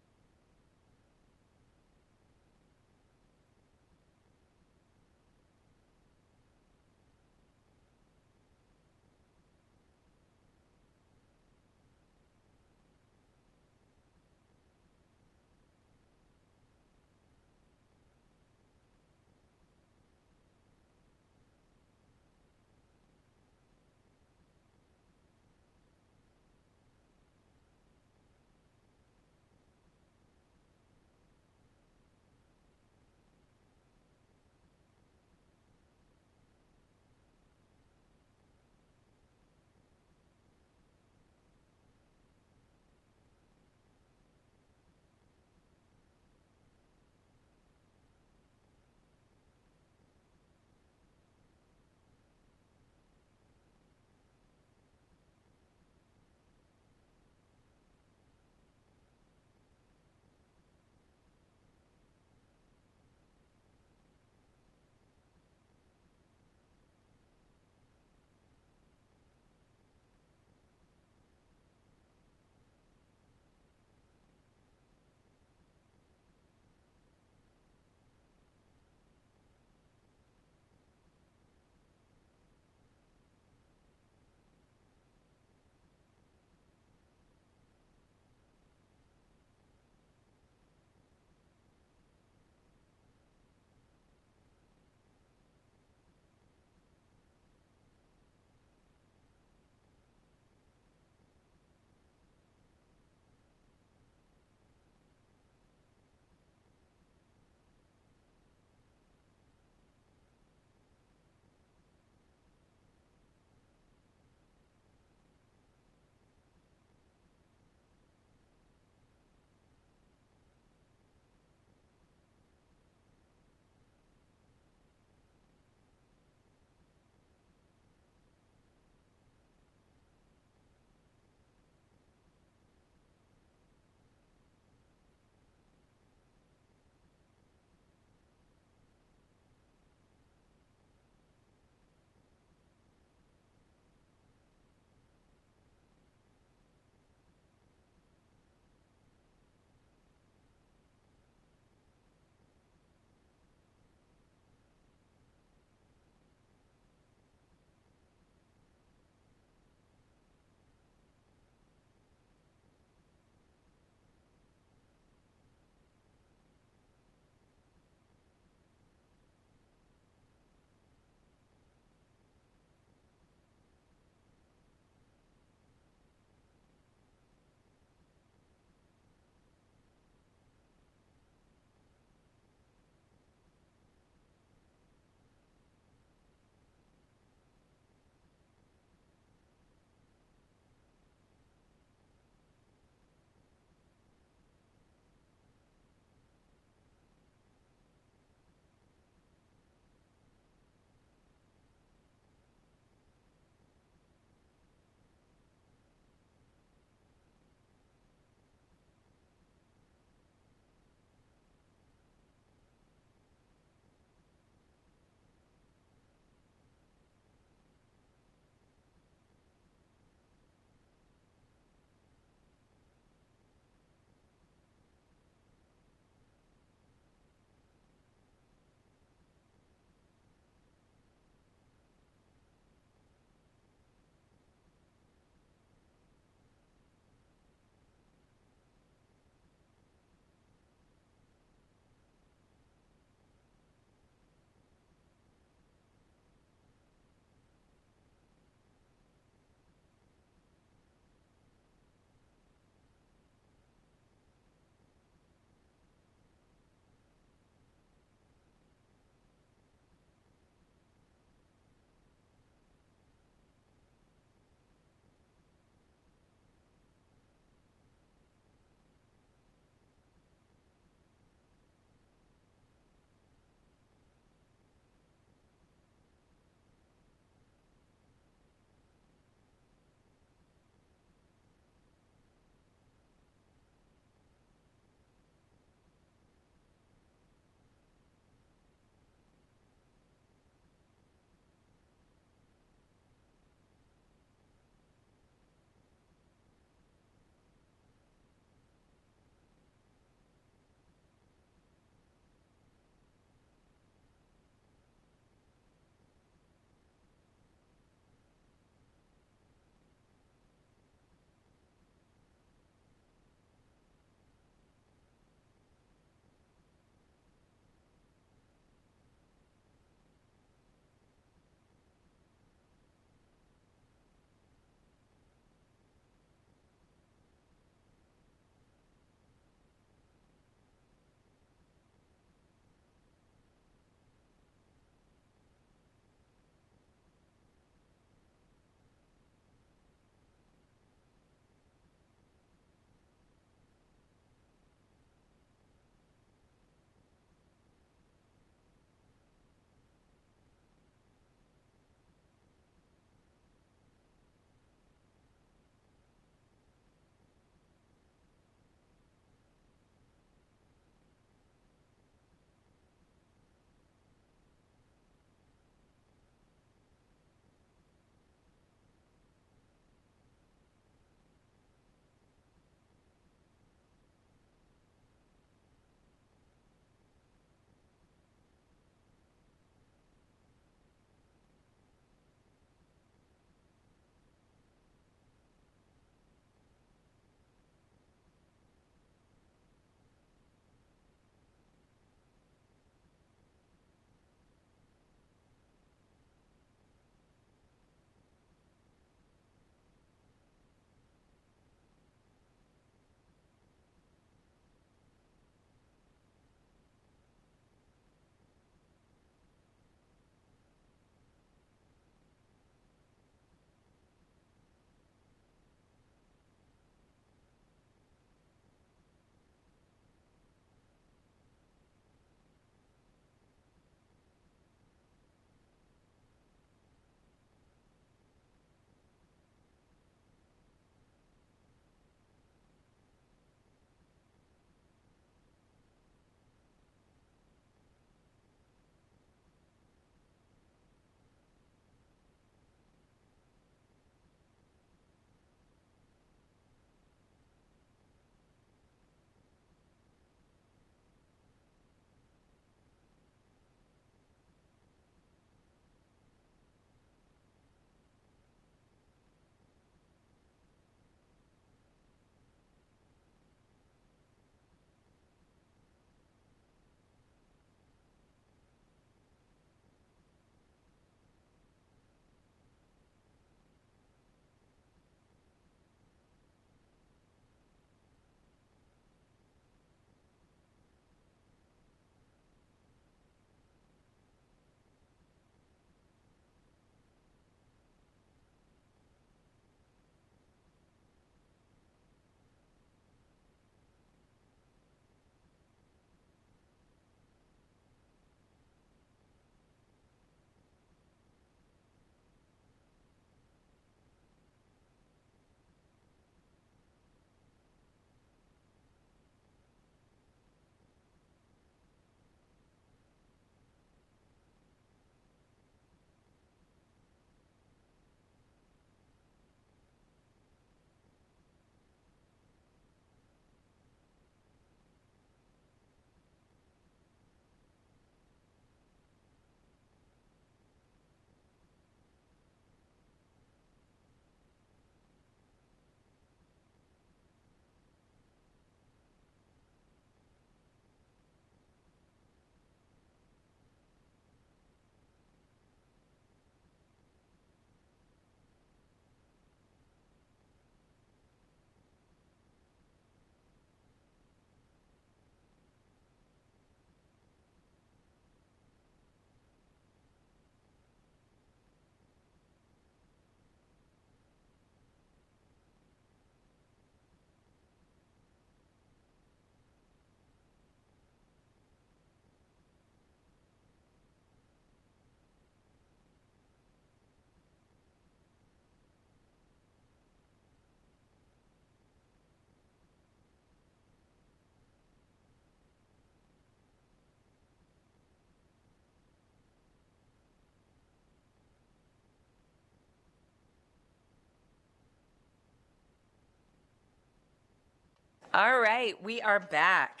All right, we are back.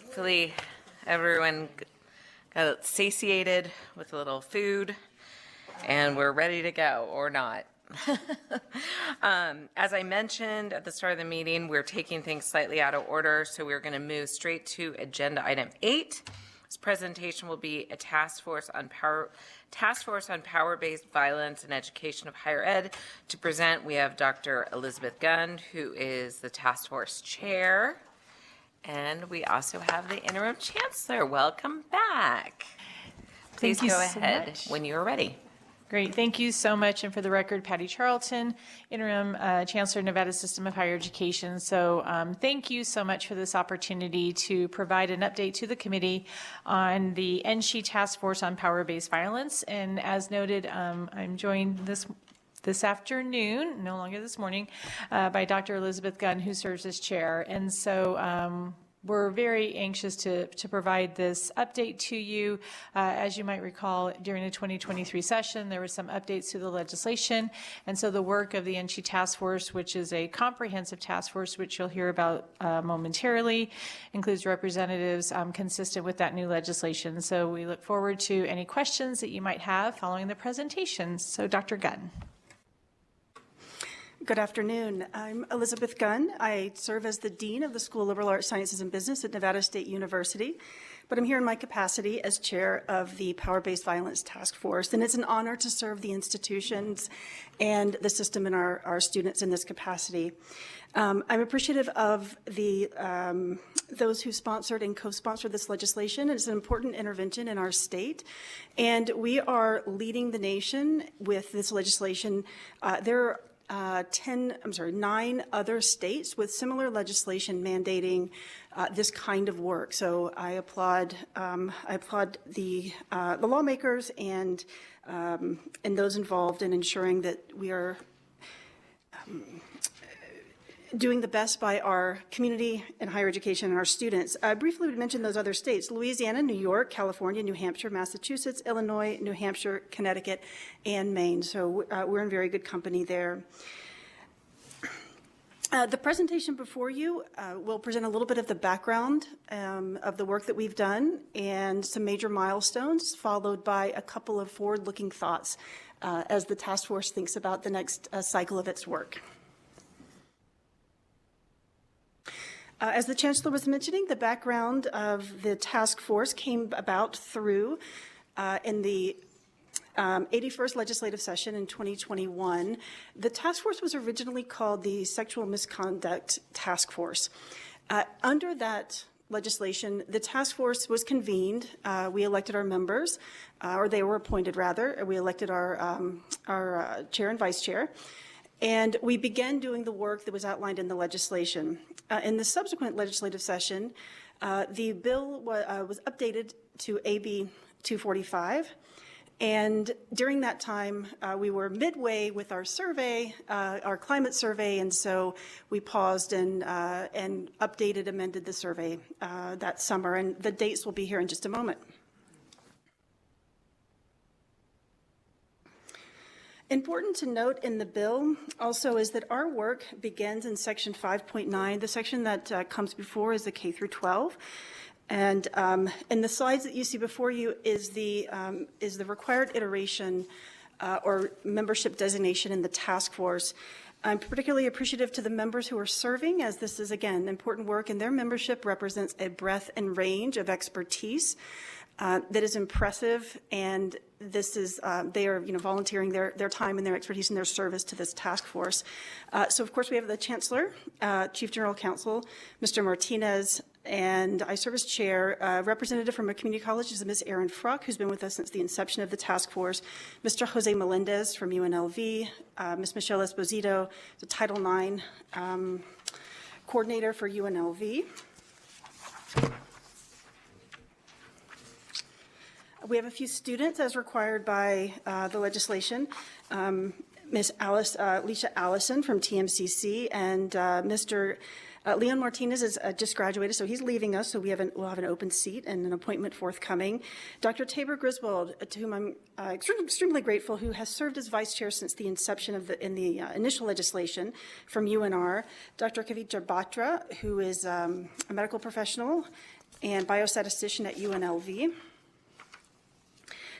Hopefully everyone got satiated with a little food and we're ready to go, or not. As I mentioned at the start of the meeting, we're taking things slightly out of order, so we're going to move straight to agenda item 8. This presentation will be a task force on power-based violence in education of higher ed. To present, we have Dr. Elizabeth Gunn, who is the task force chair, and we also have the interim chancellor. Welcome back. Please
Thank you
go
so
ahead
much.
when you're ready.
Great, thank you so much. And for the record, Patty Charlton, Interim Chancellor, Nevada System of Higher Education. So thank you so much for this opportunity to provide an update to the committee on the NSHE Task Force on Power-Based Violence. And as noted, I'm joined this afternoon, no longer this morning, by Dr. Elizabeth Gunn, who serves as chair. And so we're very anxious to provide this update to you. As you might recall, during the 2023 session, there were some updates to the legislation. And so the work of the NSHE Task Force, which is a comprehensive task force, which you'll hear about momentarily, includes representatives consistent with that new legislation. So we look forward to any questions that you might have following the presentation. So Dr. Gunn.
Good afternoon. I'm Elizabeth Gunn. I serve as the Dean of the School of Liberal Arts, Sciences, and Business at Nevada State University, but I'm here in my capacity as chair of the Power-Based Violence Task Force, and it's an honor to serve the institutions and the system and our students in this capacity. I'm appreciative of those who sponsored and co-sponsored this legislation. It's an important intervention in our state, and we are leading the nation with this legislation. There are 9 other states with similar legislation mandating this kind of work. So I applaud the lawmakers and those involved in ensuring that we are doing the best by our community and higher education and our students. I briefly would mention those other states: Louisiana, New York, California, New Hampshire, Massachusetts, Illinois, New Hampshire, Connecticut, and Maine. So we're in very good company there. The presentation before you will present a little bit of the background of the work that we've done and some major milestones, followed by a couple of forward-looking thoughts as the task force thinks about the next cycle of its work. As the Chancellor was mentioning, the background of the task force came about through in the 81st legislative session in 2021. The task force was originally called the Sexual Misconduct Task Force. Under that legislation, the task force was convened. We elected our members, or they were appointed rather. We elected our chair and vice chair. And we began doing the work that was outlined in the legislation. In the subsequent legislative session, the bill was updated to AB 245. And during that time, we were midway with our survey, our climate survey, and so we paused and updated, amended the survey that summer. And the dates will be here in just a moment. Important to note in the bill also is that our work begins in section 5.9. The section that comes before is the K through 12. And in the slides that you see before you is the required iteration or membership designation in the task force. I'm particularly appreciative to the members who are serving, as this is, again, important work, and their membership represents a breadth and range of expertise that is impressive, and this is they are volunteering their time and their expertise and their service to this task force. So of course we have the Chancellor, Chief General Counsel, Mr. Martinez, and I serve as chair. Representative from a community college is Ms. Erin Fruck, who's been with us since the inception of the task force. Mr. Jose Melendez from UNLV, Ms. Michelle Esposito, the Title IX coordinator for UNLV. We have a few students as required by the legislation. Ms. Alicia Allison from TMCC and Mr. Leon Martinez is just graduated, so he's leaving us, so we'll have an open seat and an appointment forthcoming. Dr. Tabor Griswold, to whom I'm extremely grateful, who has served as vice chair since the inception of the initial legislation from UNR. Dr. Kavita Batra, who is a medical professional and biostatistician at UNLV.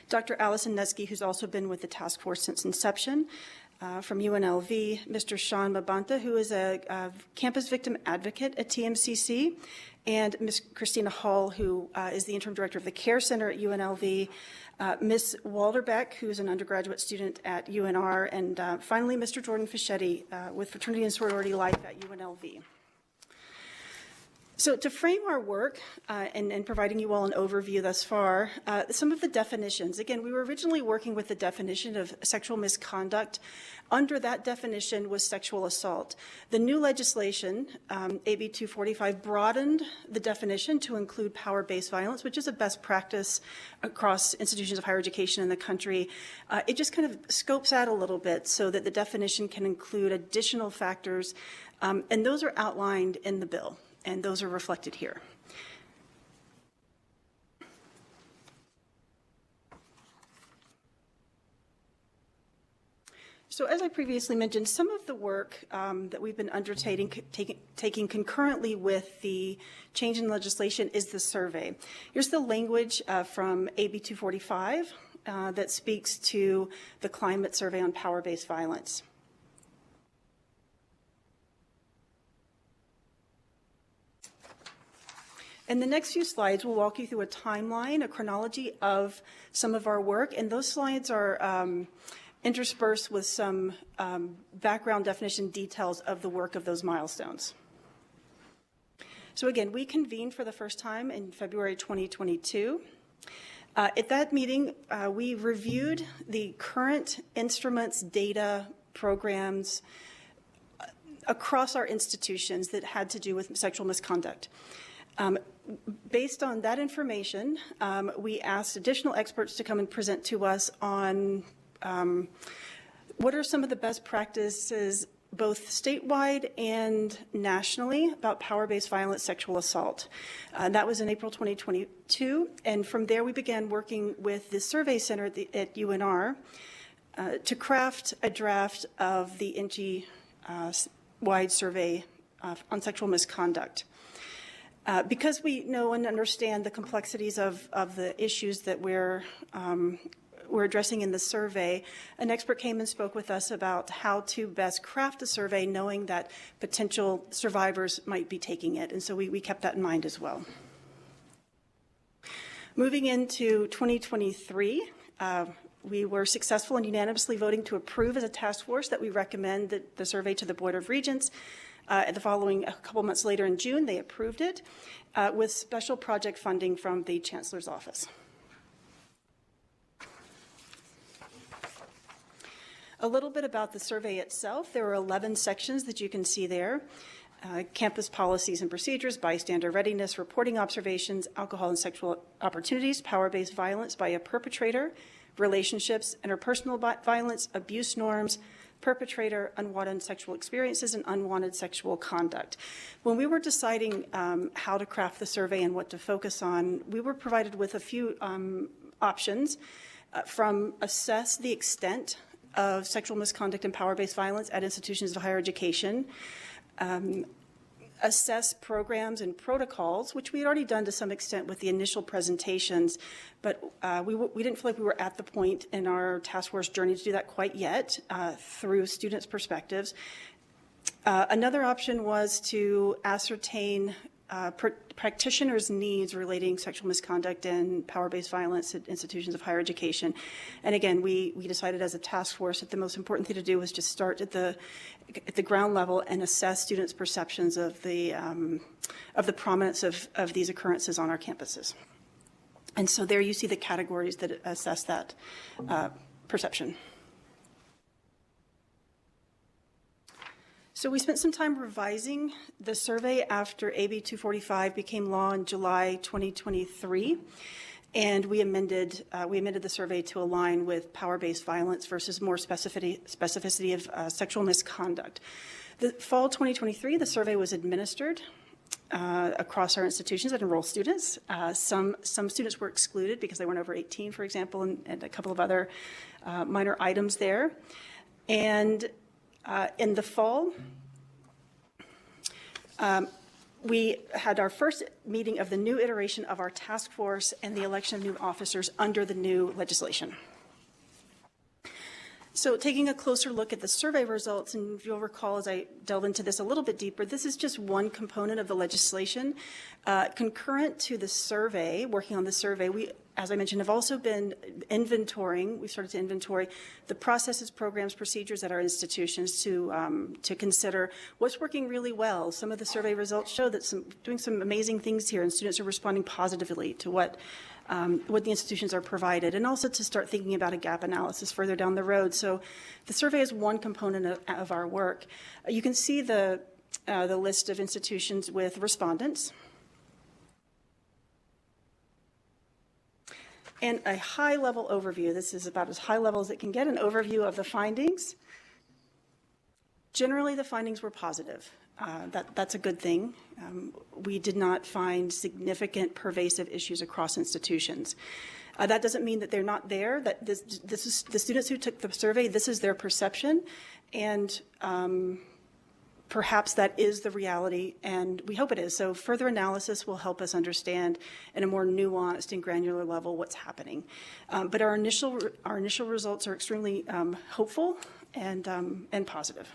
Dr. Allison Nesky, who's also been with the task force since inception. From UNLV, Mr. Sean Mabanta, who is a campus victim advocate at TMCC, and Ms. Christina Hall, who is the interim director of the Care Center at UNLV, Ms. Walderbeck, who is an undergraduate student at UNR, and finally, Mr. Jordan Fischetti with Fraternity and Sorority Life at UNLV. So to frame our work and providing you all an overview thus far, some of the definitions. Again, we were originally working with the definition of sexual misconduct. Under that definition was sexual assault. The new legislation, AB 245, broadened the definition to include power-based violence, which is a best practice across institutions of higher education in the country. It just kind of scopes out a little bit so that the definition can include additional factors, and those are outlined in the bill. And those are reflected here. So as I previously mentioned, some of the work that we've been taking concurrently with the change in legislation is the survey. Here's the language from AB 245 that speaks to the climate survey on power-based violence. In the next few slides, we'll walk you through a timeline, a chronology of some of our work, and those slides are interspersed with some background definition details of the work of those milestones. So again, we convened for the first time in February 2022. At that meeting, we reviewed the current instruments, data, programs across our institutions that had to do with sexual misconduct. Based on that information, we asked additional experts to come and present to us on what are some of the best practices, both statewide and nationally, about power-based violence, sexual assault. That was in April 2022, and from there we began working with the Survey Center at UNR to craft a draft of the NG-wide survey on sexual misconduct. Because we know and understand the complexities of the issues that we're addressing in the survey, an expert came and spoke with us about how to best craft a survey, knowing that potential survivors might be taking it. And so we kept that in mind as well. Moving into 2023, we were successful in unanimously voting to approve as a task force that we recommend the survey to the Board of Regents. A couple months later in June, they approved it with special project funding from the Chancellor's Office. A little bit about the survey itself. There are 11 sections that you can see there. Campus policies and procedures, bystander readiness, reporting observations, alcohol and sexual opportunities, power-based violence by a perpetrator, relationships, interpersonal violence, abuse norms, perpetrator, unwanted sexual experiences, and unwanted sexual conduct. When we were deciding how to craft the survey and what to focus on, we were provided with a few options from assess the extent of sexual misconduct and power-based violence at institutions of higher education, assess programs and protocols, which we had already done to some extent with the initial presentations, but we didn't feel like we were at the point in our task force journey to do that quite yet through students' perspectives. Another option was to ascertain practitioners' needs relating sexual misconduct and power-based violence at institutions of higher education. And again, we decided as a task force that the most important thing to do was just start at the ground level and assess students' perceptions of the prominence of these occurrences on our campuses. And so there you see the categories that assess that perception. So we spent some time revising the survey after AB 245 became law in July 2023, and we amended the survey to align with power-based violence versus more specificity of sexual misconduct. The fall 2023, the survey was administered across our institutions that enroll students. Some students were excluded because they weren't over 18, for example, and a couple of other minor items there. And in the fall, we had our first meeting of the new iteration of our task force and the election of new officers under the new legislation. So taking a closer look at the survey results, and if you'll recall as I delve into this a little bit deeper, this is just one component of the legislation. Concurrent to the survey, working on the survey, we, as I mentioned, have also been inventorying, we started to inventory the processes, programs, procedures at our institutions to consider what's working really well. Some of the survey results show that doing some amazing things here, and students are responding positively to what the institutions are provided, and also to start thinking about a gap analysis further down the road. So the survey is one component of our work. You can see the list of institutions with respondents. And a high-level overview. This is about as high level as it can get, an overview of the findings. Generally, the findings were positive. That's a good thing. We did not find significant pervasive issues across institutions. That doesn't mean that they're not there, that this is the students who took the survey, this is their perception, and perhaps that is the reality, and we hope it is. So further analysis will help us understand in a more nuanced and granular level what's happening. But our initial results are extremely hopeful and positive.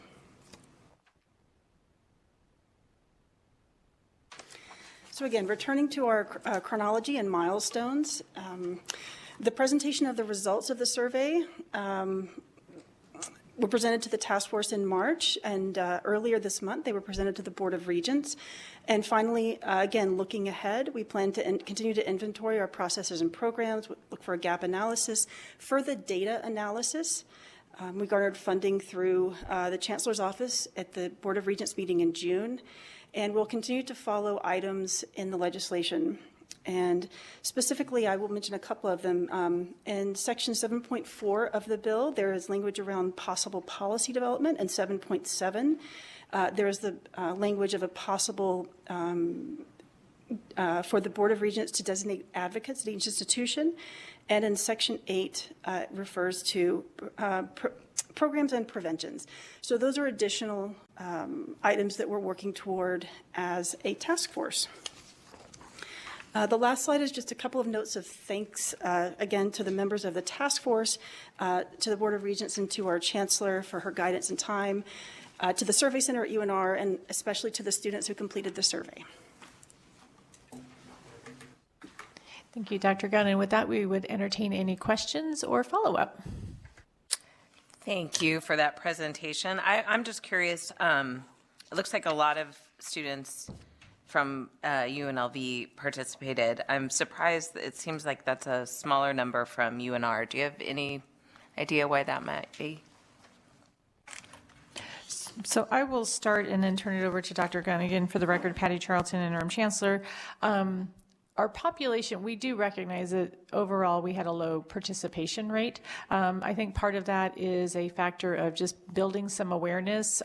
So again, returning to our chronology and milestones, the presentation of the results of the survey were presented to the task force in March, and earlier this month they were presented to the Board of Regents. And finally, again, looking ahead, we plan to continue to inventory our processes and programs, look for a gap analysis, further data analysis. We garnered funding through the Chancellor's Office at the Board of Regents meeting in June, and we'll continue to follow items in the legislation. And specifically, I will mention a couple of them. In Section 7.4 of the bill, there is language around possible policy development, and 7.7, there is the language of a possible for the Board of Regents to designate advocates at each institution. And in Section 8, it refers to programs and preventions. So those are additional items that we're working toward as a task force. The last slide is just a couple of notes of thanks, again, to the members of the task force, to the Board of Regents, and to our Chancellor for her guidance and time, to the Survey Center at UNR, and especially to the students who completed the survey.
Thank you, Dr. Gunn. And with that, we would entertain any questions or follow-up.
Thank you for that presentation. I'm just curious, it looks like a lot of students from UNLV participated. I'm surprised, it seems like that's a smaller number from UNR. Do you have any idea why that might be?
So I will start and then turn it over to Dr. Gunn. Again, for the record, Patty Charlton, Interim Chancellor. Our population, we do recognize that overall we had a low participation rate. I think part of that is a factor of just building some awareness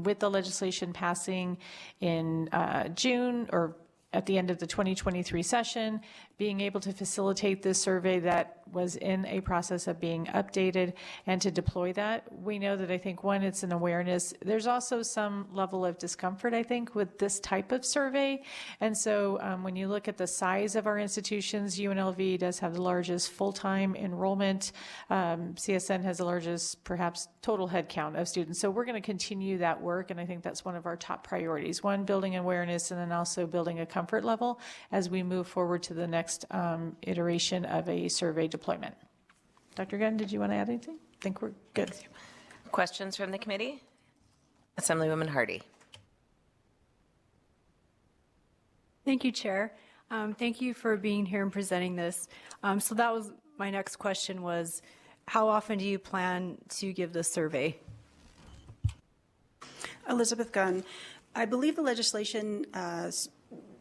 with the legislation passing in June, or at the end of the 2023 session, being able to facilitate this survey that was in a process of being updated and to deploy that. We know that I think, one, it's an awareness. There's also some level of discomfort, I think, with this type of survey. And so when you look at the size of our institutions, UNLV does have the largest full-time enrollment. CSN has the largest, perhaps, total headcount of students. So we're going to continue that work, and I think that's one of our top priorities. One, building awareness, and then also building a comfort level as we move forward to the next iteration of a survey deployment. Dr. Gunn, did you want to add anything? I think we're good.
Questions from the committee? Assemblywoman Hardy.
Thank you, Chair. Thank you for being here and presenting this. So that was my next question, was how often do you plan to give this survey?
Elizabeth Gunn. I believe the legislation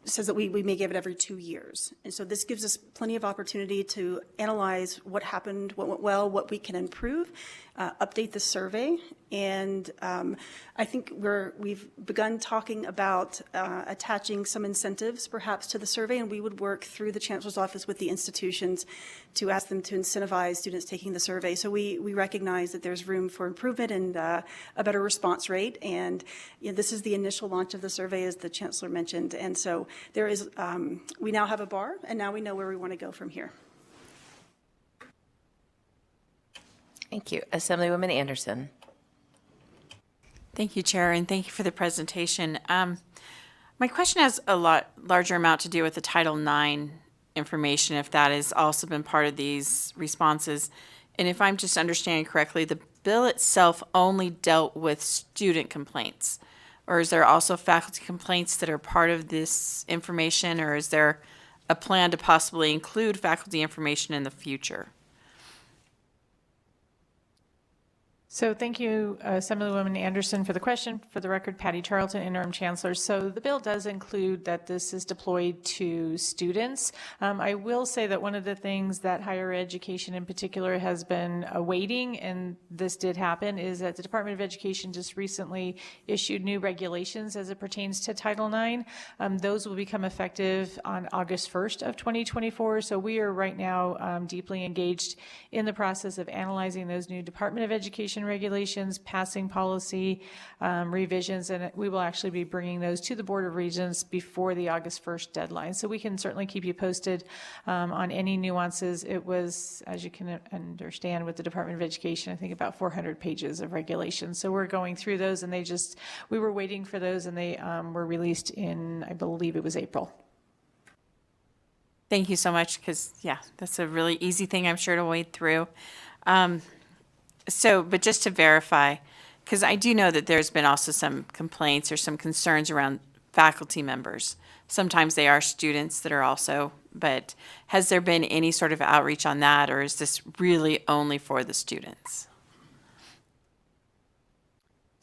says that we may give it every 2 years. And so this gives us plenty of opportunity to analyze what happened, what went well, what we can improve, update the survey. And I think we've begun talking about attaching some incentives perhaps to the survey, and we would work through the Chancellor's Office with the institutions to ask them to incentivize students taking the survey. So we recognize that there's room for improvement and a better response rate. And this is the initial launch of the survey, as the Chancellor mentioned. And so there is, we now have a bar, and now we know where we want to go from here.
Thank you. Assemblywoman Anderson.
Thank you, Chair, and thank you for the presentation. My question has a lot larger amount to do with the Title IX information, if that has also been part of these responses. And if I'm just understanding correctly, the bill itself only dealt with student complaints, or is there also faculty complaints that are part of this information, or is there a plan to possibly include faculty information in the future?
So thank you, Assemblywoman Anderson, for the question. For the record, Patty Charlton, Interim Chancellor. So the bill does include that this is deployed to students. I will say that one of the things that higher education in particular has been awaiting, and this did happen, is that the Department of Education just recently issued new regulations as it pertains to Title IX. Those will become effective on August 1st of 2024. So we are right now deeply engaged in the process of analyzing those new Department of Education regulations, passing policy revisions, and we will actually be bringing those to the Board of Regents before the August 1st deadline. So we can certainly keep you posted on any nuances. It was, as you can understand, with the Department of Education, I think about 400 pages of regulations. So we're going through those, and we were waiting for those, and they were released in, I believe it was April.
Thank you so much, because, yeah, that's a really easy thing, I'm sure, to wade through. But just to verify, because I do know that there's been also some complaints or some concerns around faculty members. Sometimes they are students that are also, but has there been any sort of outreach on that, or is this really only for the students?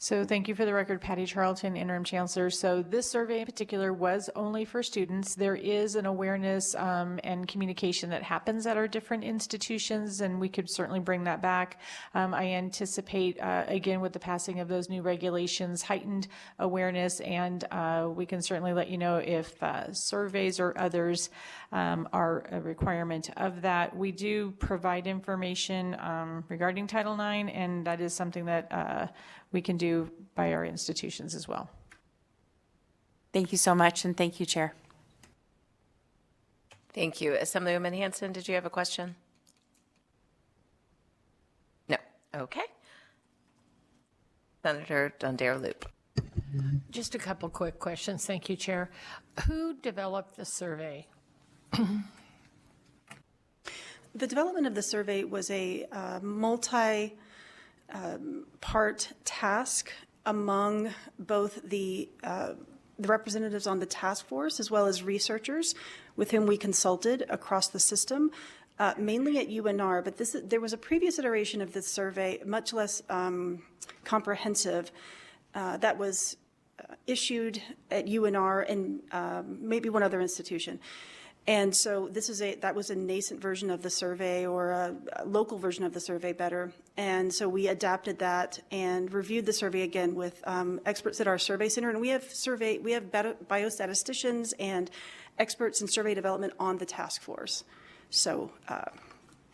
So thank you for the record, Patty Charlton, Interim Chancellor. So this survey in particular was only for students. There is an awareness and communication that happens at our different institutions, and we could certainly bring that back. I anticipate, again, with the passing of those new regulations, heightened awareness, and we can certainly let you know if surveys or others are a requirement of that. We do provide information regarding Title IX, and that is something that we can do by our institutions as well.
Thank you so much, and thank you, Chair.
Thank you. Assemblywoman Hanson, did you have a question? No. Okay. Senator Dondero-Loop.
Just a couple quick questions. Thank you, Chair. Who developed the survey?
The development of the survey was a multi-part task among both the representatives on the task force as well as researchers with whom we consulted across the system, mainly at UNR. But there was a previous iteration of this survey, much less comprehensive, that was issued at UNR and maybe one other institution. And so that was a nascent version of the survey, or a local version of the survey better. And so we adapted that and reviewed the survey again with experts at our survey center. And we have biostatisticians and experts in survey development on the task force. So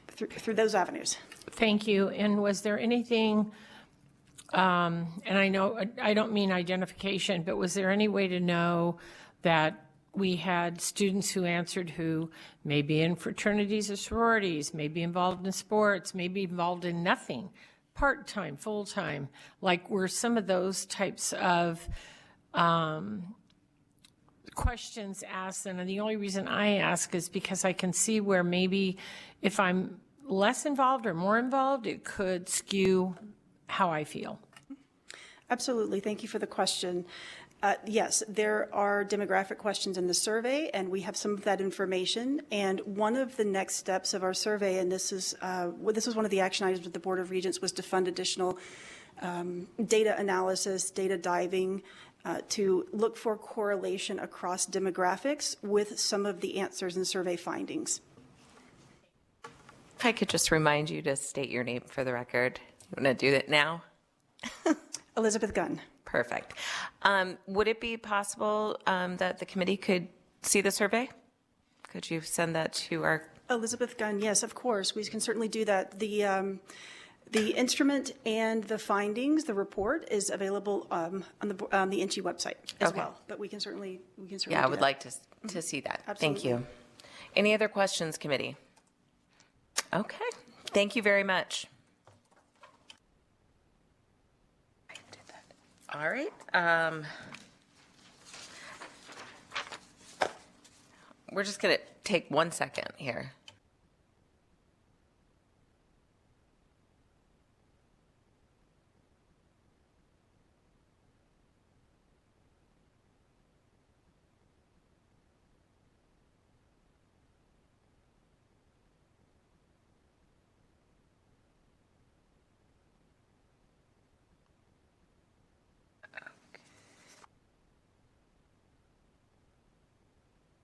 through those avenues.
Thank you. And was there anything, and I know I don't mean identification, but was there any way to know that we had students who answered who may be in fraternities or sororities, may be involved in sports, may be involved in nothing, part-time, full-time? Like, were some of those types of questions asked? And the only reason I ask is because I can see where maybe if I'm less involved or more involved, it could skew how I feel.
Absolutely. Thank you for the question. Yes, there are demographic questions in the survey, and we have some of that information. And one of the next steps of our survey, and this is one of the action items with the Board of Regents, was to fund additional data analysis, data diving, to look for correlation across demographics with some of the answers and survey findings.
If I could just remind you to state your name for the record. You want to do that now?
Elizabeth Gunn.
Perfect. Would it be possible that the committee could see the survey? Could you send that to our...
Elizabeth Gunn, yes, of course. We can certainly do that. The instrument and the findings, the report, is available on the NG website as well. But we can certainly
Yeah, I
do
would
that.
like to see that. Thank
Absolutely.
you. Any other questions, committee? Okay. Thank you very much. All right. We're just going to take 1 second here.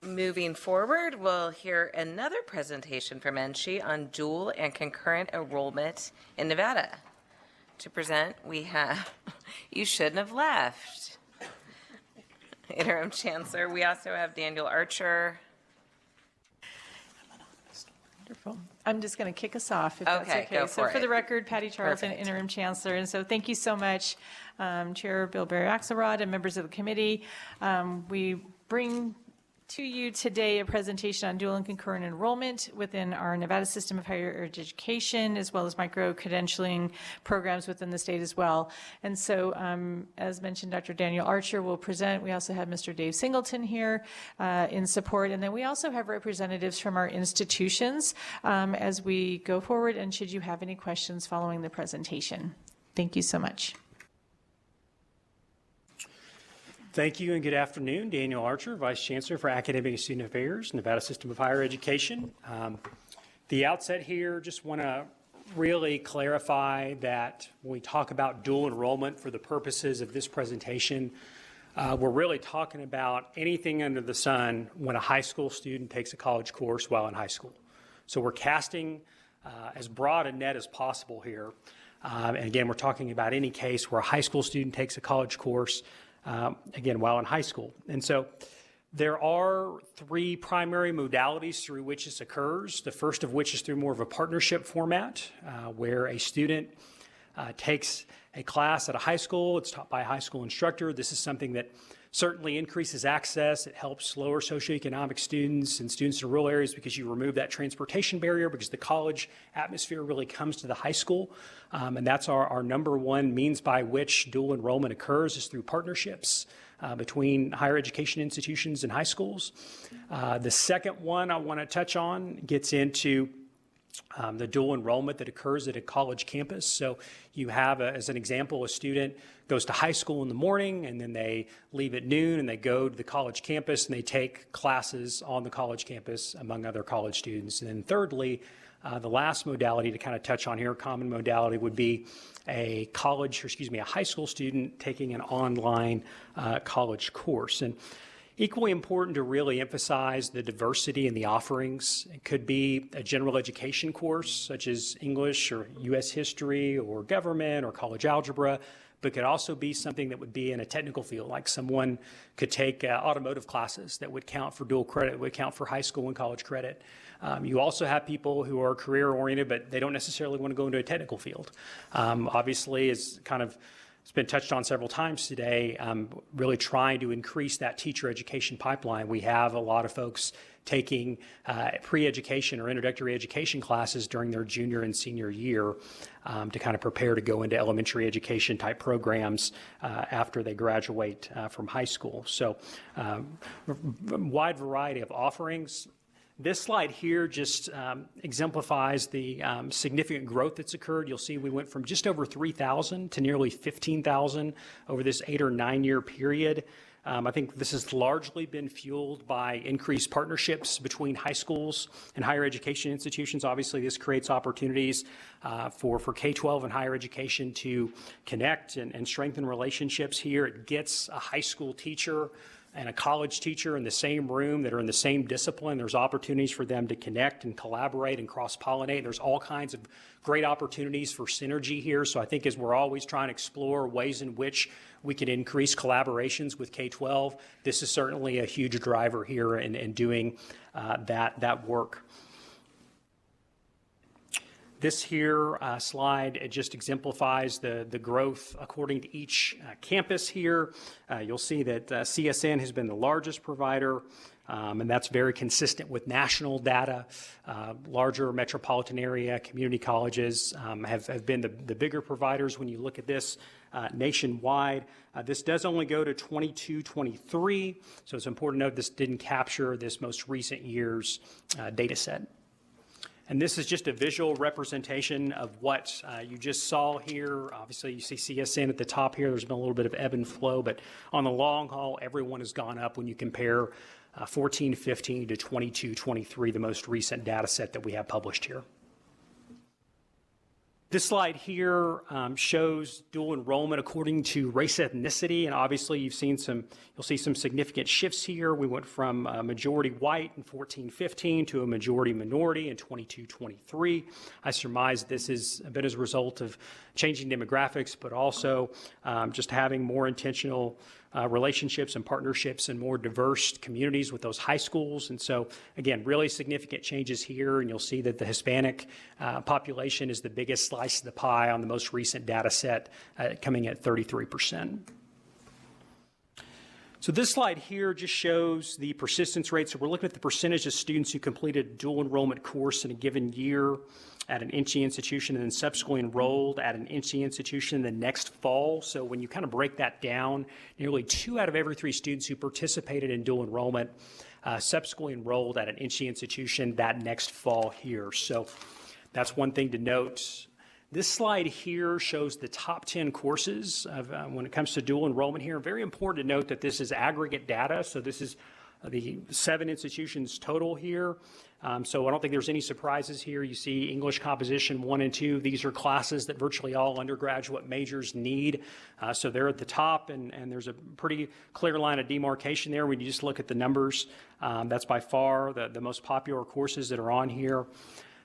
Moving forward, we'll hear another presentation from NSHE on dual and concurrent enrollment in Nevada. To present, we have, you shouldn't have left, Interim Chancellor. We also have Daniel Archer.
Wonderful. I'm just going to kick us off, if that's
Okay,
okay.
go
So
for
for the
it.
record, Patty Charlton,
Perfect.
Interim Chancellor. And so thank you so much, Chair Bilberry Axelrod and members of the committee. We bring to you today a presentation on dual and concurrent enrollment within our Nevada system of higher education, as well as micro-credentialing programs within the state as well. And so, as mentioned, Dr. Daniel Archer will present. We also have Mr. Dave Singleton here in support. And then we also have representatives from our institutions as we go forward. And should you have any questions following the presentation. Thank you so much.
Thank you and good afternoon. Daniel Archer, Vice Chancellor for Academic and Student Affairs, Nevada System of Higher Education. The outset here, just want to really clarify that when we talk about dual enrollment for the purposes of this presentation, we're really talking about anything under the sun when a high school student takes a college course while in high school. So we're casting as broad a net as possible here. And again, we're talking about any case where a high school student takes a college course again, while in high school. And so there are three primary modalities through which this occurs. The first of which is through more of a partnership format, where a student takes a class at a high school. It's taught by a high school instructor. This is something that certainly increases access. It helps lower socioeconomic students and students in rural areas because you remove that transportation barrier, because the college atmosphere really comes to the high school. And that's our number one means by which dual enrollment occurs, is through partnerships between higher education institutions and high schools. The second one I want to touch on gets into the dual enrollment that occurs at a college campus. So you have, as an example, a student goes to high school in the morning and then they leave at noon and they go to the college campus and they take classes on the college campus among other college students. And then thirdly, the last modality to kind of touch on here, common modality, would be a high school student taking an online college course. And equally important to really emphasize the diversity in the offerings. It could be a general education course, such as English or U.S. history or government or college algebra, but could also be something that would be in a technical field, like someone could take automotive classes that would count for dual credit, would count for high school and college credit. You also have people who are career-oriented, but they don't necessarily want to go into a technical field. Obviously, it's been touched on several times today, really trying to increase that teacher education pipeline. We have a lot of folks taking pre-education or introductory education classes during their junior and senior year to kind of prepare to go into elementary education type programs after they graduate from high school. So wide variety of offerings. This slide here just exemplifies the significant growth that's occurred. You'll see we went from just over 3,000 to nearly 15,000 over this 8 or 9 year period. I think this has largely been fueled by increased partnerships between high schools and higher education institutions. Obviously, this creates opportunities for K-12 and higher education to connect and strengthen relationships here. It gets a high school teacher and a college teacher in the same room that are in the same discipline. There's opportunities for them to connect and collaborate and cross-pollinate. There's all kinds of great opportunities for synergy here. So I think as we're always trying to explore ways in which we can increase collaborations with K-12, this is certainly a huge driver here in doing that work. This here slide, it just exemplifies the growth according to each campus here. You'll see that CSN has been the largest provider, and that's very consistent with national data. Larger metropolitan area community colleges have been the bigger providers when you look at this nationwide. This does only go to 22-23, so it's important to note this didn't capture this most recent year's data set. And this is just a visual representation of what you just saw here. Obviously, you see CSN at the top here. There's been a little bit of ebb and flow, but on the long haul, everyone has gone up when you compare 14-15 to 22-23, the most recent data set that we have published here. This slide here shows dual enrollment according to race ethnicity, and obviously you'll see some significant shifts here. We went from a majority white in 14-15 to a majority minority in 22-23. I surmise this has been as a result of changing demographics, but also just having more intentional relationships and partnerships and more diverse communities with those high schools. And so, again, really significant changes here, and you'll see that the Hispanic population is the biggest slice of the pie on the most recent data set, coming at 33%. So this slide here just shows the persistence rate. So we're looking at the percentage of students who completed a dual enrollment course in a given year at an NC institution and then subsequently enrolled at an NC institution the next fall. So when you kind of break that down, nearly 2 out of every 3 students who participated in dual enrollment subsequently enrolled at an NC institution that next fall here. So that's one thing to note. This slide here shows the top 10 courses when it comes to dual enrollment here. Very important to note that this is aggregate data. So this is the 7 institutions total here. So I don't think there's any surprises here. You see English composition 1 and 2. These are classes that virtually all undergraduate majors need. So they're at the top, and there's a pretty clear line of demarcation there when you just look at the numbers. That's by far the most popular courses that are on here.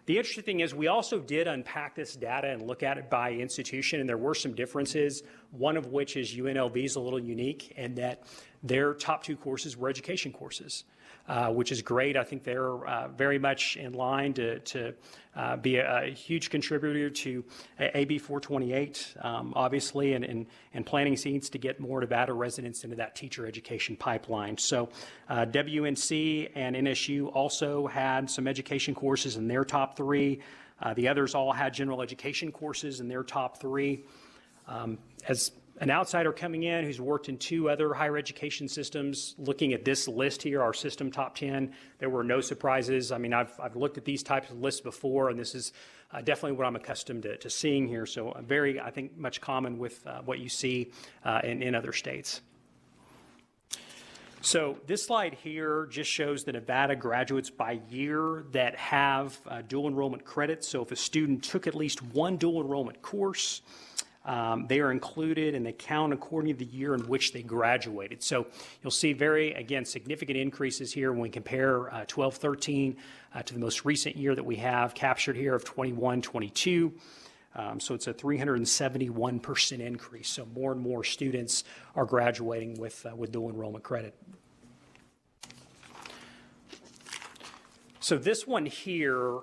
The interesting thing is we also did unpack this data and look at it by institution, and there were some differences, one of which is UNLV is a little unique in that their top 2 courses were education courses, which is great. I think they're very much in line to be a huge contributor to AB 428, obviously, and planting seeds to get more Nevada residents into that teacher education pipeline. So WNC and NSU also had some education courses in their top 3. The others all had general education courses in their top 3. As an outsider coming in who's worked in 2 other higher education systems, looking at this list here, our system top 10, there were no surprises. I mean, I've looked at these types of lists before, and this is definitely what I'm accustomed to seeing here. So very, I think, much common with what you see in other states. So this slide here just shows the Nevada graduates by year that have dual enrollment credits. So if a student took at least 1 dual enrollment course, they are included and they count according to the year in which they graduated. So you'll see very, again, significant increases here when we compare 12-13 to the most recent year that we have captured here of 21-22. So it's a 371% increase. So more and more students are graduating with dual enrollment credit. So this one here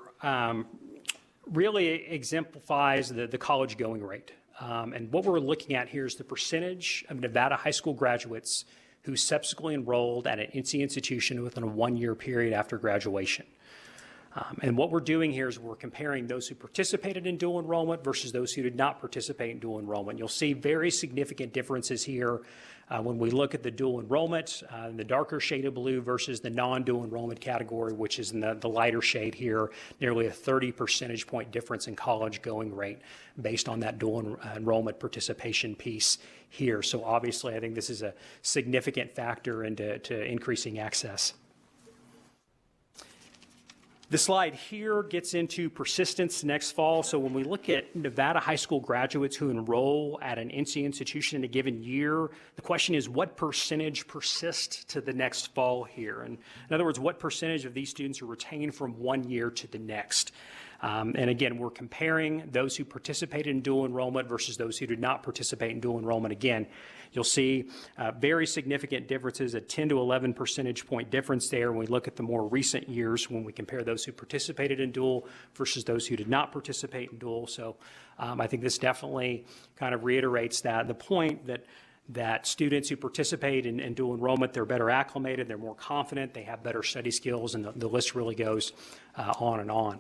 really exemplifies the college going rate. And what we're looking at here is the percentage of Nevada high school graduates who subsequently enrolled at an NC institution within a 1-year period after graduation. And what we're doing here is we're comparing those who participated in dual enrollment versus those who did not participate in dual enrollment. You'll see very significant differences here when we look at the dual enrollment, the darker shade of blue versus the non-dual enrollment category, which is in the lighter shade here, nearly a 30 percentage point difference in college going rate based on that dual enrollment participation piece here. So obviously, I think this is a significant factor into increasing access. This slide here gets into persistence next fall. So when we look at Nevada high school graduates who enroll at an NC institution in a given year, the question is what percentage persist to the next fall here? And in other words, what percentage of these students are retained from one year to the next? And again, we're comparing those who participated in dual enrollment versus those who did not participate in dual enrollment. Again, you'll see very significant differences, a 10 to 11 percentage point difference there when we look at the more recent years when we compare those who participated in dual versus those who did not participate in dual. So I think this definitely kind of reiterates the point that students who participate in dual enrollment, they're better acclimated, they're more confident, they have better study skills, and the list really goes on and on.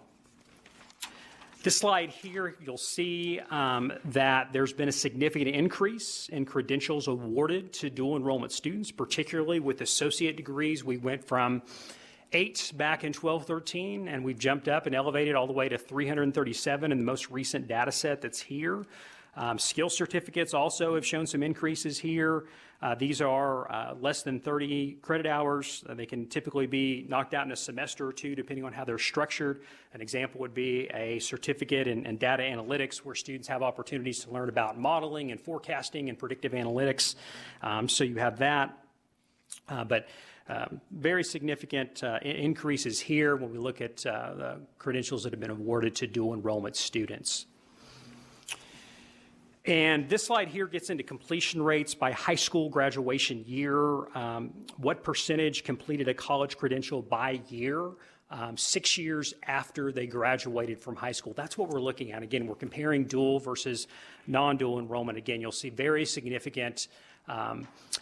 This slide here, you'll see that there's been a significant increase in credentials awarded to dual enrollment students, particularly with associate degrees. We went from 8 back in 12-13, and we've jumped up and elevated all the way to 337 in the most recent data set that's here. Skill certificates also have shown some increases here. These are less than 30 credit hours. They can typically be knocked out in a semester or two, depending on how they're structured. An example would be a certificate in data analytics, where students have opportunities to learn about modeling and forecasting and predictive analytics. So you have that. But very significant increases here when we look at the credentials that have been awarded to dual enrollment students. And this slide here gets into completion rates by high school graduation year. What percentage completed a college credential by year, 6 years after they graduated from high school? That's what we're looking at. Again, we're comparing dual versus non-dual enrollment. Again, you'll see very significant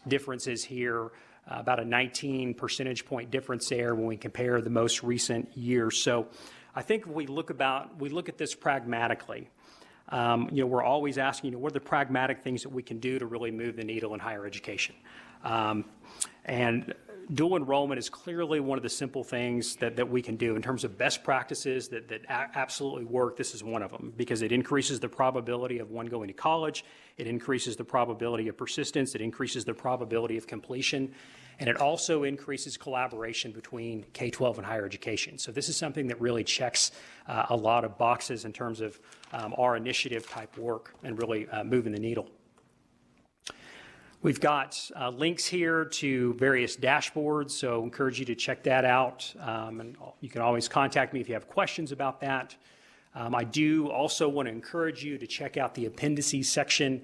differences here, about a 19 percentage point difference there when we compare the most recent years. So I think we look at this pragmatically. We're always asking, what are the pragmatic things that we can do to really move the needle in higher education? And dual enrollment is clearly one of the simple things that we can do in terms of best practices that absolutely work. This is one of them, because it increases the probability of one going to college. It increases the probability of persistence. It increases the probability of completion. And it also increases collaboration between K-12 and higher education. So this is something that really checks a lot of boxes in terms of our initiative type work and really moving the needle. We've got links here to various dashboards, so I encourage you to check that out. And you can always contact me if you have questions about that. I do also want to encourage you to check out the appendices section.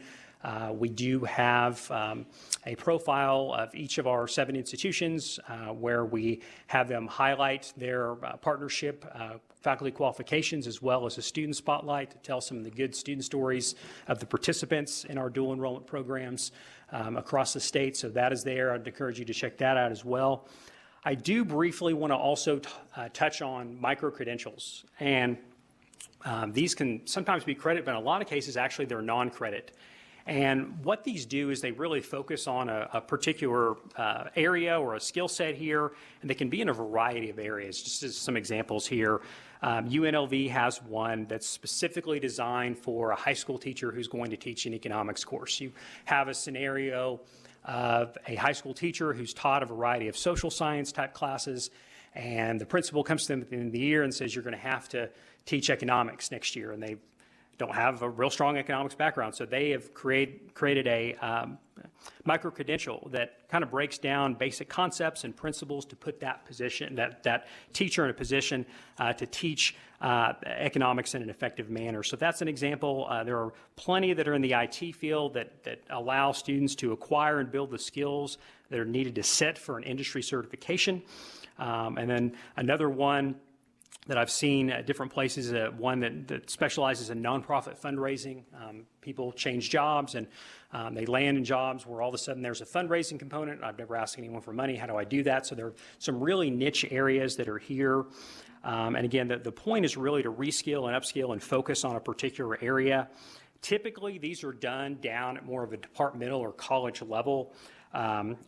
We do have a profile of each of our 7 institutions where we have them highlight their partnership faculty qualifications, as well as a student spotlight to tell some of the good student stories of the participants in our dual enrollment programs across the state. So that is there. I'd encourage you to check that out as well. I do briefly want to also touch on micro-credentials. And these can sometimes be credit, but in a lot of cases, actually, they're non-credit. And what these do is they really focus on a particular area or a skill set here, and they can be in a variety of areas. Just as some examples here, UNLV has one that's specifically designed for a high school teacher who's going to teach an economics course. You have a scenario of a high school teacher who's taught a variety of social science type classes, and the principal comes to them at the end of the year and says, you're going to have to teach economics next year, and they don't have a real strong economics background. So they have created a micro-credential that kind of breaks down basic concepts and principles to put that teacher in a position to teach economics in an effective manner. So that's an example. There are plenty that are in the IT field that allow students to acquire and build the skills that are needed to sit for an industry certification. And then another one that I've seen at different places, one that specializes in nonprofit fundraising. People change jobs and they land in jobs where all of a sudden there's a fundraising component. I've never asked anyone for money. How do I do that? So there are some really niche areas that are here. And again, the point is really to reskill and upskill and focus on a particular area. Typically, these are done down at more of a departmental or college level.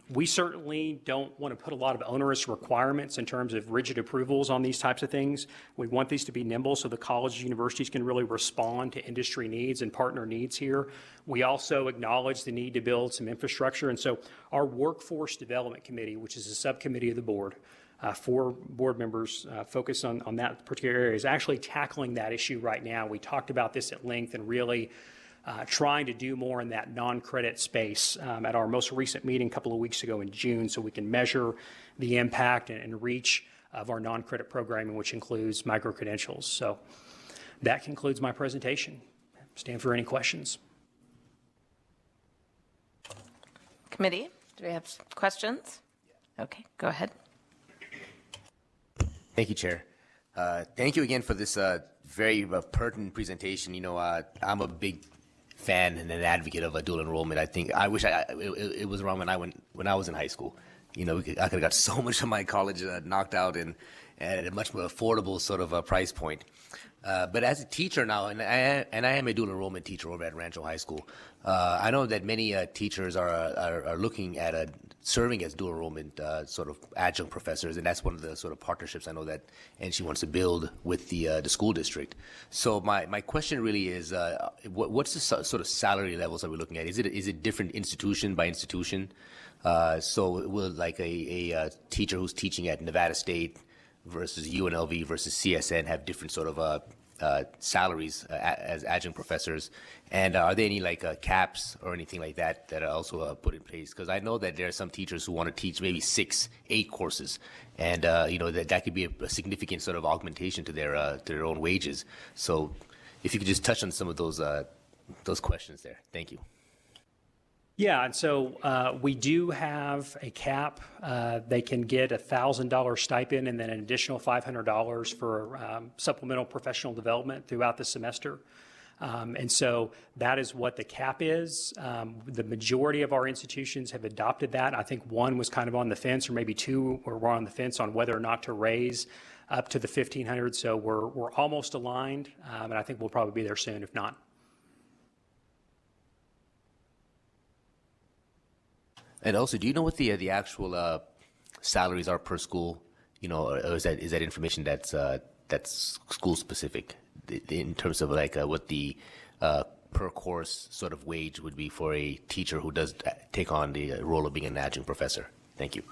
We certainly don't want to put a lot of onerous requirements in terms of rigid approvals on these types of things. We want these to be nimble so the colleges and universities can really respond to industry needs and partner needs here. We also acknowledge the need to build some infrastructure. And so our Workforce Development Committee, which is a subcommittee of the board, 4 board members focus on that particular area, is actually tackling that issue right now. We talked about this at length and really trying to do more in that non-credit space at our most recent meeting a couple of weeks ago in June, so we can measure the impact and reach of our non-credit programming, which includes micro-credentials. So that concludes my presentation. Stand for any questions.
Committee, do we have questions? Okay, go ahead.
Thank you, Chair. Thank you again for this very pertinent presentation. You know, I'm a big fan and an advocate of a dual enrollment. I wish it was wrong when I was in high school. You know, I could have got so much of my college knocked out and at a much more affordable sort of price point. But as a teacher now, and I am a dual enrollment teacher over at Rancho High School, I know that many teachers are looking at serving as dual enrollment sort of adjunct professors, and that's one of the sort of partnerships I know that NC wants to build with the school district. So my question really is, what's the sort of salary levels that we're looking at? Is it different institution by institution? So will like a teacher who's teaching at Nevada State versus UNLV versus CSN have different sort of salaries as adjunct professors? And are there any like caps or anything like that that are also put in place? Because I know that there are some teachers who want to teach maybe 6, 8 courses, and you know that could be a significant sort of augmentation to their own wages. So if you could just touch on some of those questions there. Thank you.
Yeah, and so we do have a cap. They can get a $1,000 stipend and then an additional $500 for supplemental professional development throughout the semester. And so that is what the cap is. The majority of our institutions have adopted that. I think one was kind of on the fence, or maybe 2 were on the fence on whether or not to raise up to the $1,500. So we're almost aligned, and I think we'll probably be there soon, if not.
And also, do you know what the actual salaries are per school? You know, or is that information that's school specific in terms of like what the per course sort of wage would be for a teacher who does take on the role of being an adjunct professor? Thank you.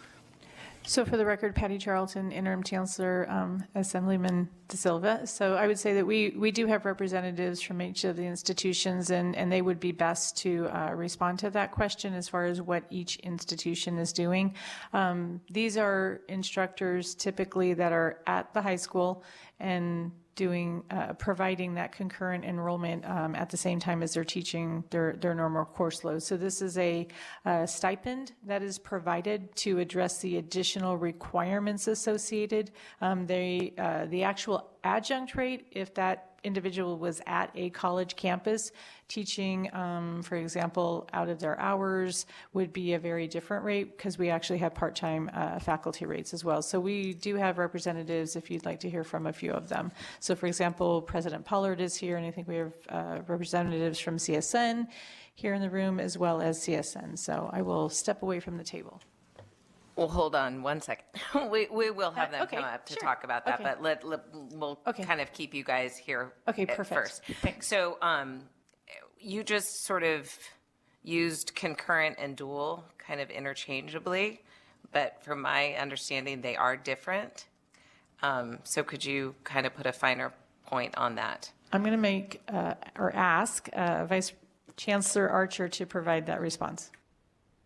So for the record, Patty Charlton, Interim Chancellor, Assemblyman De Silva. So I would say that we do have representatives from each of the institutions, and they would be best to respond to that question as far as what each institution is doing. These are instructors typically that are at the high school and providing that concurrent enrollment at the same time as they're teaching their normal course load. So this is a stipend that is provided to address the additional requirements associated. The actual adjunct rate, if that individual was at a college campus teaching, for example, out of their hours, would be a very different rate because we actually have part-time faculty rates as well. So we do have representatives if you'd like to hear from a few of them. So for example, President Pollard is here, and I think we have representatives from CSN here in the room as well as CSN. So I will step away from the table.
Well, hold on one second. We will have them come up to talk about that, but we'll kind of keep you guys here first.
Thanks.
So you just sort of used concurrent and dual kind of interchangeably, but from my understanding, they are different. So could you kind of put a finer point on that?
I'm going to ask Vice Chancellor Archer to provide that response.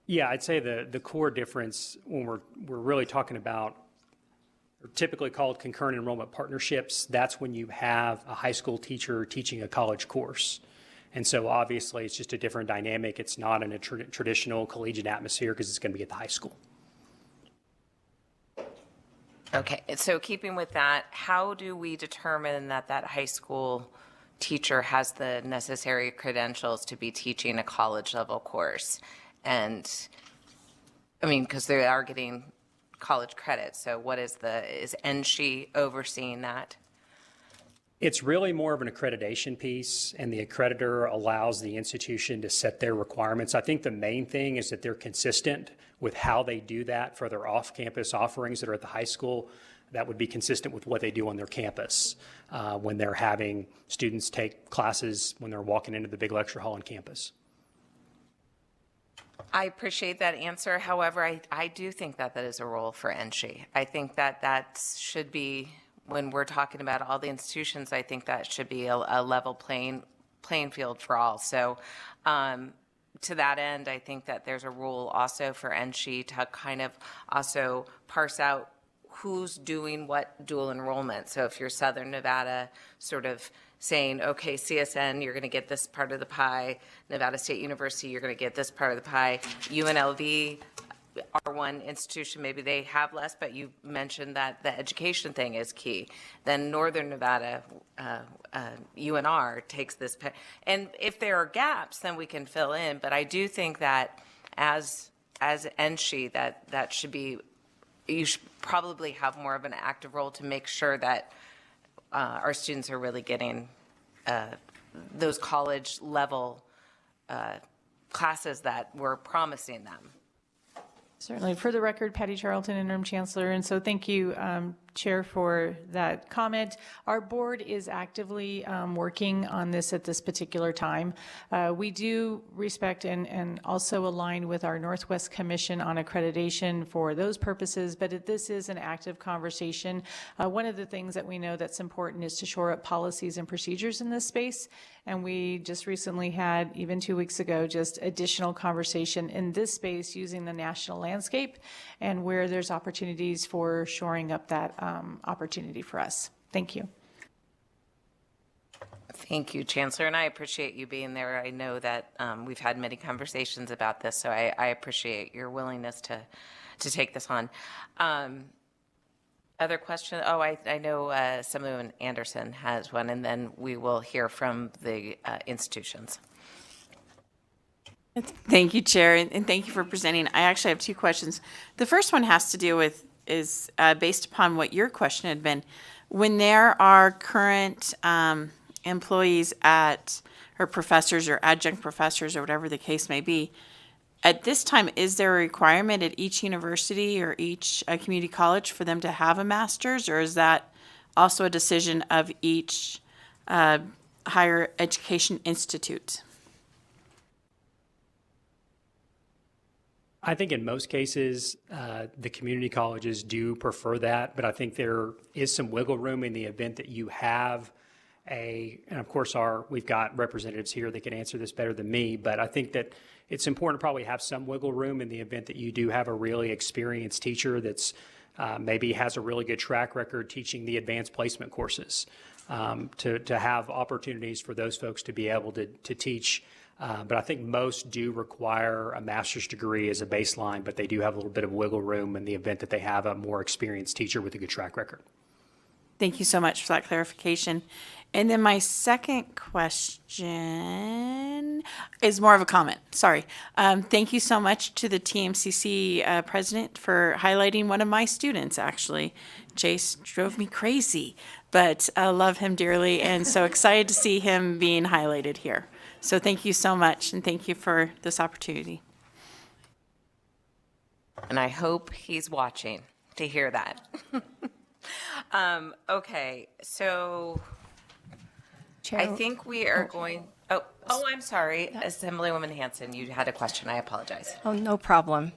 Yeah, I'd say the core difference when we're really talking about, are typically called concurrent enrollment partnerships, that's when you have a high school teacher teaching a college course. And so obviously it's just a different dynamic. It's not in a traditional collegiate atmosphere because it's going to be at the high school.
Okay, so keeping with that, how do we determine that that high school teacher has the necessary credentials to be teaching a college level course? And, I mean, because they are getting college credit, so what is is NSHE overseeing that?
It's really more of an accreditation piece, and the accreditor allows the institution to set their requirements. I think the main thing is that they're consistent with how they do that for their off-campus offerings that are at the high school. That would be consistent with what they do on their campus when they're having students take classes when they're walking into the big lecture hall on campus.
I appreciate that answer. However, I do think that that is a role for NSHE. I think that that should be, when we're talking about all the institutions, I think that should be a level playing field for all. So to that end, I think that there's a rule also for NSHE to kind of also parse out who's doing what dual enrollment. So if you're Southern Nevada sort of saying, okay, CSN, you're going to get this part of the pie, Nevada State University, you're going to get this part of the pie, UNLV, R1 institution, maybe they have less, but you mentioned that the education thing is key. Then Northern Nevada, UNR takes this, and if there are gaps, then we can fill in. But I do think that as NSHE, that should be, you should probably have more of an active role to make sure that our students are really getting those college level classes that we're promising them.
Certainly. For the record, Patty Charlton, Interim Chancellor, and so thank you, Chair, for that comment. Our board is actively working on this at this particular time. We do respect and also align with our Northwest Commission on accreditation for those purposes, but this is an active conversation. One of the things that we know that's important is to shore up policies and procedures in this space, and we just recently had, even 2 weeks ago, just additional conversation in this space using the national landscape and where there's opportunities for shoring up that opportunity for us. Thank you.
Thank you, Chancellor, and I appreciate you being there. I know that we've had many conversations about this, so I appreciate your willingness to take this on. Other question? Oh, I know Assemblywoman Anderson has one, and then we will hear from the institutions.
Thank you, Chair, and thank you for presenting. I actually have two questions. The first one has to do with, is based upon what your question had been. When there are current employees or professors or adjunct professors or whatever the case may be, at this time, is there a requirement at each university or each community college for them to have a master's, or is that also a decision of each higher education institute?
I think in most cases, the community colleges do prefer that, but I think there is some wiggle room in the event that you have and of course we've got representatives here that can answer this better than me, but I think that it's important to probably have some wiggle room in the event that you do have a really experienced teacher that's maybe has a really good track record teaching the advanced placement courses, to have opportunities for those folks to be able to teach. But I think most do require a master's degree as a baseline, but they do have a little bit of wiggle room in the event that they have a more experienced teacher with a good track record.
Thank you so much for that clarification. And then my second question is more of a comment. Sorry. Thank you so much to the TMCC president for highlighting one of my students, actually. Chase drove me crazy, but I love him dearly and so excited to see him being highlighted here. So thank you so much, and thank you for this opportunity.
And I hope he's watching to hear that. Okay, so
Chair,
I think we are going, I'm sorry, Assemblywoman Hanson, you had a question, I apologize.
Oh, no problem.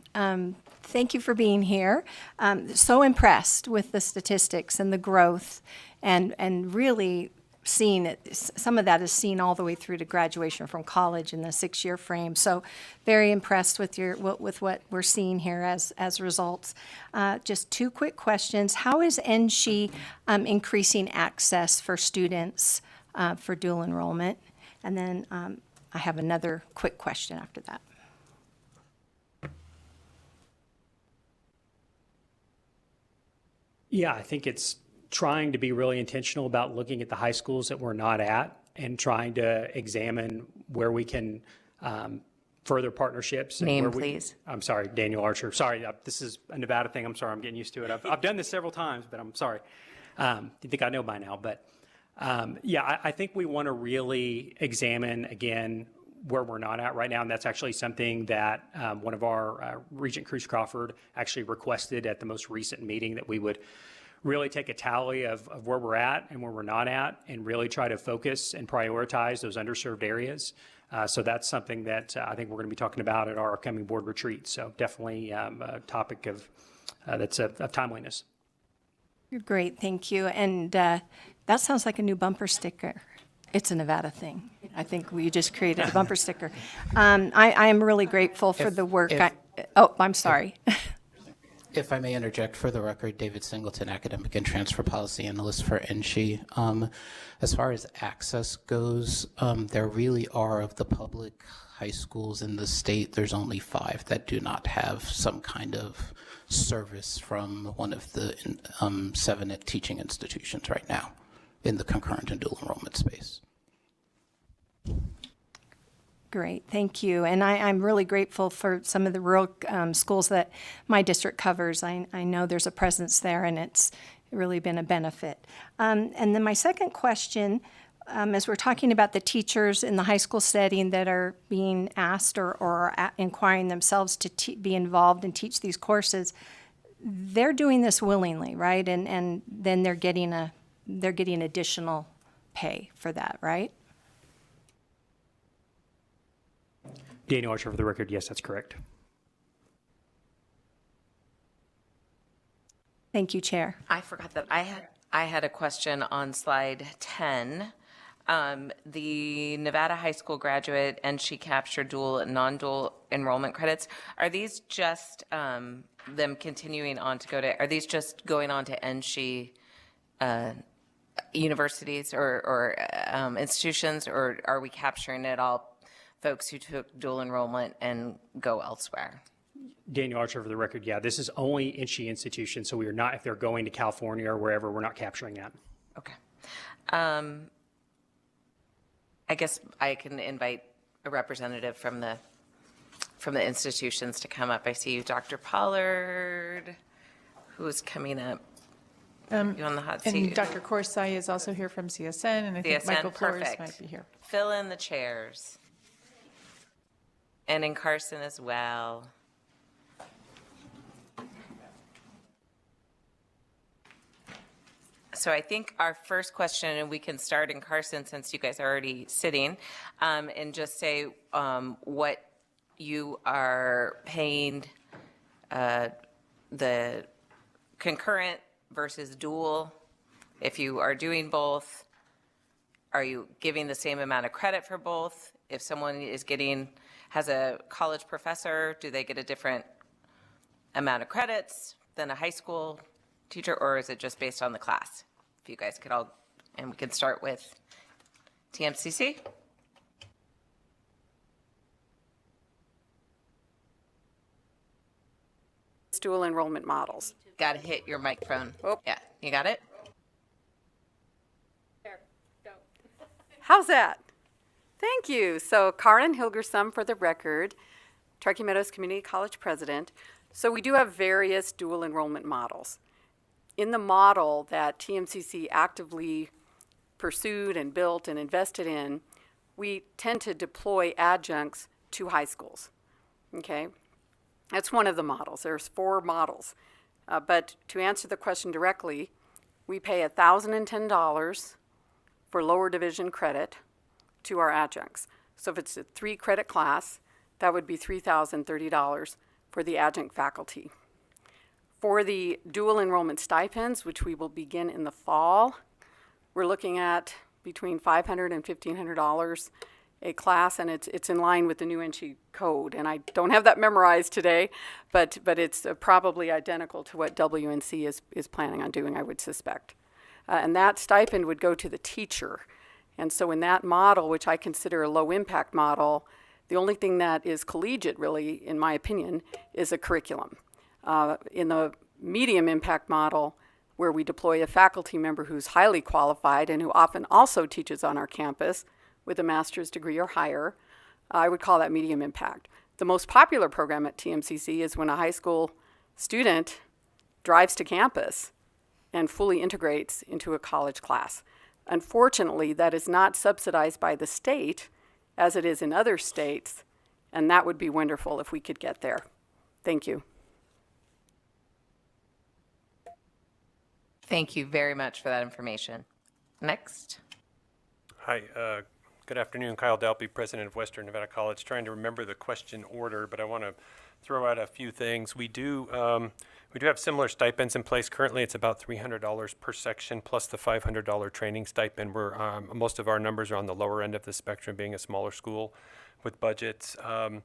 Thank you for being here. So impressed with the statistics and the growth, and really seeing it. Some of that is seen all the way through to graduation from college in the 6-year frame. So very impressed with what we're seeing here as results. Just two quick questions. How is NSHE increasing access for students for dual enrollment? And then I have another quick question after that.
Yeah, I think it's trying to be really intentional about looking at the high schools that we're not at and trying to examine where we can further partnerships. And
Name,
where we,
please.
I'm sorry, Daniel Archer. Sorry, this is a Nevada thing. I'm sorry, I'm getting used to it. I've done this several times, but I'm sorry. You think I know by now, but yeah, I think we want to really examine again where we're not at right now, and that's actually something that one of our Regent Cruz Crawford actually requested at the most recent meeting, that we would really take a tally of where we're at and where we're not at, and really try to focus and prioritize those underserved areas. So that's something that I think we're going to be talking about at our upcoming board retreat. So definitely a topic of that's of timeliness.
You're great, thank you. And that sounds like a new bumper sticker. It's a Nevada thing. I think we just created a bumper sticker. I am really grateful for the work. I'm sorry.
If I may interject, for the record, David Singleton, Academic and Transfer Policy Analyst for NSHE. As far as access goes, there really are, of the public high schools in the state, there's only 5 that do not have some kind of service from one of the 7 teaching institutions right now in the concurrent and dual enrollment space.
Great, thank you. And I'm really grateful for some of the rural schools that my district covers. I know there's a presence there, and it's really been a benefit. And then my second question, as we're talking about the teachers in the high school setting that are being asked or inquiring themselves to be involved and teach these courses, they're doing this willingly, right? And then they're getting additional pay for that, right?
Daniel Archer, for the record, yes, that's correct.
Thank you, Chair.
I forgot that I had a question on slide 10. The Nevada high school graduate and she captured dual and non-dual enrollment credits. Are these just them continuing on to go to, are these just going on to NSHE universities or institutions, or are we capturing it all folks who took dual enrollment and go elsewhere?
Daniel Archer, for the record, yeah, this is only NSHE institutions, so we are not, if they're going to California or wherever, we're not capturing that.
Okay. I guess I can invite a representative from the institutions to come up. I see you, Dr. Pollard, who is coming up. You on the hot seat.
And Dr. Corsai is also here from CSN, and I think
CSN,
Michael Flores
perfect.
might be here.
Fill in the chairs. And in Carson as well. So I think our first question, and we can start in Carson since you guys are already sitting, and just say what you are paying the concurrent versus dual. If you are doing both, are you giving the same amount of credit for both? If someone has a college professor, do they get a different amount of credits than a high school teacher, or is it just based on the class? If you guys could all, and we can start with TMCC.
Dual enrollment models.
Got to hit your microphone. Oh. Yeah, you got it?
How's that? Thank you. So Karen Hilgersum, for the record, Truckee Meadows Community College president. So we do have various dual enrollment models. In the model that TMCC actively pursued and built and invested in, we tend to deploy adjuncts to high schools, okay? That's one of the models. There's 4 models. But to answer the question directly, we pay $1,010 for lower division credit to our adjuncts. So if it's a 3-credit class, that would be $3,030 for the adjunct faculty. For the dual enrollment stipends, which we will begin in the fall, we're looking at between $500 and $1,500 a class, and it's in line with the new NSHE code. And I don't have that memorized today, but it's probably identical to what WNC is planning on doing, I would suspect. And that stipend would go to the teacher. And so in that model, which I consider a low-impact model, the only thing that is collegiate, really, in my opinion, is a curriculum. In the medium impact model, where we deploy a faculty member who's highly qualified and who often also teaches on our campus with a master's degree or higher. I would call that medium impact. The most popular program at TMCC is when a high school student drives to campus and fully integrates into a college class. Unfortunately, that is not subsidized by the state as it is in other states, and that would be wonderful if we could get there. Thank you.
Thank you very much for that information. Next.
Hi, good afternoon. Kyle Dalpy, President of Western Nevada College. Trying to remember the question order, but I want to throw out a few things. We do have similar stipends in place. Currently, it's about $300 per section plus the $500 training stipend. Most of our numbers are on the lower end of the spectrum, being a smaller school with budgets. Our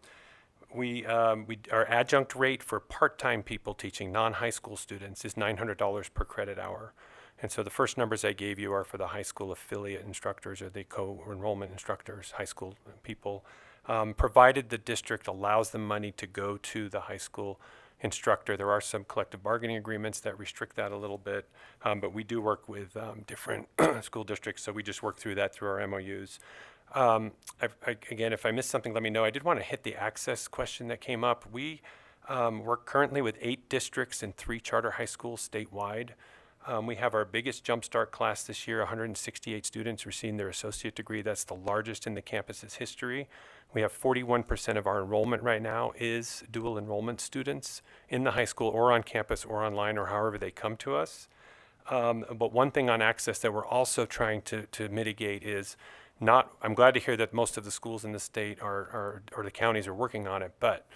adjunct rate for part-time people teaching non-high school students is $900 per credit hour. And so the first numbers I gave you are for the high school affiliate instructors or the co-enrollment instructors, high school people, provided the district allows the money to go to the high school instructor. There are some collective bargaining agreements that restrict that a little bit, but we do work with different school districts, so we just work through that through our MOUs. Again, if I missed something, let me know. I did want to hit the access question that came up. We work currently with 8 districts and 3 charter high schools statewide. We have our biggest Jumpstart class this year, 168 students receiving their associate degree. That's the largest in the campus's history. We have 41% of our enrollment right now is dual enrollment students in the high school or on campus or online or however they come to us. But one thing on access that we're also trying to mitigate is I'm glad to hear that most of the schools in the state or the counties are working on it, but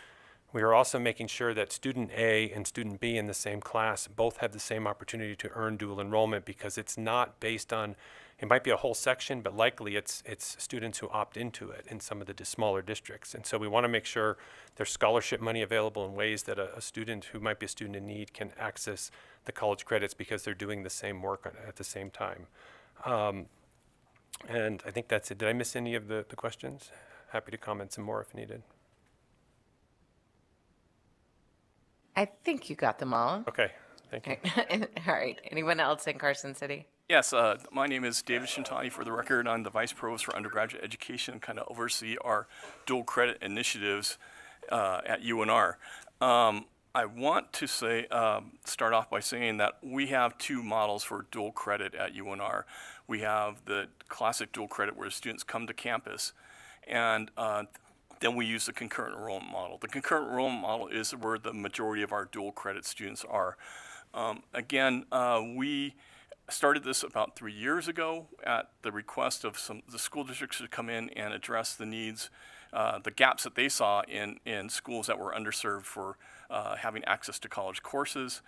we are also making sure that student A and student B in the same class both have the same opportunity to earn dual enrollment, because it's not based on, it might be a whole section, but likely it's students who opt into it in some of the smaller districts. And so we want to make sure there's scholarship money available in ways that a student who might be a student in need can access the college credits because they're doing the same work at the same time. And I think that's it. Did I miss any of the questions? Happy to comment some more if needed.
I think you got them all.
Okay, thank you.
All right. Anyone else in Carson City?
Yes, my name is David Shintani. For the record, I'm the Vice Provost for Undergraduate Education and kind of oversee our dual credit initiatives at UNR. I want to say, start off by saying that we have 2 models for dual credit at UNR. We have the classic dual credit where students come to campus, and then we use the concurrent enrollment model. The concurrent enrollment model is where the majority of our dual credit students are. We started this about 3 years ago at the request of the school districts to come in and address the needs, the gaps that they saw in schools that were underserved for having access to college courses.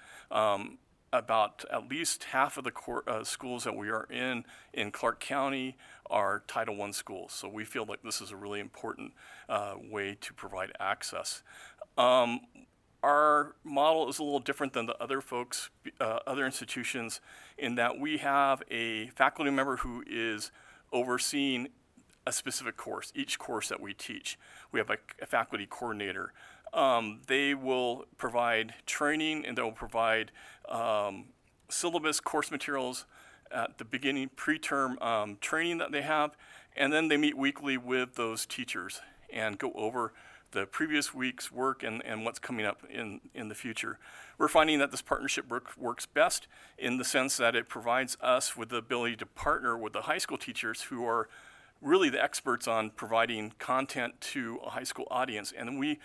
About at least half of the schools that we are in Clark County are Title I schools. So we feel like this is a really important way to provide access. Our model is a little different than the other folks, other institutions, in that we have a faculty member who is overseeing a specific course, each course that we teach. We have a faculty coordinator. They will provide training, and they'll provide syllabus course materials at the beginning, preterm training that they have, and then they meet weekly with those teachers and go over the previous week's work and what's coming up in the future. We're finding that this partnership works best in the sense that it provides us with the ability to partner with the high school teachers who are really the experts on providing content to a high school audience, and then we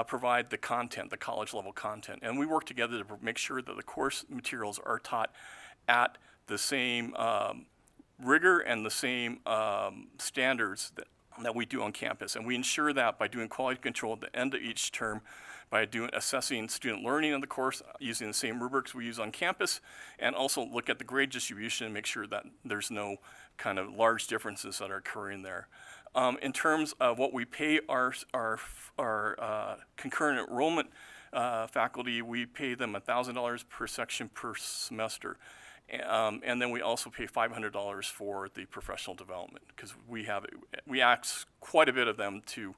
provide the content, the college level content, and we work together to make sure that the course materials are taught at the same rigor and the same standards that we do on campus. And we ensure that by doing quality control at the end of each term, by assessing student learning in the course using the same rubrics we use on campus, and also look at the grade distribution and make sure that there's no kind of large differences that are occurring there. In terms of what we pay our concurrent enrollment faculty, we pay them $1,000 per section per semester. And then we also pay $500 for the professional development, because we ask quite a bit of them to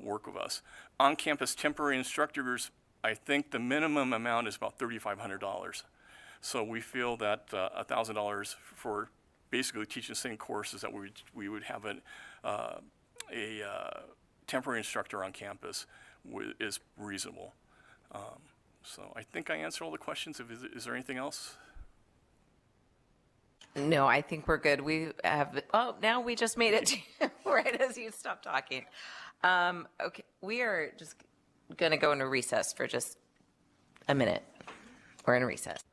work with us. On-campus temporary instructors, I think the minimum amount is about $3,500. So we feel that $1,000 for basically teaching the same courses that we would have a temporary instructor on campus is reasonable. So I think I answered all the questions. Is there anything else?
No, I think we're good. We have, oh, now we just made it to right as you stopped talking. Okay, we are just going to go into recess for just a minute. We're in recess.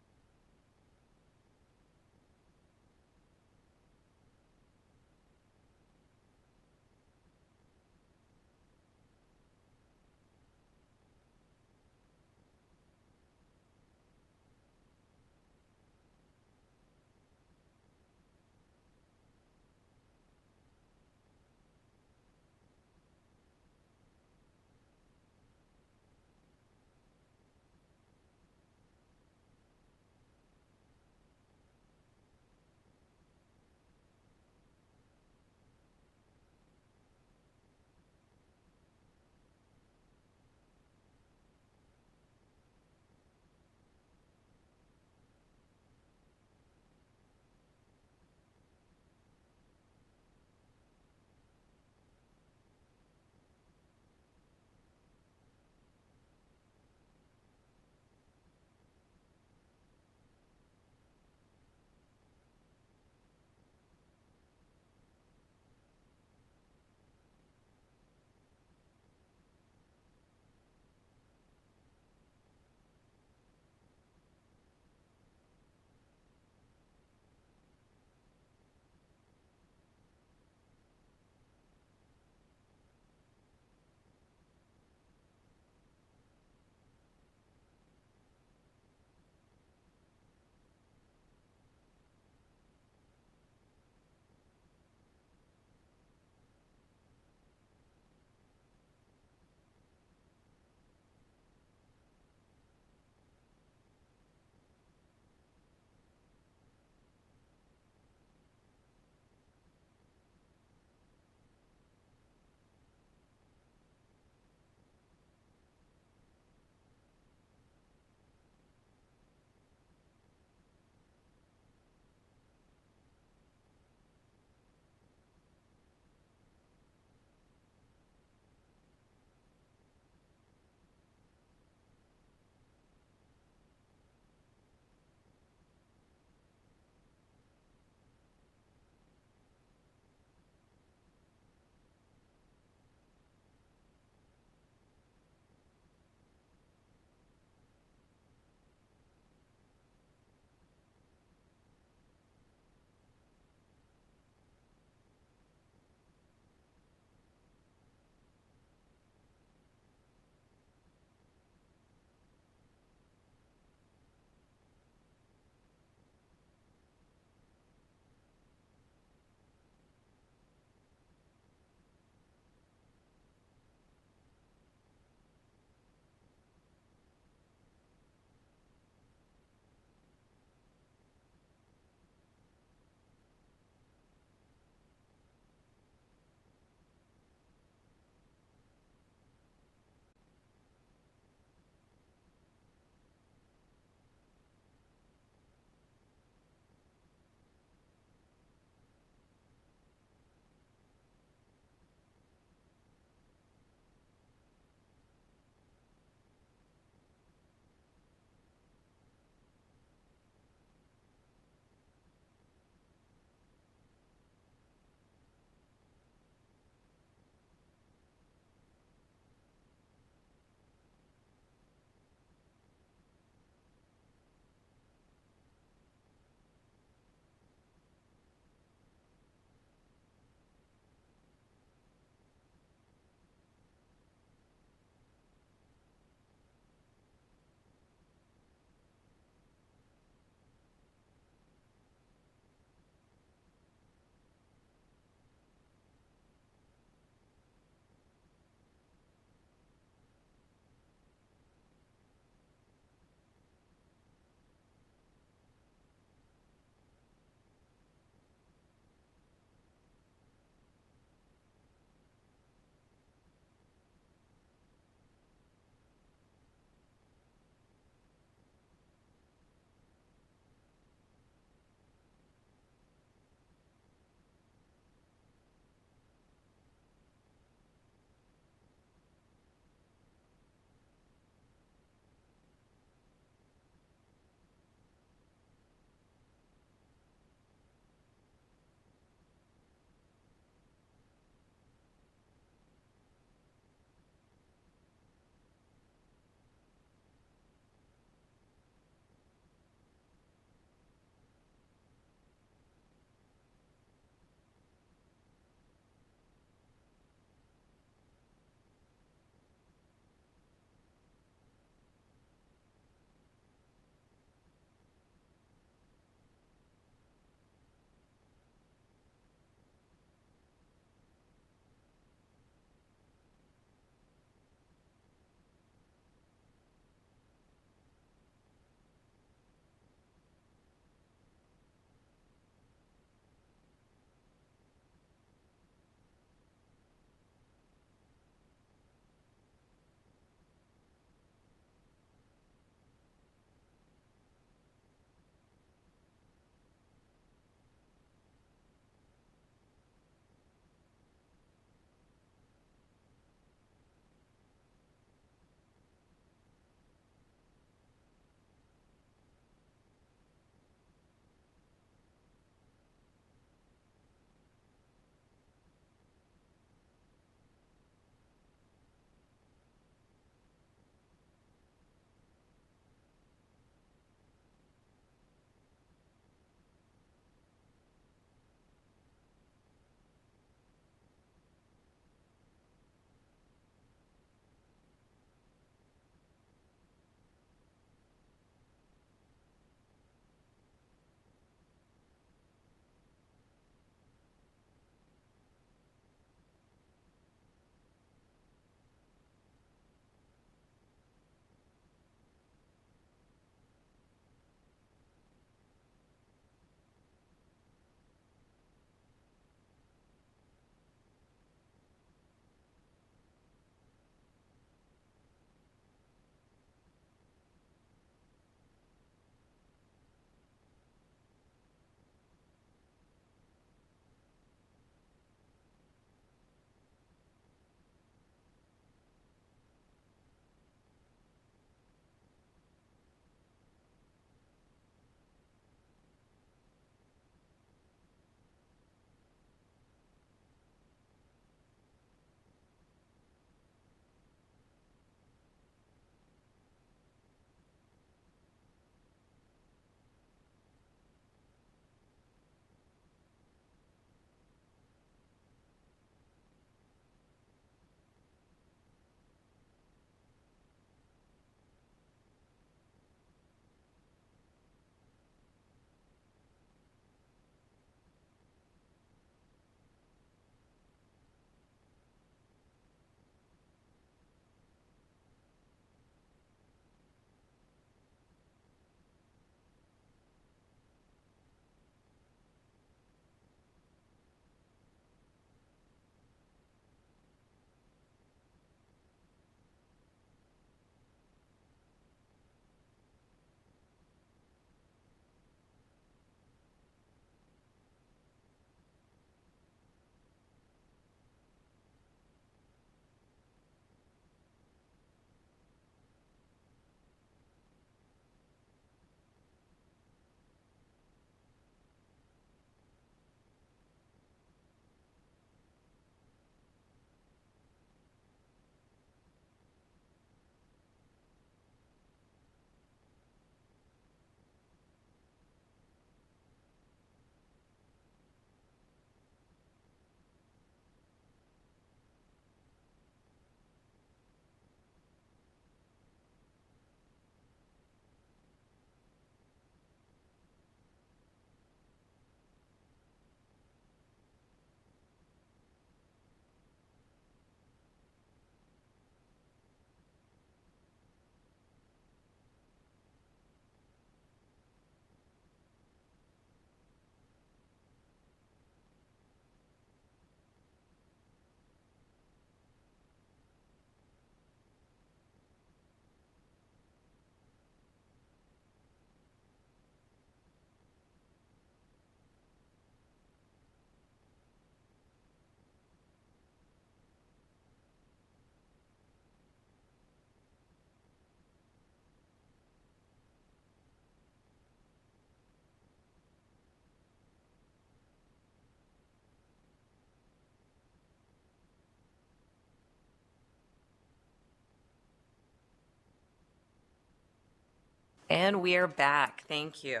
And we are back. Thank you.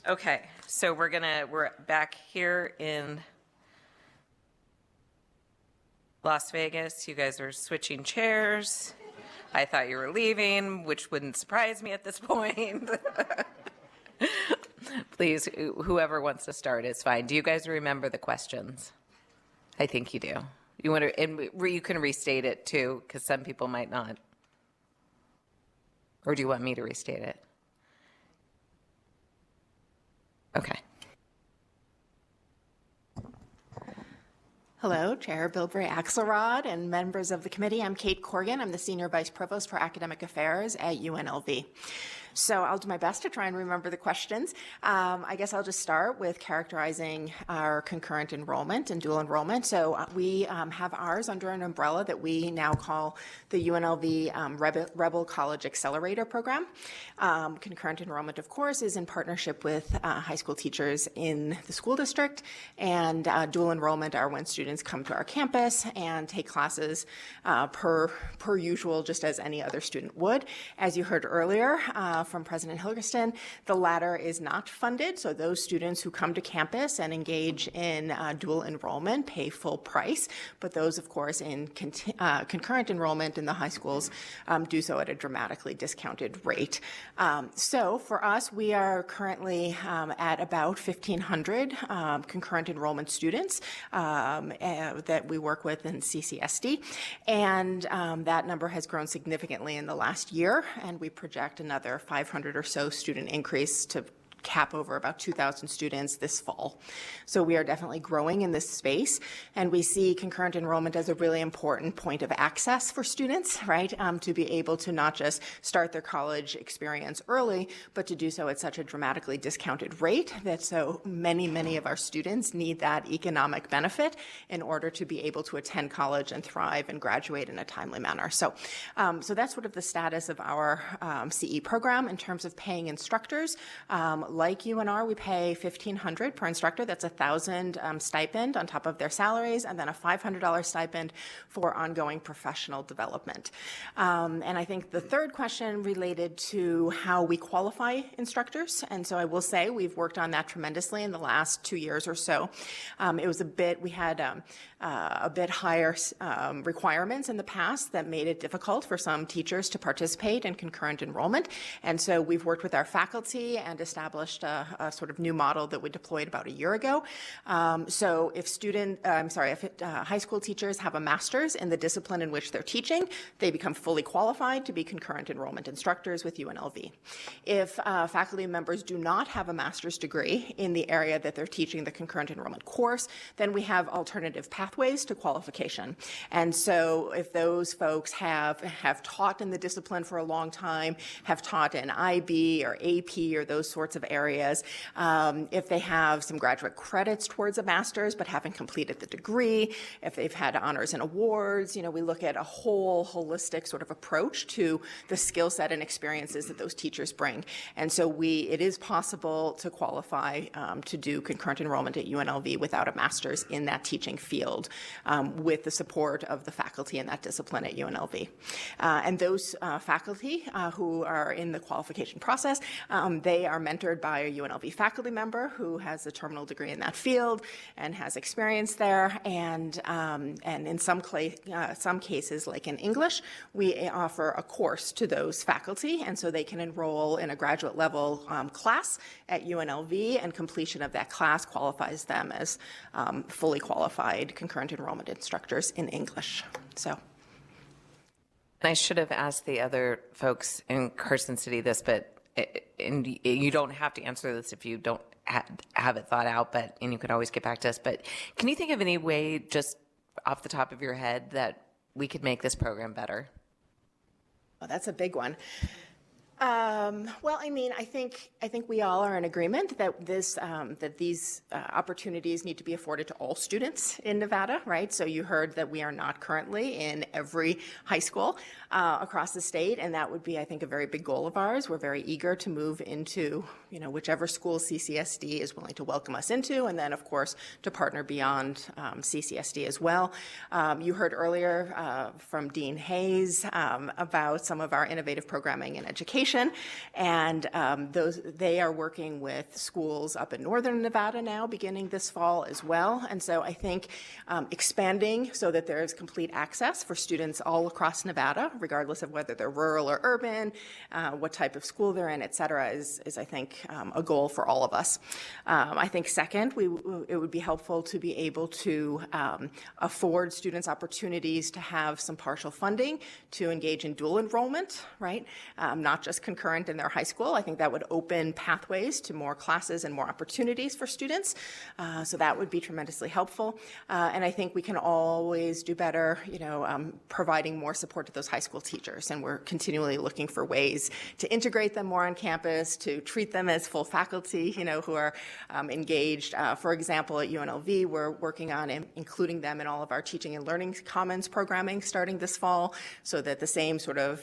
Okay, so we're back here in Las Vegas. You guys are switching chairs. I thought you were leaving, which wouldn't surprise me at this point. Please, whoever wants to start is fine. Do you guys remember the questions? I think you do. You want to, and you can restate it too, because some people might not. Or do you want me to restate it? Okay.
Hello, Chair Bilberry Axelrod and members of the committee. I'm Kate Corrigan. I'm the Senior Vice Provost for Academic Affairs at UNLV. So I'll do my best to try and remember the questions. I guess I'll just start with characterizing our concurrent enrollment and dual enrollment. So we have ours under an umbrella that we now call the UNLV Rebel College Accelerator Program. Concurrent enrollment, of course, is in partnership with high school teachers in the school district, and dual enrollment are when students come to our campus and take classes per usual, just as any other student would. As you heard earlier, from President Hilgerston, the latter is not funded, so those students who come to campus and engage in dual enrollment pay full price, but those, of course, in concurrent enrollment in the high schools do so at a dramatically discounted rate. So for us, we are currently at about 1,500 concurrent enrollment students that we work with in CCSD, and that number has grown significantly in the last year, and we project another 500 or so student increase to cap over about 2,000 students this fall. So we are definitely growing in this space, and we see concurrent enrollment as a really important point of access for students, right? To be able to not just start their college experience early, but to do so at such a dramatically discounted rate that so many of our students need that economic benefit in order to be able to attend college and thrive and graduate in a timely manner. So, so that's sort of the status of our CE program in terms of paying instructors. Like UNR, we pay $1,500 per instructor. That's $1,000 stipend on top of their salaries, and then a $500 stipend for ongoing professional development. And I think the third question related to how we qualify instructors. And so I will say we've worked on that tremendously in the last 2 years or so. It was we had a bit higher requirements in the past that made it difficult for some teachers to participate in concurrent enrollment. And so we've worked with our faculty and established a sort of new model that we deployed about a year ago. So if high school teachers have a master's in the discipline in which they're teaching, they become fully qualified to be concurrent enrollment instructors with UNLV. If faculty members do not have a master's degree in the area that they're teaching the concurrent enrollment course, then we have alternative pathways to qualification. And so if those folks have taught in the discipline for a long time, have taught in IB or AP or those sorts of areas, if they have some graduate credits towards a master's but haven't completed the degree, if they've had honors and awards, we look at a whole holistic sort of approach to the skill set and experiences that those teachers bring. And so it is possible to qualify to do concurrent enrollment at UNLV without a master's in that teaching field with the support of the faculty in that discipline at UNLV. And those faculty who are in the qualification process, they are mentored by a UNLV faculty member who has a terminal degree in that field and has experience there. And in some cases, like in English, we offer a course to those faculty, and so they can enroll in a graduate level class at UNLV, and completion of that class qualifies them as fully qualified concurrent enrollment instructors in English. So.
I should have asked the other folks in Carson City this, but and you don't have to answer this if you don't have it thought out, and you can always get back to us. But can you think of any way, just off the top of your head, that we could make this program better?
Well, that's a big one. Well, I mean, I think we all are in agreement that these opportunities need to be afforded to all students in Nevada, right? So you heard that we are not currently in every high school across the state, and that would be, I think, a very big goal of ours. We're very eager to move into, whichever school CCSD is willing to welcome us into, and then, of course, to partner beyond CCSD as well. You heard earlier from Dean Hayes about some of our innovative programming in education. education. And they are working with schools up in northern Nevada now, beginning this fall as well. And so I think expanding so that there is complete access for students all across Nevada, regardless of whether they're rural or urban, what type of school they're in, et cetera, is I think, a goal for all of us. I think second, it would be helpful to be able to afford students opportunities to have some partial funding to engage in dual enrollment, right? Not just concurrent in their high school. I think that would open pathways to more classes and more opportunities for students. So that would be tremendously helpful. And I think we can always do better, providing more support to those high school teachers. And we're continually looking for ways to integrate them more on campus, to treat them as full faculty, who are engaged. For example, at UNLV, we're working on including them in all of our Teaching and Learning Commons programming starting this fall, so that the same sort of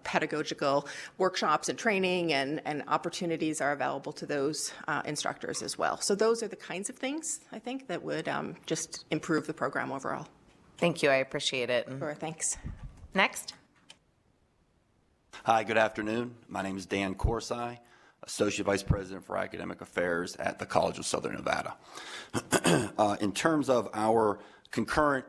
pedagogical workshops and training and opportunities are available to those instructors as well. So those are the kinds of things, I think, that would just improve the program overall.
Thank you. I appreciate it.
Sure, thanks.
Next.
Hi, good afternoon. My name is Dan Corsai, Associate Vice President for Academic Affairs at the College of Southern Nevada. In terms of our concurrent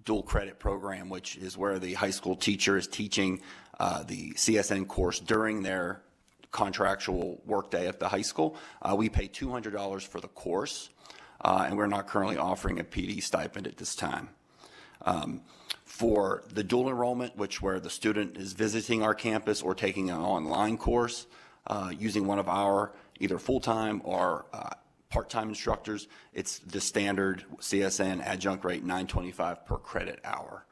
dual credit program, which is where the high school teacher is teaching the CSN course during their contractual workday at the high school, we pay $200 for the course, and we're not currently offering a PD stipend at this time. For the dual enrollment, where the student is visiting our campus or taking an online course, using one of our either full-time or part-time instructors, it's the standard CSN adjunct rate, $9.25 per credit hour.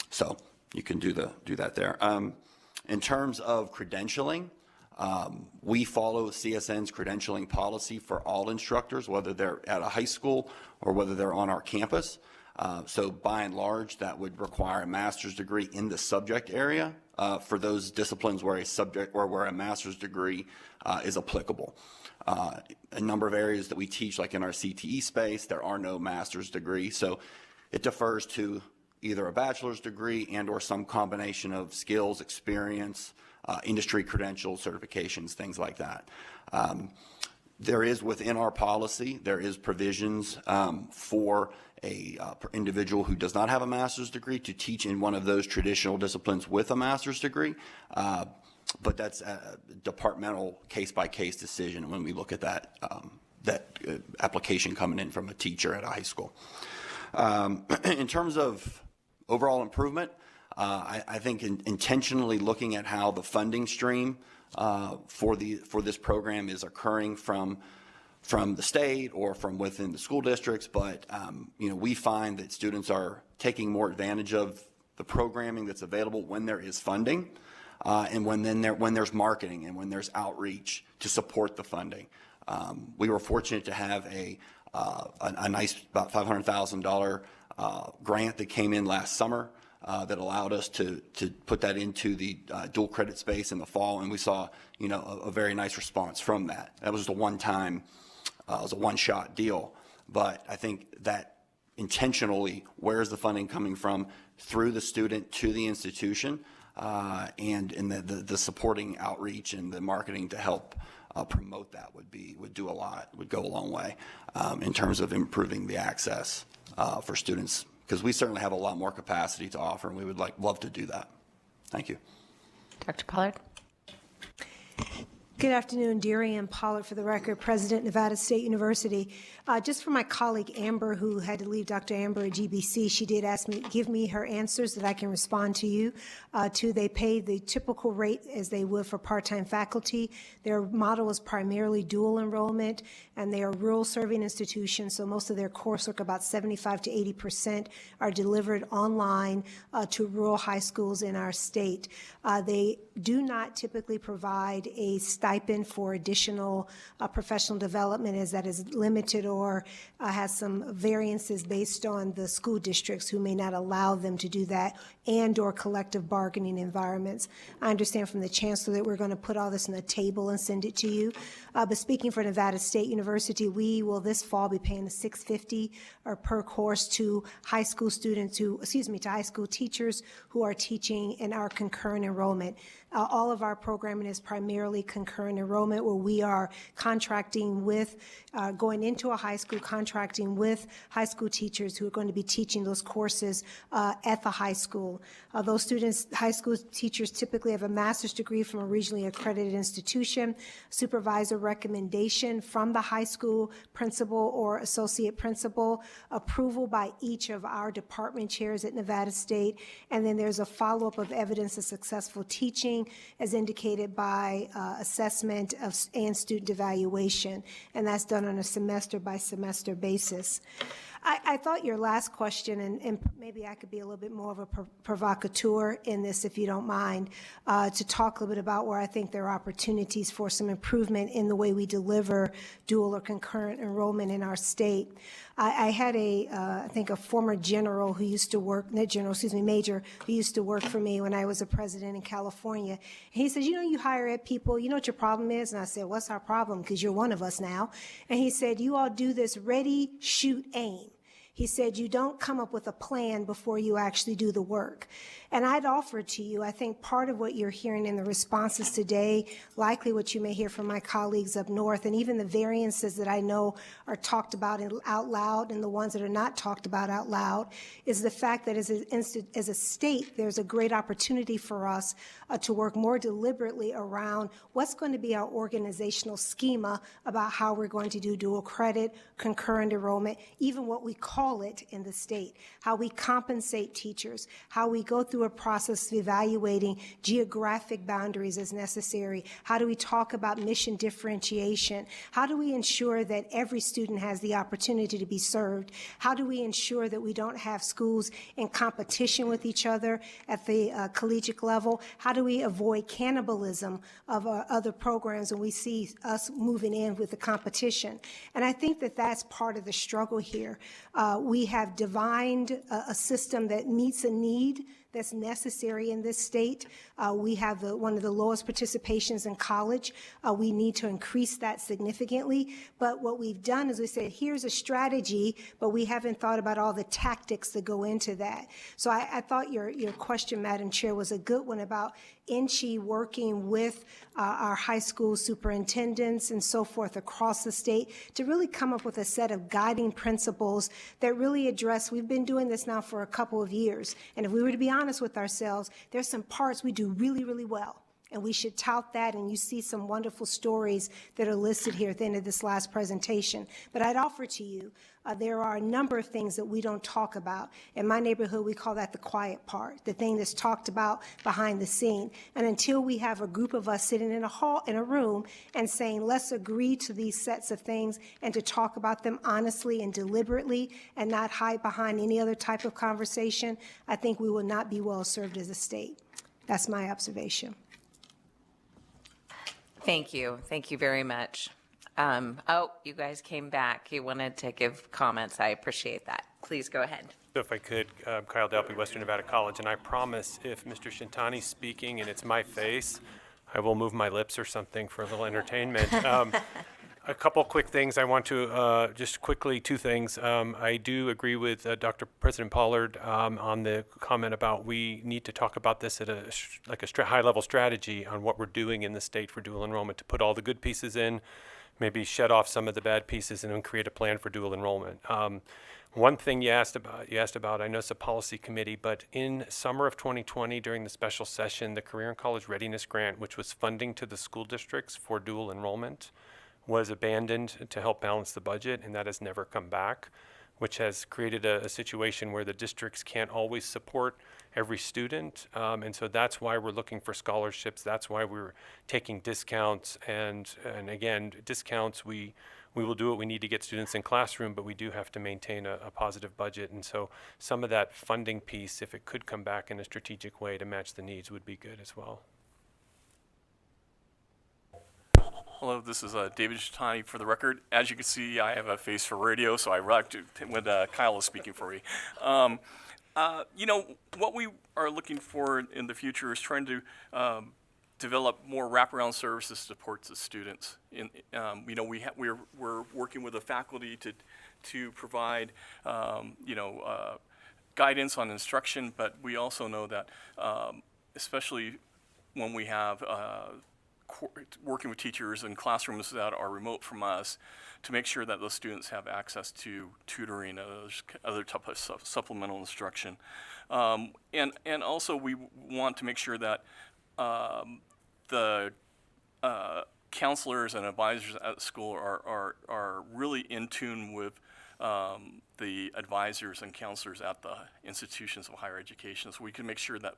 So you can do that there. In terms of credentialing, we follow CSN's credentialing policy for all instructors, whether they're at a high school or whether they're on our campus. So by and large, that would require a master's degree in the subject area for those disciplines where a master's degree is applicable. A number of areas that we teach, like in our CTE space, there are no master's degrees, so it defers to either a bachelor's degree and or some combination of skills, experience, industry credentials, certifications, things like that. There is within our policy, there is provisions for a individual who does not have a master's degree to teach in one of those traditional disciplines with a master's degree, but that's a departmental case-by-case decision when we look at that application coming in from a teacher at a high school. In terms of overall improvement, I think intentionally looking at how the funding stream for this program is occurring from the state or from within the school districts, but we find that students are taking more advantage of the programming that's available when there is funding, and when there's marketing and when there's outreach to support the funding. We were fortunate to have a nice about $500,000 grant that came in last summer that allowed us to put that into the dual credit space in the fall, and we saw a very nice response from that. That was just a one-time. It was a one-shot deal, but I think that intentionally, where is the funding coming from through the student to the institution, and in the supporting outreach and the marketing to help promote that would do a lot, would go a long way in terms of improving the access for students, because we certainly have a lot more capacity to offer, and we would love to do that. Thank you.
Dr. Pollard.
Good afternoon, Darian Pollard, for the record, President, Nevada State University. Just for my colleague Amber, who had to leave, Dr. Amber at GBC, she did ask me, give me her answers that I can respond to you. They pay the typical rate as they would for part-time faculty. Their model is primarily dual enrollment, and they are rural serving institutions, so most of their coursework, about 75 to 80%, are delivered online to rural high schools in our state. They do not typically provide a stipend stipend for additional professional development is that is limited or has some variances based on the school districts who may not allow them to do that, and/or collective bargaining environments. I understand from the chancellor that we're going to put all this on the table and send it to you. But speaking for Nevada State University, we will this fall be paying the $650 per course to high school students to high school teachers who are teaching in our concurrent enrollment. All of our programming is primarily concurrent enrollment, where we are contracting with, going into a high school, contracting with high school teachers who are going to be teaching those courses at the high school. Those students, high school teachers, typically have a master's degree from a regionally accredited institution, supervisor recommendation from the high school principal or associate principal, approval by each of our department chairs at Nevada State, and then there's a follow-up of evidence of successful teaching as indicated by assessment and student evaluation, and that's done on a semester-by-semester basis. I thought your last question, and maybe I could be a little bit more of a provocateur in this, if you don't mind, to talk a little bit about where I think there are opportunities for some improvement in the way we deliver dual or concurrent enrollment in our state. I had I think a former general who used to work, major, who used to work for me when I was a president in California. He says, you hire ed people, you know what your problem is? And I said, what's our problem? Because you're one of us now. And he said, you all do this ready, shoot, aim. He said, you don't come up with a plan before you actually do the work. And I'd offer to you, I think part of what you're hearing in the responses today, likely what you may hear from my colleagues up north, and even the variances that I know are talked about out loud and the ones that are not talked about out loud, is the fact that as a state, there's a great opportunity for us to work more deliberately around what's going to be our organizational schema about how we're going to do dual credit, concurrent enrollment, even what we call it in the state, how we compensate teachers, how we go through a process of evaluating geographic boundaries as necessary, how do we talk about mission differentiation, how do we ensure that every student has the opportunity to be served, how do we ensure that we don't have schools in competition with each other at the collegiate level, how do we avoid cannibalism of other programs when we see us moving in with the competition. And I think that that's part of the struggle here. We have divined a system that meets a need that's necessary in this state. We have one of the lowest participations in college. We need to increase that significantly. But what we've done is we said, here's a strategy, but we haven't thought about all the tactics that go into that. So I thought your question, Madam Chair, was a good one about INCHI working with our high school superintendents and so forth across the state to really come up with a set of guiding principles that really address, we've been doing this now for a couple of years, and if we were to be honest with ourselves, there's some parts we do really, really well. And we should tout that, and you see some wonderful stories that are listed here at the end of this last presentation. But I'd offer to you, there are a number of things that we don't talk about. In my neighborhood, we call that the quiet part, the thing that's talked about behind the scene. And until we have a group of us sitting in a room and saying, let's agree to these sets of things and to talk about them honestly and deliberately and not hide behind any other type of conversation, I think we will not be well served as a state. That's my observation.
Thank you. Thank you very much. You guys came back. You wanted to give comments. I appreciate that. Please go ahead.
So if I could, Kyle Delpy, Western Nevada College, and I promise if Mr. Shintani's speaking and it's my face, I will move my lips or something for a little entertainment. A couple quick things I want to, just quickly, two things. I do agree with Dr. President Pollard on the comment about we need to talk about this at a high-level strategy on what we're doing in the state for dual enrollment, to put all the good pieces in, maybe shut off some of the bad pieces, and then create a plan for dual enrollment. One thing you asked about, I know it's a policy committee, but in summer of 2020, during the special session, the Career and College Readiness Grant, which was funding to the school districts for dual enrollment, was abandoned to help balance the budget, and that has never come back, which has created a situation where the districts can't always support every student. And so that's why we're looking for scholarships. That's why we're taking discounts. And again, discounts, we will do what we need to get students in classroom, but we do have to maintain a positive budget. And so some of that funding piece, if it could come back in a strategic way to match the needs, would be good as well.
Hello, this is David Shatani for the record. As you can see, I have a face for radio, so I rocked it when Kyle was speaking for me. You know, what we are looking for in the future is trying to develop more wraparound services to support the students. You know, we're working with the faculty to provide, you know, guidance on instruction, but we also know that, especially when we have working with teachers in classrooms that are remote from us, to make sure that those students have access to tutoring and other type of supplemental instruction. And also we want to make sure that the counselors and advisors at the school are really in tune with the advisors and counselors at the institutions of higher education, so we can make sure that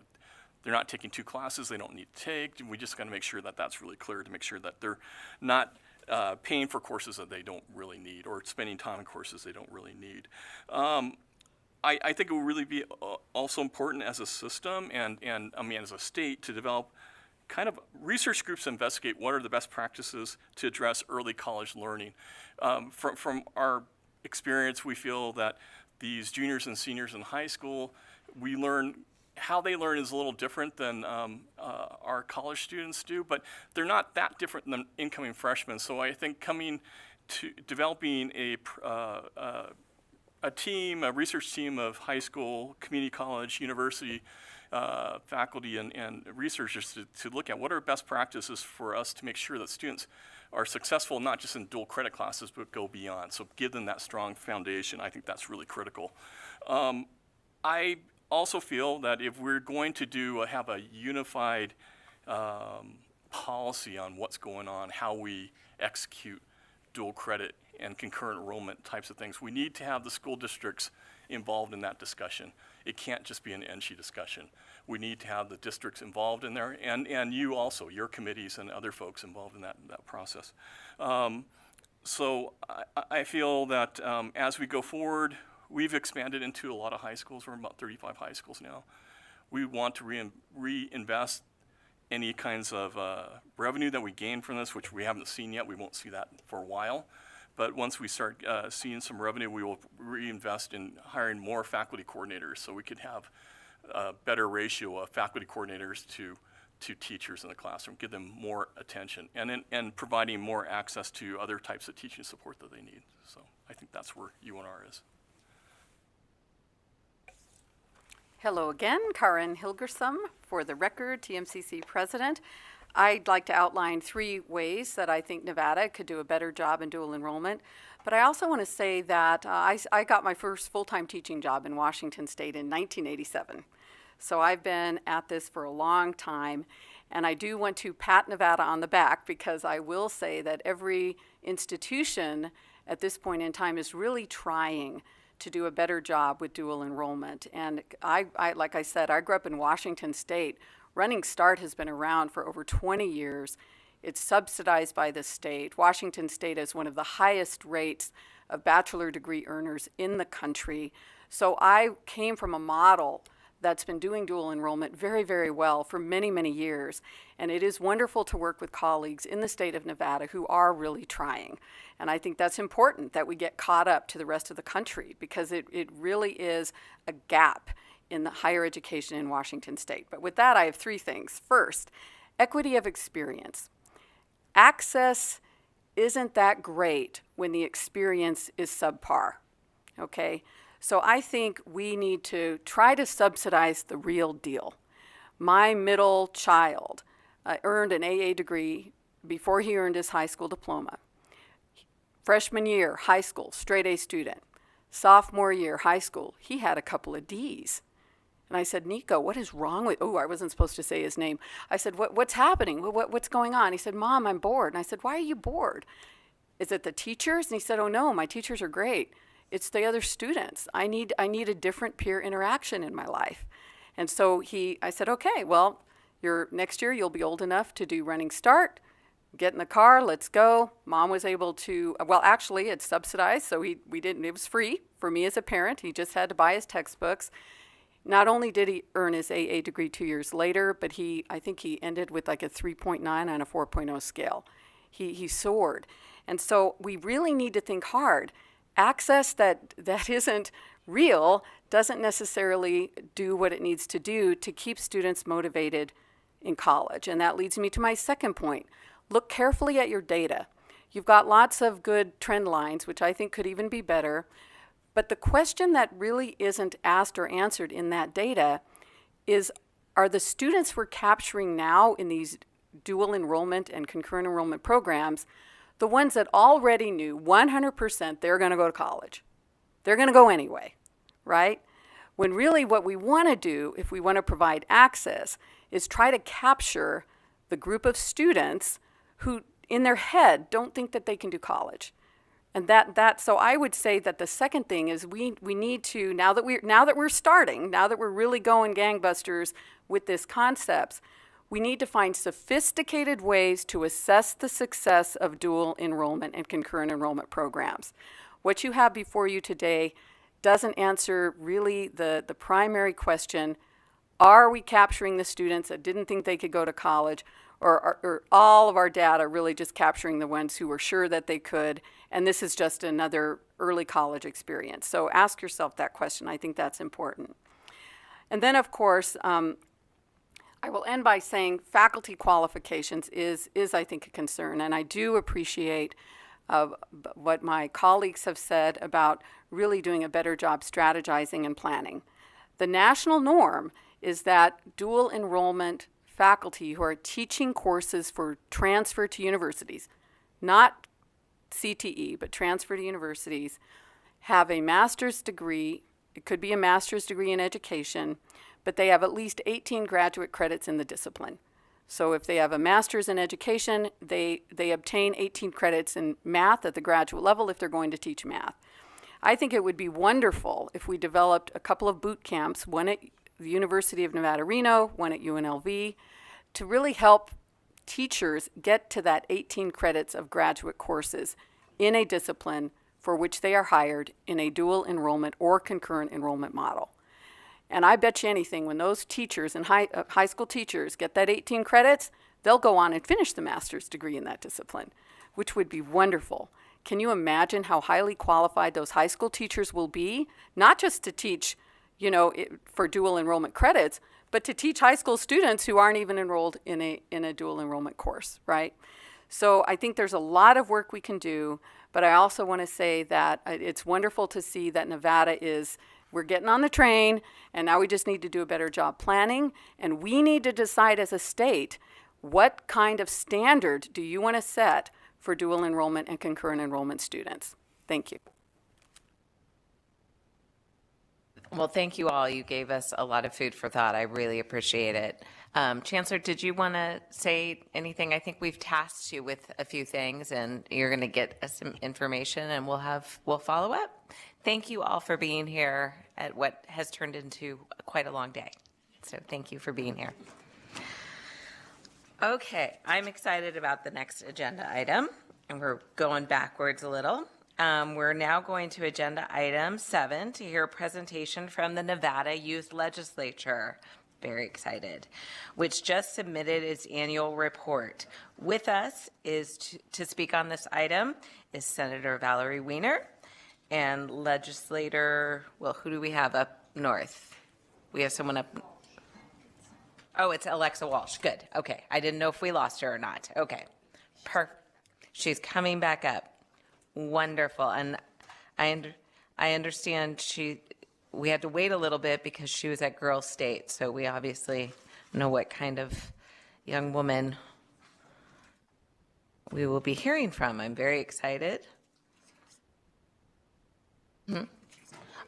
they're not taking 2 classes they don't need to take. We just got to make sure that that's really clear, to make sure that they're not paying for courses that they don't really need, or spending time on courses they don't really need. I think it will really be also important as a system and I mean as a state to develop kind of research groups to investigate what are the best practices to address early college learning. From our experience, we feel that these juniors and seniors in high school, how they learn is a little different than our college students do, but they're not that different than incoming freshmen. So I think developing a team, a research team of high school, community college, university faculty and researchers to look at what are best practices for us to make sure that students are successful, not just in dual credit classes, but go beyond. So give them that strong foundation. I think that's really critical. I also feel that if we're going to have a unified policy on what's going on, how we execute dual credit and concurrent enrollment types of things, we need to have the school districts involved in that discussion. It can't just be an NSHE discussion. We need to have the districts involved in there, and you also, your committees and other folks involved in that process. So I feel that as we go forward, we've expanded into a lot of high schools. We're about 35 high schools now. We want to reinvest any kinds of revenue that we gain from this, which we haven't seen yet. We won't see that for a while. But once we start seeing some revenue, we will reinvest in hiring more faculty coordinators, so we could have a better ratio of faculty coordinators to teachers in the classroom, give them more attention, and providing more access to other types of teaching support that they need. So I think that's where UNR is.
Hello again, Karen Hilgersum, for the record, TMCC President. I'd like to outline 3 ways that I think Nevada could do a better job in dual enrollment. But I also want to say that I got my first full-time teaching job in Washington State in 1987. So I've been at this for a long time. And I do want to pat Nevada on the back, because I will say that every institution at this point in time is really trying to do a better job with dual enrollment. And I like I said, I grew up in Washington State. Running Start has been around for over 20 years. It's subsidized by the state. Washington State has one of the highest rates of bachelor degree earners in the country. So I came from a model that's been doing dual enrollment very, very well for many, many years. And it is wonderful to work with colleagues in the state of Nevada who are really trying. And I think that's important that we get caught up to the rest of the country, because it really is a gap in the higher education in Washington State. But with that, I have 3 things. First, equity of experience. Access isn't that great when the experience is subpar, okay? So I think we need to try to subsidize the real deal. My middle child earned an AA degree before he earned his high school diploma. Freshman year, high school, straight A student. Sophomore year, high school, he had a couple of Ds. And I said, Nico, what is wrong with, I wasn't supposed to say his name. I said, what's happening? What's going on? He said, Mom, I'm bored. And I said, why are you bored? Is it the teachers? And he said, oh no, my teachers are great. It's the other students. I need a different peer interaction in my life. And so I said, okay, well, next year you'll be old enough to do Running Start. Get in the car, let's go. Mom was able to, well, actually it's subsidized, so it was free for me as a parent. He just had to buy his textbooks. Not only did he earn his AA degree 2 years later, but I think he ended with like a 3.9 on a 4.0 scale. he soared. And so we really need to think hard. Access that isn't real doesn't necessarily do what it needs to do to keep students motivated in college. And that leads me to my second point. Look carefully at your data. You've got lots of good trend lines, which I think could even be better. But the question that really isn't asked or answered in that data is, are the students we're capturing now in these dual enrollment and concurrent enrollment programs the ones that already knew 100% they're going to go to college? They're going to go anyway, right? When really what we want to do, if we want to provide access, is try to capture the group of students who in their head don't think that they can do college. And so I would say that the second thing is we need to, now that we're starting, now that we're really going gangbusters with this concepts, we need to find sophisticated ways to assess the success of dual enrollment and concurrent enrollment programs. What you have before you today doesn't answer really the primary question, are we capturing the students that didn't think they could go to college, or are all of our data really just capturing the ones who were sure that they could, and this is just another early college experience? So ask yourself that question. I think that's important. And then, of course, I will end by saying faculty qualifications is I think, a concern, and I do appreciate what my colleagues have said about really doing a better job strategizing and planning. The national norm is that dual enrollment faculty who are teaching courses for transfer to universities, not CTE, but transfer to universities, have a master's degree. It could be a master's degree in education, but they have at least 18 graduate credits in the discipline. So if they have a master's in education, they obtain 18 credits in math at the graduate level if they're going to teach math. I think it would be wonderful if we developed a couple of boot camps, one at the University of Nevada, Reno, one at UNLV, to really help teachers get to that 18 credits of graduate courses in a discipline for which they are hired in a dual enrollment or concurrent enrollment model. And I bet you anything, when those teachers and high school teachers get that 18 credits, they'll go on and finish the master's degree in that discipline, which would be wonderful. Can you imagine how highly qualified those high school teachers will be? Not just to teach, for dual enrollment credits, but to teach high school students who aren't even enrolled in a dual enrollment course, right? So I think there's a lot of work we can do, but I also want to say that it's wonderful to see that Nevada we're getting on the train, and now we just need to do a better job planning, and we need to decide as a state, what kind of standard do you want to set for dual enrollment and concurrent enrollment students? Thank you.
Well, thank you all. You gave us a lot of food for thought. I really appreciate it. Chancellor, did you want to say anything? I think we've tasked you with a few things, and you're going to get us some information, and we'll follow up. Thank you all for being here at what has turned into quite a long day. So thank you for being here. Okay, I'm excited about the next agenda item, and we're going backwards a little. We're now going to agenda item 7 to hear a presentation from the Nevada Youth Legislature. Very excited, which just submitted its annual report. With us to speak on this item is Senator Valerie Weiner and legislator, well, who do we have up north? We have someone up. Oh, it's Alexa Walsh. Good. Okay. I didn't know if we lost her or not. Okay. She's coming back up. Wonderful. And I understand we had to wait a little bit because she was at Girl State, so we obviously know what kind of young woman we will be hearing from. I'm very excited.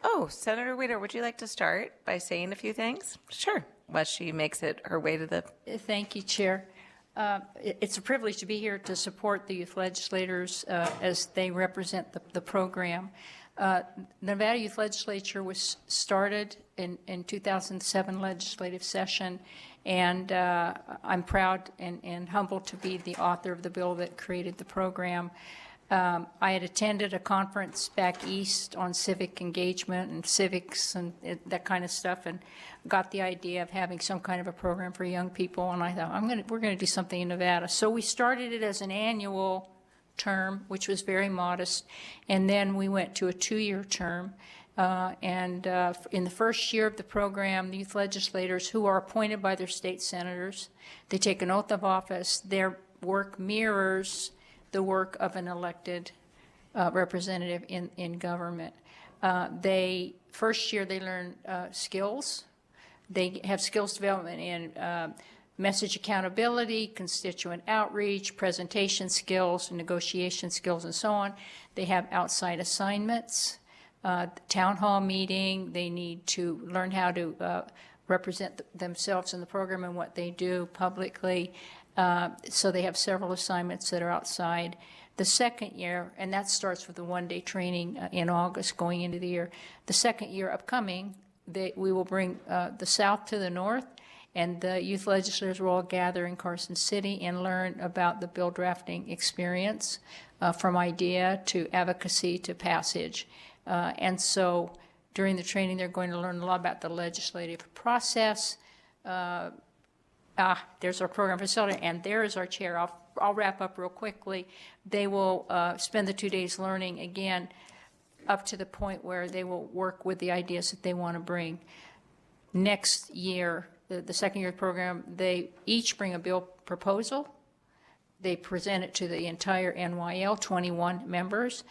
Oh, Senator Weiner, would you like to start by saying a few things? Sure. While she makes her way to the...
Thank you, Chair. It's a privilege to be here to support the youth legislators as they represent the program. The Nevada Youth Legislature was started in 2007 legislative session, and I'm proud and humbled to be the author of the bill that created the program. I had attended a conference back east on civic engagement and civics and that kind of stuff, and got the idea of having some kind of a program for young people. And I thought, we're going to do something in Nevada. So we started it as an annual term, which was very modest, and then we went to a 2-year term. In the first year of the program, the youth legislators, who are appointed by their state senators, they take an oath of office. Their work mirrors the work of an elected representative in government. First year they learn skills. They have skills development in message accountability, constituent outreach, presentation skills, negotiation skills, and so on. They have outside assignments, town hall meeting. They need to learn how to represent themselves in the program and what they do publicly. So they have several assignments that are outside. The second year, and that starts with the one-day training in August going into the year. The second year upcoming, we will bring the South to the North, and the youth legislators will all gather in Carson City and learn about the bill drafting experience from idea to advocacy to passage. And so during the training, they're going to learn a lot about the legislative process. There's our program facility, and there is our chair. I'll wrap up real quickly. They will spend the 2 days learning again up to the point where they will work with the ideas that they want to bring. Next year, the second year program, they each bring a bill proposal. They present it to the entire NYL, 21 members.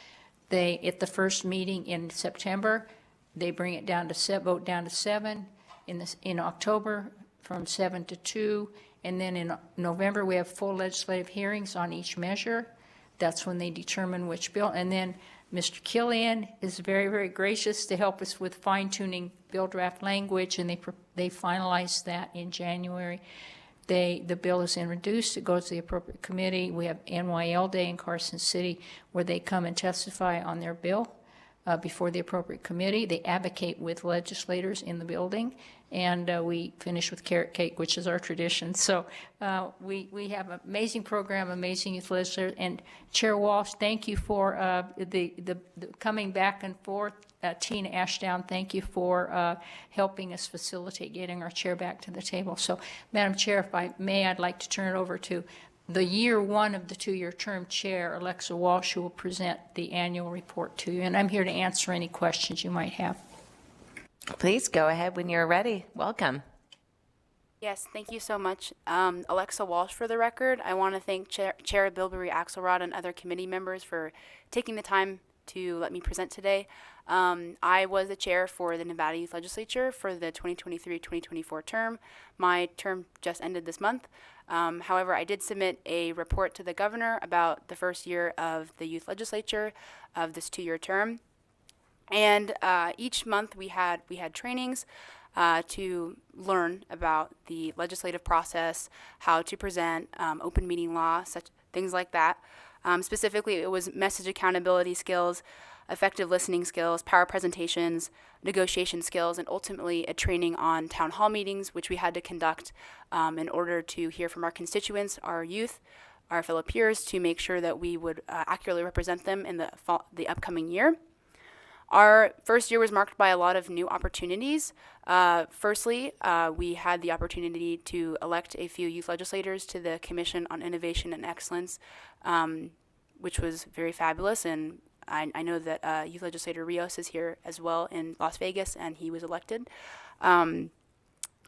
At the first meeting in September, they bring it down to vote down to 7. In October, from 7 to 2, and then in November we have full legislative hearings on each measure. That's when they determine which bill. And then Mr. Killian is very, very gracious to help us with fine-tuning bill draft language, and they finalize that in January. The bill is introduced, it goes to the appropriate committee. We have NYL Day in Carson City where they come and testify on their bill before the appropriate committee. They advocate with legislators in the building, and we finish with carrot cake, which is our tradition. So we have an amazing program, amazing youth legislators. And Chair Walsh, thank you for the coming back and forth. Tina Ashdown, thank you for helping us facilitate getting our chair back to the table. So, Madam Chair, if I may, I'd like to turn it over to the year 1 of the 2-year term chair, Alexa Walsh, who will present the annual report to you. And I'm here to answer any questions you might have.
Please go ahead when you're ready. Welcome.
Yes, thank you so much. Alexa Walsh for the record. I want to thank Chair Bilberry Axelrod and other committee members for taking the time to let me present today. I was the chair for the Nevada Youth Legislature for the 2023-2024 term. My term just ended this month. However, I did submit a report to the governor about the first year of the Youth Legislature of this 2-year term. And each month we had trainings to learn about the legislative process, how to present, open meeting law, such things like that. Specifically, it was message accountability skills, effective listening skills, power presentations, negotiation skills, and ultimately a training on town hall meetings, which we had to conduct in order to hear from our constituents, our youth, our fellow peers, to make sure that we would accurately represent them in the upcoming year. Our first year was marked by a lot of new opportunities. Firstly, we had the opportunity to elect a few youth legislators to the Commission on Innovation and Excellence, which was very fabulous. And I know that Youth Legislator Rios is here as well in Las Vegas, and he was elected.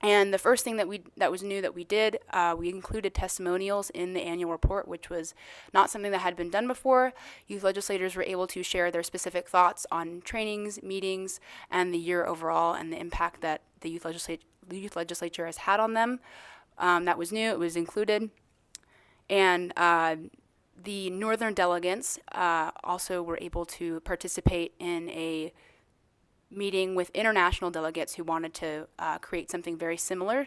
And the first thing that was new that we did, we included testimonials in the annual report, which was not something that had been done before. Youth legislators were able to share their specific thoughts on trainings, meetings, and the year overall, and the impact that the youth legislature has had on them. That was new. It was included. And the northern delegates also were able to participate in a meeting with international delegates who wanted to create something very similar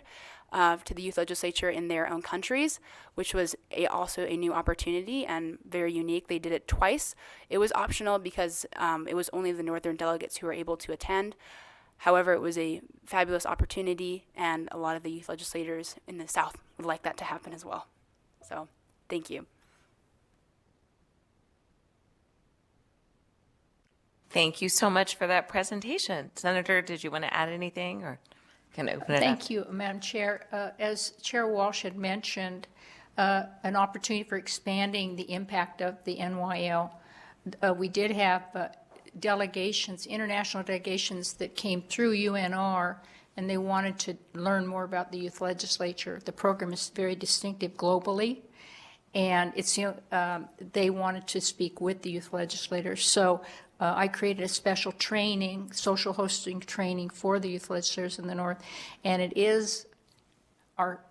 to the youth legislature in their own countries, which was also a new opportunity and very unique. They did it twice. It was optional because it was only the northern delegates who were able to attend. However, it was a fabulous opportunity, and a lot of the youth legislators in the South would like that to happen as well. So, thank you.
Thank you so much for that presentation. Senator, did you want to add anything or can I open it up?
Thank you, Madam Chair. As Chair Walsh had mentioned, an opportunity for expanding the impact of the NYL. We did have delegations, international delegations that came through UNR, and they wanted to learn more about the youth legislature. The program is very distinctive globally, and it's they wanted to speak with the youth legislators. So I created a special training, social hosting training for the youth legislators in the North, and it is our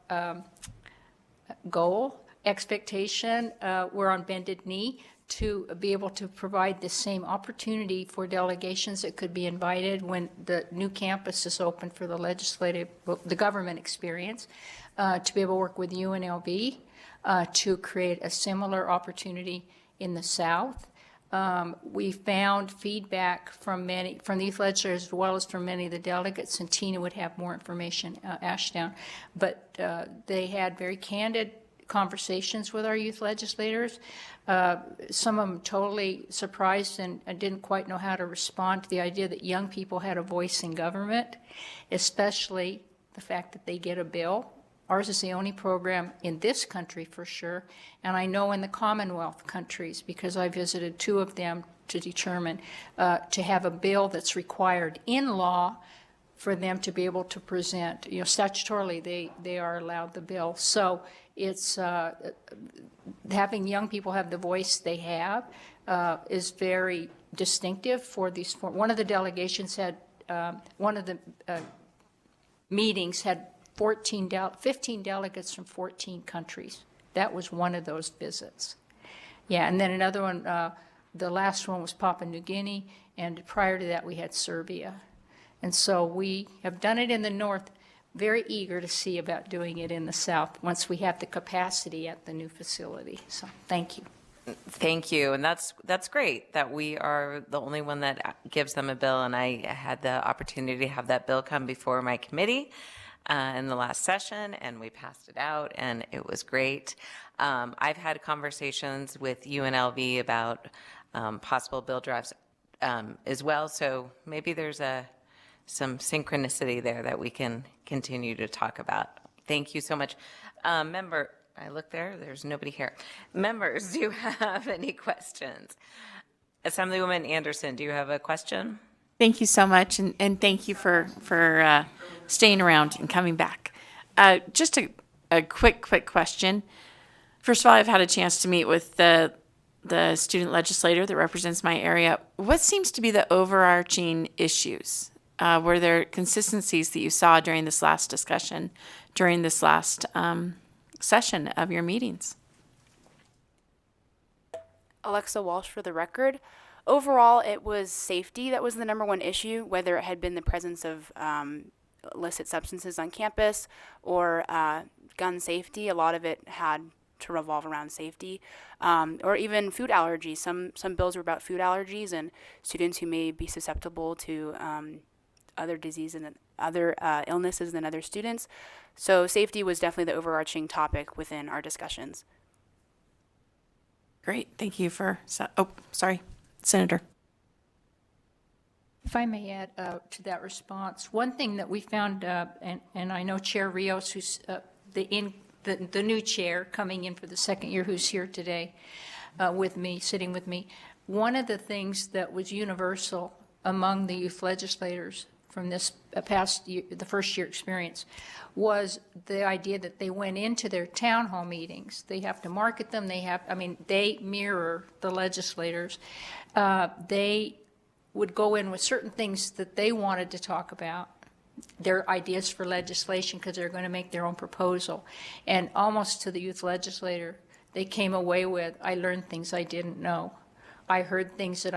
goal, expectation, we're on bended knee to be able to provide the same opportunity for delegations that could be invited when the new campus is open for the government experience, to be able to work with UNLV to create a similar opportunity in the South. We found feedback from the youth legislators as well as from many of the delegates, and Tina would have more information, Ashdown, but they had very candid conversations with our youth legislators. Some of them totally surprised and didn't quite know how to respond to the idea that young people had a voice in government, especially the fact that they get a bill. Ours is the only program in this country for sure, and I know in the Commonwealth countries, because I visited 2 of them to determine, to have a bill that's required in law for them to be able to present. Statutorily, they are allowed the bill. So it's having young people have the voice they have is very distinctive for these. One of the delegations had, one of the meetings had 15 delegates from 14 countries. That was one of those visits. Yeah, and then another one, the last one was Papua New Guinea, and prior to that we had Serbia. And so we have done it in the North, very eager to see about doing it in the South once we have the capacity at the new facility. So thank you.
Thank you. And that's great that we are the only one that gives them a bill. And I had the opportunity to have that bill come before my committee in the last session, and we passed it out, and it was great. I've had conversations with UNLV about possible bill drafts as well. So maybe there's some synchronicity there that we can continue to talk about. Thank you so much. Member, I look there, there's nobody here. Members, do you have any questions? Assemblywoman Anderson, do you have a question?
Thank you so much, and thank you for staying around and coming back. Just a quick question. First of all, I've had a chance to meet with the student legislator that represents my area. What seems to be the overarching issues? Were there consistencies that you saw during this last discussion, during this last session of your meetings?
Alexa Walsh for the record. Overall, it was safety that was the number one issue, whether it had been the presence of illicit substances on campus or gun safety. A lot of it had to revolve around safety, or even food allergies. Some bills were about food allergies and students who may be susceptible to other diseases and other illnesses than other students. So safety was definitely the overarching topic within our discussions.
Great, thank you for, sorry, Senator.
If I may add to that response, one thing that we found, and I know Chair Rios, who's the new chair coming in for the second year, who's here today with me, sitting with me, one of the things that was universal among the youth legislators from this past year, the first year experience, was the idea that they went into their town hall meetings. They have to market them. They mirror the legislators. They would go in with certain things that they wanted to talk about, their ideas for legislation, because they're going to make their own proposal. And almost to the youth legislator, they came away with, I learned things I didn't know. I heard things that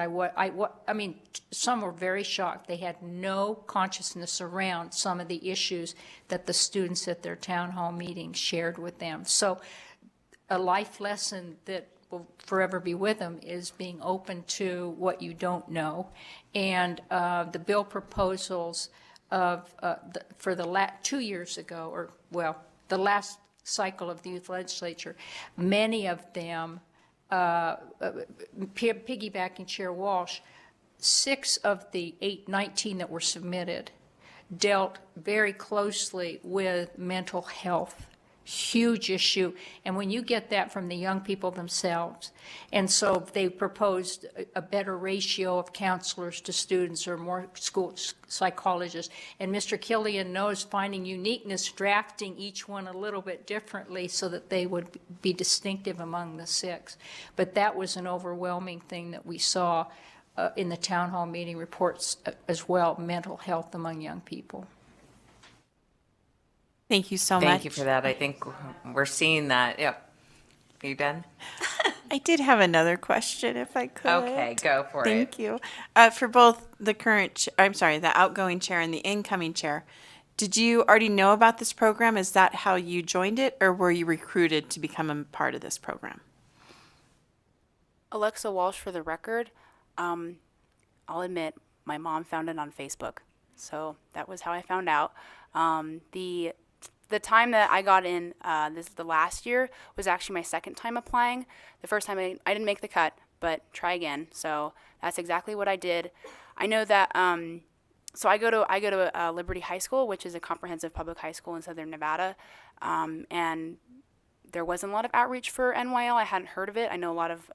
some were very shocked. They had no consciousness around some of the issues that the students at their town hall meetings shared with them. So a life lesson that will forever be with them is being open to what you don't know. And the bill proposals for the 2 years ago, the last cycle of the youth legislature, many of them, piggybacking Chair Walsh, 6 of the 19 that were submitted dealt very closely with mental health. Huge issue. And when you get that from the young people themselves, and so they proposed a better ratio of counselors to students or more school psychologists. And Mr. Killian knows finding uniqueness, drafting each one a little bit differently so that they would be distinctive among the 6. But that was an overwhelming thing that we saw in the town hall meeting reports as well, mental health among young people.
Thank you so much.
Thank you for that. I think we're seeing that. Yep. Are you done?
I did have another question, if I could.
Okay, go for it.
Thank you. For both the the outgoing chair and the incoming chair, did you already know about this program? Is that how you joined it, or were you recruited to become a part of this program?
Alexa Walsh, for the record, I'll admit my mom found it on Facebook, so that was how I found out. The time that I got in the last year was actually my second time applying. The first time I didn't make the cut, but try again. So that's exactly what I did. I know that. So I go to Liberty High School, which is a comprehensive public high school in Southern Nevada, and there wasn't a lot of outreach for NYL. I hadn't heard of it. I know a lot of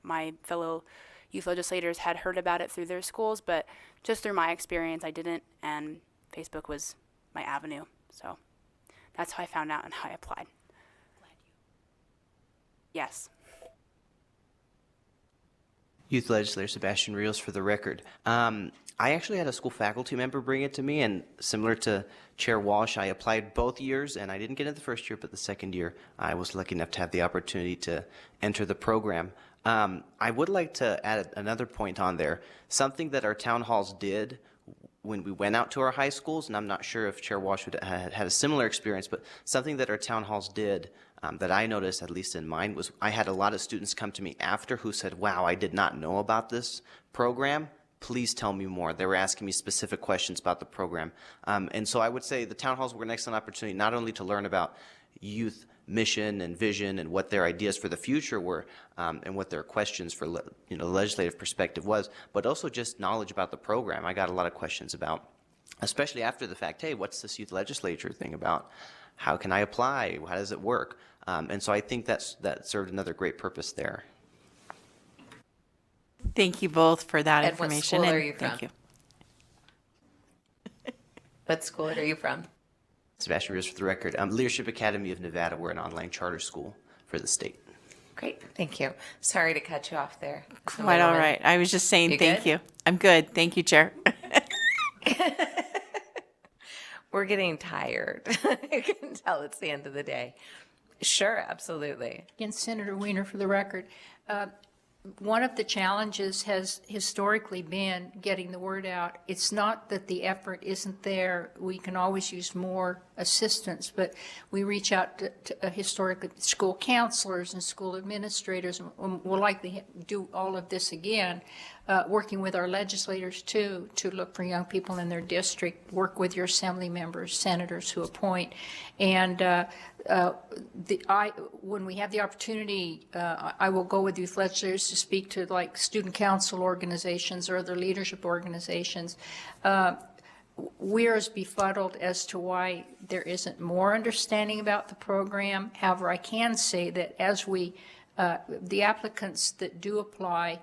my fellow youth legislators had heard about it through their schools, but just through my experience, I didn't, and Facebook was my avenue. So that's how I found out and how I applied. Yes.
Youth Legislator Sebastian Rios, for the record. I actually had a school faculty member bring it to me, and similar to Chair Walsh, I applied both years, and I didn't get it the first year, but the second year, I was lucky enough to have the opportunity to enter the program. I would like to add another point on there. Something that our town halls did when we went out to our high schools, and I'm not sure if Chair Walsh had a similar experience, but something that our town halls did that I noticed, at least in mine, was I had a lot of students come to me after who said, wow, I did not know about this program. Please tell me more. They were asking me specific questions about the program. And so I would say the town halls were an excellent opportunity not only to learn about youth mission and vision and what their ideas for the future were and what their questions for the legislative perspective was, but also just knowledge about the program. I got a lot of questions about, especially after the fact, hey, what's this youth legislature thing about? How can I apply? How does it work? And so I think that served another great purpose there.
Thank you both for that
And
information.
what school are
and
you from?
Thank you.
What school are you from?
Sebastian Rios, for the record. Leadership Academy of Nevada. We're an online charter school for the state.
Great, thank you. Sorry to cut you off there.
Quite all right. I was just saying thank you. I'm good. Thank you, Chair.
We're getting tired. You can tell it's the end of the day. Sure, absolutely.
Again, Senator Weiner, for the record, one of the challenges has historically been getting the word out. It's not that the effort isn't there. We can always use more assistance, but we reach out to historically school counselors and school administrators, and we'll likely do all of this again, working with our legislators too, to look for young people in their district, work with your assembly members, senators who appoint, and when we have the opportunity, I will go with youth legislators to speak to like student council organizations or other leadership organizations. We're as befuddled as to why there isn't more understanding about the program. However, I can say that as the applicants that do apply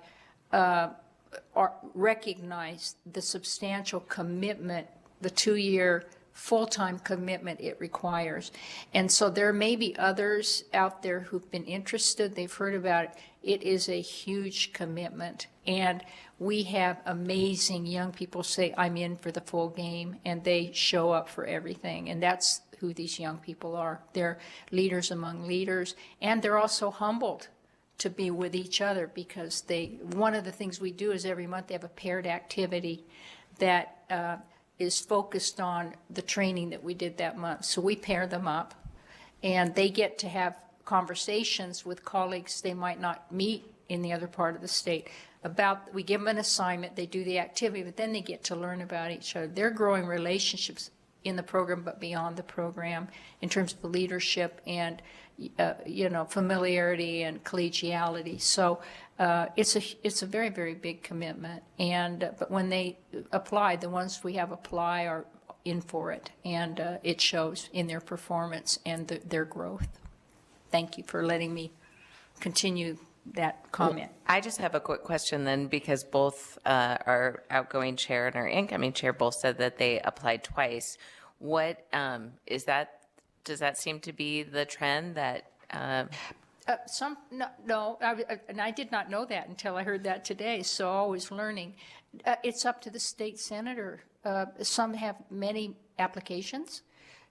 recognize the substantial commitment, the 2-year full-time commitment it requires. And so there may be others out there who've been interested, they've heard about it. It is a huge commitment. And we have amazing young people say, I'm in for the full game, and they show up for everything. And that's who these young people are. They're leaders among leaders, and they're also humbled to be with each other because one of the things we do is every month they have a paired activity that is focused on the training that we did that month. So we pair them up, and they get to have conversations with colleagues they might not meet in the other part of the state about, we give them an assignment, they do the activity, but then they get to learn about each other. They're growing relationships in the program, but beyond the program in terms of leadership and, familiarity and collegiality. So it's a very, very big commitment. And but when they apply, the ones we have apply are in for it, and it shows in their performance and their growth. Thank you for letting me continue that comment.
I just have a quick question then, because both our outgoing chair and our incoming chair both said that they applied twice. What is that? Does that seem to be the trend that?
No, and I did not know that until I heard that today, so always learning. It's up to the state senator. Some have many applications.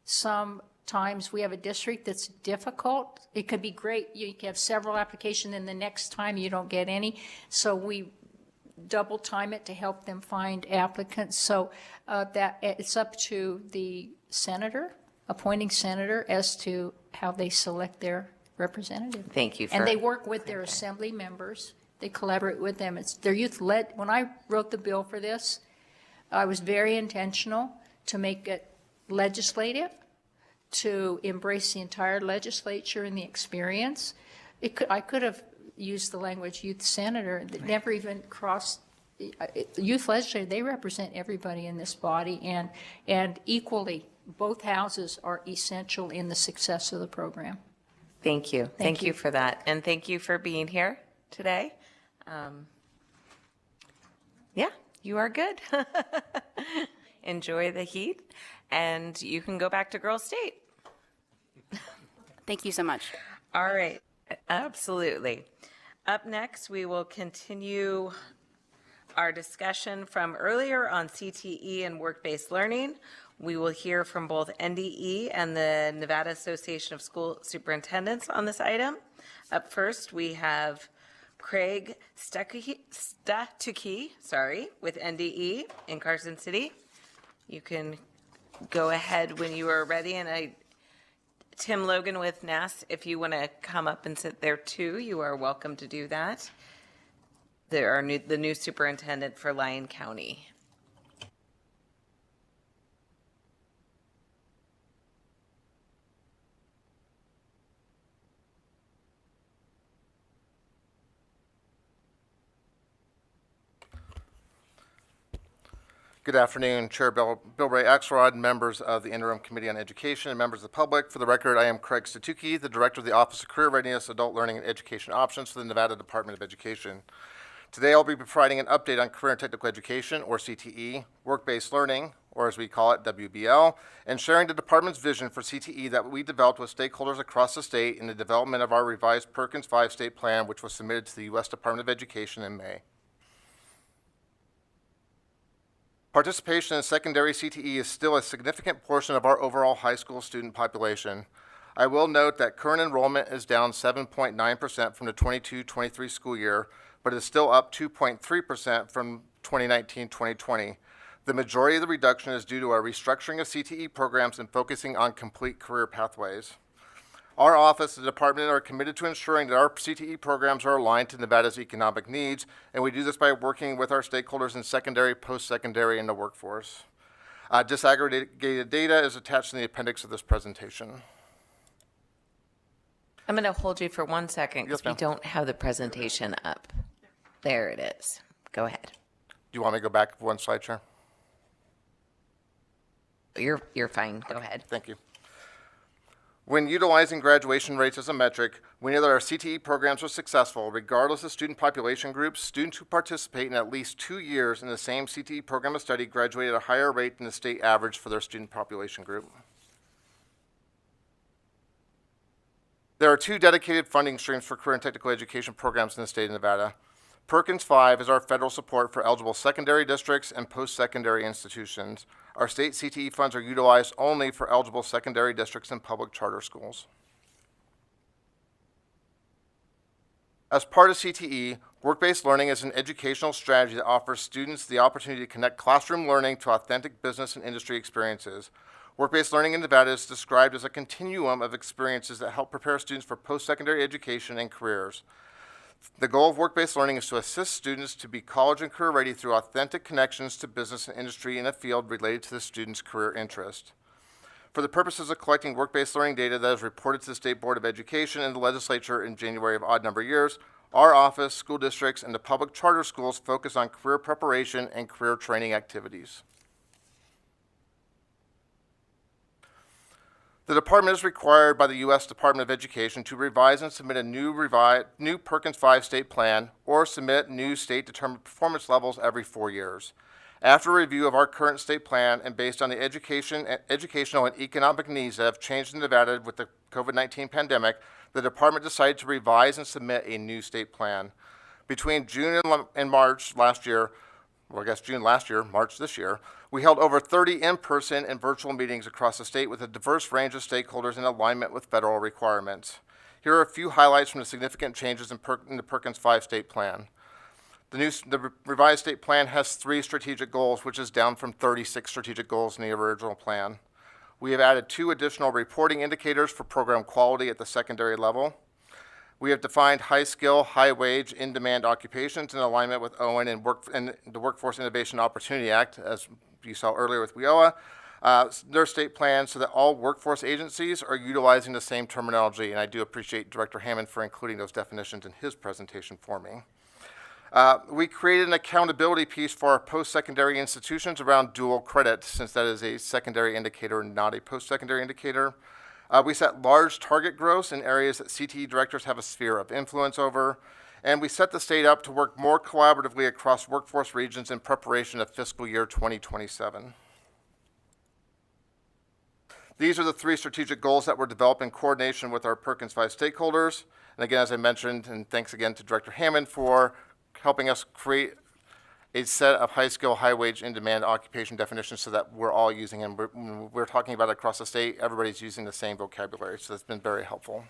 Sometimes we have a district that's difficult. It could be great. You can have several applications, and the next time you don't get any. So we double time it to help them find applicants. So that it's up to the senator, appointing senator, as to how they select their representative.
Thank you.
And they work with their assembly members. They collaborate with them. It's their youth led. When I wrote the bill for this, I was very intentional to make it legislative, to embrace the entire legislature and the experience. I could have used the language youth senator that never even crossed. Youth legislature, they represent everybody in this body, and equally, both houses are essential in the success of the program.
Thank you. Thank you for that. And thank you for being here today. Yeah, you are good. Enjoy the heat, and you can go back to Girl State.
Thank you so much.
All right, absolutely. Up next, we will continue our discussion from earlier on CTE and work-based learning. We will hear from both NDE and the Nevada Association of School Superintendents on this item. Up first, we have Craig Statucki, with NDE in Carson City. You can go ahead when you are ready, and Tim Logan with NAS, if you want to come up and sit there too, you are welcome to do that. The new superintendent for Lyon County.
Good afternoon, Chair Bilbray Axelrod, members of the Interim Committee on Education, and members of the public. For the record, I am Craig Statucki, the Director of the Office of Career Readiness, Adult Learning, and Education Options for the Nevada Department of Education. Today, I'll be providing an update on Career and Technical Education, or CTE, work-based learning, or as we call it, WBL, and sharing the department's vision for CTE that we developed with stakeholders across the state in the development of our revised Perkins 5 state plan, which was submitted to the U.S. Department of Education in May. Participation in secondary CTE is still a significant portion of our overall high school student population. I will note that current enrollment is down 7.9% from the 22-23 school year, but is still up 2.3% from 2019-2020. The majority of the reduction is due to our restructuring of CTE programs and focusing on complete career pathways. Our office and the department are committed to ensuring that our CTE programs are aligned to Nevada's economic needs, and we do this by working with our stakeholders in secondary, post-secondary, and the workforce. Disaggregated data is attached in the appendix of this presentation.
I'm going to hold you for 1 second because we don't have the presentation up. There it is. Go ahead.
Do you want me to go back one slide, Chair?
You're fine. Go ahead.
Thank you. When utilizing graduation rates as a metric, we know that our CTE programs are successful regardless of student population groups. Students who participate in at least 2 years in the same CTE program of study graduate at a higher rate than the state average for their student population group. There are 2 dedicated funding streams for career and technical education programs in the state of Nevada. Perkins 5 is our federal support for eligible secondary districts and post-secondary institutions. Our state CTE funds are utilized only for eligible secondary districts and public charter schools. As part of CTE, work-based learning is an educational strategy that offers students the opportunity to connect classroom learning to authentic business and industry experiences. Work-based learning in Nevada is described as a continuum of experiences that help prepare students for post-secondary education and careers. The goal of work-based learning is to assist students to be college and career ready through authentic connections to business and industry in a field related to the student's career interest. For the purposes of collecting work-based learning data that is reported to the State Board of Education and the legislature in January of odd number years, our office, school districts, and the public charter schools focus on career preparation and career training activities. The department is required by the U.S. Department of Education to revise and submit a new Perkins 5 state plan or submit new state-determined performance levels every 4 years. After a review of our current state plan and based on the educational and economic needs that have changed in Nevada with the COVID-19 pandemic, the department decided to revise and submit a new state plan. Between June and March last year, well, I guess June last year, March this year, we held over 30 in-person and virtual meetings across the state with a diverse range of stakeholders in alignment with federal requirements. Here are a few highlights from the significant changes in the Perkins 5 state plan. The revised state plan has 3 strategic goals, which is down from 36 strategic goals in the original plan. We have added 2 additional reporting indicators for program quality at the secondary level. We have defined high-skill, high-wage, in-demand occupations in alignment with OWIN and the Workforce Innovation Opportunity Act, as you saw earlier with WIOA, their state plan, so that all workforce agencies are utilizing the same terminology, and I do appreciate Director Hammond for including those definitions in his presentation for me. We created an accountability piece for our post-secondary institutions around dual credit, since that is a secondary indicator and not a post-secondary indicator. We set large target growths in areas that CTE directors have a sphere of influence over, and we set the state up to work more collaboratively across workforce regions in preparation of fiscal year 2027. These are the 3 strategic goals that were developed in coordination with our Perkins 5 stakeholders. And again, as I mentioned, and thanks again to Director Hammond for helping us create a set of high-skill, high-wage, in-demand occupation definitions so that we're all using them. When we're talking about it across the state, everybody's using the same vocabulary, so that's been very helpful.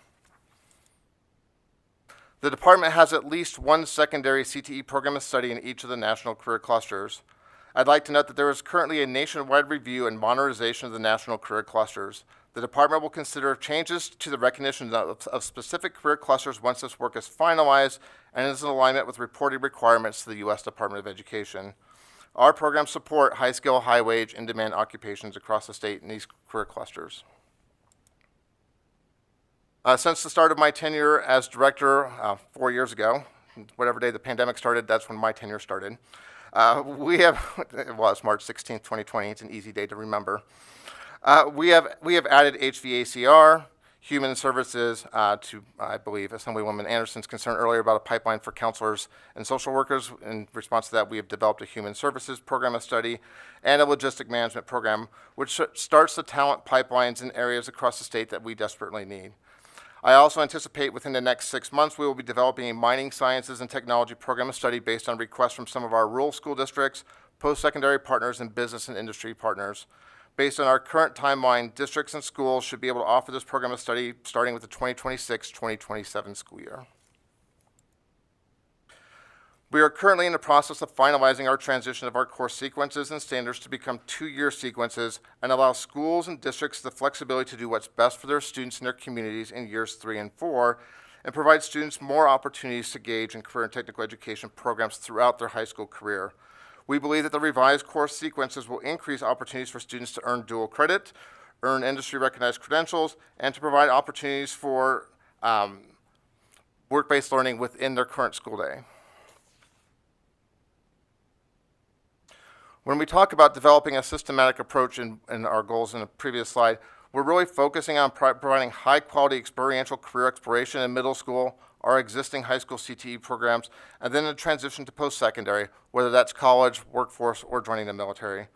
The department has at least 1 secondary CTE program of study in each of the national career clusters. I'd like to note that there is currently a nationwide review and monitorization of the national career clusters. The department will consider changes to the recognition of specific career clusters once this work is finalized and is in alignment with reporting requirements to the U.S. Department of Education. Our programs support high-skill, high-wage, in-demand occupations across the state in these career clusters. Since the start of my tenure as director 4 years ago, whatever day the pandemic started, that's when my tenure started. Well, it's March 16th, 2020. It's an easy day to remember. We have added HVACR, human services to, I believe, Assemblywoman Anderson's concern earlier about a pipeline for counselors and social workers. In response to that, we have developed a human services program of study and a logistic management program, which starts the talent pipelines in areas across the state that we desperately need. I also anticipate within the next 6 months, we will be developing a mining sciences and technology program of study based on requests from some of our rural school districts, post-secondary partners, and business and industry partners. Based on our current timeline, districts and schools should be able to offer this program of study starting with the 2026-2027 school year. We are currently in the process of finalizing our transition of our course sequences and standards to become 2-year sequences and allow schools and districts the flexibility to do what's best for their students and their communities in years 3 and 4, and provide students more opportunities to engage in career and technical education programs throughout their high school career. We believe that the revised course sequences will increase opportunities for students to earn dual credit, earn industry-recognized credentials, and to provide opportunities for work-based learning within their current school day. When we talk about developing a systematic approach in our goals in the previous slide, we're really focusing on providing high-quality experiential career exploration in middle school, our existing high school CTE programs, and then the transition to post-secondary, whether that's college, workforce, or joining the military.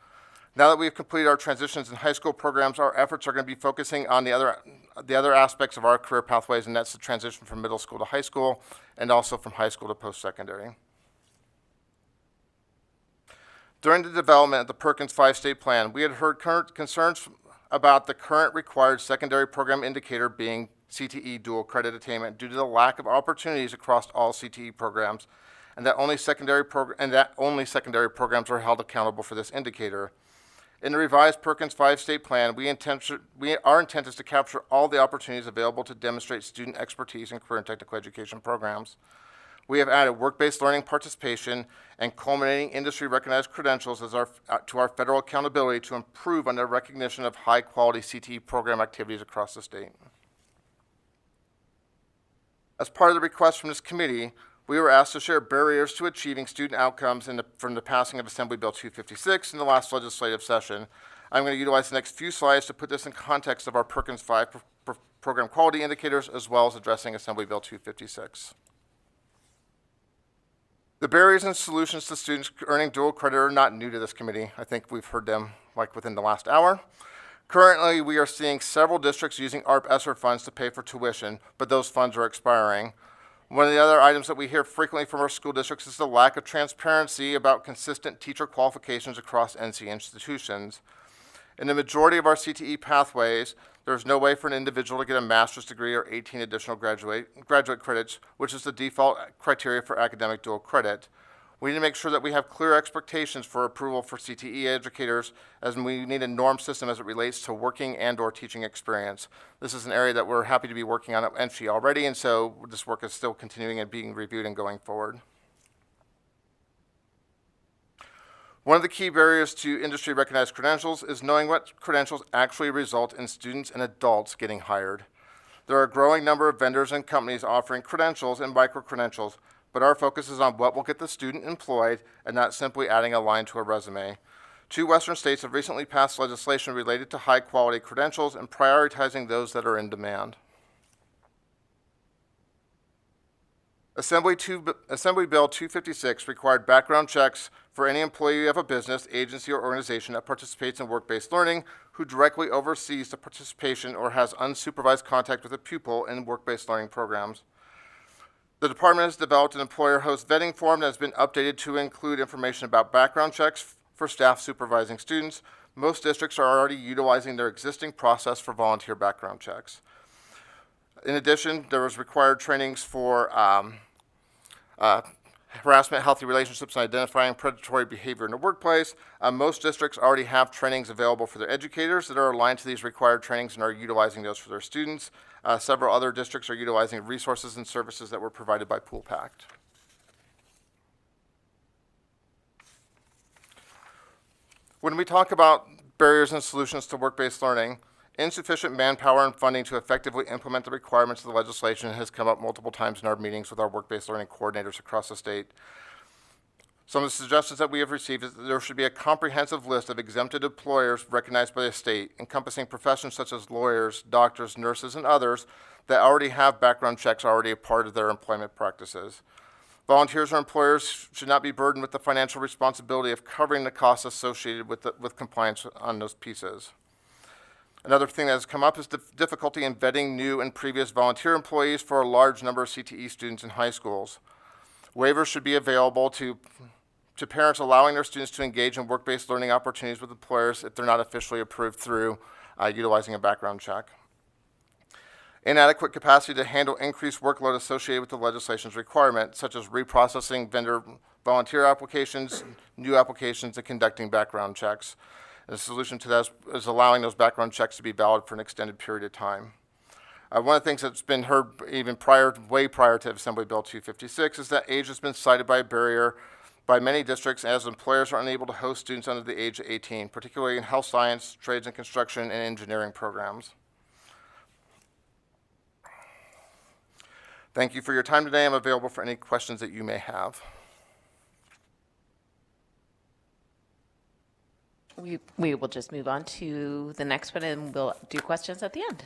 Now that we've completed our transitions in high school programs, our efforts are going to be focusing on the other aspects of our career pathways, and that's the transition from middle school to high school, and also from high school to post-secondary. During the development of the Perkins 5 state plan, we had heard current concerns about the current required secondary program indicator being CTE dual credit attainment due to the lack of opportunities across all CTE programs, and that only secondary programs are held accountable for this indicator. In the revised Perkins 5 state plan, our intent is to capture all the opportunities available to demonstrate student expertise in career and technical education programs. We have added work-based learning participation and culminating industry-recognized credentials as to our federal accountability to improve on the recognition of high-quality CTE program activities across the state. As part of the request from this committee, we were asked to share barriers to achieving student outcomes from the passing of Assembly Bill 256 in the last legislative session. I'm going to utilize the next few slides to put this in context of our Perkins 5 program quality indicators, as well as addressing Assembly Bill 256. The barriers and solutions to students earning dual credit are not new to this committee. I think we've heard them like within the last hour. Currently, we are seeing several districts using ARP ESSER funds to pay for tuition, but those funds are expiring. One of the other items that we hear frequently from our school districts is the lack of transparency about consistent teacher qualifications across NC institutions. In the majority of our CTE pathways, there's no way for an individual to get a master's degree or 18 additional graduate credits, which is the default criteria for academic dual credit. We need to make sure that we have clear expectations for approval for CTE educators, as we need a norm system as it relates to working and/or teaching experience. This is an area that we're happy to be working on at NC already, and so this work is still continuing and being reviewed and going forward. One of the key barriers to industry-recognized credentials is knowing what credentials actually result in students and adults getting hired. There are a growing number of vendors and companies offering credentials and micro-credentials, but our focus is on what will get the student employed and not simply adding a line to a resume. 2 Western states have recently passed legislation related to high-quality credentials and prioritizing those that are in demand. Assembly Bill 256 required background checks for any employee of a business, agency, or organization that participates in work-based learning who directly oversees the participation or has unsupervised contact with a pupil in work-based learning programs. The department has developed an employer host vetting form that has been updated to include information about background checks for staff supervising students. Most districts are already utilizing their existing process for volunteer background checks. In addition, there was required trainings for harassment, healthy relationships, and identifying predatory behavior in the workplace. Most districts already have trainings available for their educators that are aligned to these required trainings and are utilizing those for their students. Several other districts are utilizing resources and services that were provided by Pool Pact. When we talk about barriers and solutions to work-based learning, insufficient manpower and funding to effectively implement the requirements of the legislation has come up multiple times in our meetings with our work-based learning coordinators across the state. Some of the suggestions that we have received is that there should be a comprehensive list of exempted employers recognized by the state, encompassing professions such as lawyers, doctors, nurses, and others that already have background checks already a part of their employment practices. Volunteers or employers should not be burdened with the financial responsibility of covering the costs associated with compliance on those pieces. Another thing that has come up is the difficulty in vetting new and previous volunteer employees for a large number of CTE students in high schools. Waivers should be available to parents allowing their students to engage in work-based learning opportunities with employers if they're not officially approved through utilizing a background check. Inadequate capacity to handle increased workload associated with the legislation's requirement, such as reprocessing vendor volunteer applications, new applications, and conducting background checks. The solution to that is allowing those background checks to be valid for an extended period of time. One of the things that's been heard even way prior to Assembly Bill 256 is that age has been cited by a barrier by many districts as employers are unable to host students under the age of 18, particularly in health science, trades and construction, and engineering programs. Thank you for your time today. I'm available for any questions that you may have.
We will just move on to the next one, and we'll do questions at the end.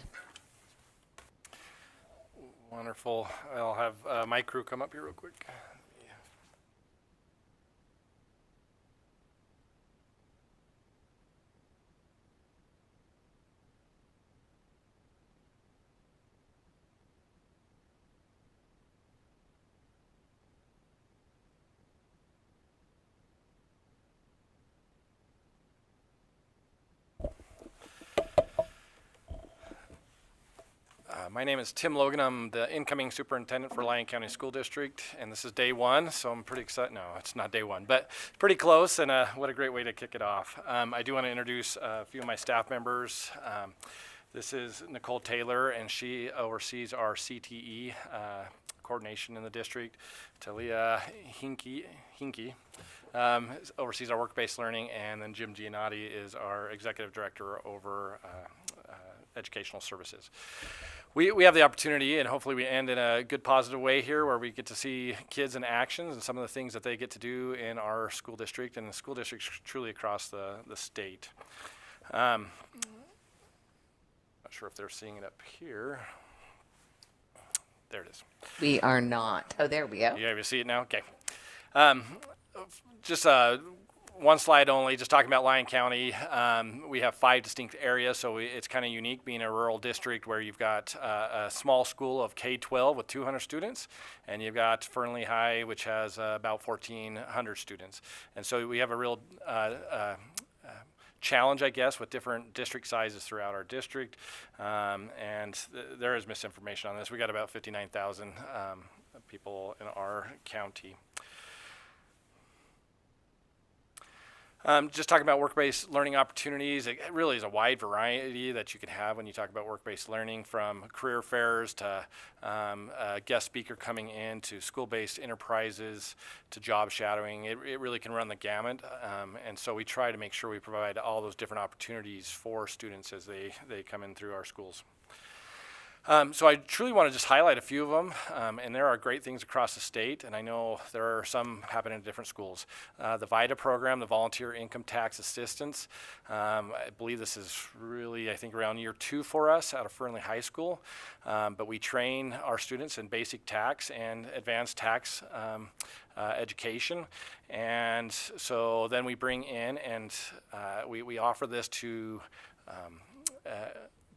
Wonderful. I'll have my crew come up here real quick. My name is Tim Logan. I'm the incoming superintendent for Lyon County School District, and this is day one, so I'm pretty excited. No, it's not day one, but pretty close, and what a great way to kick it off. I do want to introduce a few of my staff members. This is Nicole Taylor, and she oversees our CTE coordination in the district. Talia Hinky oversees our work-based learning, and then Jim Giannotti is our executive director over educational services. We have the opportunity, and hopefully we end in a good positive way here, where we get to see kids in actions and some of the things that they get to do in our school district and the school districts truly across the state. Not sure if they're seeing it up here. There it is.
We are not. Oh, there we go.
Yeah, you see it now? Okay. Just one slide only, just talking about Lyon County. We have 5 distinct areas, so it's kind of unique being a rural district where you've got a small school of K-12 with 200 students, and you've got Fernley High, which has about 1,400 students. And so we have a real challenge, I guess, with different district sizes throughout our district. There is misinformation on this. We got about 59,000 people in our county. Just talking about work-based learning opportunities, it really is a wide variety that you can have when you talk about work-based learning, from career fairs to a guest speaker coming in, to school-based enterprises, to job shadowing. It really can run the gamut, and so we try to make sure we provide all those different opportunities for students as they come in through our schools. So I truly want to just highlight a few of them, and there are great things across the state, and I know there are some happening in different schools. The VITA program, the Volunteer Income Tax Assistance, I believe this is really, I think, around year 2 for us out of Fernley High School, but we train our students in basic tax and advanced tax education, and so then we bring in and we offer this to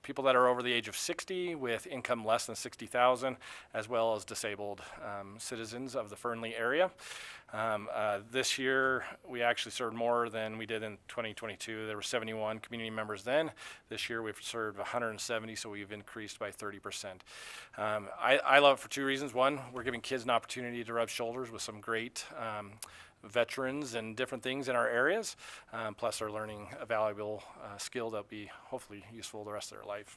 people that are over the age of 60 with income less than 60,000, as well as disabled citizens of the Fernley area. This year, we actually served more than we did in 2022. There were 71 community members then. This year, we've served 170, so we've increased by 30%. I love it for 2 reasons. One, we're giving kids an opportunity to rub shoulders with some great veterans and different things in our areas, plus they're learning a valuable skill that'll be hopefully useful the rest of their life.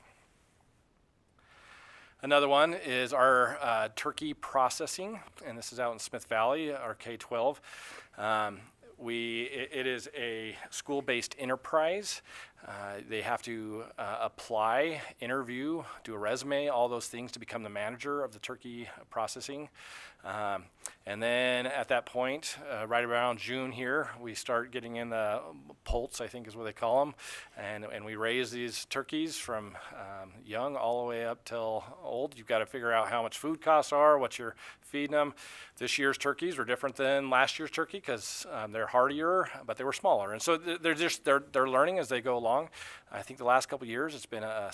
Another one is our turkey processing, and this is out in Smith Valley, our K-12. It is a school-based enterprise. They have to apply, interview, do a resume, all those things to become the manager of the turkey processing. And then at that point, right around June here, we start getting in the poults, I think is what they call them, and we raise these turkeys from young all the way up till old. You've got to figure out how much food costs are, what you're feeding them. This year's turkeys were different than last year's turkey because they're hardier, but they were smaller, and so they're learning as they go along. I think the last couple of years, it's been a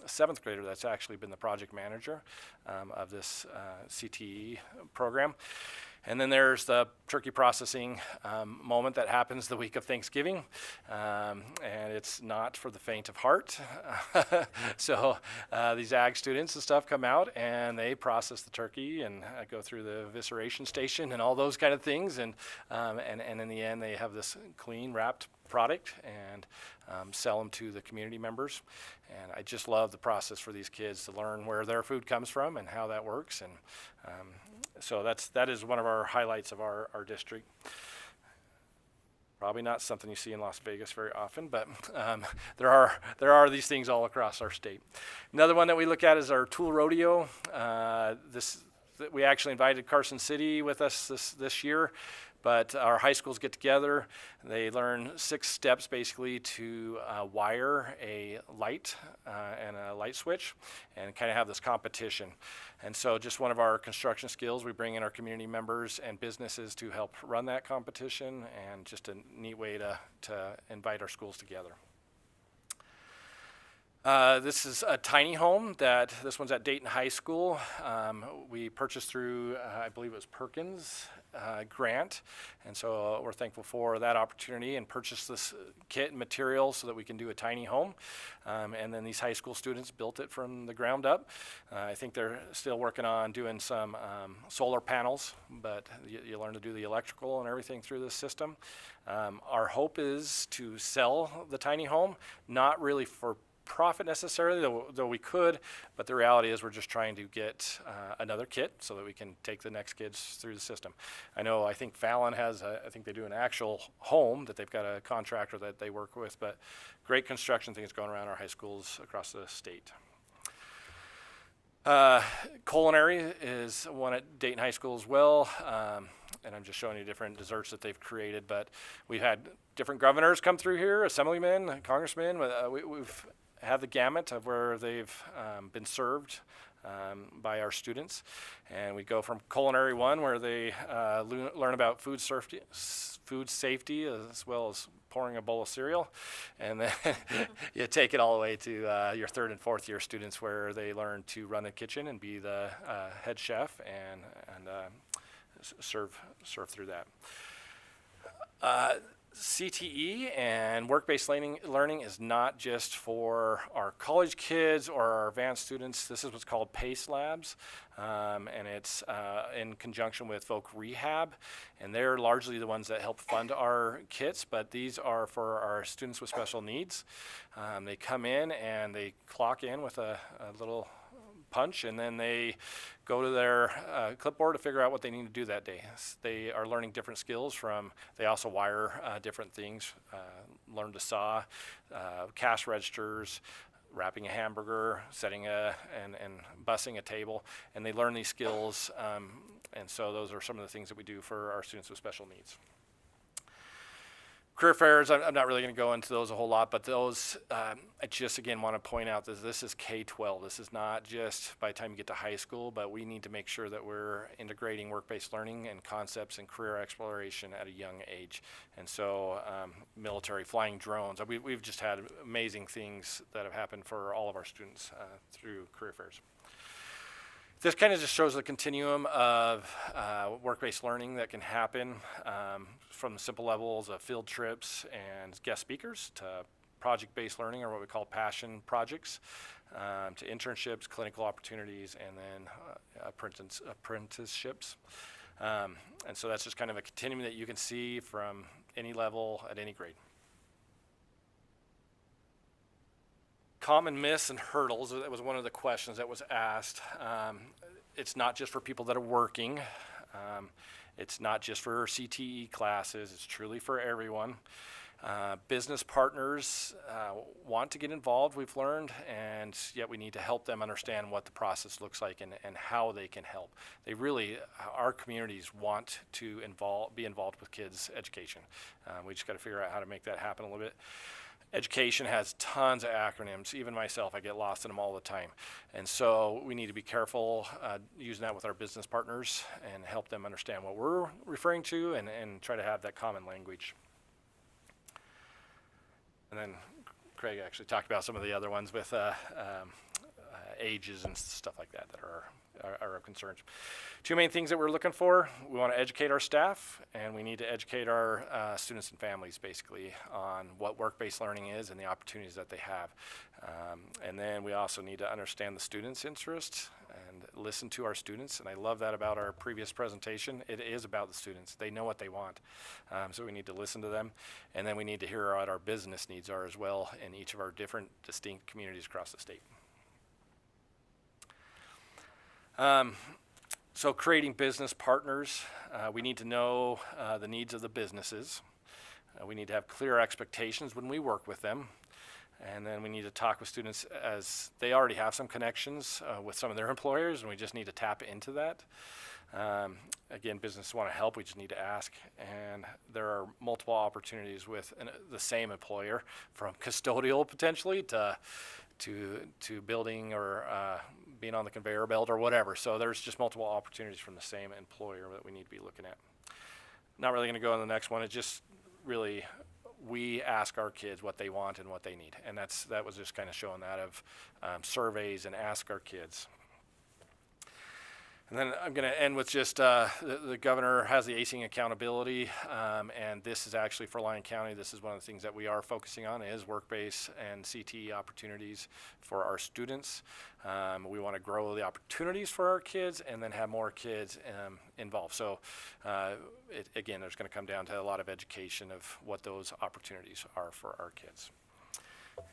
7th grader that's actually been the project manager of this CTE program. And then there's the turkey processing moment that happens the week of Thanksgiving, and it's not for the faint of heart. So these ag students and stuff come out and they process the turkey and go through the evisceration station and all those kind of things, and in the end they have this clean wrapped product and sell them to the community members. And I just love the process for these kids to learn where their food comes from and how that works. And so that is one of our highlights of our district. Probably not something you see in Las Vegas very often, but there are these things all across our state. Another one that we look at is our tool rodeo. We actually invited Carson City with us this year. But our high schools get together, they learn 6 steps basically to wire a light and a light switch and kind of have this competition. And so just one of our construction skills, we bring in our community members and businesses to help run that competition, and just a neat way to invite our schools together. This is a tiny home this one's at Dayton High School. We purchased through, I believe it was Perkins grant, and so we're thankful for that opportunity and purchased this kit and material so that we can do a tiny home. And then these high school students built it from the ground up. I think they're still working on doing some solar panels, but you learn to do the electrical and everything through this system. Our hope is to sell the tiny home, not really for profit necessarily, though we could, but the reality is we're just trying to get another kit so that we can take the next kids through the system. I think Fallon has, I think they do an actual home that they've got a contractor that they work with, but great construction things going around our high schools across the state. Culinary is one at Dayton High School as well, and I'm just showing you different desserts that they've created, but we've had different governors come through here, assemblymen, congressmen. We've had the gamut of where they've been served by our students, and we go from Culinary 1, where they learn about food safety as well as pouring a bowl of cereal, and then you take it all the way to your 3rd and 4th year students, where they learn to run a kitchen and be the head chef and serve through that. CTE and work-based learning is not just for our college kids or our advanced students. This is what's called PACE Labs, and it's in conjunction with Voc Rehab, and they're largely the ones that help fund our kits, but these are for our students with special needs. They come in and they clock in with a little punch, and then they go to their clipboard to figure out what they need to do that day. They are learning different skills they also wire different things, learn to saw, cash registers, wrapping a hamburger, setting and bussing a table, and they learn these skills, and so those are some of the things that we do for our students with special needs. Career fairs, I'm not really going to go into those a whole lot, but those, I just again want to point out that this is K-12. This is not just by the time you get to high school, but we need to make sure that we're integrating work-based learning and concepts and career exploration at a young age. And so military, flying drones, we've just had amazing things that have happened for all of our students through career fairs. This kind of just shows the continuum of work-based learning that can happen from the simple levels of field trips and guest speakers to project-based learning, or what we call passion projects, to internships, clinical opportunities, and then apprenticeships. And so that's just kind of a continuum that you can see from any level at any grade. Common myths and hurdles, that was one of the questions that was asked. It's not just for people that are working. It's not just for CTE classes. It's truly for everyone. Business partners want to get involved, we've learned, and yet we need to help them understand what the process looks like and how they can help. Our communities want to be involved with kids' education. We just got to figure out how to make that happen a little bit. Education has tons of acronyms. Even myself, I get lost in them all the time. And so we need to be careful using that with our business partners and help them understand what we're referring to and try to have that common language. And then Craig actually talked about some of the other ones with ages and stuff like that are of concerns. Two main things that we're looking for: we want to educate our staff, and we need to educate our students and families basically on what work-based learning is and the opportunities that they have. And then we also need to understand the students' interests and listen to our students. And I love that about our previous presentation. It is about the students. They know what they want. So we need to listen to them. And then we need to hear what our business needs are as well in each of our different distinct communities across the state. So creating business partners, we need to know the needs of the businesses. We need to have clear expectations when we work with them. And then we need to talk with students as they already have some connections with some of their employers, and we just need to tap into that. Again, businesses want to help, we just need to ask. And there are multiple opportunities with the same employer, from custodial potentially to building or being on the conveyor belt or whatever. So there's just multiple opportunities from the same employer that we need to be looking at. Not really going to go on the next one. It's just really, we ask our kids what they want and what they need. And that was just kind of showing that of surveys and ask our kids. And then I'm going to end with just the governor has the ACing accountability, and this is actually for Lyon County. This is one of the things that we are focusing on is work-based and CTE opportunities for our students. We want to grow the opportunities for our kids and then have more kids involved. So again, there's going to come down to a lot of education of what those opportunities are for our kids.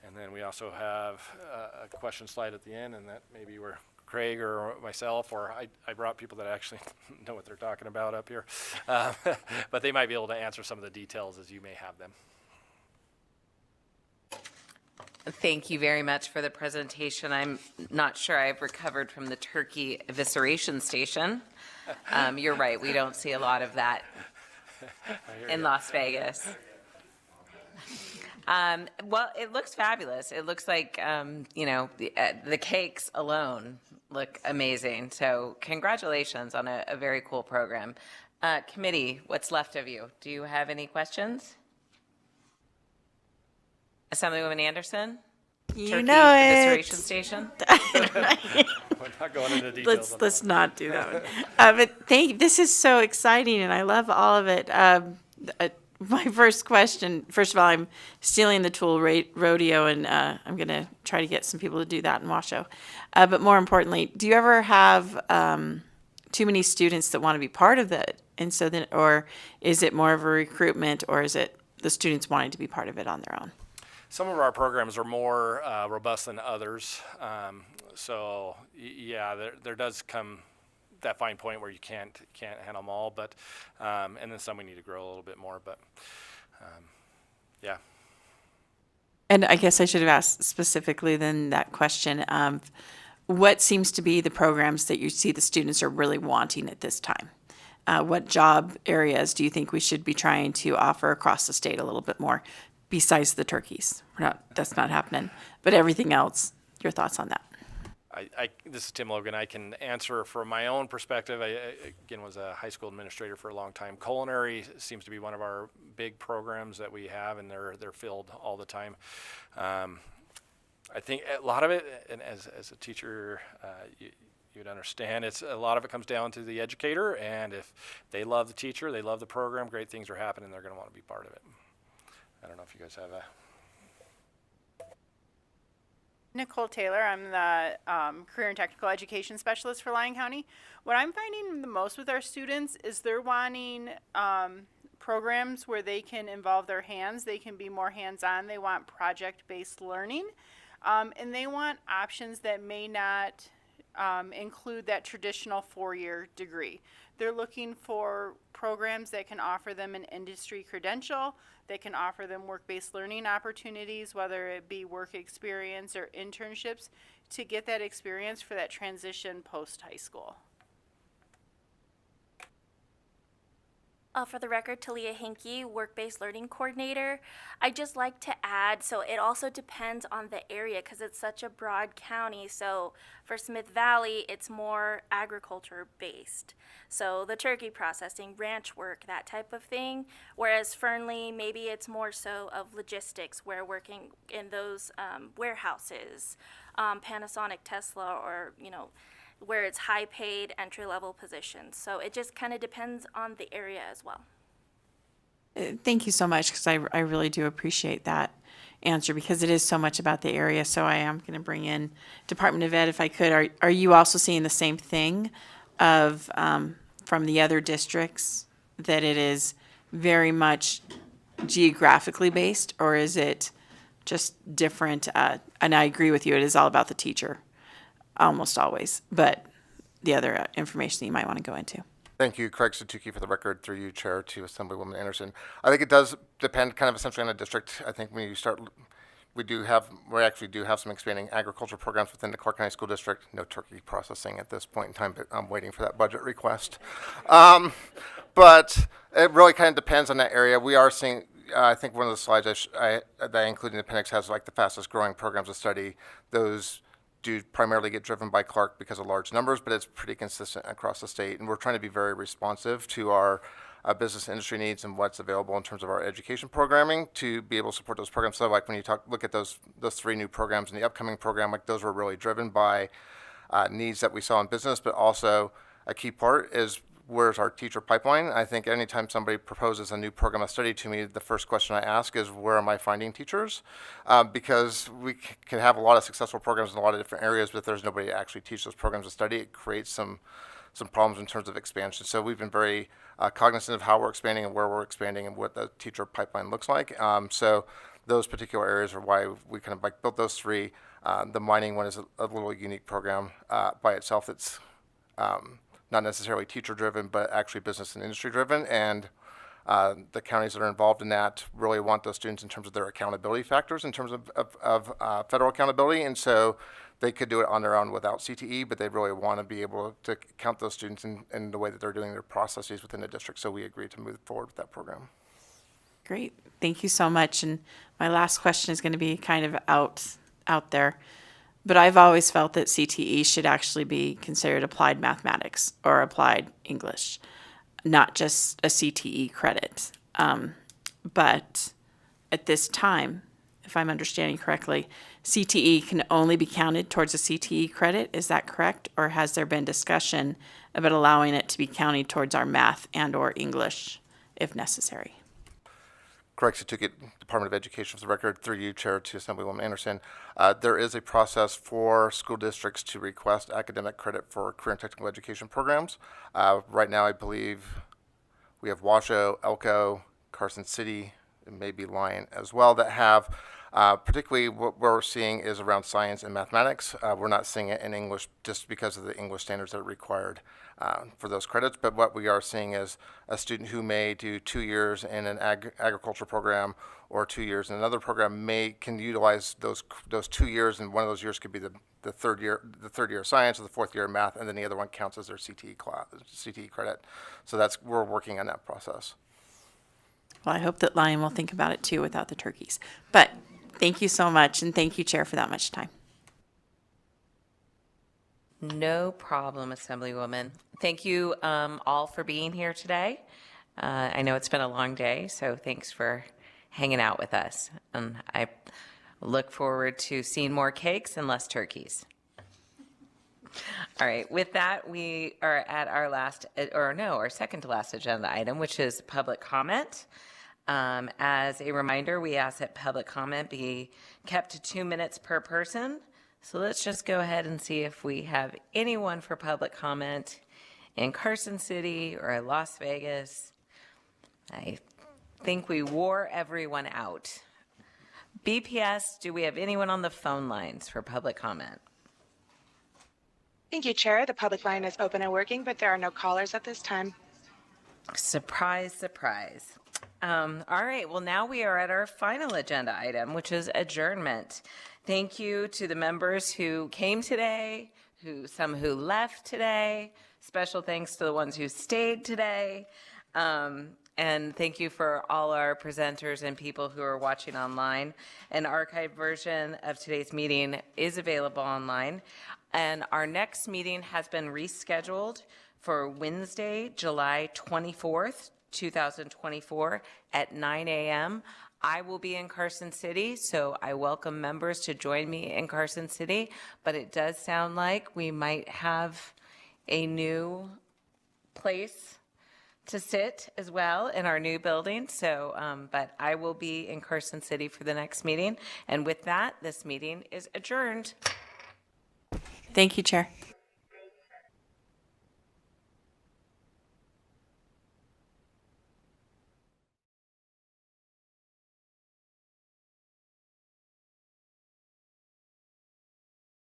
And then we also have a question slide at the end, and that maybe where Craig or myself, or I brought people that actually know what they're talking about up here. But they might be able to answer some of the details as you may have them.
Thank you very much for the presentation. I'm not sure I've recovered from the turkey evisceration station. You're right, we don't see a lot of that in Las Vegas. Well, it looks fabulous. It looks like, the cakes alone look amazing. So congratulations on a very cool program. Committee, what's left of you? Do you have any questions? Assemblywoman Anderson?
You
Turkey
know it.
evisceration station?
We're not going into details. on
Let's
that.
not do that one. But thank you. This is so exciting, and I love all of it. My first question, first of all, I'm stealing the tool rodeo, and I'm going to try to get some people to do that in Washoe. But more importantly, do you ever have too many students that want to be part of it? And so then, or is it more of a recruitment, or is it the students wanting to be part of it on their own?
Some of our programs are more robust than others. Yeah, there does come that fine point where you can't handle them all, but and then some we need to grow a little bit more, but yeah.
And I guess I should have asked specifically then that question. What seems to be the programs that you see the students are really wanting at this time? What job areas do you think we should be trying to offer across the state a little bit more, besides the turkeys? That's not happening. But everything else, your thoughts on that?
This is Tim Logan. I can answer from my own perspective. I again was a high school administrator for a long time. Culinary seems to be one of our big programs that we have, and they're filled all the time. I think a lot of it, and as a teacher, you'd understand, a lot of it comes down to the educator, and if they love the teacher, they love the program, great things are happening, they're going to want to be part of it. I don't know if you guys have a...
Nicole Taylor, I'm the Career and Technical Education Specialist for Lyon County. What I'm finding the most with our students is they're wanting programs where they can involve their hands, they can be more hands-on, they want project-based learning, and they want options that may not include that traditional four-year degree. They're looking for programs that can offer them an industry credential, that can offer them work-based learning opportunities, whether it be work experience or internships, to get that experience for that transition post-high school.
For the record, Talia Hinkie, Work-Based Learning Coordinator. I'd just like to add, so it also depends on the area because it's such a broad county. So for Smith Valley, it's more agriculture-based. So the turkey processing, ranch work, that type of thing. Whereas Fernley, maybe it's more so of logistics, where working in those warehouses, Panasonic, Tesla, or, where it's high-paid, entry-level positions. So it just kind of depends on the area as well.
Thank you so much, because I really do appreciate that answer, because it is so much about the area. So I am going to bring in Department of Ed, if I could. Are you also seeing the same thing of from the other districts, that it is very much geographically based, or is it just different? And I agree with you, it is all about the teacher. Almost always, but the other information that you might want to go into.
Thank you, Craig Satuki, for the record, through you, Chair, to Assemblywoman Anderson. I think it does depend kind of essentially on the district. I think when you start, we actually do have some expanding agriculture programs within the Clark County School District. No turkey processing at this point in time, but I'm waiting for that budget request. But it really kind of depends on that area. We are seeing, I think one of the slides that I included in the appendix has like the fastest growing programs of study. Those do primarily get driven by Clark because of large numbers, but it's pretty consistent across the state. And we're trying to be very responsive to our business industry needs and what's available in terms of our education programming to be able to support those programs. So like when you look at those three new programs in the upcoming program, like those were really driven by needs that we saw in business, but also a key part is where's our teacher pipeline? I think anytime somebody proposes a new program of study to me, the first question I ask is, where am I finding teachers? Because we can have a lot of successful programs in a lot of different areas, but if there's nobody to actually teach those programs of study, it creates some problems in terms of expansion. So we've been very cognizant of how we're expanding and where we're expanding and what the teacher pipeline looks like. So those particular areas are why we kind of like built those three. The mining one is a little unique program by itself. It's not necessarily teacher-driven, but actually business and industry-driven. And the counties that are involved in that really want those students in terms of their accountability factors, in terms of federal accountability. And so they could do it on their own without CTE, but they really want to be able to count those students in the way that they're doing their processes within the district. So we agreed to move forward with that program.
Great. Thank you so much. And my last question is going to be kind of out there. But I've always felt that CTE should actually be considered applied mathematics or applied English, not just a CTE credit. But at this time, if I'm understanding correctly, CTE can only be counted towards a CTE credit. Is that correct? Or has there been discussion about allowing it to be counted towards our math and or English if necessary?
Correct. So to Department of Education for the record, through you, Chair, to Assemblywoman Anderson, there is a process for school districts to request academic credit for career and technical education programs. Right now, I believe we have Washoe, Elko, Carson City, and maybe Lyon as well that have, particularly what we're seeing is around science and mathematics. We're not seeing it in English just because of the English standards that are required for those credits. But what we are seeing is a student who may do 2 years in an agriculture program or 2 years in another program can utilize those 2 years, and one of those years could be the third year of science or the fourth year of math, and then the other one counts as their CTE credit. So we're working on that process.
Well, I hope that Lyon will think about it too without the turkeys. But thank you so much, and thank you, Chair, for that much time.
No problem, Assemblywoman. Thank you all for being here today. I know it's been a long day, so thanks for hanging out with us. And I look forward to seeing more cakes and less turkeys. All right, with that, we are at our second to last agenda item, which is public comment. As a reminder, we ask that public comment be kept to 2 minutes per person. So let's just go ahead and see if we have anyone for public comment in Carson City or Las Vegas. I think we wore everyone out. BPS, do we have anyone on the phone lines for public comment?
Thank you, Chair. The public line is open and working, but there are no callers at this time.
Surprise, surprise. All right, well, now we are at our final agenda item, which is adjournment. Thank you to the members who came today, some who left today. Special thanks to the ones who stayed today. And thank you for all our presenters and people who are watching online. An archived version of today's meeting is available online. And our next meeting has been rescheduled for Wednesday, July 24th, 2024 at 9 a.m. I will be in Carson City, so I welcome members to join me in Carson City, but it does sound like we might have a new place to sit as well in our new building. So, but I will be in Carson City for the next meeting. And with that, this meeting is adjourned.
Thank you, Chair.